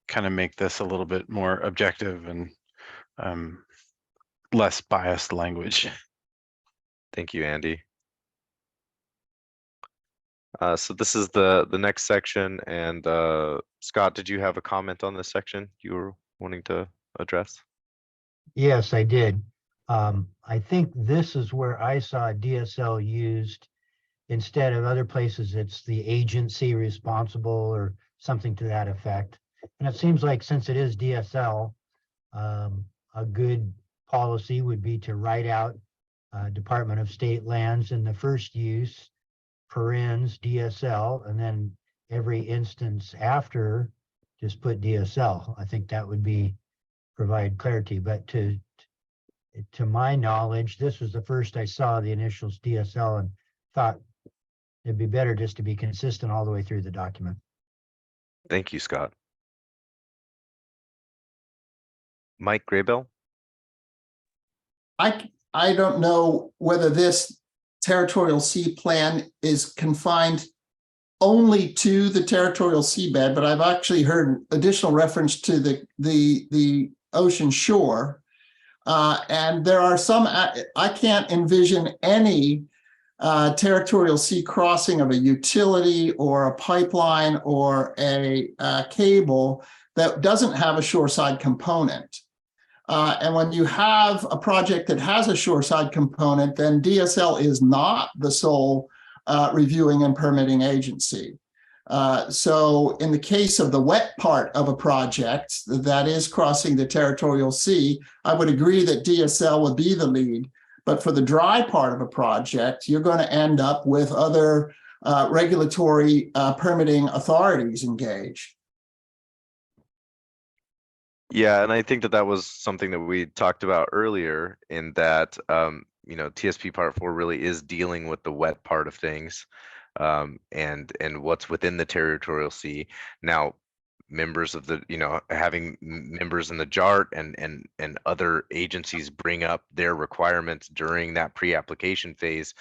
kind of make this a little bit more objective and less biased language. Thank you, Andy. So this is the next section, and Scott, did you have a comment on this section you were wanting to address? Yes, I did. I think this is where I saw DSL used instead of other places. It's the agency responsible or something to that effect. And it seems like since it is DSL, a good policy would be to write out Department of State Lands in the first use, parens DSL, and then every instance after just put DSL. I think that would provide clarity. But to my knowledge, this was the first I saw the initials DSL and thought it'd be better just to be consistent all the way through the document. Thank you, Scott. Mike Graybill? I don't know whether this territorial sea plan is confined only to the territorial seabed, but I've actually heard additional reference to the ocean shore. And there are some, I can't envision any territorial sea crossing of a utility or a pipeline or a cable that doesn't have a shoreside component. And when you have a project that has a shoreside component, then DSL is not the sole reviewing and permitting agency. So in the case of the wet part of a project that is crossing the territorial sea, I would agree that DSL would be the lead. But for the dry part of a project, you're going to end up with other regulatory permitting authorities engaged. Yeah, and I think that that was something that we talked about earlier in that, you know, TSP Part 4 really is dealing with the wet part of things, and what's within the territorial sea. Now, members of the, you know, having members in the JART and other agencies bring up their requirements during that pre-application phase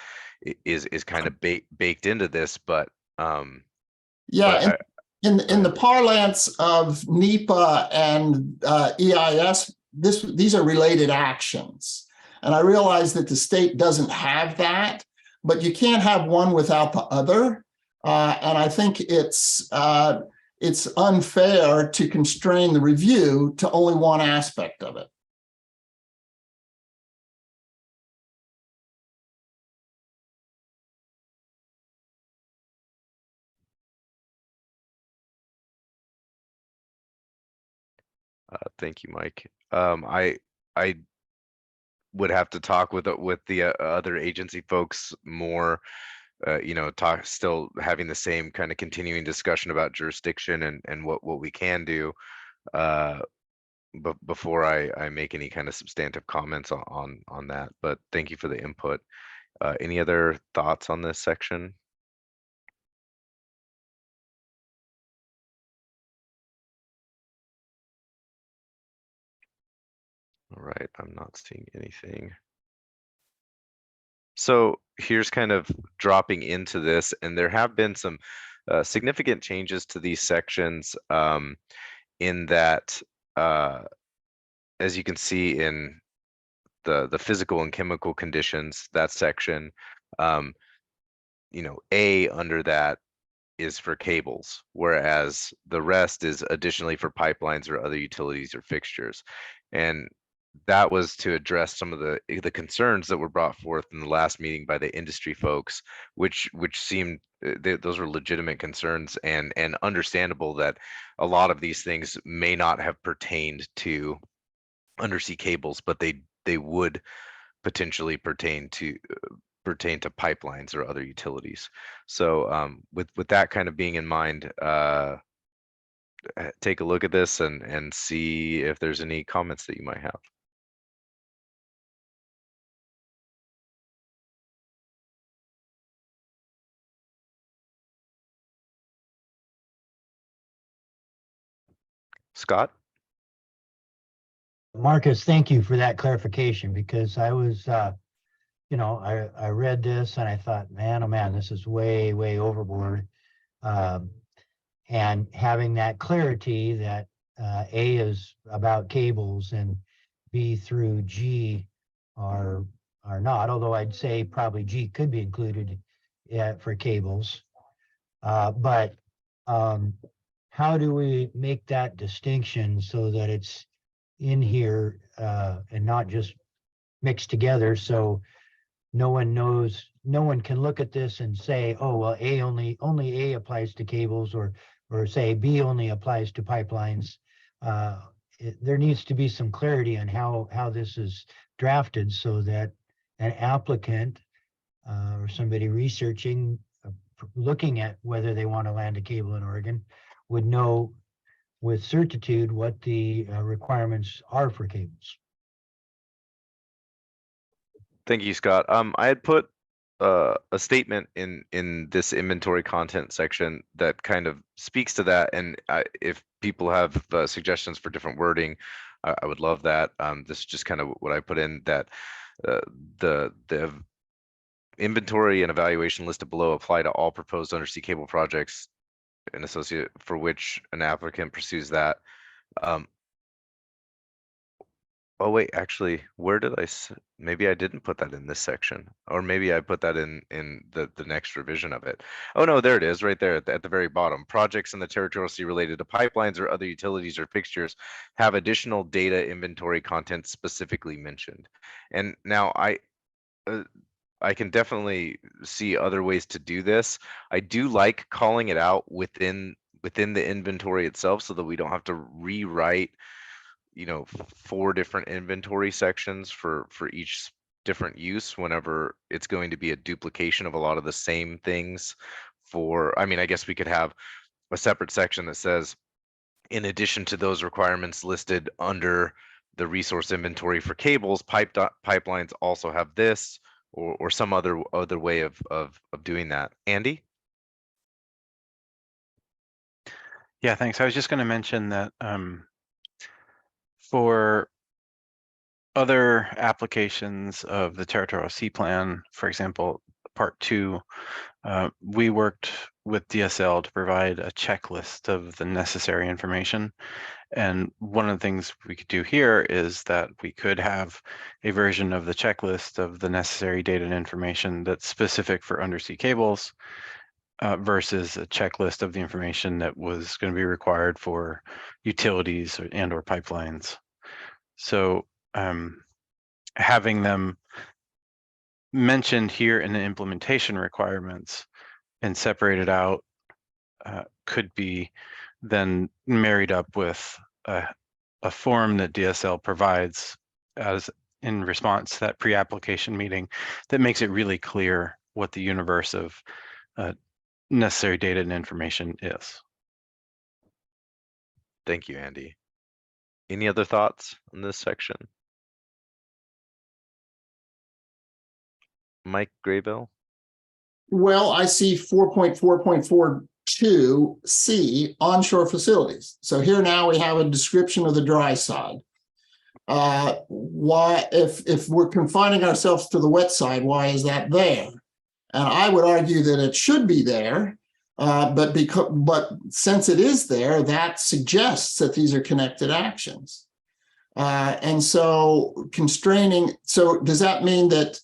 is kind of baked into this, but Yeah, I, in the parlance of NEPA and EIS, these are related actions. And I realize that the state doesn't have that, but you can't have one without the other. And I think it's unfair to constrain the review to only one aspect of it. Thank you, Mike. I would have to talk with the other agency folks more. You know, still having the same kind of continuing discussion about jurisdiction and what we can do. But before I make any kind of substantive comments on that. But thank you for the input. Any other thoughts on this section? All right, I'm not seeing anything. So here's kind of dropping into this, and there have been some significant changes to these sections in that, as you can see in the physical and chemical conditions, that section, you know, A under that is for cables, whereas the rest is additionally for pipelines or other utilities or fixtures. And that was to address some of the concerns that were brought forth in the last meeting by the industry folks, which seemed those were legitimate concerns and understandable that a lot of these things may not have pertained to undersea cables, but they would potentially pertain to pipelines or other utilities. So with that kind of being in mind, take a look at this and see if there's any comments that you might have. Scott? Marcus, thank you for that clarification, because I was, you know, I read this and I thought, man, oh man, this is way, way overboard. And having that clarity that A is about cables and B through G are not, although I'd say probably G could be included for cables. But how do we make that distinction so that it's in here and not just mixed together, so no one knows, no one can look at this and say, oh, well, only A applies to cables, or say B only applies to pipelines. There needs to be some clarity on how this is drafted so that an applicant or somebody researching, looking at whether they want to land a cable in Oregon would know with certitude what the requirements are for cables. Thank you, Scott. I had put a statement in this inventory content section that kind of speaks to that, and if people have suggestions for different wording, I would love that. This is just kind of what I put in, that the inventory and evaluation listed below apply to all proposed undersea cable projects and associate for which an applicant pursues that. Oh wait, actually, where did maybe I didn't put that in this section, or maybe I put that in the next revision of it. Oh no, there it is, right there at the very bottom. Projects in the territorial sea related to pipelines or other utilities or fixtures have additional data inventory content specifically mentioned. And now I can definitely see other ways to do this. I do like calling it out within the inventory itself so that we don't have to rewrite, you know, 4 different inventory sections for each different use whenever it's going to be a duplication of a lot of the same things. I mean, I guess we could have a separate section that says in addition to those requirements listed under the resource inventory for cables, pipelines also have this, or some other way of doing that. Andy? Yeah, thanks. I was just going to mention that for other applications of the territorial sea plan, for example, part 2, we worked with DSL to provide a checklist of the necessary information. And one of the things we could do here is that we could have a version of the checklist of the necessary data and information that's specific for undersea cables versus a checklist of the information that was going to be required for utilities and/or pipelines. So having them mentioned here in the implementation requirements and separated out could be then married up with a form that DSL provides as in response to that pre-application meeting that makes it really clear what the universe of necessary data and information is. Thank you, Andy. Any other thoughts on this section? Mike Graybill? Well, I see 4.4.42C onshore facilities. So here now we have a description of the dry side. Why, if we're confining ourselves to the wet side, why is that there? And I would argue that it should be there, but since it is there, that suggests that these are connected actions. And so constraining, so does that mean that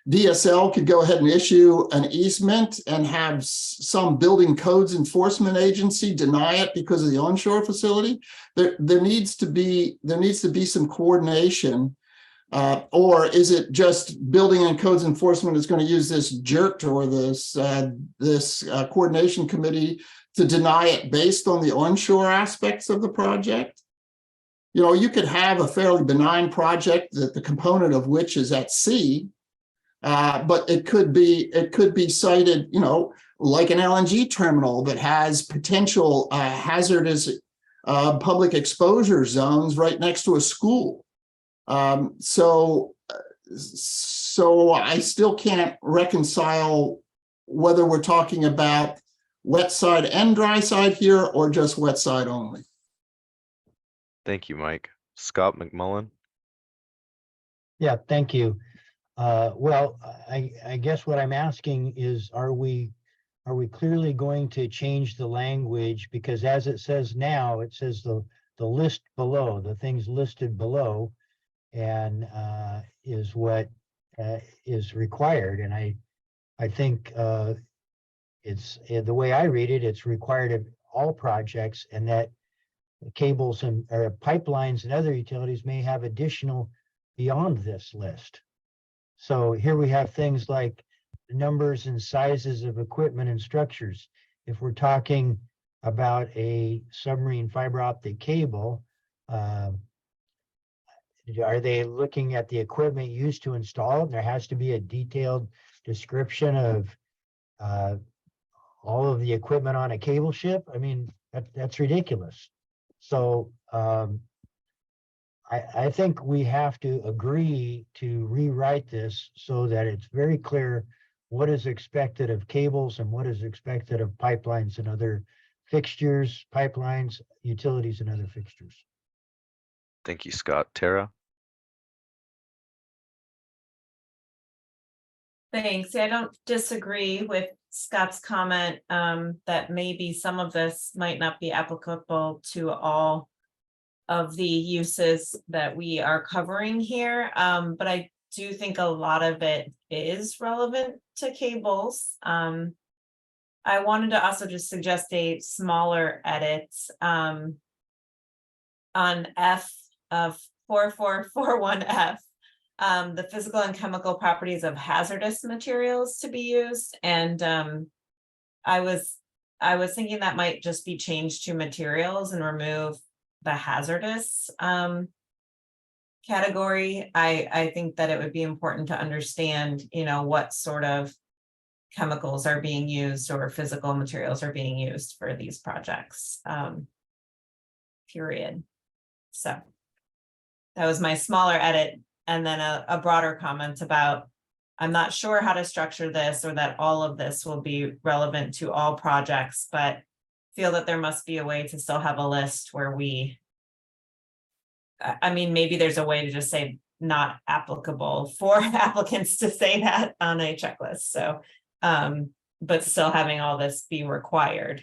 DSL could go ahead and issue an easement and have some building codes enforcement agency deny it because of the onshore facility? There needs to be some coordination, or is it just building and codes enforcement is going to use this JERT or this coordination committee to deny it based on the onshore aspects of the project? You know, you could have a fairly benign project that the component of which is at sea. But it could be cited, you know, like an LNG terminal that has potential hazardous public exposure zones right next to a school. So I still can't reconcile whether we're talking about wet side and dry side here or just wet side only. Thank you, Mike. Scott McMullen? Yeah, thank you. Well, I guess what I'm asking is, are we clearly going to change the language? Because as it says now, it says the list below, the things listed below, and is what is required. And I think it's the way I read it, it's required of all projects, and that cables and or pipelines and other utilities may have additional beyond this list. So here we have things like the numbers and sizes of equipment and structures. If we're talking about a submarine fiber optic cable, are they looking at the equipment used to install it? There has to be a detailed description of all of the equipment on a cable ship. I mean, that's ridiculous. So I think we have to agree to rewrite this so that it's very clear what is expected of cables and what is expected of pipelines and other fixtures, pipelines, utilities, and other fixtures. Thank you, Scott. Tara? Thanks. I don't disagree with Scott's comment that maybe some of this might not be applicable to all of the uses that we are covering here. But I do think a lot of it is relevant to cables. I wanted to also just suggest a smaller edit on F of 4441F. The physical and chemical properties of hazardous materials to be used. And I was thinking that might just be changed to materials and remove the hazardous category. I think that it would be important to understand, you know, what sort of chemicals are being used or physical materials are being used for these projects. period. So that was my smaller edit. And then a broader comment about, I'm not sure how to structure this or that all of this will be relevant to all projects, but feel that there must be a way to still have a list where I mean, maybe there's a way to just say not applicable for applicants to say that on a checklist. So, but still having all this be required.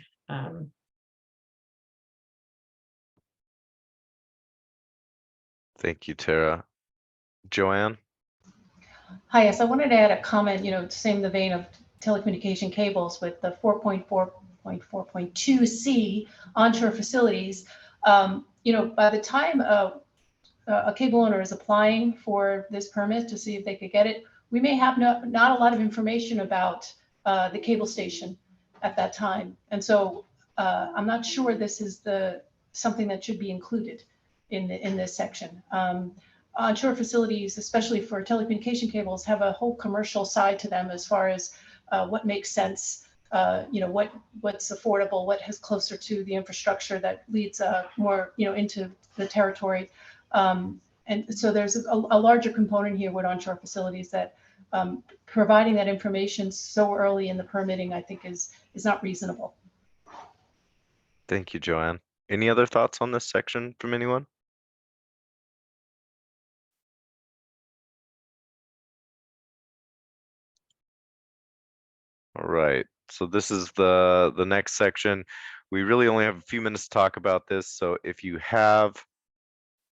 Thank you, Tara. Joanne? Hi, yes, I wanted to add a comment, same in the vein of telecommunication cables with the 4.4.4.2C onshore facilities. By the time a cable owner is applying for this permit to see if they could get it, we may have not a lot of information about the cable station at that time. And so I'm not sure this is something that should be included in this section. Onshore facilities, especially for telecommunication cables, have a whole commercial side to them as far as what makes sense, what's affordable, what is closer to the infrastructure that leads more, into the territory. And so there's a larger component here with onshore facilities that providing that information so early in the permitting, I think is not reasonable. Thank you, Joanne. Any other thoughts on this section from anyone? All right, so this is the next section. We really only have a few minutes to talk about this, so if you have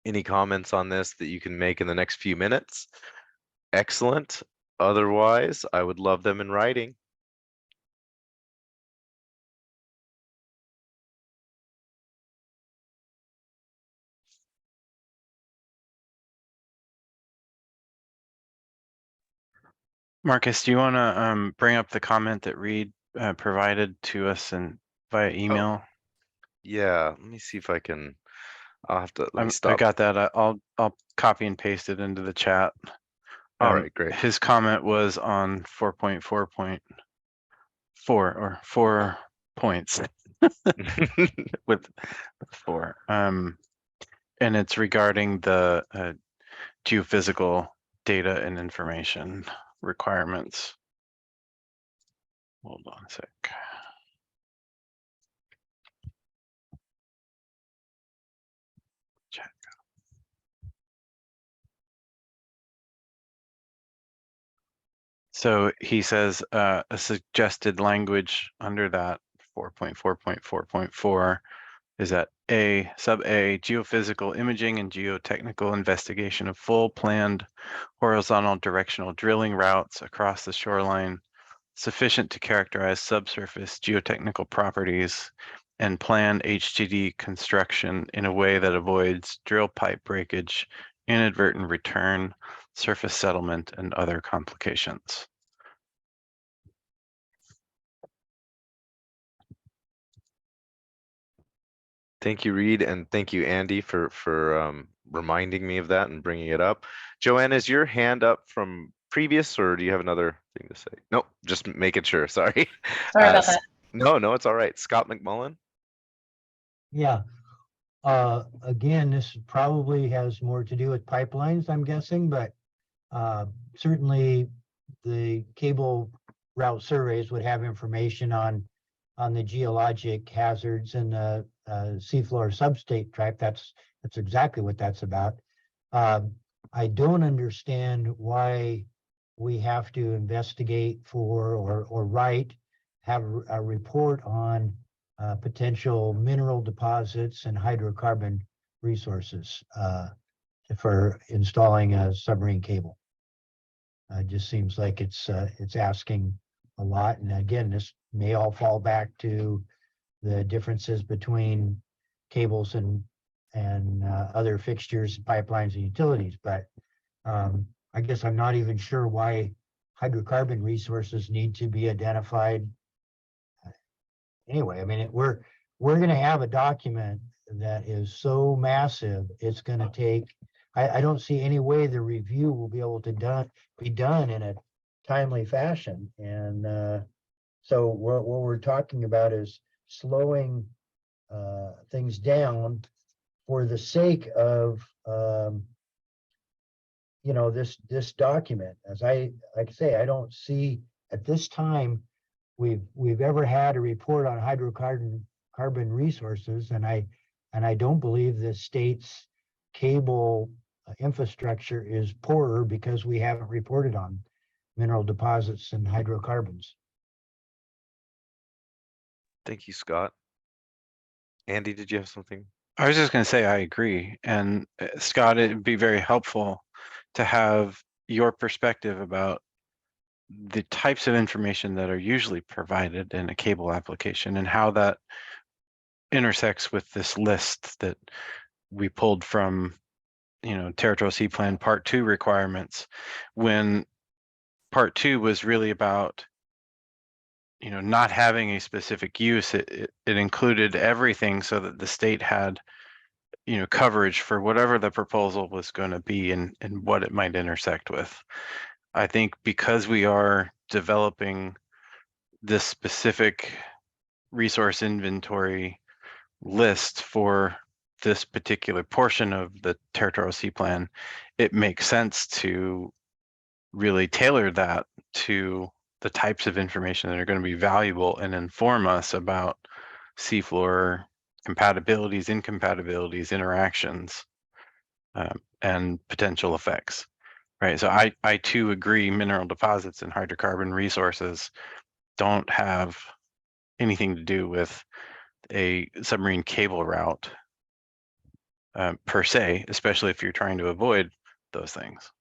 any comments on this that you can make in the next few minutes, excellent. Otherwise, I would love them in writing. Marcus, do you want to bring up the comment that Reed provided to us and via email? Yeah, let me see if I can. I'll have to let me I stop. got that. I'll copy and paste it into the chat. All right, great. His comment was on 4.4.4 or 4 points with 4. And it's regarding the geophysical data and information requirements. Hold on a sec. Check. So he says a suggested language under that 4.4.4.4 is that sub A, geophysical imaging and geotechnical investigation of full planned horizontal directional drilling routes across the shoreline sufficient to characterize subsurface geotechnical properties and plan HTD construction in a way that avoids drill pipe breakage, inadvertent return, surface settlement, and other complications. Thank you, Reed, and thank you, Andy, for reminding me of that and bringing it up. Joanne, is your hand up from previous, or do you have another thing to say? Nope, just making sure. Sorry. Sorry about that. No, it's all right. Scott McMullen. Yeah. Again, this probably has more to do with pipelines, I'm guessing, but certainly the cable route surveys would have information on the geologic hazards and the seafloor substate tract. That's exactly what that's about. I don't understand why we have to investigate for or have a report on potential mineral deposits and hydrocarbon resources for installing a submarine cable. It just seems like it's asking a lot. And again, this may all fall back to the differences between cables and other fixtures, pipelines, and utilities. But I guess I'm not even sure why hydrocarbon resources need to be identified. Anyway, I mean, we're going to have a document that is so massive, it's going to take. I don't see any way the review will be able to be done in a timely fashion. And so what we're talking about is slowing things down for the sake of, this document, like I say, I don't see at this time we've ever had a report on carbon resources, and I don't believe the state's cable infrastructure is poorer because we haven't reported on mineral deposits and hydrocarbons. Thank you, Scott. Andy, did you have something? I was just going to say I agree. And Scott, it'd be very helpful to have your perspective about the types of information that are usually provided in a cable application and how that intersects with this list that we pulled from, Territorial Sea Plan Part 2 requirements, when Part 2 was really about, not having a specific use. It included everything so that the state had, coverage for whatever the proposal was going to be and what it might intersect with. I think because we are developing this specific resource inventory list for this particular portion of the Territorial Sea Plan, it makes sense to really tailor that to the types of information that are going to be valuable and inform us about seafloor compatibilities, incompatibilities, interactions, and potential effects, right? So I too agree mineral deposits and hydrocarbon resources don't have anything to do with a submarine cable route per se, especially if you're trying to avoid those things.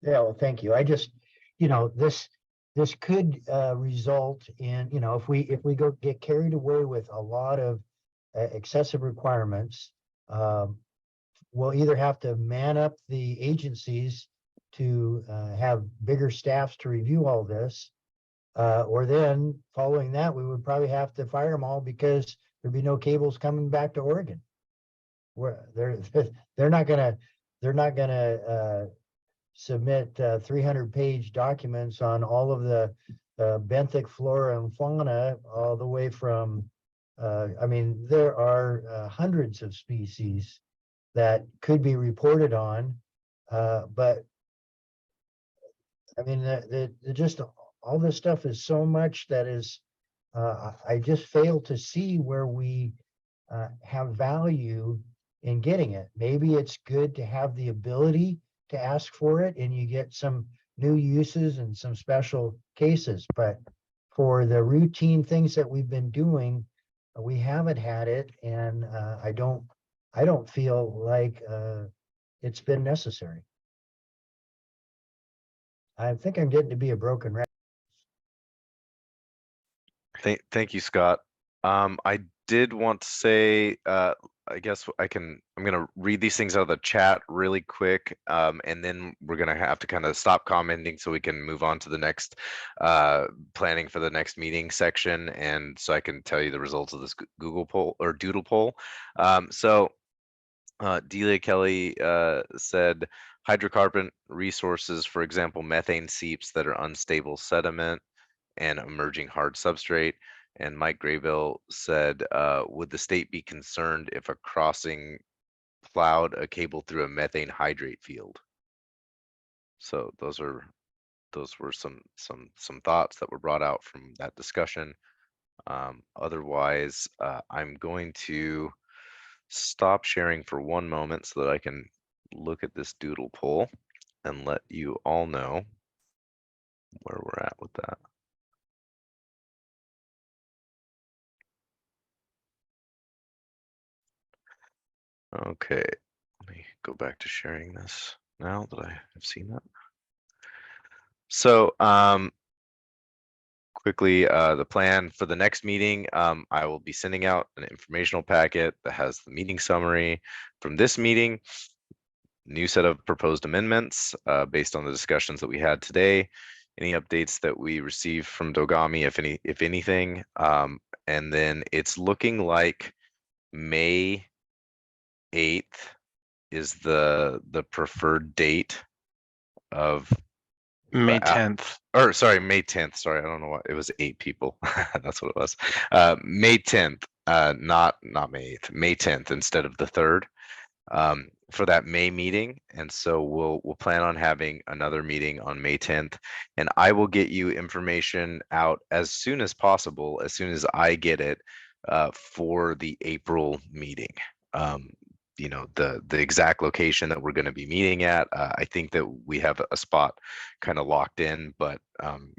Yeah, well, thank you. I just, this could result in, if we get carried away with a lot of excessive requirements, we'll either have to man up the agencies to have bigger staffs to review all this, or then following that, we would probably have to fire them all because there'd be no cables coming back to Oregon. Where they're not gonna submit 300-page documents on all of the benthic flora and fauna, all the way from, there are hundreds of species that could be reported on, but just all this stuff is so much that is, I just fail to see where we have value in getting it. Maybe it's good to have the ability to ask for it and you get some new uses and some special cases, but for the routine things that we've been doing, we haven't had it, and I don't feel like it's been necessary. I think I'm getting to be a broken record. Thank you, Scott. I did want to say, I guess I'm gonna read these things out of the chat really quick, and then we're gonna have to kind of stop commenting so we can move on to the next planning for the next meeting section, and so I can tell you the results of this Google poll or Doodle poll. Delia Kelly said hydrocarbon resources, for example, methane seeps that are unstable sediment and emerging hard substrate. And Mike Graybill said, would the state be concerned if a crossing plowed a cable through a methane hydrate field? So those were some thoughts that were brought out from that discussion. Otherwise, I'm going to stop sharing for one moment so that I can look at this doodle poll and let you all know where we're at with that. Okay, let me go back to sharing this now that I have seen that. So quickly, the plan for the next meeting, I will be sending out an informational packet that has the meeting summary from this meeting, new set of proposed amendments based on the discussions that we had today, any updates that we received from Dogami, if anything, and then it's looking like May 8th is the preferred date of May 10th. Or sorry, May 10th. Sorry, I don't know what it was. 8 people. That's what it was. May 10th not May 8th, May 10th instead of the 3rd, for that May meeting. And so we'll plan on having another meeting on May 10th, and I will get you information out as soon as possible, as soon as I get it, for the April meeting. You know, the exact location that we're going to be meeting at. I think that we have a spot kind of locked in, but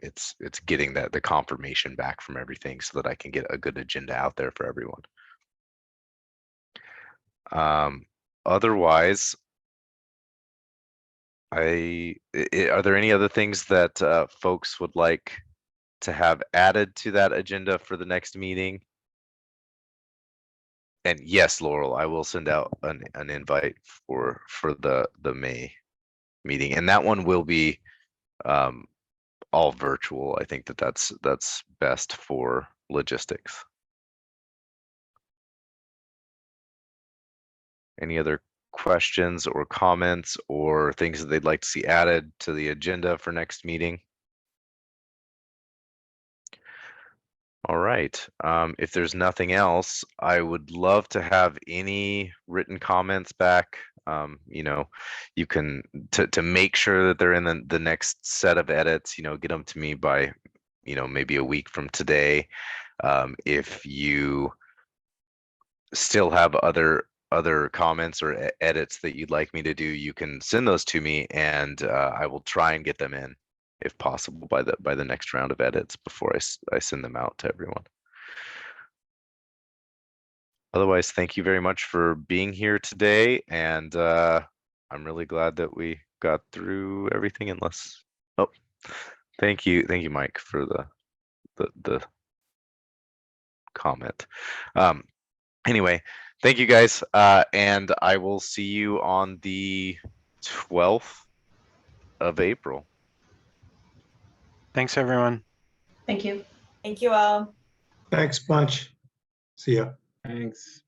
it's getting the confirmation back from everything so that I can get a good agenda out there for everyone. Otherwise, are there any other things that folks would like to have added to that agenda for the next meeting? And yes, Laurel, I will send out an invite for the May meeting, and that one will be all virtual. I think that's best for logistics. Any other questions or comments or things that they'd like to see added to the agenda for next meeting? All right. If there's nothing else, I would love to have any written comments back. You know, you can to make sure that they're in the next set of edits, you know, get them to me by, you know, maybe a week from today. If you still have other comments or edits that you'd like me to do, you can send those to me, and I will try and get them in, if possible, by the next round of edits before I send them out to everyone. Otherwise, thank you very much for being here today, and I'm really glad that we got through everything. Unless, oh, thank you, Mike, for the comment. Anyway, thank you guys, and I will see you on the 12th of April. Thanks, everyone. Thank you. Thank you all. Thanks bunch. See ya. Thanks.